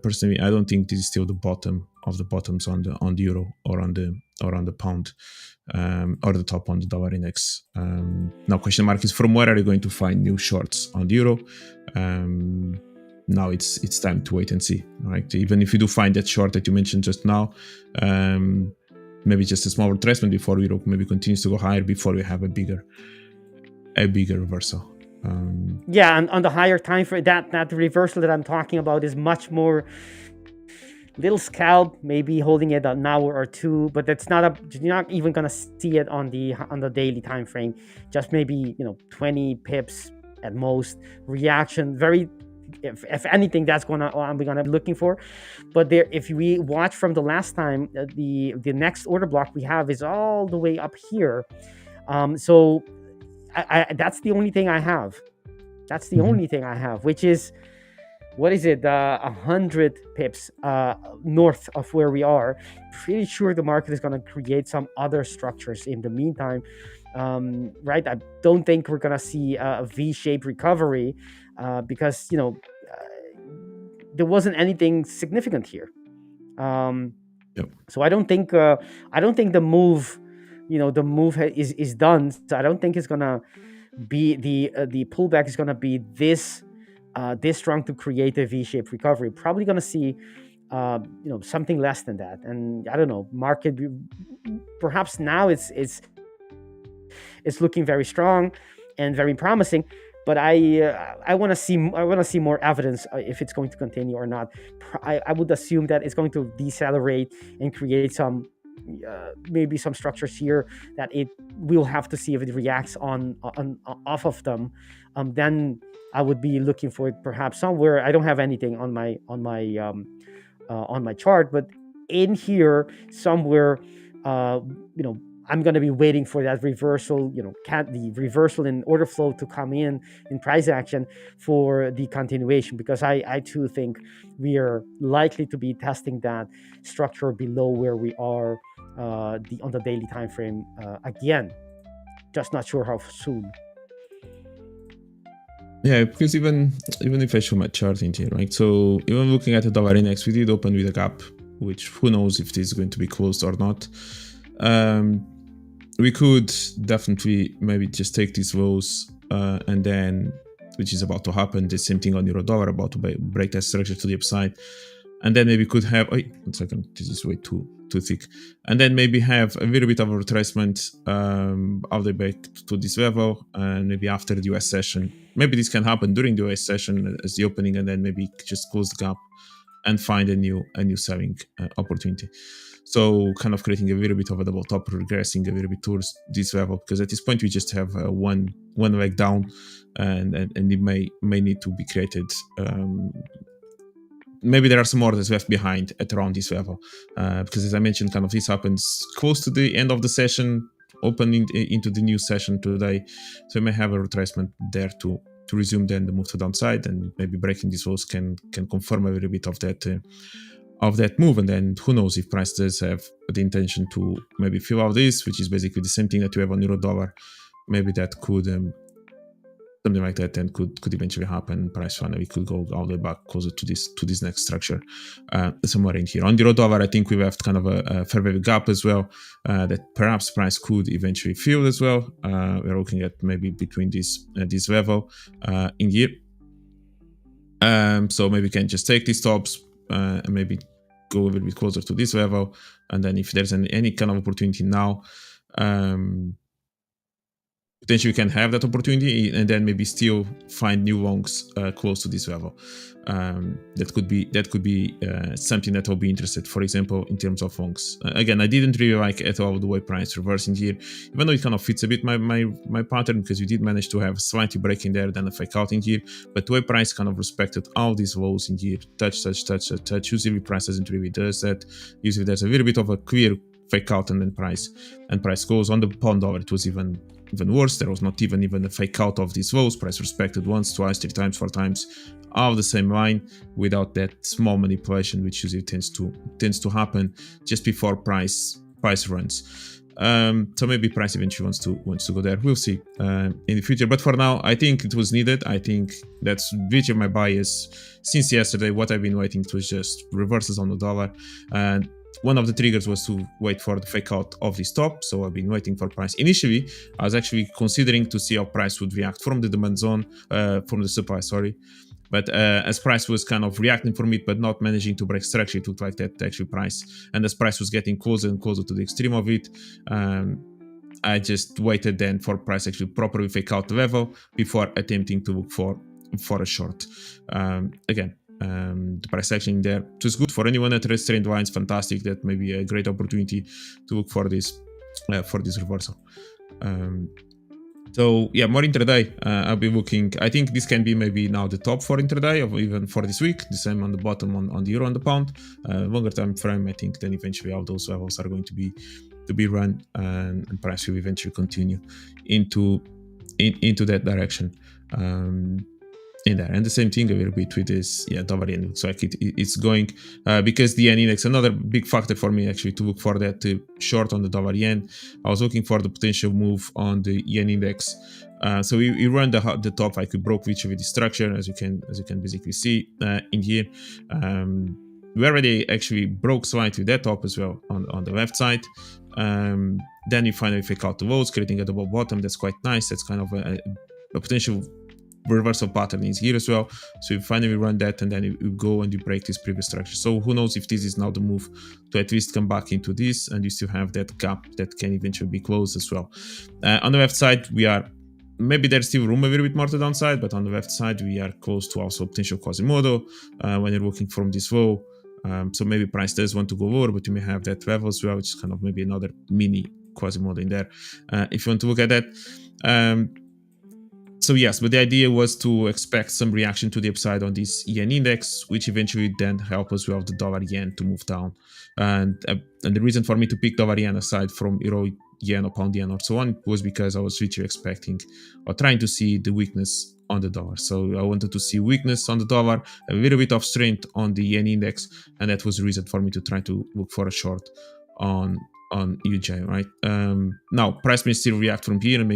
Personally, I don't think this is still the bottom of the bottoms on the euro or on the pound, or the top on the dollar index. Now, question mark is, from where are you going to find new shorts on the euro? Now it's time to wait and see. Right? Even if you do find that short that you mentioned just now, maybe just a small retracement before euro maybe continues to go higher before we have a bigger reversal. And on the higher time frame, that reversal that I'm talking about is much more little scalp, maybe holding it an hour or two, but you're not even gonna see it on the daily time frame. Just maybe 20 pips at most reaction. Very, if anything, that's we're gonna be looking for. But there, if we watch from the last time, the next order block we have is all the way up here. So I that's the only thing I have. That's the only thing I have, which is, what is it? 100 pips north of where we are. Pretty sure the market is going to create some other structures in the meantime. Right? I don't think we're going to see a V-shaped recovery because there wasn't anything significant here. So I don't think the move, the move is done. So I don't think it's gonna be the pullback is gonna be this strong to create a V-shaped recovery. Probably gonna see something less than that. And I don't know, market perhaps now it's looking very strong and very promising. But I want to see more evidence if it's going to continue or not. I would assume that it's going to decelerate and create some maybe some structures here that we'll have to see if it reacts on off of them. Then I would be looking for it perhaps somewhere. I don't have anything on my chart, but in here somewhere, I'm going to be waiting for that reversal, the reversal in order flow to come in price action for the continuation, because I too think we are likely to be testing that structure below where we are on the daily time frame again. Just not sure how soon. Yeah, because even if I show my chart in here, right? So even looking at the dollar index, we did open with a gap, which who knows if this is going to be closed or not. We could definitely maybe just take these lows and then, which is about to happen, the same thing on euro dollar, about to break that structure to the upside, and then maybe could have. Wait, 1 second, this is way too thick. And then maybe have a little bit of a retracement all the way back to this level, and maybe after the US session, maybe this can happen during the US session as the opening, and then maybe just close the gap and find a new selling opportunity. So kind of creating a little bit of a double top, regressing a little bit towards this level, because at this point we just have one leg down, and it may need to be created. Maybe there are some orders left behind at around this level, because as I mentioned, kind of this happens close to the end of the session, opening into the new session today. So we may have a retracement there to resume then the move to downside, and maybe breaking these lows can confirm a little bit of that move. And then who knows if price does have the intention to maybe fill out this, which is basically the same thing that you have on euro dollar. Maybe that could something like that then could eventually happen. Price finally could go all the way back closer to this next structure, somewhere in here. On the euro dollar, I think we have kind of a fair value gap as well, that perhaps price could eventually fill as well. We're looking at maybe between this level in here. So maybe we can just take these tops and maybe go a little bit closer to this level, and then if there's any kind of opportunity now, potentially we can have that opportunity, and then maybe still find new longs close to this level. That could be something that I'll be interested, for example, in terms of longs. Again, I didn't really like at all the way price reversing here, even though it kind of fits a bit my pattern, because we did manage to have slightly break in there, then a fake out in here. But the way price kind of respected all these lows in here, touch. Usually price doesn't really does that. Usually there's a little bit of a clear fake out, and then price goes. On the pound dollar, it was even worse. There was not even a fake out of these lows. Price respected once, twice, 3 times, 4 times, all the same line, without that small manipulation, which usually tends to happen just before price runs. So maybe price eventually wants to go there. We'll see in the future. But for now, I think it was needed. I think that's which of my bias since yesterday. What I've been waiting to is just reverses on the dollar, and one of the triggers was to wait for the fake out of this top. So I've been waiting for price. Initially, I was actually considering to see how price would react from the demand zone, from the supply, sorry. But as price was kind of reacting from it, but not managing to break structure, it looked like that actually price. And as price was getting closer and closer to the extreme of it, I just waited then for price actually properly fake out the level before attempting to look for a short. Again, the price action there, it was good for anyone that trades trend lines. Fantastic. That may be a great opportunity to look for this reversal. So yeah, more intraday. I'll be looking. I think this can be maybe now the top for intraday, or even for this week. The same on the bottom on the euro and the pound. Longer time frame, I think then eventually all those levels are going to be run, and price will eventually continue into that direction. In there, and the same thing a little bit with this dollar yen. Looks like it's going because the yen index, another big factor for me actually to look for that short on the dollar yen. I was looking for the potential move on the yen index. So we run the top, like we broke literally the structure, as you can basically see in here. We already actually broke slightly that top as well on the left side. Then you finally fake out the lows, creating a double bottom. That's quite nice. That's kind of a potential reversal pattern is here as well. So you finally run that, and then you go and you break this previous structure. So who knows if this is now the move to at least come back into this, and you still have that gap that can eventually be closed as well. On the left side, we are maybe there's still room a little bit more to downside, but on the left side we are close to also potential Quasimodo when you're looking from this low. So maybe price does want to go lower, but you may have that level as well, which is kind of maybe another mini Quasimodo in there if you want to look at that. So yes, but the idea was to expect some reaction to the upside on this yen index, which eventually then help us with the dollar yen to move down. And the reason for me to pick dollar yen aside from euro yen or pound yen or so on was because I was literally expecting or trying to see the weakness on the dollar. So I wanted to see weakness on the dollar, a little bit of strength on the yen index, and that was the reason for me to try to look for a short on on UJ, right? Now price may still react from here and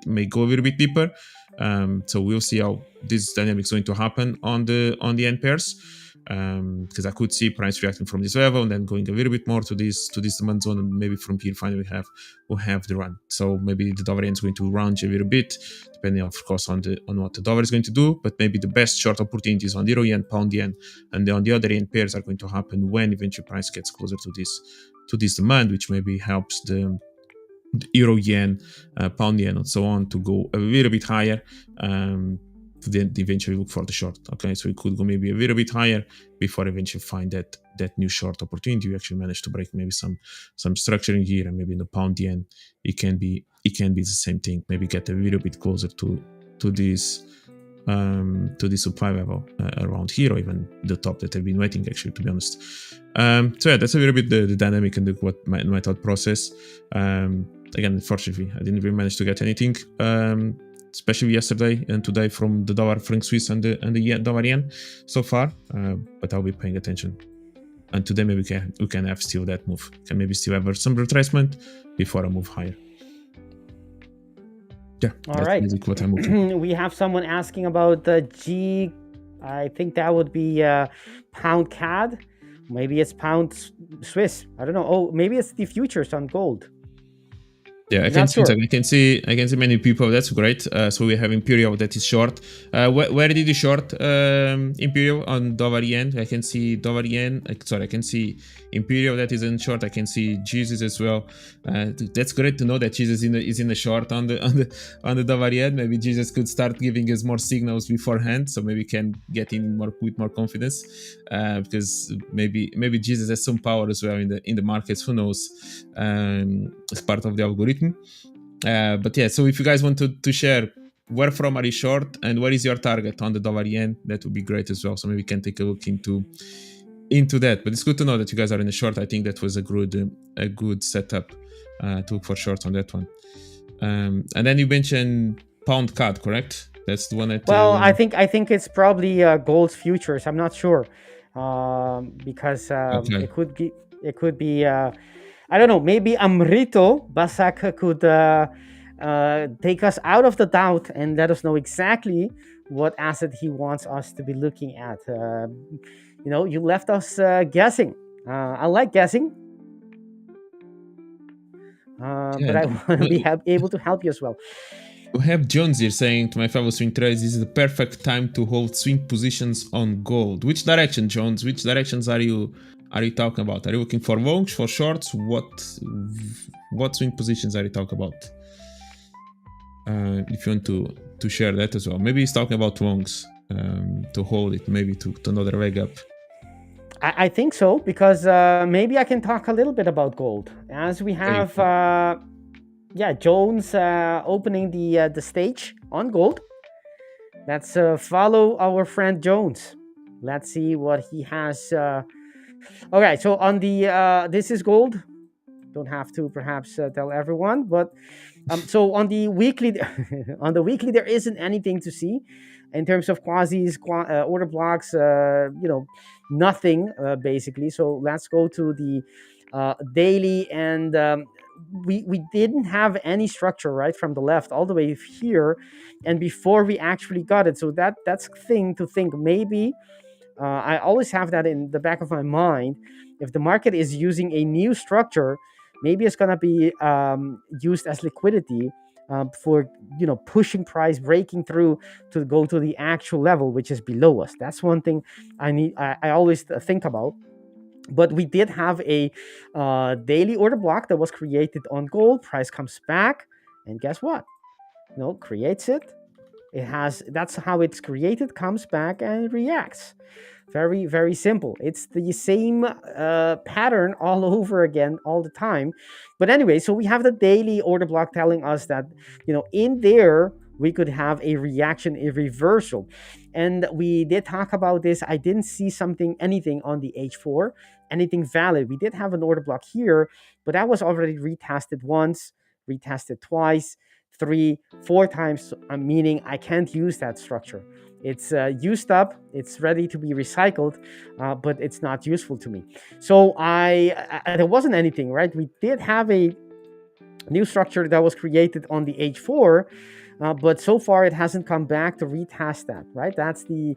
may go a little bit deeper. So we'll see how this dynamic is going to happen on the end pairs. Because I could see price reacting from this level and then going a little bit more to this demand zone, and maybe from here finally we'll have the run. So maybe the dollar yen is going to range a little bit, depending of course on what the dollar is going to do. But maybe the best short opportunities on euro yen, pound yen, and on the other yen pairs are going to happen when eventually price gets closer to this demand, which maybe helps the euro yen, pound yen, and so on to go a little bit higher. To then eventually look for the short. Okay, so it could go maybe a little bit higher before eventually find that new short opportunity. You actually manage to break maybe some structuring here, and maybe in the pound yen it can be the same thing. Maybe get a little bit closer to this supply level around here, or even the top that I've been waiting, actually, to be honest. So yeah, that's a little bit the dynamic and what my thought process. Again, unfortunately, I didn't really manage to get anything, especially yesterday and today, from the dollar, franc Swiss, and the dollar yen so far. But I'll be paying attention. And today maybe we can have still that move. Can maybe still have some retracement before I move higher. Yeah, all right. Basically what I'm looking. We have someone asking about the G. I think that would be pound CAD. Maybe it's pound Swiss. I don't know. Oh, maybe it's the futures on gold. Yeah, I can see many people. That's great. So we have Imperial that is short. Where did you short Imperial on dollar yen? I can see dollar yen. I can see Imperial that is in short. I can see Jesus as well. That's great to know that Jesus is in the short on the dollar yen. Maybe Jesus could start giving us more signals beforehand, so maybe can get in with more confidence. Because maybe Jesus has some power as well in the markets. Who knows? As part of the algorithm. But yeah, so if you guys want to share where from are you short and what is your target on the dollar yen, that would be great as well. So maybe we can take a look into that. But it's good to know that you guys are in the short. I think that was a good setup to look for short on that one. And then you mentioned pound CAD, correct? That's the one that. Well, I think it's probably gold's futures. I'm not sure because okay. It could be. I don't know, maybe Amrito Basak could take us out of the doubt and let us know exactly what asset he wants us to be looking at. You left us guessing. I like guessing, but I want to be able to help you as well. We have Jones here saying to my fellow swing traders, this is the perfect time to hold swing positions on gold. Which direction, Jones? Which directions are you talking about? Are you looking for longs, for shorts? What swing positions are you talking about? If you want to share that as well. Maybe he's talking about longs to hold it, maybe to another leg up. I think so, because maybe I can talk a little bit about gold. As we have, Jones opening the stage on gold. Let's follow our friend Jones. Let's see what he has. All right, so on the this is gold. Don't have to perhaps tell everyone, but so on the weekly, there isn't anything to see in terms of quasis, order blocks. Nothing basically. So let's go to the daily, and we didn't have any structure right from the left all the way here, and before we actually got it. So that's thing to think. Maybe. I always have that in the back of my mind. If the market is using a new structure, maybe it's going to be used as liquidity for pushing price, breaking through to go to the actual level, which is below us. That's one thing I always think about. But we did have a daily order block that was created on gold. Price comes back, and guess what? Creates it. That's how it's created, comes back and reacts. Very, very simple. It's the same pattern all over again, all the time. But anyway, so we have the daily order block telling us that, in there, we could have a reaction, a reversal. And we did talk about this. I didn't see anything on the H4, anything valid. We did have an order block here, but that was already retested once, retested twice, 3, 4 times, meaning I can't use that structure. It's used up, it's ready to be recycled, but it's not useful to me. So there wasn't anything, right? We did have a new structure that was created on the H4, but so far it hasn't come back to retest that, right? That's the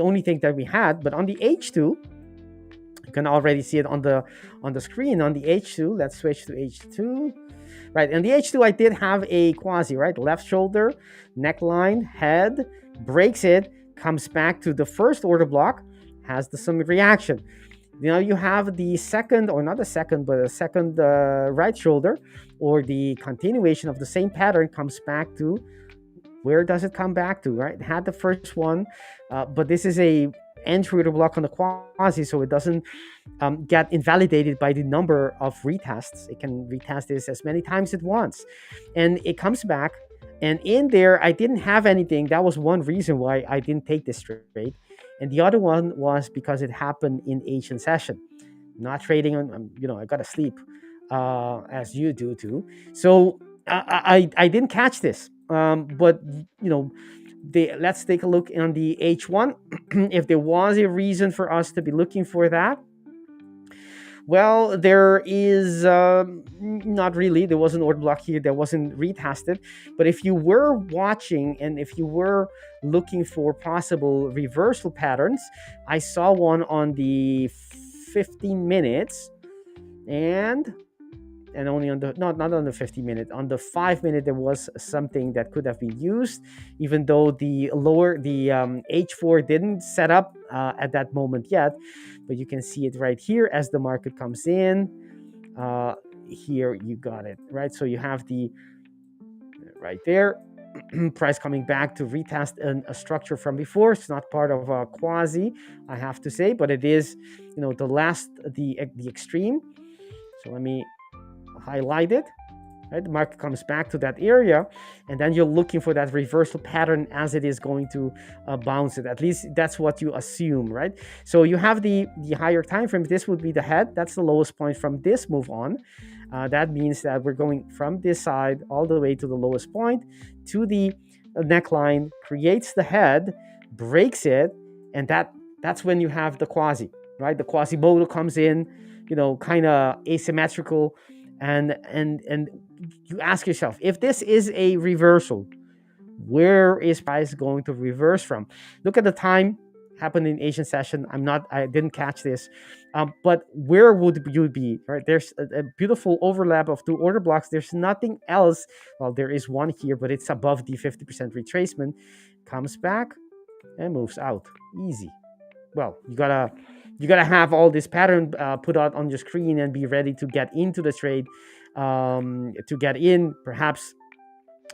only thing that we had. But on the H2, you can already see it on the screen. On the H2, let's switch to H2. Right, and the H2 I did have a quasi, right? Left shoulder, neckline, head, breaks it, comes back to the first order block, has some reaction. Now you have the second, or not the second, but a second right shoulder, or the continuation of the same pattern comes back to, where does it come back to, right? It had the first one, but this is a entry order block on the quasi, so it doesn't get invalidated by the number of retests. It can retest this as many times as it wants, and it comes back. And in there, I didn't have anything. That was one reason why I didn't take this trade, and the other one was because it happened in Asian session. Not trading on, I gotta sleep, as you do too. So I didn't catch this, but let's take a look on the H1. If there was a reason for us to be looking for that, well, there is not really. There was an order block here that wasn't retested. But if you were watching and if you were looking for possible reversal patterns, I saw one on the 15 minutes and only on the not on the 50 minute, on the 5 minute there was something that could have been used, even though the H4 didn't set up at that moment yet. But you can see it right here as the market comes in. Here you got it, right? So you have the right there price coming back to retest a structure from before. It's not part of a quasi, I have to say, but it is, the extreme. So let me highlight it. Right, the market comes back to that area, and then you're looking for that reversal pattern as it is going to bounce it. At least that's what you assume, right? So you have the higher time frame. This would be the head. That's the lowest point from this move on. That means that we're going from this side all the way to the lowest point to the neckline, creates the head, breaks it, and that's when you have the quasi, right? The Quasimodo comes in, kind of asymmetrical. And you ask yourself, if this is a reversal, where is price going to reverse from? Look at the time. Happened in Asian session. I didn't catch this, but where would you be? Right, there's a beautiful overlap of two order blocks. There's nothing else. Well, there is one here, but it's above the 50% retracement. Comes back and moves out. Easy. Well, you gotta have all this pattern put out on your screen and be ready to get into the trade. To get in, perhaps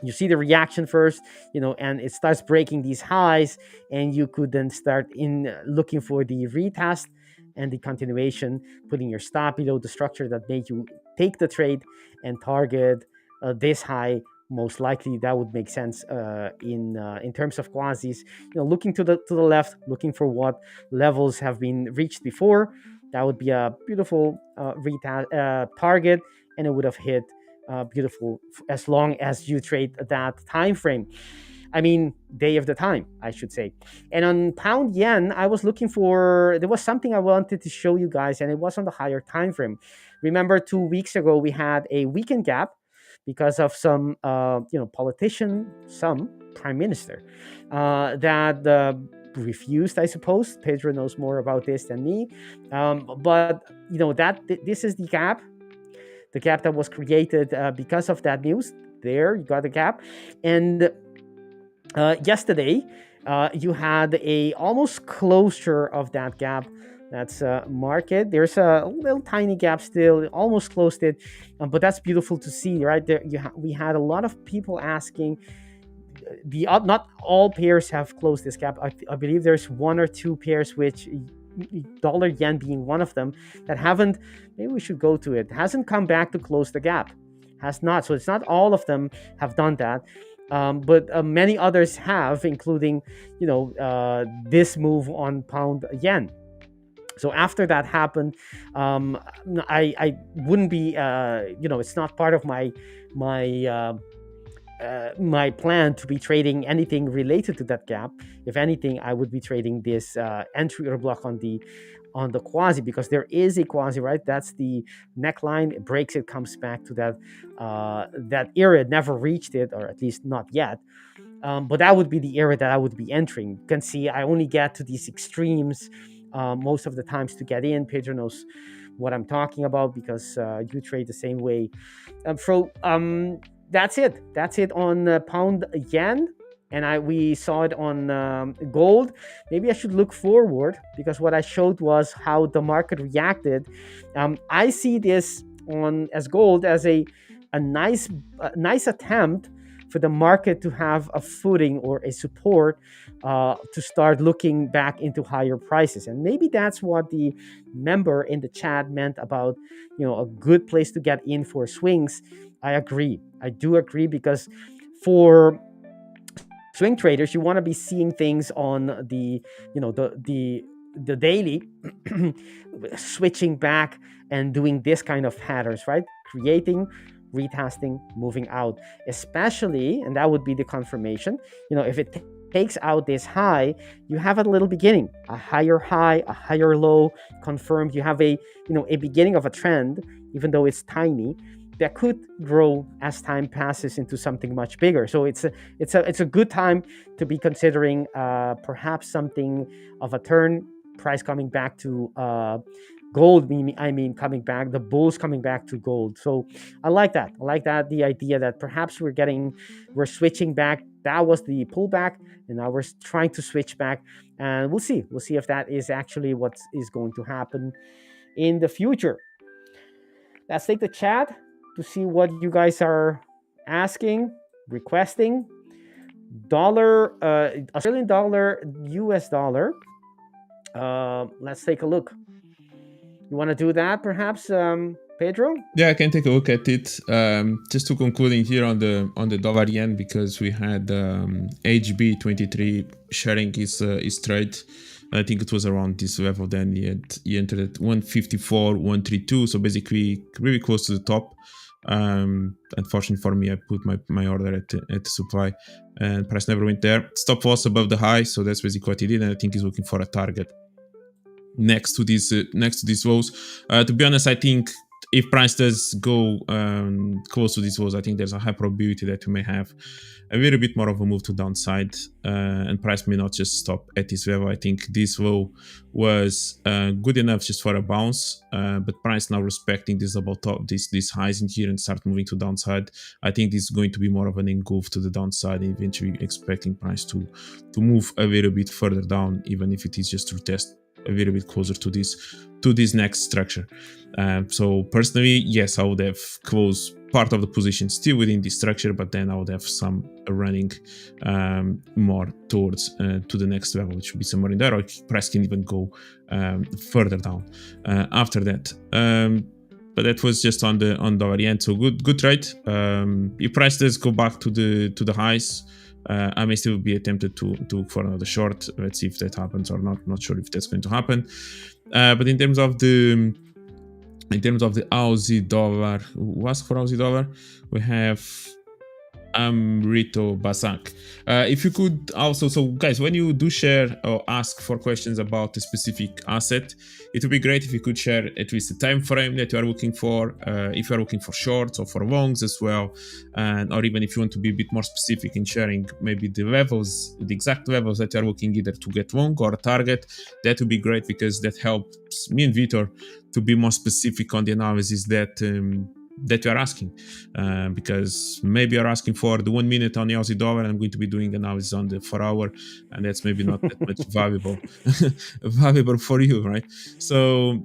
you see the reaction first, and it starts breaking these highs, and you could then start in looking for the retest and the continuation, putting your stop below the structure that made you take the trade and target this high. Most likely that would make sense in terms of quasis. Looking to the left, looking for what levels have been reached before. That would be a beautiful target, and it would have hit beautiful as long as you trade that time frame. I mean, day of the time, I should say. And on pound yen, I was looking for, there was something I wanted to show you guys, and it was on the higher time frame. Remember 2 weeks ago we had a weekend gap because of some politician, some prime minister that refused, I suppose. Pedro knows more about this than me, but this is the gap that was created because of that news. There you got the gap. And yesterday you had a almost closure of that gap. That's market. There's a little tiny gap still, almost closed it, but that's beautiful to see, right? There we had a lot of people asking. Not all pairs have closed this gap. I believe there's one or two pairs, which dollar yen being one of them, that haven't. Maybe we should go to it. Hasn't come back to close the gap. Has not. So it's not all of them have done that. But many others have, including this move on pound yen. So after that happened, I wouldn't be, it's not part of my my plan to be trading anything related to that gap. If anything, I would be trading this entry or block on the quasi, because there is a quasi, right? That's the neckline. It breaks, it comes back to that area. It never reached it, or at least not yet. But that would be the area that I would be entering. You can see I only get to these extremes most of the times to get in. Pedro knows what I'm talking about, because you trade the same way. That's it. That's it on pound yen. And we saw it on gold. Maybe I should look forward, because what I showed was how the market reacted. I see this as gold as a nice attempt for the market to have a footing or a support to start looking back into higher prices. And maybe that's what the member in the chat meant about, a good place to get in for swings. I agree. I do agree, because for swing traders, you want to be seeing things on the daily, switching back and doing this kind of patterns, right? Creating, retesting, moving out, especially, and that would be the confirmation. If it takes out this high, you have a little beginning, a higher high, a higher low confirmed. You have a beginning of a trend, even though it's tiny, that could grow as time passes into something much bigger. So it's a good time to be considering perhaps something of a turn, price coming back to gold. Coming back, the bulls coming back to gold. So I like that. The idea that perhaps we're switching back. That was the pullback, and now we're trying to switch back, and we'll see if that is actually what is going to happen in the future. Let's take the chat to see what you guys are asking, requesting. Dollar, Australian dollar, US dollar. Let's take a look. You want to do that, perhaps, Pedro? Yeah, I can take a look at it. Just to concluding here on the dollar yen, because we had HB23 sharing his trade. I think it was around this level. Then he entered at 154, 132. So basically, really close to the top. Unfortunately for me, I put my order at the supply, and price never went there. Stop loss above the high, so that's basically what he did. And I think he's looking for a target next to these lows. To be honest, I think if price does go close to these lows, I think there's a high probability that we may have a little bit more of a move to downside, and price may not just stop at this level. I think this low was good enough just for a bounce, but price now respecting this double top, these highs in here, and start moving to downside. I think this is going to be more of an engulf to the downside, and eventually expecting price to move a little bit further down, even if it is just to test a little bit closer to this next structure. So personally, yes, I would have closed part of the position still within this structure, but then I would have some running more towards to the next level, which would be somewhere in there, or price can even go further down after that. But that was just on dollar yen. So good trade. If price does go back to the highs, I may still be tempted to look for another short. Let's see if that happens or not. Not sure if that's going to happen. But in terms of the Aussie dollar, who asked for Aussie dollar, we have Rito Basak. If you could also, so guys, when you do share or ask for questions about a specific asset, it would be great if you could share at least the time frame that you are looking for, if you are looking for shorts or for longs as well, or even if you want to be a bit more specific in sharing maybe the exact levels that you are looking either to get long or a target. That would be great, because that helps me and Vitor to be more specific on the analysis that you are asking, because maybe you're asking for the 1 minute on the Aussie dollar, and I'm going to be doing analysis on the 4 hour, and that's maybe not that much valuable for you, right? So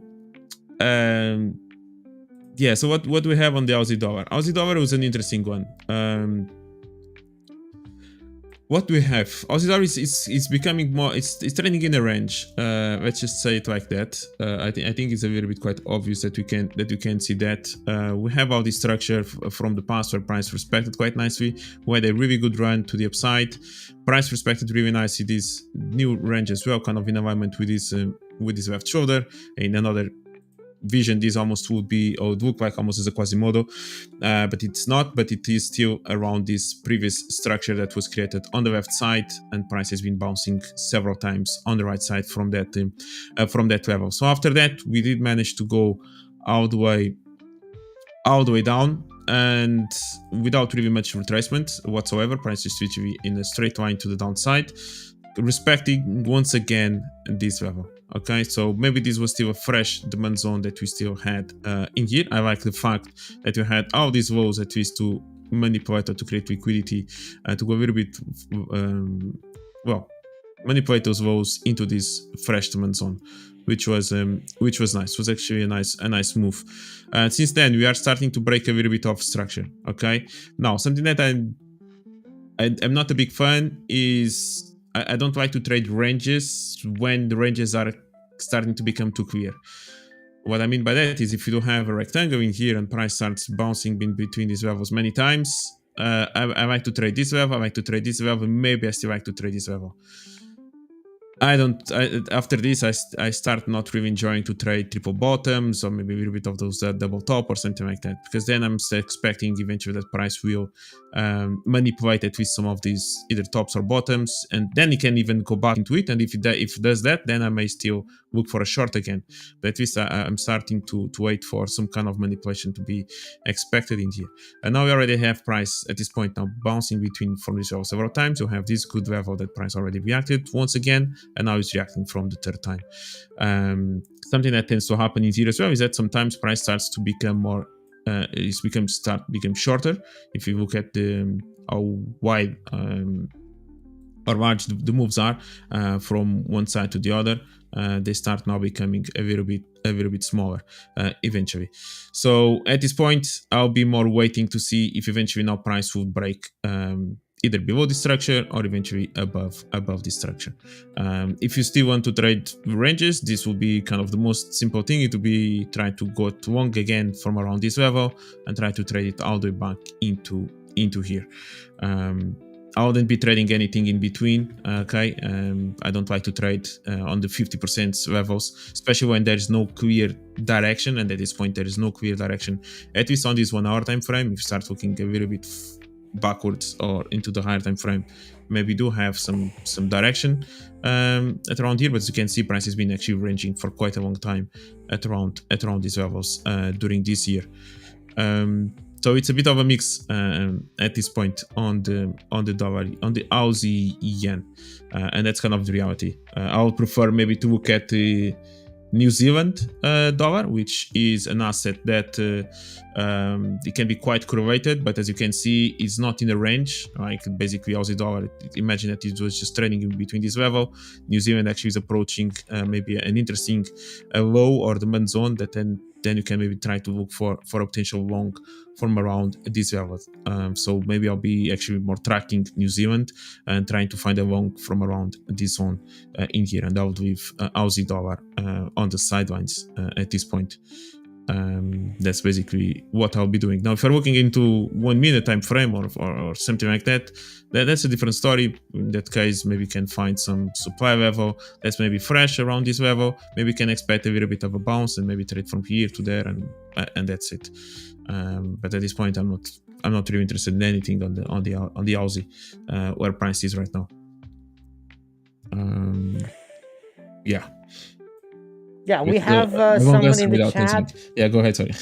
so what do we have on the Aussie dollar? Aussie dollar was an interesting one. What do we have? Aussie dollar is becoming more. It's trending in a range. Let's just say it like that. I think it's a little bit quite obvious that you can see that. We have all this structure from the past where price respected quite nicely. We had a really good run to the upside. Price respected really nicely this new range as well, kind of in alignment with this left shoulder, in another vision, this almost would be, or would look like almost as a Quasimodo, but it's not. But it is still around this previous structure that was created on the left side, and price has been bouncing several times on the right side from that level. So after that, we did manage to go all the way down, and without really much retracement whatsoever. Price is literally in a straight line to the downside, respecting once again this level. Okay, so maybe this was still a fresh demand zone that we still had in here. I like the fact that we had all these lows at least to manipulate or to create liquidity, to go a little bit manipulate those lows into this fresh demand zone, which was nice. It was actually a nice move. Since then, we are starting to break a little bit of structure. Okay, now something that I'm not a big fan is I don't like to trade ranges when the ranges are starting to become too clear. What I mean by that is if you do have a rectangle in here and price starts bouncing in between these levels many times, I like to trade this level, I like to trade this level, maybe I still like to trade this level. After this, I start not really enjoying to trade triple bottoms or maybe a little bit of those double top or something like that, because then I'm expecting eventually that price will manipulate at least some of these either tops or bottoms, and then it can even go back into it. And if it does that, then I may still look for a short again. But at least I'm starting to wait for some kind of manipulation to be expected in here. And now we already have price at this point now bouncing between from this level several times. You have this good level that price already reacted once again, and now it's reacting from the third time. Something that tends to happen in here as well is that sometimes price starts to become more become shorter. If you look at how wide or large the moves are from one side to the other, they start now becoming a little bit smaller eventually. So at this point, I'll be more waiting to see if eventually now price will break either below this structure or eventually above this structure. If you still want to trade ranges, this will be kind of the most simple thing. It will be trying to go long again from around this level and try to trade it all the way back into here. I wouldn't be trading anything in between. Okay, I don't like to trade on the 50% levels, especially when there is no clear direction. And at this point, there is no clear direction, at least on this 1 hour time frame. If you start looking a little bit backwards or into the higher time frame, maybe do have some direction at around here. But as you can see, price has been actually ranging for quite a long time at around these levels during this year. So it's a bit of a mix at this point on the dollar, on the Aussie yen, and that's kind of the reality. I would prefer maybe to look at the New Zealand dollar, which is an asset that it can be quite correlated, but as you can see, it's not in a range. Like basically Aussie dollar, imagine that it was just trading in between this level. New Zealand actually is approaching maybe an interesting low or demand zone that then you can maybe try to look for a potential long from around this level. So maybe I'll be actually more tracking New Zealand and trying to find a long from around this zone in here, and I would leave Aussie dollar on the sidelines at this point. That's basically what I'll be doing. Now, if you're looking into 1 minute time frame or something like that, that's a different story. In that case, maybe you can find some supply level that's maybe fresh around this level. Maybe you can expect a little bit of a bounce and maybe trade from here to there, and that's it. But at this point, I'm not really interested in anything on the Aussie where price is right now. Yeah. Yeah, we have someone in the chat. Yeah, go ahead, sorry.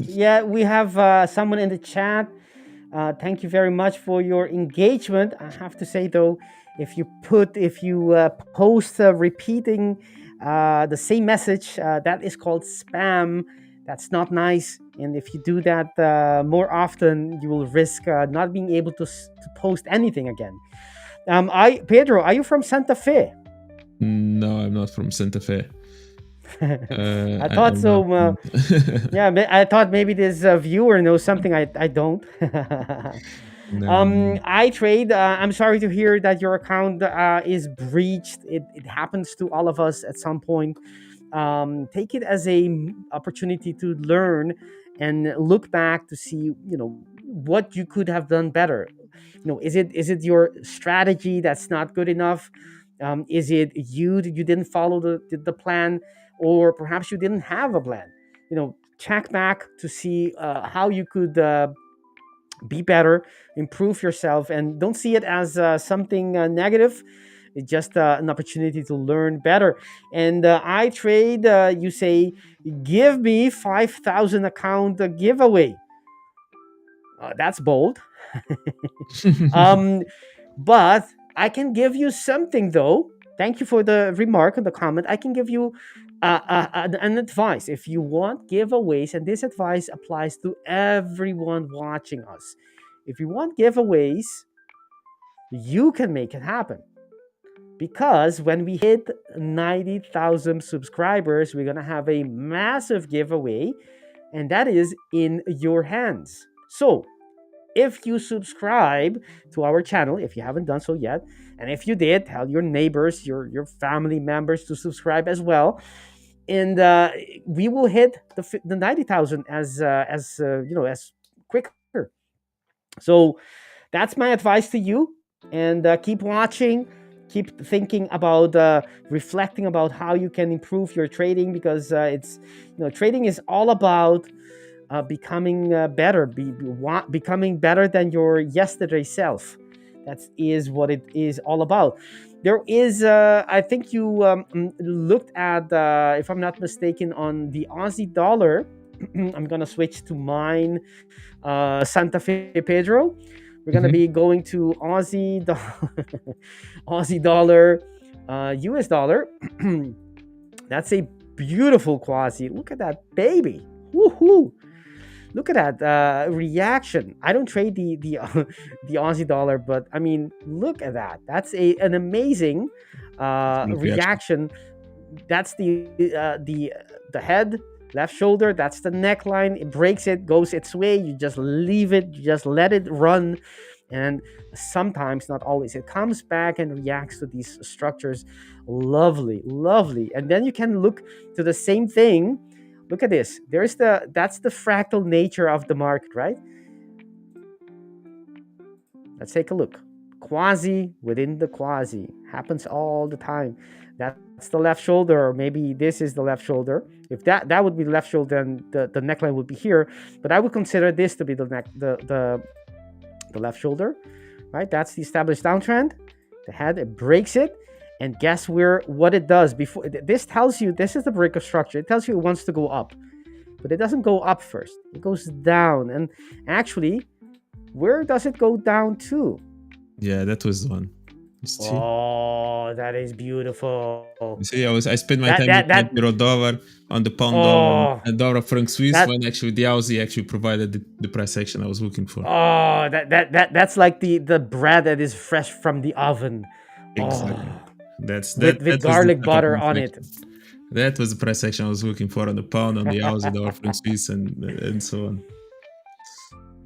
Yeah, we have someone in the chat. Thank you very much for your engagement. I have to say though, if you post repeating the same message, that is called spam. That's not nice. And if you do that more often, you will risk not being able to post anything again. Pedro, are you from Santa Fe? No, I'm not from Santa Fe. I thought so. Yeah, I thought maybe this viewer knows something I don't. No. I trade. I'm sorry to hear that your account is breached. It happens to all of us at some point. Take it as a opportunity to learn and look back to see, what you could have done better. Is it your strategy that's not good enough? Is it you didn't follow the plan, or perhaps you didn't have a plan? check back to see how you could be better, improve yourself, and don't see it as something negative. It's just an opportunity to learn better. And I trade, you say, give me 5,000 account giveaway. That's bold. But I can give you something, though. Thank you for the remark and the comment. I can give you an advice. If you want giveaways, and this advice applies to everyone watching us. If you want giveaways, you can make it happen. Because when we hit 90,000 subscribers, we're going to have a massive giveaway, and that is in your hands. So, if you subscribe to our channel, if you haven't done so yet, and if you did, tell your neighbors, your family members to subscribe as well, and we will hit the 90,000 as quicker. So that's my advice to you, and keep watching, keep thinking about reflecting about how you can improve your trading, because trading is all about becoming better, becoming better than your yesterday self. That is what it is all about. There is, I think you looked at, if I'm not mistaken, on the Aussie dollar. I'm gonna switch to mine, Santa Fe Pedro. We're gonna be going to Aussie dollar, US dollar. That's a beautiful quasi. Look at that baby. Woohoo! Look at that reaction. I don't trade the Aussie dollar, but I mean, look at that. That's an amazing reaction. That's the head, left shoulder. That's the neckline. It breaks it, goes its way. You just leave it. You just let it run. And sometimes, not always, it comes back and reacts to these structures. Lovely, lovely. And then you can look to the same thing. Look at this. That's the fractal nature of the market, right? Let's take a look. Quasi within the quasi. Happens all the time. That's the left shoulder, or maybe this is the left shoulder. If that would be the left shoulder, then the neckline would be here. But I would consider this to be the left shoulder, right? That's the established downtrend. The head, it breaks it. And guess what it does before this tells you this is the break of structure. It tells you it wants to go up, but it doesn't go up first. It goes down. And actually, where does it go down to? Yeah, that was the one. Oh, that is beautiful. You see, I spent my time with euro-dollar on the pound dollar and dollar franc Swiss, when actually the Aussie actually provided the price action I was looking for. Oh, that's like the bread that is fresh from the oven. Exactly. Oh. With garlic butter on it. That was the price action I was looking for on the pound, on the Aussie dollar franc Swiss, and so on.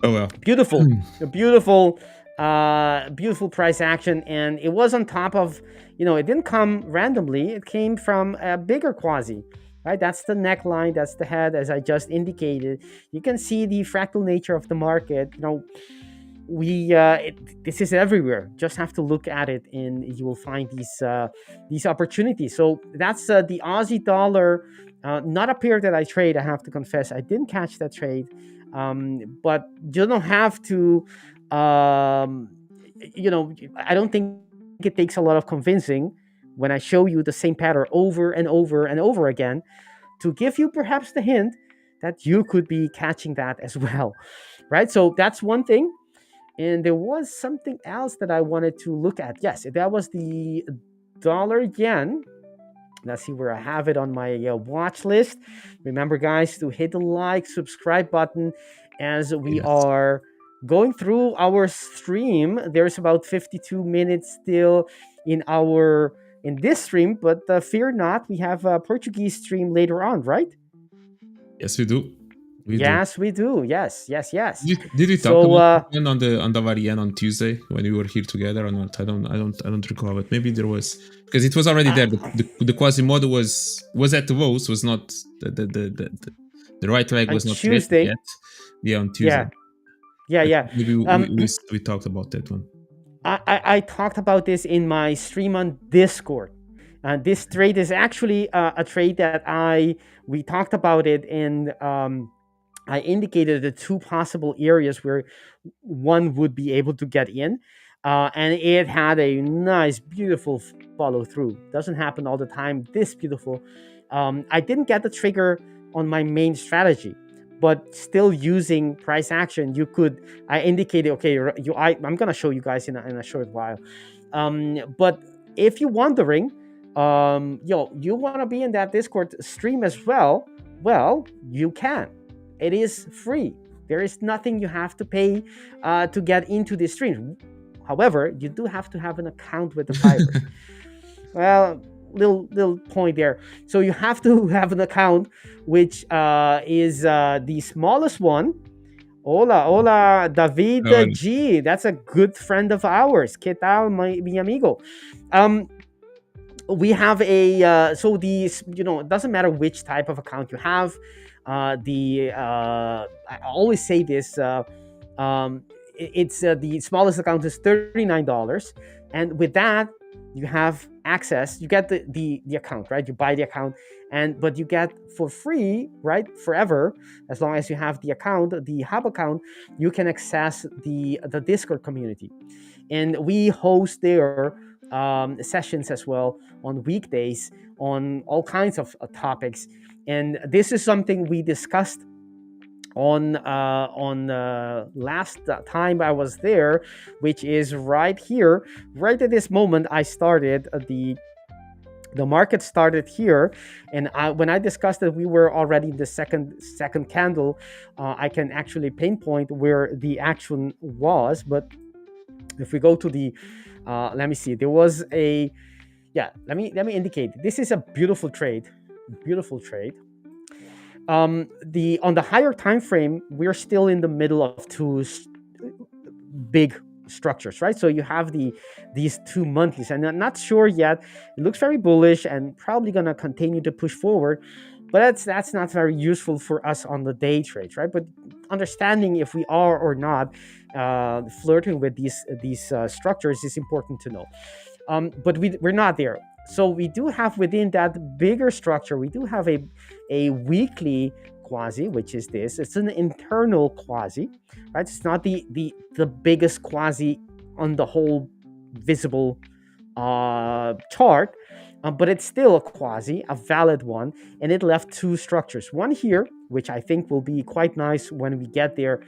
Oh well. Beautiful. A beautiful price action, and it was on top of, it didn't come randomly. It came from a bigger quasi, right? That's the neckline, that's the head, as I just indicated. You can see the fractal nature of the market. This is everywhere. Just have to look at it, and you will find these opportunities. So that's the Aussie dollar, not a pair that I trade. I have to confess, I didn't catch that trade, but you don't have to. I don't think it takes a lot of convincing when I show you the same pattern over and over and over again to give you perhaps the hint that you could be catching that as well, right? So that's one thing. And there was something else that I wanted to look at. Yes, that was the dollar yen. Let's see where I have it on my watch list. Remember, guys, to hit the like, subscribe button as we are going through our stream. There's about 52 minutes still in this stream, but fear not, we have a Portuguese stream later on, right? Yes, we do. We do. Yes. Did we talk about on the yen on Tuesday when we were here together or not? I don't recall, but maybe there was, because it was already there. The Quasimodo was at the Vos, was not the right leg was not Tuesday yet. Yeah, on Tuesday. Yeah. Maybe we talked about that one. I talked about this in my stream on Discord. This trade is actually a trade that we talked about it, and I indicated the two possible areas where one would be able to get in, and it had a nice, beautiful follow through. Doesn't happen all the time. This beautiful. I didn't get the trigger on my main strategy, but still using price action, you could. I indicated, okay, I'm gonna show you guys in a short while. But if you're wondering, you want to be in that Discord stream as well, you can. It is free. There is nothing you have to pay to get into this stream. However, you do have to have an account with the 5ers. Well, little point there. So you have to have an account, which is the smallest one. Hola, David G. That's a good friend of ours. ¿Qué tal, mi amigo? We have a so these, it doesn't matter which type of account you have. I always say this. It's the smallest account is $39, and with that you have access. You get the account, right? You buy the account, but you get for free, right, forever, as long as you have the account, the hub account. You can access the Discord community, and we host there sessions as well on weekdays on all kinds of topics. And this is something we discussed on last time I was there, which is right here, right at this moment. I started the market started here, and when I discussed that we were already in the second candle, I can actually pinpoint where the action was. But if we go to the let me see, there was a let me indicate, this is a beautiful trade. On the higher time frame, we're still in the middle of two big structures, right? So you have these two monthlies, and I'm not sure yet. It looks very bullish and probably gonna continue to push forward, but that's not very useful for us on the day trades, right? But understanding if we are or not flirting with these structures is important to know. But we're not there. So we do have within that bigger structure, we do have a weekly quasi, which is this. It's an internal quasi, right? It's not the biggest quasi on the whole visible chart, but it's still a quasi, a valid one, and it left two structures. One here, which I think will be quite nice when we get there,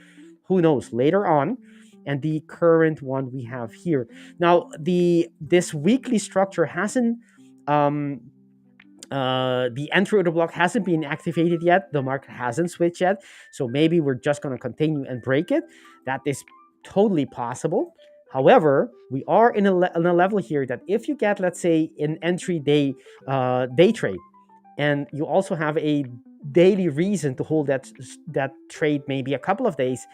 who knows, later on, and the current one we have here. Now, this weekly structure hasn't, the entry order block hasn't been activated yet. The market hasn't switched yet. So maybe we're just going to continue and break it. That is totally possible. However, we are in a level here that if you get, let's say, an entry day trade, and you also have a daily reason to hold that trade maybe a couple of days,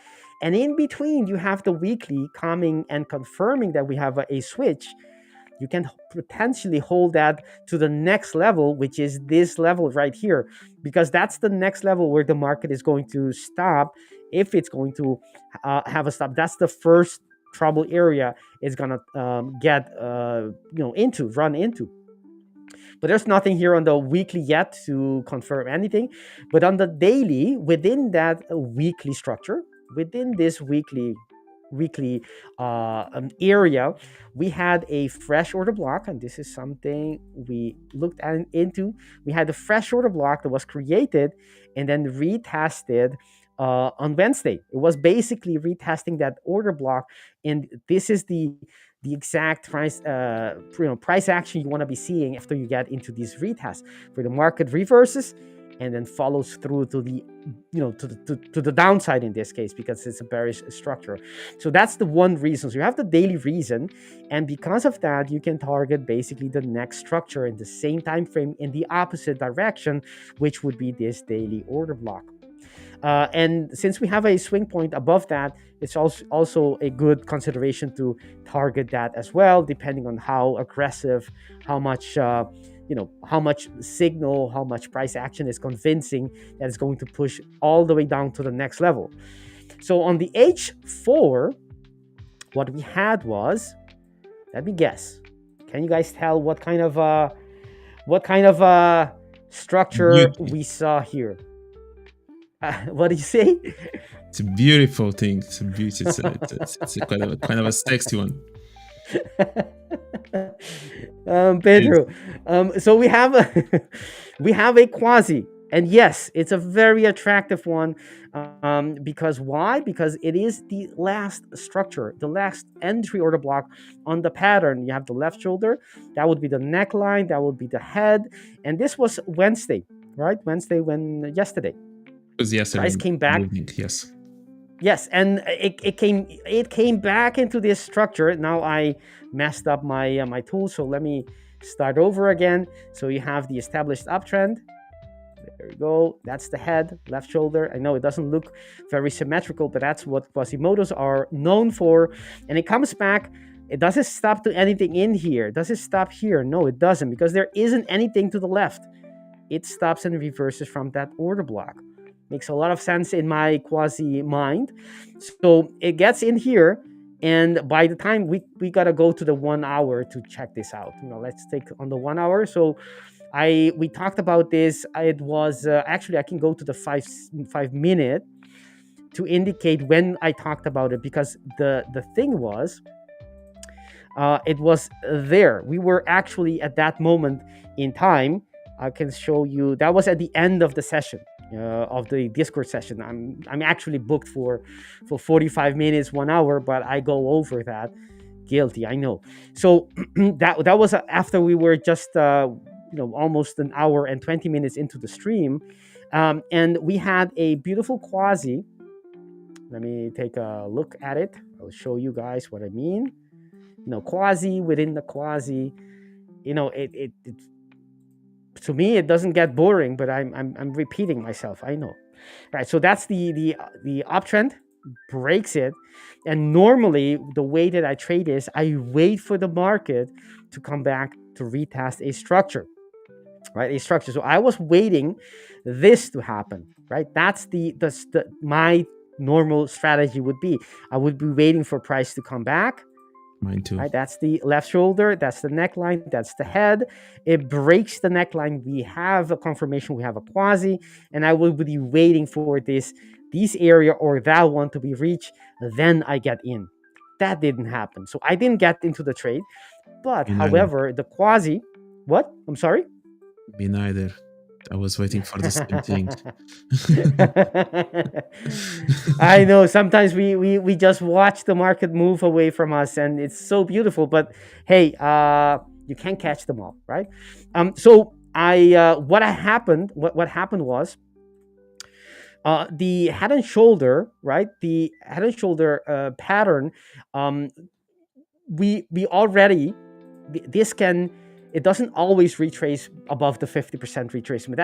and in between you have the weekly coming and confirming that we have a switch, you can potentially hold that to the next level, which is this level right here, because that's the next level where the market is going to stop. If it's going to have a stop, that's the first trouble area it's gonna run into. But there's nothing here on the weekly yet to confirm anything. But on the daily, within that weekly structure, within this weekly area, we had a fresh order block, and this is something we looked into. We had a fresh order block that was created and then retested on Wednesday. It was basically retesting that order block, and this is the exact price action you want to be seeing after you get into these retests, where the market reverses and then follows through to the to the downside in this case, because it's a bearish structure. So that's the one reason. So you have the daily reason, and because of that, you can target basically the next structure in the same time frame in the opposite direction, which would be this daily order block. And since we have a swing point above that, it's also a good consideration to target that as well, depending on how aggressive, how much signal, how much price action is convincing that it's going to push all the way down to the next level. So on the H4, what we had was, let me guess. Can you guys tell what kind of what kind of structure Beauty. we saw here. What do you say? It's a beautiful thing. It's a beauty. It's a kind of a sexy one. Pedro. So we have a quasi, and yes, it's a very attractive one. Because why? Because it is the last structure, the last entry order block on the pattern. You have the left shoulder, that would be the neckline, that would be the head, and this was Wednesday, right? Yesterday. Because yesterday, Price came back. evening, yes. Yes, and it came back into this structure. Now I messed up my my tool, so let me start over again. So you have the established uptrend. There we go. That's the head, left shoulder. I know it doesn't look very symmetrical, but that's what Quasimodos are known for. And it comes back. It doesn't stop to anything in here. Does it stop here? No, it doesn't, because there isn't anything to the left. It stops and reverses from that order block. Makes a lot of sense in my quasi mind. So it gets in here, and by the time we gotta go to the 1 hour to check this out. Let's take on the 1 hour. So we talked about this. It was actually, I can go to the 5 minute to indicate when I talked about it, because the thing was, it was there. We were actually at that moment in time. I can show you. That was at the end of the session, of the Discord session. I'm actually booked for 45 minutes, 1 hour, but I go over that. Guilty, I know. So that was after we were just almost an hour and 20 minutes into the stream, and we had a beautiful quasi. Let me take a look at it. I'll show you guys what I mean. Quasi within the quasi. It to me, it doesn't get boring, but I'm repeating myself. I know. Right. So that's the uptrend, breaks it, and normally the way that I trade is I wait for the market to come back to retest a structure, right? A structure. So I was waiting this to happen, right? That's my normal strategy would be. I would be waiting for price to come back. Mine too. Right, that's the left shoulder, that's the neckline, that's the head. It breaks the neckline. We have a confirmation, we have a quasi, and I will be waiting for this area or that one to be reached. Then I get in. That didn't happen. So I didn't get into the trade. But however, the quasi, what? I'm sorry? Me neither. I was waiting for the same thing. I know sometimes we just watch the market move away from us, and it's so beautiful. But hey, you can't catch them all, right? So what happened was the head and shoulder, right? The head and shoulder pattern. We already it doesn't always retrace above the 50% retracement.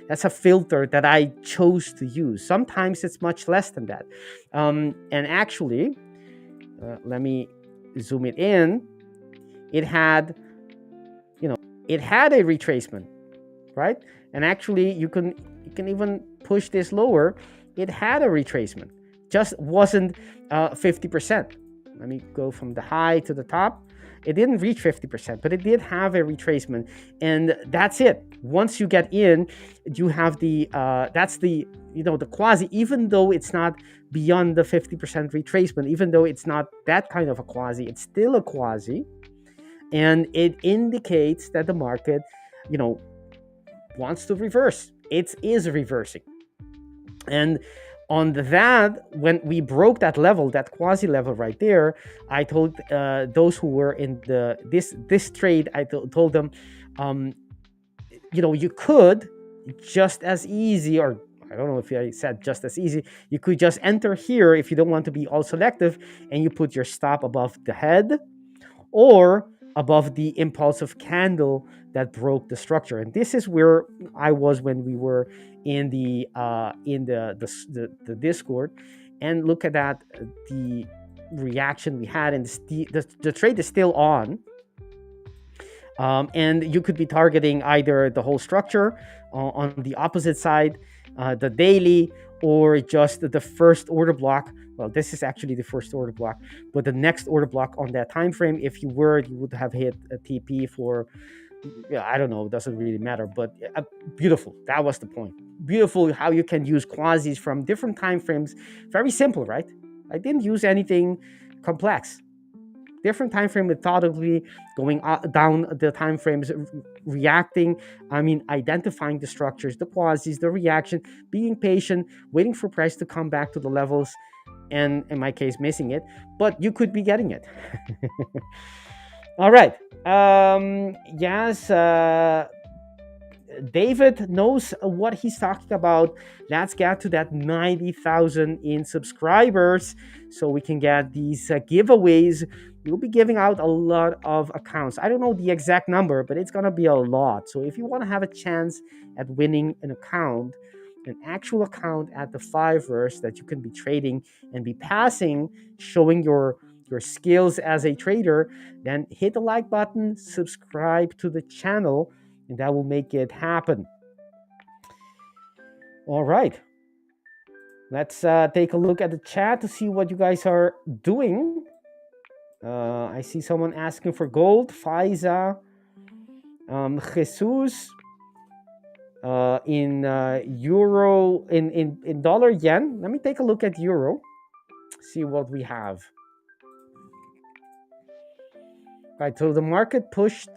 That's a filter that I chose to use. Sometimes it's much less than that. And actually, let me zoom it in. It had a retracement, right? And actually, you can even push this lower. It had a retracement, just wasn't 50%. Let me go from the high to the top. It didn't reach 50%, but it did have a retracement, and that's it. Once you get in, you have the quasi. Even though it's not beyond the 50% retracement, even though it's not that kind of a quasi, it's still a quasi, and it indicates that the market, wants to reverse. It is reversing, and on that, when we broke that level, that quasi level right there, I told those who were in this trade, I told them, you could just as easy, or I don't know if I said just as easy, you could just enter here if you don't want to be all selective, and you put your stop above the head or above the impulsive candle that broke the structure. And this is where I was when we were in the Discord, and look at that, the reaction we had, and the trade is still on, and you could be targeting either the whole structure on the opposite side, the daily, or just the first order block. Well, this is actually the first order block, but the next order block on that time frame, if you would have hit a TP for yeah, I don't know, it doesn't really matter, but beautiful. That was the point. Beautiful how you can use quasis from different time frames. Very simple, right? I didn't use anything complex. Different time frame methodically, going down the time frames, reacting, identifying the structures, the quasis, the reaction, being patient, waiting for price to come back to the levels, and in my case, missing it, but you could be getting it. All right. Yes, David knows what he's talking about. Let's get to that 90,000 in subscribers so we can get these giveaways. We'll be giving out a lot of accounts. I don't know the exact number, but it's going to be a lot. So if you want to have a chance at winning an account, an actual account at the 5ers that you can be trading and be passing, showing your skills as a trader, then hit the like button, subscribe to the channel, and that will make it happen. All right. Let's take a look at the chat to see what you guys are doing. I see someone asking for gold. Faiza, Jesus, in euro, in dollar yen. Let me take a look at euro. See what we have. Right, so the market pushed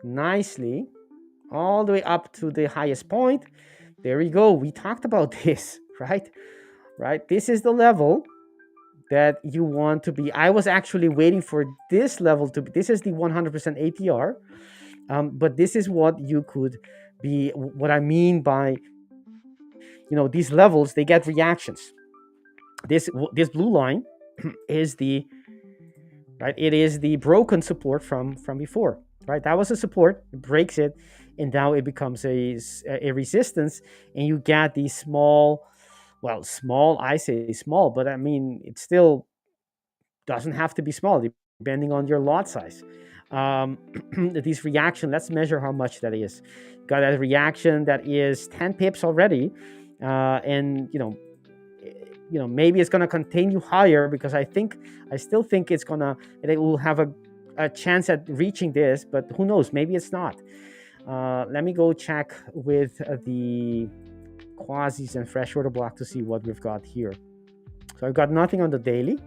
nicely all the way up to the highest point. There we go. We talked about this, right? This is the level that you want to be. I was actually waiting for this level to be. This is the 100% ATR, but this is what you could be. What I mean by, these levels, they get reactions. This blue line is the right. It is the broken support from before. Right, that was a support. It breaks it, and now it becomes a resistance, and you get these small. Well, small. I say small, but I mean it still doesn't have to be small, depending on your lot size. This reaction. Let's measure how much that is. Got a reaction that is 10 pips already, and maybe it's gonna continue higher because I still think it will have a chance at reaching this, but who knows, maybe it's not. Let me go check with the quasis and fresh order block to see what we've got here. So I've got nothing on the daily.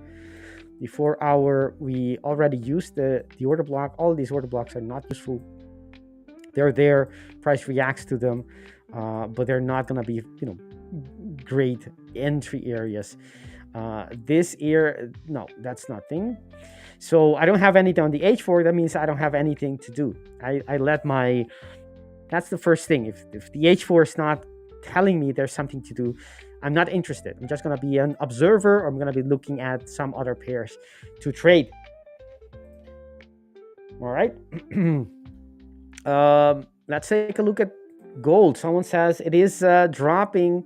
The 4 hour, we already used the order block. All these order blocks are not useful. They're there, price reacts to them, but they're not gonna be great entry areas. This here, no, that's nothing. So I don't have anything on the H4. That means I don't have anything to do. I let my, that's the first thing. If the H4 is not telling me there's something to do, I'm not interested. I'm just going to be an observer, or I'm going to be looking at some other pairs to trade. All right. Let's take a look at gold. Someone says it is dropping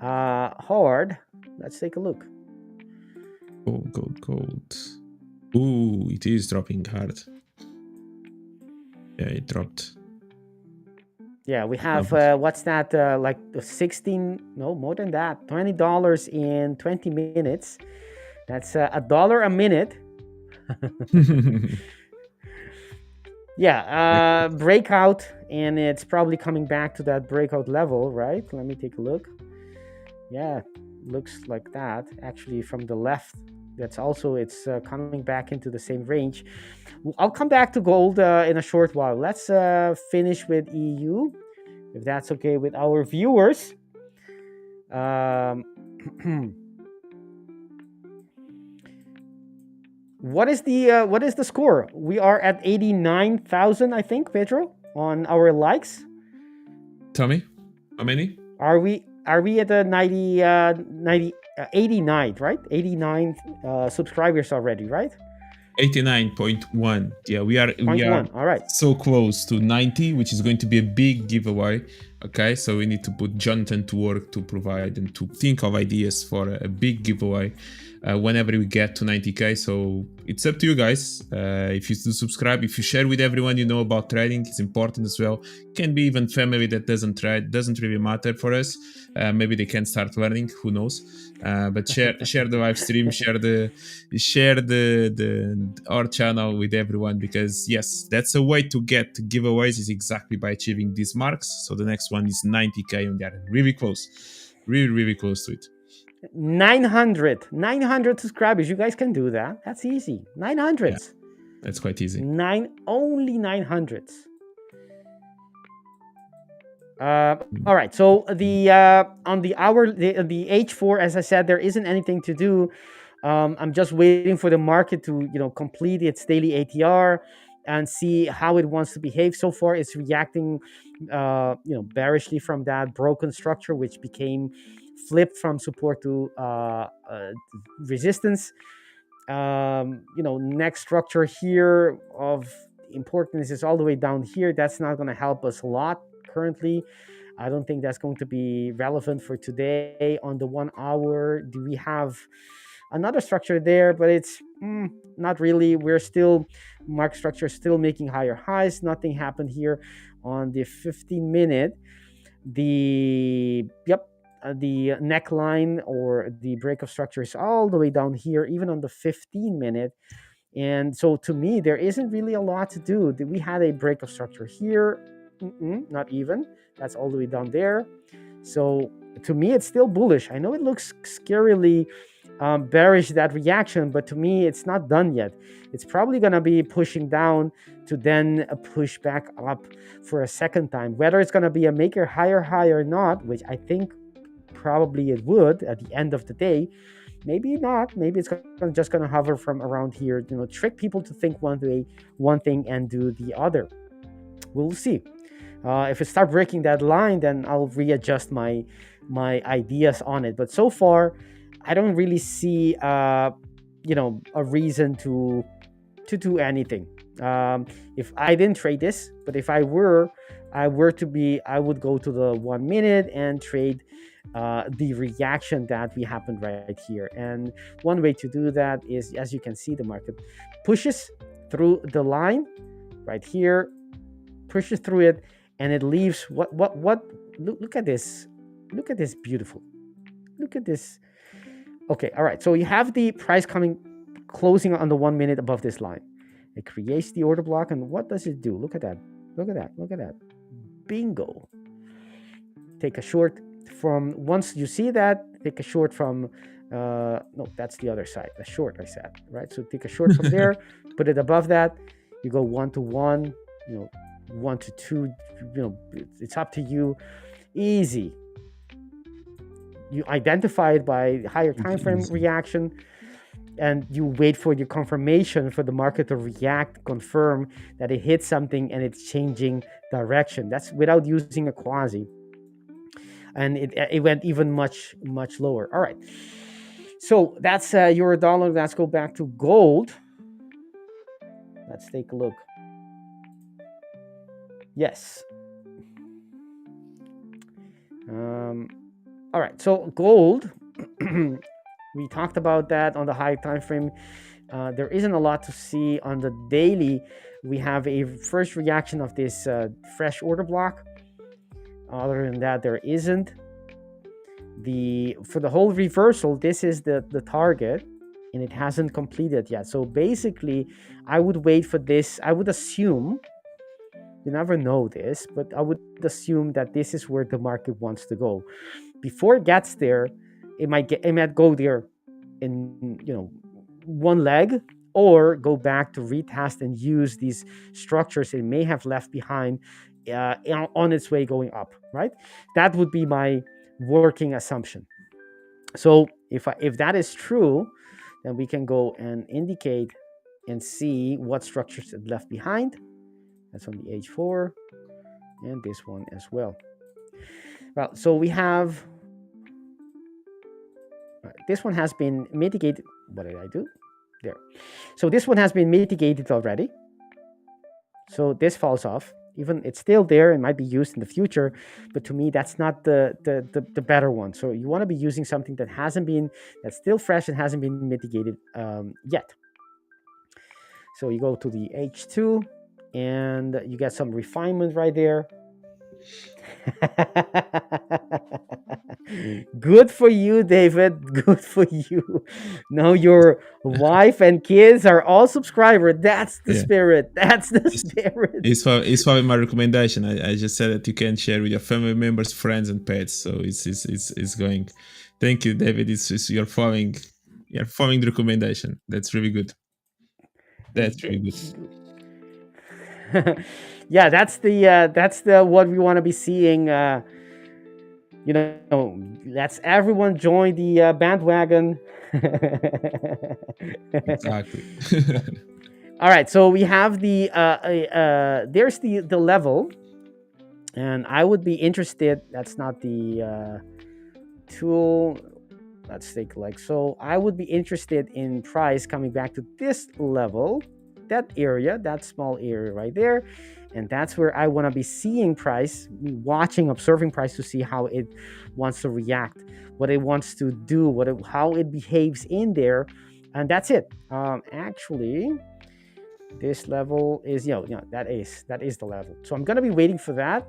hard. Let's take a look. Gold. Ooh, it is dropping hard. Yeah, it dropped. Yeah, we have what's that? Like 16? No, more than that. $20 in 20 minutes. That's $1 a minute. Yeah, breakout, and it's probably coming back to that breakout level, right? Let me take a look. Yeah, looks like that. Actually, from the left, that's also, it's coming back into the same range. I'll come back to gold in a short while. Let's finish with EU, if that's okay with our viewers. What is the score? We are at 89,000, I think, Pedro, on our likes. Tell me, how many? Are we at the 89, right? 89 subscribers already, right? 89.1. Yeah, we are All right. so close to 90, which is going to be a big giveaway. Okay, so we need to put Jonathan to work to provide and to think of ideas for a big giveaway whenever we get to 90k. So it's up to you guys. If you do subscribe, if you share with everyone you know about trading, it's important as well. Can be even family that doesn't trade, doesn't really matter for us. Maybe they can start learning, who knows. But share the live stream, share our channel with everyone, because yes, that's a way to get giveaways, is exactly by achieving these marks. So the next one is 90k, and they're really close to it. 900 subscribers. You guys can do that. That's easy. 900. Yeah, that's quite easy. Only 900s. All right. So the on the hour, the H4, as I said, there isn't anything to do. I'm just waiting for the market to complete its daily ATR and see how it wants to behave. So far, it's reacting bearishly from that broken structure, which became flipped from support to resistance. Next structure here of importance is all the way down here. That's not going to help us a lot currently. I don't think that's going to be relevant for today. On the 1 hour, do we have another structure there? But it's not really. We're still, market structure still making higher highs. Nothing happened here. On the 15-minute, the neckline or the break of structure is all the way down here, even on the 15-minute. And so to me, there isn't really a lot to do. We had a break of structure here. Not even. That's all the way down there. So to me, it's still bullish. I know it looks scarily bearish, that reaction, but to me, it's not done yet. It's probably going to be pushing down to then push back up for a second time. Whether it's going to be a maker higher high or not, which I think probably it would at the end of the day. Maybe not. Maybe it's just going to hover from around here, trick people to think one thing and do the other. We'll see. If it starts breaking that line, then I'll readjust my ideas on it. But so far, I don't really see a reason to do anything. If I didn't trade this, but if I would go to the 1 minute and trade the reaction that we happened right here. And one way to do that is, as you can see, the market pushes through the line right here, pushes through it, and it leaves what look at this. Look at this, beautiful. Look at this. Okay, all right. So you have the price closing on the 1 minute above this line. It creates the order block, and what does it do? Look at that. Look at that. Look at that. Bingo. Take a short from, once you see that, take a short from, no, that's the other side. A short, I said, right? So take a short from there, put it above that. You go 1 to 1, 1 to 2, it's up to you. Easy. You identify it by higher time frame reaction, and you wait for your confirmation for the market to react, confirm that it hit something and it's changing direction. That's without using a quasi. And it went even much lower. All right. So that's euro dollar. Let's go back to gold. Let's take a look. Yes. All right. So gold, we talked about that on the high time frame. There isn't a lot to see on the daily. We have a first reaction of this fresh order block. Other than that, there isn't. For the whole reversal, this is the target, and it hasn't completed yet. So basically, I would wait for this. I would assume, you never know this, but I would assume that this is where the market wants to go. Before it gets there, it might go there in one leg, or go back to retest and use these structures it may have left behind on its way going up, right? That would be my working assumption. So if that is true, then we can go and indicate and see what structures it left behind. That's on the H4, and this one as well. Well, so we have this one has been mitigated. What did I do? There. So this one has been mitigated already. So this falls off. even it's still there and might be used in the future, but to me that's not the better one. So you want to be using something that's still fresh and hasn't been mitigated yet. So you go to the H2 and you get some refinement right there. Good for you, David. Good for you. Now your wife and kids are all subscribers. That's the spirit. That's the spirit. It's probably my recommendation. I just said that you can share with your family members, friends, and pets. So it's going. Thank you, David. You're following the recommendation. That's really good. That's really good. Yeah, that's the what we want to be seeing. Let's everyone join the bandwagon. Exactly. All right, so we have there's the level, and I would be interested. That's not the tool. Let's take so I would be interested in price coming back to this level, that area, that small area right there. And that's where I want to be seeing price, observing price to see how it wants to react, what it wants to do, how it behaves in there. And that's it. Actually, this level is, that is the level. So I'm going to be waiting for that.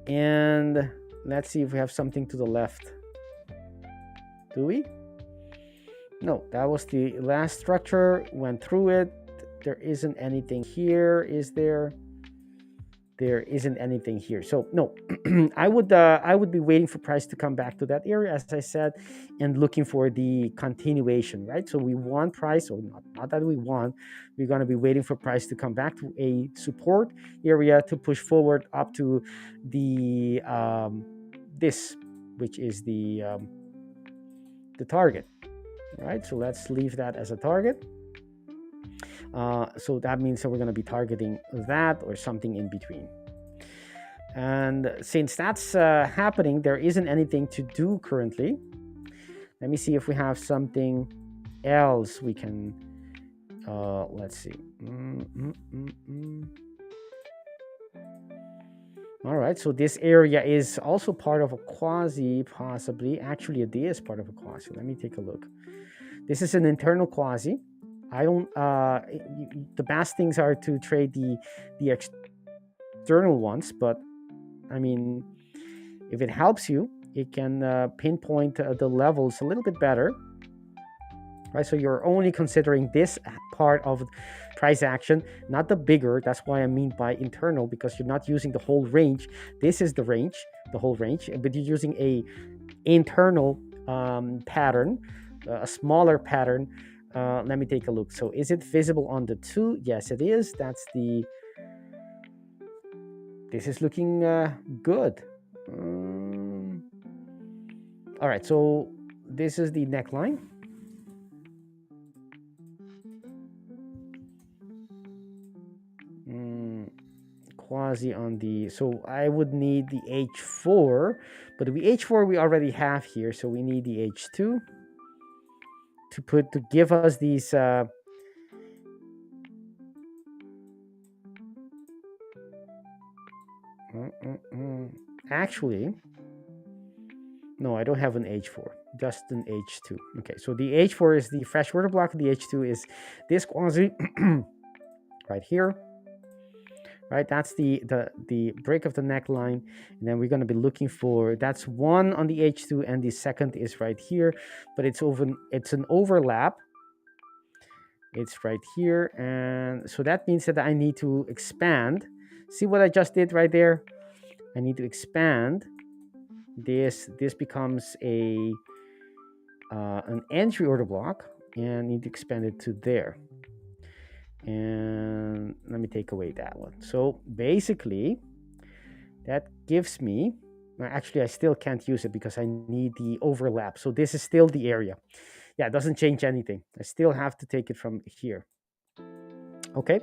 And let's see if we have something to the left. Do we? No, that was the last structure. Went through it. There isn't anything here, is there? There isn't anything here. So no, I would be waiting for price to come back to that area, as I said, and looking for the continuation, right? So we want price, or not that we want. We're going to be waiting for price to come back to a support area to push forward up to the this, which is the target, right? So let's leave that as a target. So that means that we're going to be targeting that or something in between. And since that's happening, there isn't anything to do currently. Let me see if we have something else we can, let's see. All right, so this area is also part of a quasi, possibly. Actually, it is part of a quasi. Let me take a look. This is an internal quasi. I don't. The best things are to trade the external ones, but I mean, if it helps you, it can pinpoint the levels a little bit better, right? So you're only considering this part of price action, not the bigger. That's why I mean by internal, because you're not using the whole range. This is the range, the whole range, but you're using a internal pattern, a smaller pattern. Let me take a look. So is it visible on the 2? Yes, it is. This is looking good. All right, so this is the neckline. Quasi on the, so I would need the H4, but the H4 we already have here, so we need the H2 to give us these actually, no, I don't have an H4, just an H2. Okay, so the H4 is the fresh order block, the H2 is this quasi right here, right? That's the break of the neckline, and then we're going to be looking for, that's one on the H2, and the second is right here, but it's an overlap. It's right here, and so that means that I need to expand. See what I just did right there? I need to expand this. This becomes an entry order block, and I need to expand it to there. And let me take away that one. So basically, that gives me, actually I still can't use it because I need the overlap. So this is still the area. Yeah, it doesn't change anything. I still have to take it from here. Okay,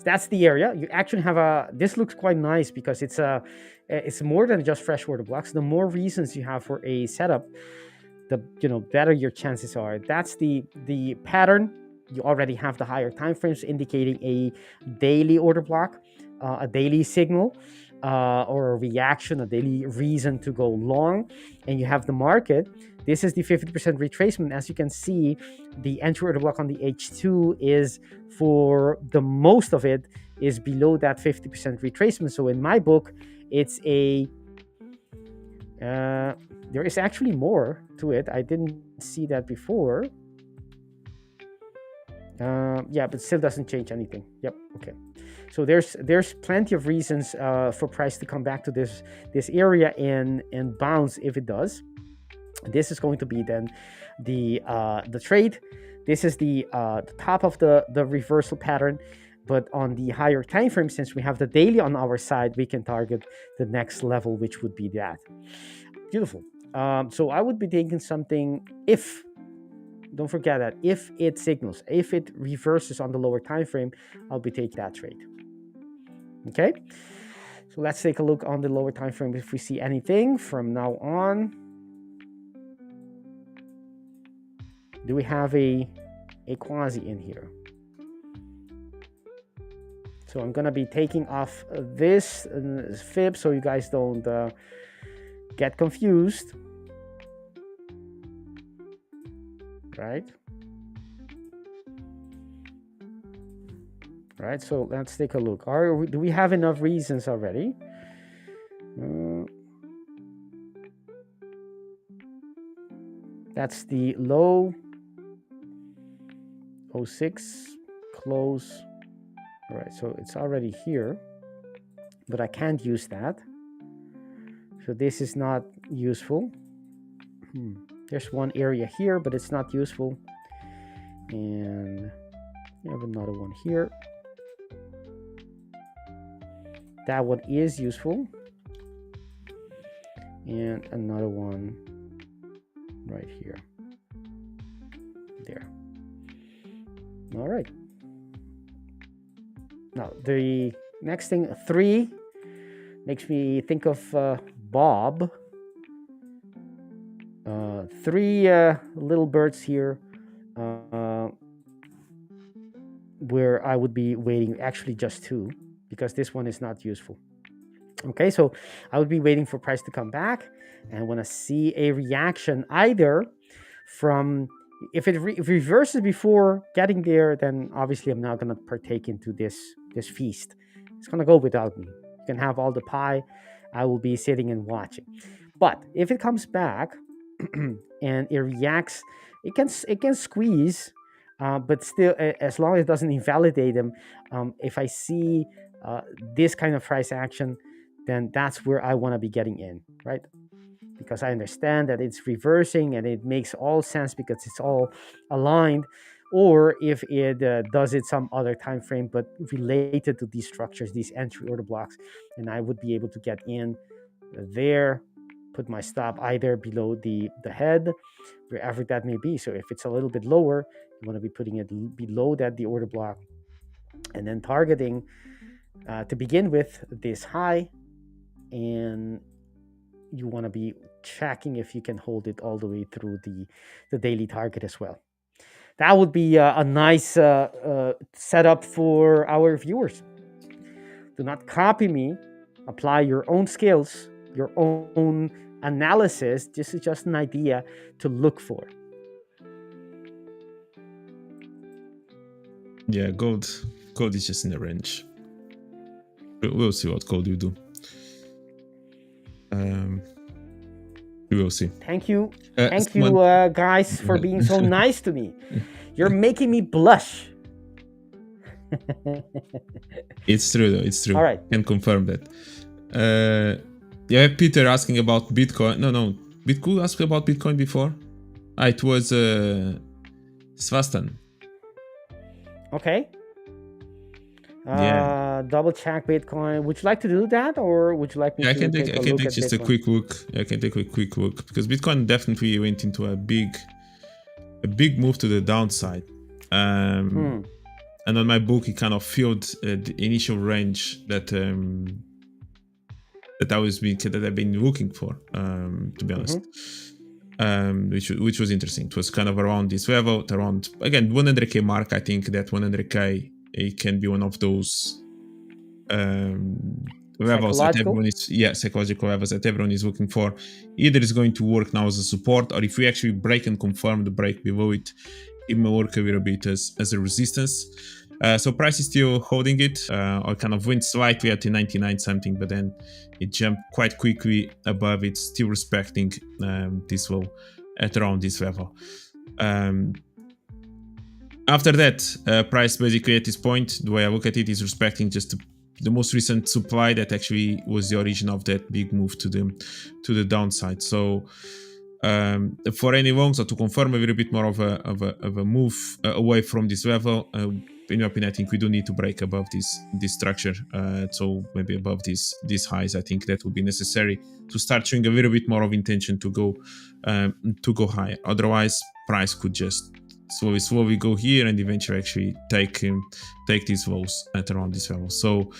that's the area. You actually have this looks quite nice because it's more than just fresh order blocks. The more reasons you have for a setup, the better your chances are. That's the pattern. You already have the higher time frames indicating a daily order block. a daily signal or a reaction, a daily reason to go long, and you have the market. This is the 50% retracement. As you can see, the entry order block on the H2 is, for the most of it, is below that 50% retracement. So in my book, it's a there is actually more to it. I didn't see that before. Yeah, but still doesn't change anything. Yep. Okay. So there's plenty of reasons for price to come back to this area and bounce if it does. This is going to be then the trade. This is the top of the reversal pattern. But on the higher time frame, since we have the daily on our side, we can target the next level, which would be that. Beautiful. So I would be taking something if. Don't forget that if it signals, if it reverses on the lower time frame, I'll be taking that trade. Okay, so let's take a look on the lower time frame if we see anything from now on. Do we have a quasi in here? So I'm gonna be taking off this fib so you guys don't get confused. Right. Right. So let's take a look. Do we have enough reasons already? That's the low. 06 close. All right. So it's already here, but I can't use that. So this is not useful. There's one area here, but it's not useful. And we have another one here. That one is useful. And another one right here. There. All right. Now, the next thing, 3, makes me think of Bob. 3 little birds here where I would be waiting, actually just 2, because this one is not useful. Okay, so I would be waiting for price to come back, and I want to see a reaction either from, if it reverses before getting there, then obviously I'm not going to partake into this feast. It's going to go without me. You can have all the pie. I will be sitting and watching. But if it comes back and it reacts, it can squeeze, but still, as long as it doesn't invalidate them, if I see this kind of price action, then that's where I want to be getting in, right? Because I understand that it's reversing and it makes all sense because it's all aligned. Or if it does it some other time frame, but related to these structures, these entry order blocks, and I would be able to get in there, put my stop either below the head, wherever that may be. So if it's a little bit lower, you want to be putting it below the order block, and then targeting to begin with this high, and you want to be checking if you can hold it all the way through the daily target as well. That would be a nice setup for our viewers. Do not copy me. Apply your own skills, your own analysis. This is just an idea to look for. Yeah, gold is just in the range. We'll see what gold will do. We will see. Thank you, guys, for being so nice to me. You're making me blush. It's true, though. It's true. All right. Can confirm that. Yeah, Peter asking about Bitcoin. No. Bitcoin asked about Bitcoin before. It was Svastan. Okay. Yeah. Double check Bitcoin. Would you like to do that, or would you like me to take just Bitcoin? a quick look. I can take a quick look because Bitcoin definitely went into a big move to the downside. And on my book, it kind of filled the initial range that I've been looking for. To be honest, which was interesting. It was kind of around this level, around again 100k mark. I think that 100k it can be one of those levels that Psychological? everyone is psychological levels that everyone is looking for. Either it's going to work now as a support, or if we actually break and confirm the break below it, it may work a little bit as a resistance. So price is still holding it, or kind of went slightly at the 99 something, but then it jumped quite quickly above it, still respecting this low at around this level. After that, price basically at this point, the way I look at it, is respecting just the most recent supply that actually was the origin of that big move to the downside. So for any longs, or to confirm a little bit more of a move away from this level, in my opinion, I think we do need to break above this structure. So maybe above these highs, I think that would be necessary to start showing a little bit more of intention to go higher. Otherwise, price could just slowly go here and eventually actually take these lows at around this level. So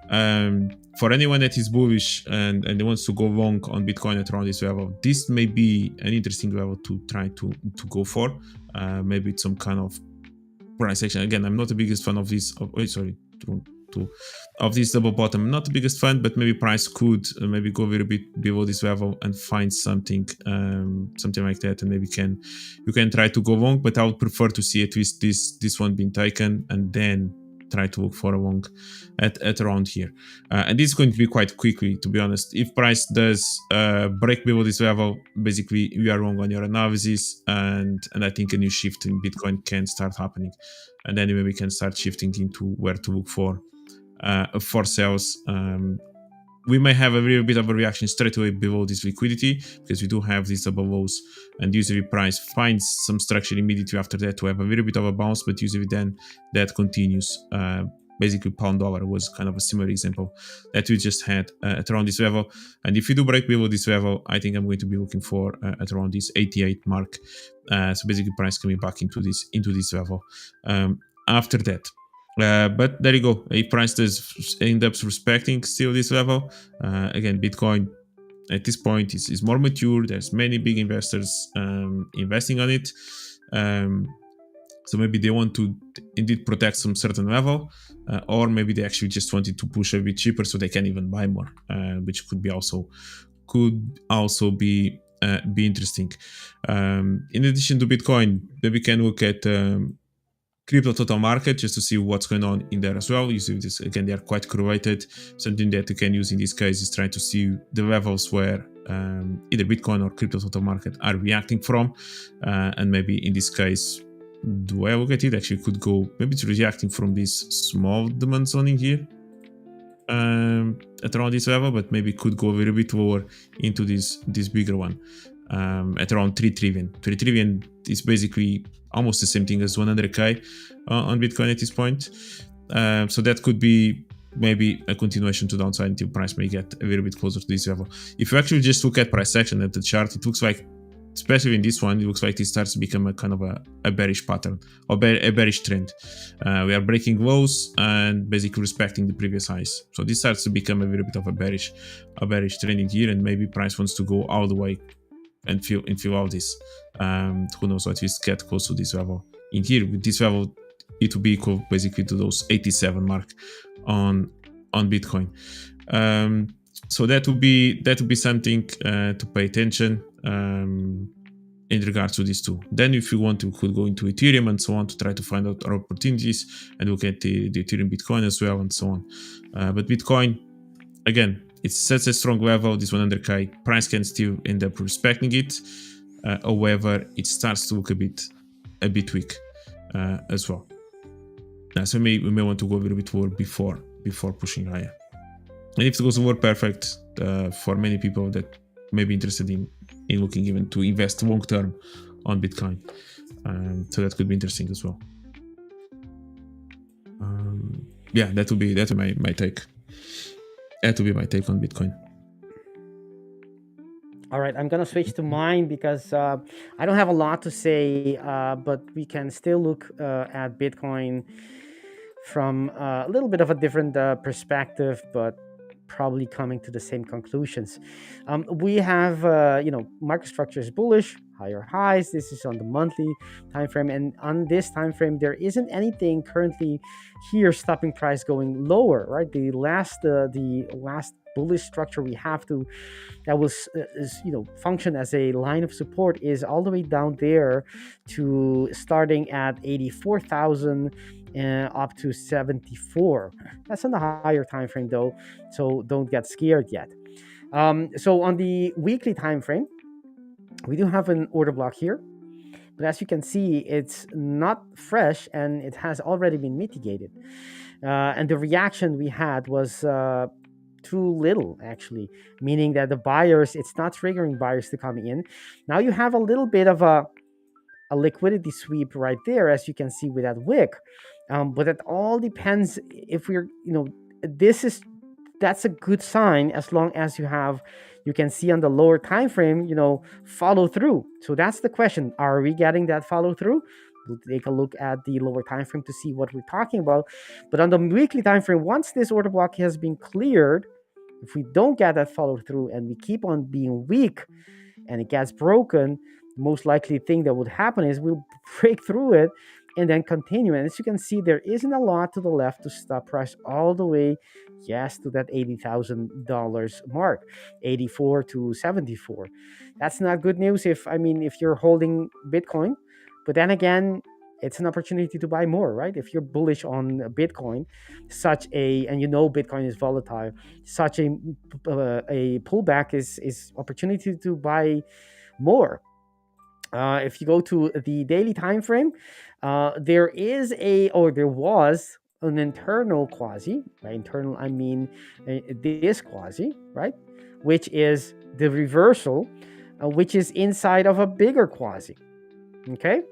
for anyone that is bullish and wants to go long on Bitcoin at around this level, this may be an interesting level to try to go for. Maybe it's some kind of price action. Again, I'm not the biggest fan of this. Of this double bottom. I'm not the biggest fan, but maybe price could maybe go a little bit below this level and find something like that, and maybe you can try to go long. But I would prefer to see at least this one being taken, and then try to look for a long at around here. And this is going to be quite quickly, to be honest. If price does break below this level, basically we are wrong on your analysis, and I think a new shift in Bitcoin can start happening, and then maybe we can start shifting into where to look for sales. We may have a little bit of a reaction straight away below this liquidity, because we do have these double lows, and usually price finds some structure immediately after that to have a little bit of a bounce, but usually then that continues. Basically, pound dollar was kind of a similar example that we just had at around this level. And if we do break below this level, I think I'm going to be looking for at around this 88 mark. So basically, price coming back into this level. After that. But there you go. If price does end up respecting still this level, again, Bitcoin at this point is more mature. There's many big investors investing on it. So maybe they want to indeed protect some certain level, or maybe they actually just wanted to push a bit cheaper so they can even buy more, which could also be interesting. In addition to Bitcoin, then we can look at crypto total market just to see what's going on in there as well. You see this again, they are quite correlated. Something that you can use in this case is trying to see the levels where either Bitcoin or crypto total market are reacting from, and maybe in this case, the way I look at it, actually could go, maybe it's reacting from this small demand zone in here at around this level, but maybe could go a little bit lower into this bigger one at around 3 trillion. 3 trillion is basically almost the same thing as 100k on Bitcoin at this point. So that could be maybe a continuation to downside until price may get a little bit closer to this level. If you actually just look at price action at the chart, it looks like, especially in this one, it looks like it starts to become a kind of a bearish pattern, or a bearish trend. We are breaking lows and basically respecting the previous highs. So this starts to become a little bit of a bearish trend in here, and maybe price wants to go all the way and fill all this. Who knows, at least get close to this level. In here, with this level, it will be equal basically to those 87 mark on Bitcoin. So that would be something to pay attention in regards to these two. Then if you want to, could go into Ethereum and so on to try to find out our opportunities and look at the Ethereum Bitcoin as well and so on. But Bitcoin, again, it's such a strong level, this 100k, price can still end up respecting it. However, it starts to look a bit weak as well. So we may want to go a little bit lower before pushing higher. And if it goes over, perfect for many people that may be interested in looking even to invest long term on Bitcoin. So that could be interesting as well. That would be my take. That would be my take on Bitcoin. All right, I'm gonna switch to mine because I don't have a lot to say, but we can still look at Bitcoin from a little bit of a different perspective. But probably coming to the same conclusions. We have, microstructure is bullish, higher highs. This is on the monthly time frame, and on this time frame, there isn't anything currently here stopping price going lower. Right, the last bullish structure we have that was function as a line of support is all the way down there to starting at 84,000 up to 74. That's on the higher time frame though, so don't get scared yet. So on the weekly time frame, we do have an order block here, but as you can see, it's not fresh and it has already been mitigated. And the reaction we had was too little, actually, meaning that the buyers, it's not triggering buyers to come in. Now you have a little bit of a liquidity sweep right there, as you can see with that wick. But it all depends if we're, that's a good sign as long as you can see on the lower time frame, follow through. So that's the question. Are we getting that follow through? We'll take a look at the lower time frame to see what we're talking about. But on the weekly time frame, once this order block has been cleared, if we don't get that follow through and we keep on being weak and it gets broken, the most likely thing that would happen is we'll break through it and then continue. And as you can see, there isn't a lot to the left to stop price all the way, to that $80,000 mark, 84 to 74. That's not good news if you're holding Bitcoin. But then again, it's an opportunity to buy more, right? If you're bullish on Bitcoin, and Bitcoin is volatile, such a pullback is opportunity to buy more. If you go to the daily time frame, there was an internal quasi. By internal, I mean this quasi, right? Which is the reversal, which is inside of a bigger quasi. Okay,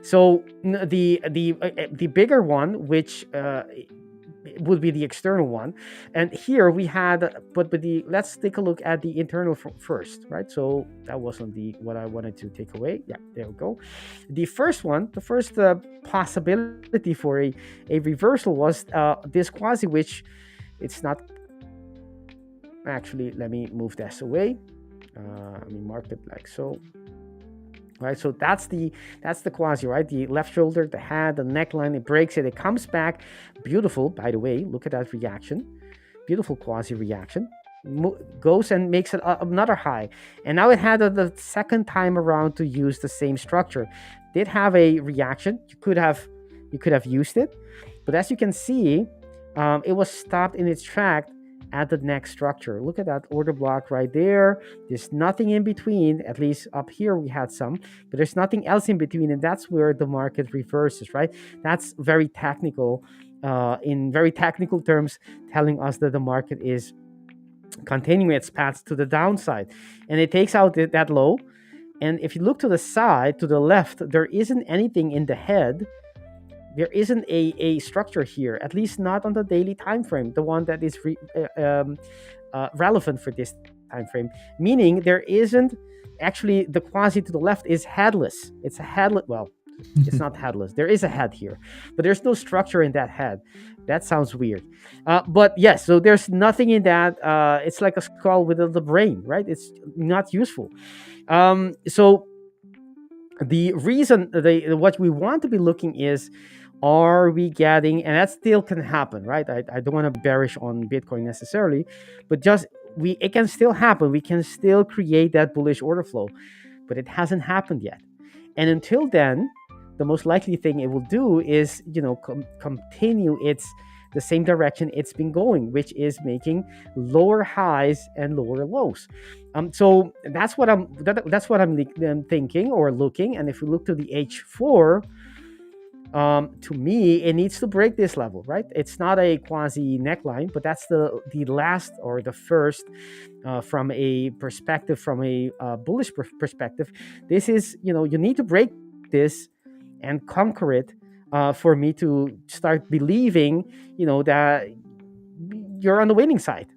so the bigger one, which would be the external one, and here we had, let's take a look at the internal first, right? So that wasn't what I wanted to take away. Yeah, there we go. The first possibility for a reversal was this quasi, which it's not actually. Let me move this away. Mark it like so. Right, so that's the quasi, right? The left shoulder, the head, the neckline, it breaks it, it comes back. Beautiful, by the way. Look at that reaction. Beautiful quasi reaction. Goes and makes it another high, and now it had the second time around to use the same structure. Did have a reaction. You could have used it, but as you can see, it was stopped in its track at the next structure. Look at that order block right there. There's nothing in between. At least up here we had some, but there's nothing else in between, and that's where the market reverses, right? That's very technical, in very technical terms, telling us that the market is continuing its path to the downside, and it takes out that low. And if you look to the side, to the left, there isn't anything in the head. There isn't a structure here, at least not on the daily time frame, the one that is relevant for this time frame. Meaning there isn't actually, the quasi to the left is headless. It's a headless. Well, it's not headless. There is a head here, but there's no structure in that head. That sounds weird. But yes, so there's nothing in that. It's like a skull without the brain, right? It's not useful. So the reason, what we want to be looking is, are we getting, and that still can happen, right? I don't want to bearish on Bitcoin necessarily, but it can still happen. We can still create that bullish order flow, but it hasn't happened yet. And until then, the most likely thing it will do is, continue the same direction it's been going, which is making lower highs and lower lows. So that's what I'm thinking or looking. And if we look to the H4, to me, it needs to break this level, right? It's not a quasi neckline, but that's the last or the first from a perspective, from a bullish perspective. This is, you need to break this and conquer it for me to start believing, that you're on the winning side,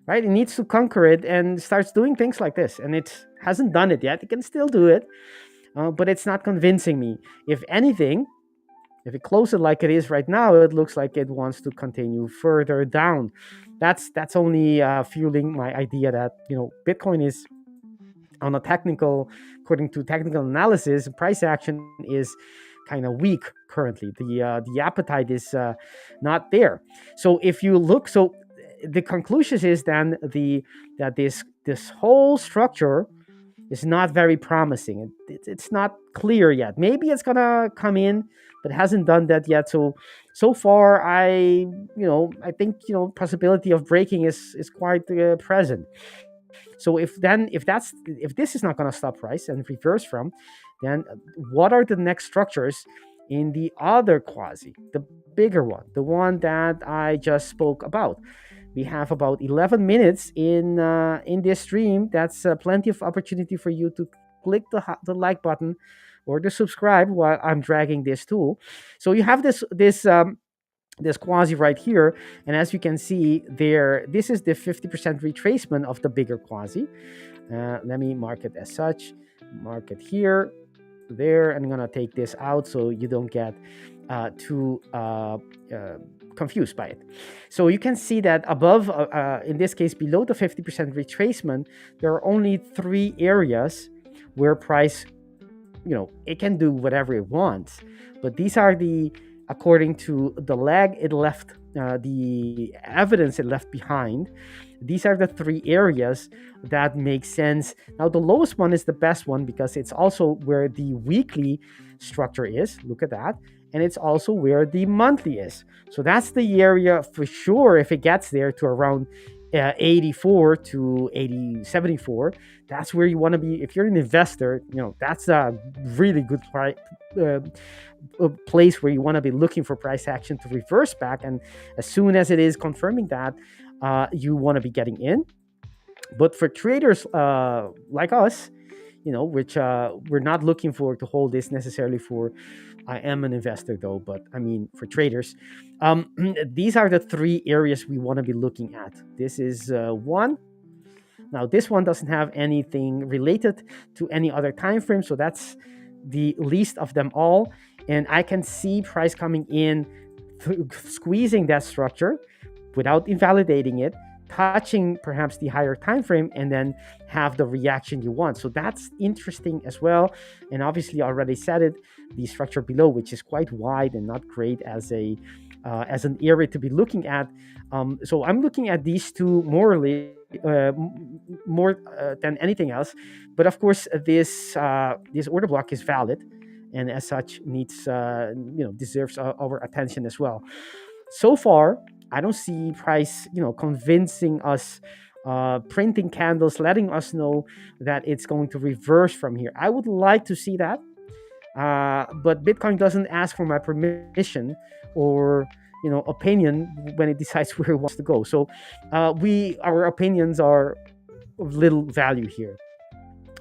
right? It needs to conquer it and starts doing things like this. And it hasn't done it yet. It can still do it, but it's not convincing me. If anything, If it closes like it is right now, it looks like it wants to continue further down. That's only fueling my idea that Bitcoin is on a technical, according to technical analysis, price action is kind of weak currently. The appetite is not there. So if you look, so the conclusion is then that this whole structure is not very promising. It's not clear yet. Maybe it's gonna come in, but hasn't done that yet. So far, I think possibility of breaking is quite present. So if this is not going to stop price and reverse from, then what are the next structures in the other quasi, the bigger one, the one that I just spoke about? We have about 11 minutes in this stream. That's plenty of opportunity for you to click the like button or to subscribe while I'm dragging this tool. So you have this quasi right here, and as you can see there, this is the 50% retracement of the bigger quasi. Let me mark it as such. Mark it here, there, and I'm gonna take this out so you don't get too confused by it. So you can see that above, in this case below the 50% retracement, there are only 3 areas where price, it can do whatever it wants, but these are according to the lag it left, the evidence it left behind, these are the 3 areas that make sense. Now, the lowest one is the best one because it's also where the weekly structure is. Look at that. And it's also where the monthly is. So that's the area for sure. If it gets there to around 84 to 74, that's where you want to be. If you're an investor, that's a really good place where you want to be looking for price action to reverse back. And as soon as it is confirming that, you want to be getting in. But for traders like us, which we're not looking for to hold this necessarily for, I am an investor though, but I mean for traders, these are the 3 areas we want to be looking at. This is one. Now this one doesn't have anything related to any other time frame, so that's the least of them all. And I can see price coming in, squeezing that structure without invalidating it, touching perhaps the higher time frame, and then have the reaction you want. So that's interesting as well. And obviously, I already said it, the structure below, which is quite wide and not great as an area to be looking at. So I'm looking at these two more than anything else. But of course, this order block is valid, and as such needs deserves our attention as well. So far, I don't see price, convincing us, printing candles, letting us know that it's going to reverse from here. I would like to see that, but Bitcoin doesn't ask for my permission or opinion when it decides where it wants to go. So our opinions are of little value here,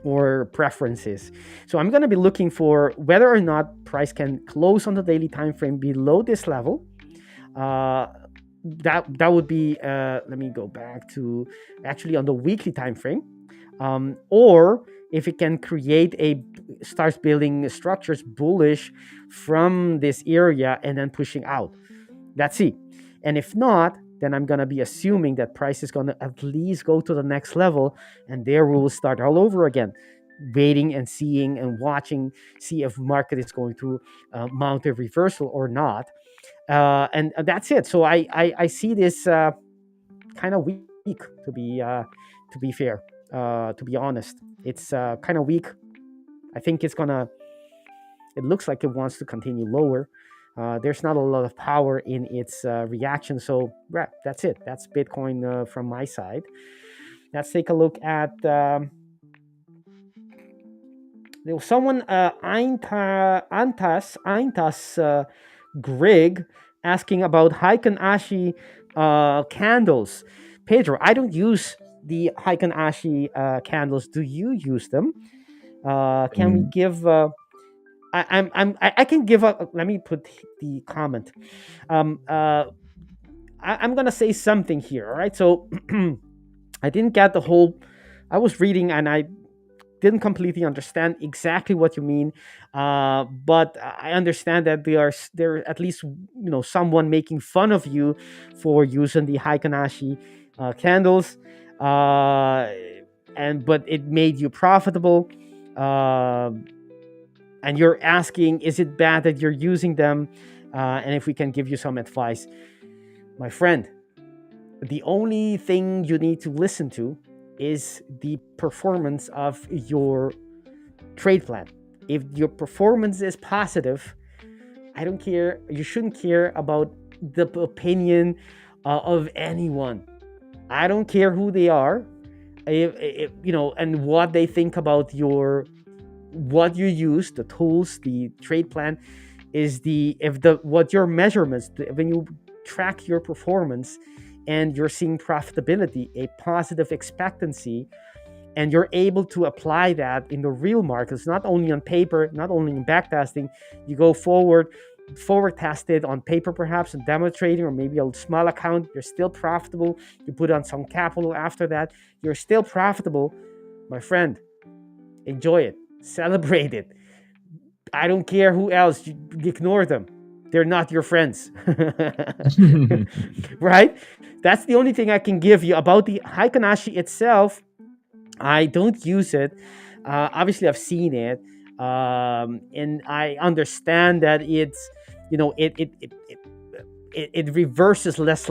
or preferences. So I'm going to be looking for whether or not price can close on the daily time frame below this level. That would be, let me go back to actually on the weekly time frame, or if it can starts building structures bullish from this area and then pushing out. Let's see. And if not, then I'm going to be assuming that price is going to at least go to the next level, and there we will start all over again, waiting and seeing and watching, see if market is going to mount a reversal or not. And that's it. So I see this kind of weak, to be fair, to be honest. It's kind of weak. I think it looks like it wants to continue lower. There's not a lot of power in its reaction. So that's it. That's Bitcoin from my side. Let's take a look at there was someone, Eintas Greg, asking about Heiken Ashi candles. Pedro, I don't use the Heiken Ashi candles. Do you use them? Can we give? I can give a. Let me put the comment. I'm gonna say something here. All right. So I didn't get the whole. I was reading and I didn't completely understand exactly what you mean, but I understand that there at least someone making fun of you for using the Haikanashi candles, but it made you profitable, and you're asking, is it bad that you're using them, and if we can give you some advice, my friend. The only thing you need to listen to is the performance of your trade plan. If your performance is positive, I don't care. You shouldn't care about the opinion of anyone. I don't care who they are, and what they think about what you use, the tools, the trade plan. What your measurements, when you track your performance and you're seeing profitability, a positive expectancy, and you're able to apply that in the real markets, not only on paper, not only in backtesting, you go forward test it on paper, perhaps in demo trading, or maybe a small account, you're still profitable, you put on some capital after that, you're still profitable, my friend. Enjoy it, celebrate it. I don't care who else, you ignore them. They're not your friends. Right? That's the only thing I can give you about the Haikanashi itself. I don't use it. Obviously, I've seen it, and I understand that it's, it reverses less.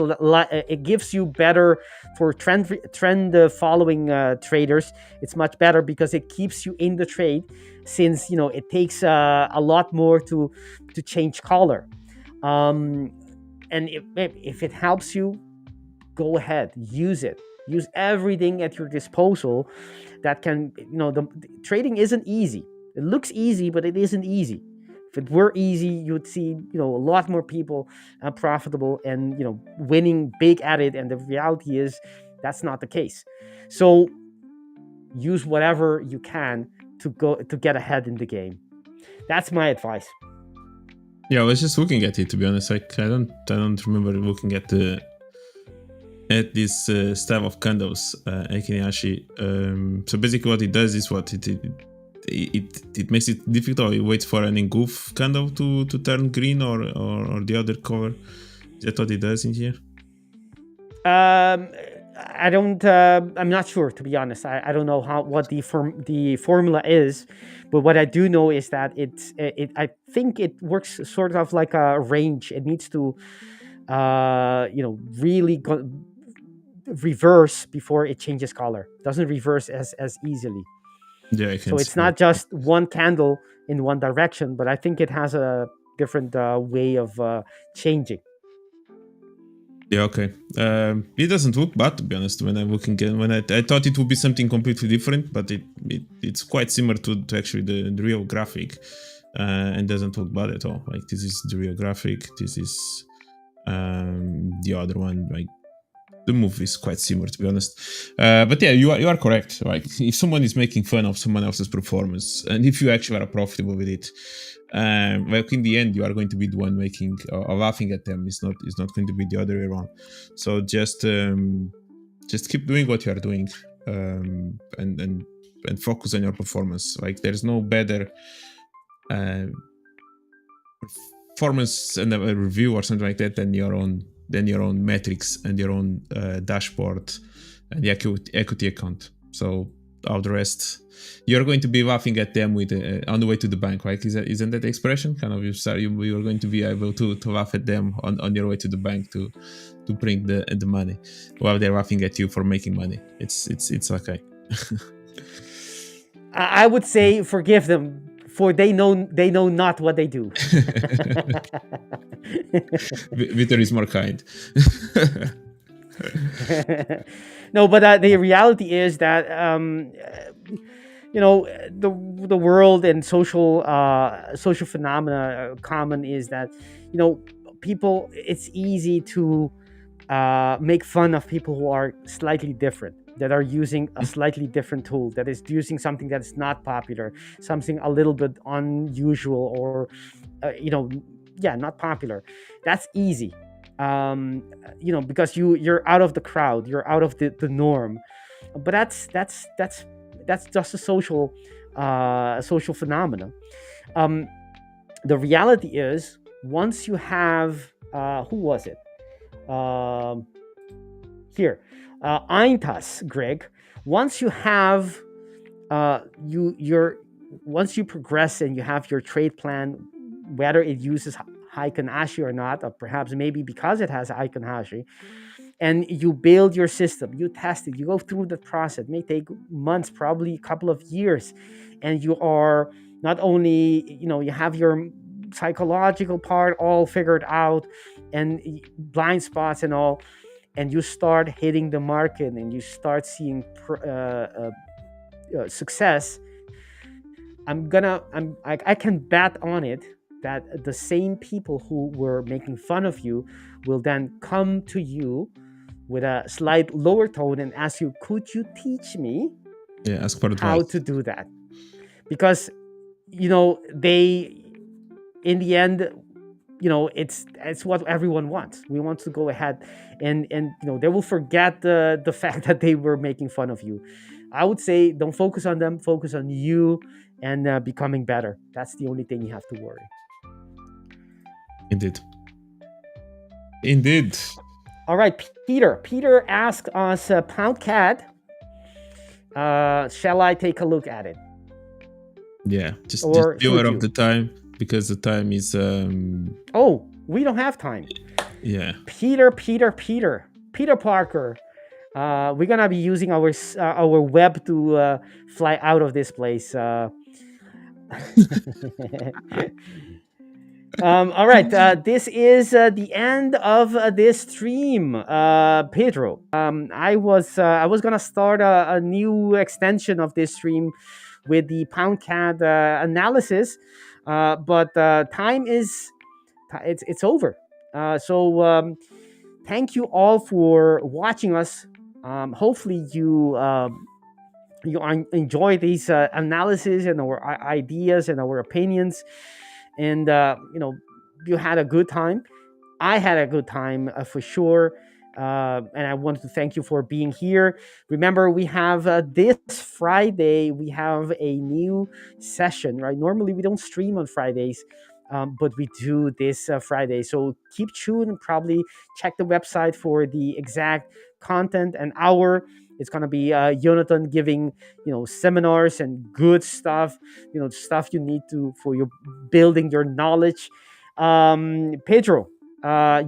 It gives you better for trend following traders. It's much better because it keeps you in the trade, since it takes a lot more to change color. And if it helps you, go ahead, use it. Use everything at your disposal that can, the trading isn't easy. It looks easy, but it isn't easy. If it were easy, you'd see, a lot more people profitable and, winning big at it. And the reality is that's not the case. So use whatever you can to get ahead in the game. That's my advice. Yeah, I was just looking at it, to be honest. I don't remember looking at this staff of candles, Haikanashi. So basically what it does is it makes it difficult. It waits for an engulf candle to turn green or the other color. Is that what it does in here? I don't. I'm not sure, to be honest. I don't know what the formula is, but what I do know is that I think it works sort of like a range. It needs to, really reverse before it changes color. It doesn't reverse as easily. Yeah, so it's not just one candle in one direction, but I think it has a different way of changing. Yeah, okay. It doesn't look bad, to be honest. When I'm looking at, I thought it would be something completely different, but it's quite similar to actually the real graphic, and doesn't look bad at all. Like, this is the real graphic. This is the other one. Like, the move is quite similar, to be honest. But yeah, you are correct. Like, if someone is making fun of someone else's performance, and if you actually are profitable with it, like, in the end, you are going to be the one making or laughing at them. It's not going to be the other way around. So just keep doing what you are doing, and focus on your performance. Like, there's no better performance and a review or something like that than your own metrics and your own dashboard and the equity account. So all the rest, you're going to be laughing at them with on the way to the bank, right? Isn't that the expression? Kind of, you are going to be able to laugh at them on your way to the bank to bring the money, while they're laughing at you for making money. It's okay. I would say forgive them, for they know not what they do. Victor is more kind. No, but the reality is that the world and social phenomena common is that people, it's easy to make fun of people who are slightly different, that are using a slightly different tool, that is using something that's not popular, something a little bit unusual, or not popular. That's easy, because you're out of the crowd, you're out of the norm. But that's that's just a social phenomenon. The reality is, once you have who was it? Here, Eintas, Greg. Once you have once you progress and you have your trade plan, whether it uses Heiken Hashi or not, or perhaps maybe because it has Heiken Hashi, and you build your system, you test it, you go through the process. It may take months, probably a couple of years, and you are not only, you have your psychological part all figured out and blind spots and all, and you start hitting the market and you start seeing success. I can bet on it that the same people who were making fun of you will then come to you with a slight lower tone and ask you, could you teach me ask for advice. How to do that? Because they, in the end, it's what everyone wants. We want to go ahead and they will forget the fact that they were making fun of you. I would say don't focus on them, focus on you and becoming better. That's the only thing you have to worry. Indeed. All right, Peter asked us, Pound Cat, shall I take a look at it? Yeah, just be aware of the time, because the time is oh, we don't have time. Yeah. Peter Parker, we're gonna be using our web to fly out of this place. All right, this is the end of this stream. Pedro, I was gonna start a new extension of this stream with the Pound Cat analysis, but time is it's over. So thank you all for watching us. Hopefully you enjoy these analysis and our ideas and our opinions, and you had a good time. I had a good time for sure. And I wanted to thank you for being here. Remember, we have this Friday, we have a new session, right? Normally we don't stream on Fridays, but we do this Friday. So keep tuned and probably check the website for the exact content and hour. It's going to be Jonathan giving, seminars and good stuff, stuff you need for your building your knowledge. Pedro,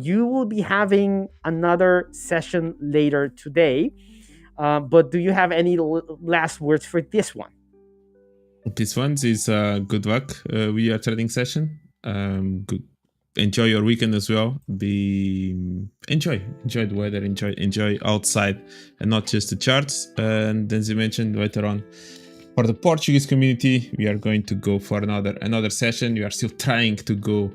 you will be having another session later today. But do you have any last words for this one? This one is good luck with your trading session. Good. Enjoy your weekend as well. Enjoy the weather. Enjoy outside and not just the charts. And as you mentioned later on, for the Portuguese community, we are going to go for another session. We are still trying to go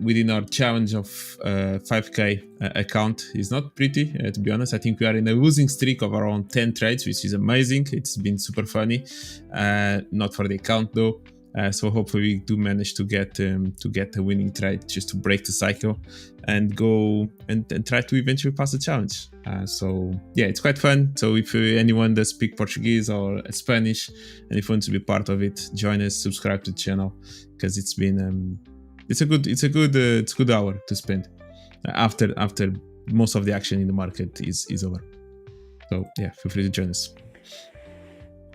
within our challenge of 5k account. Is not pretty, to be honest. I think we are in a losing streak of around 10 trades, which is amazing. It's been super funny. Not for the account though. So hopefully we do manage to get a winning trade, just to break the cycle and go and try to eventually pass the challenge. So yeah, it's quite fun. So if anyone does speak Portuguese or Spanish and if you want to be part of it, join us, subscribe to the channel, because it's been it's a good hour to spend after most of the action in the market is over. So yeah, feel free to join us.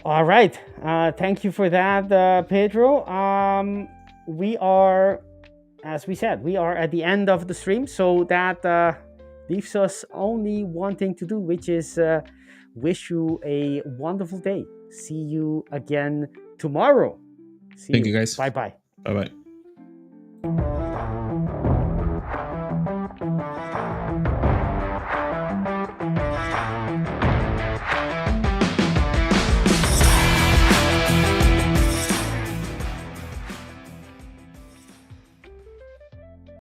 All right. Thank you for that, Pedro. We are, as we said, we are at the end of the stream. So that leaves us only one thing to do, which is wish you a wonderful day. See you again tomorrow. Thank you, guys. Bye-bye. Bye-bye.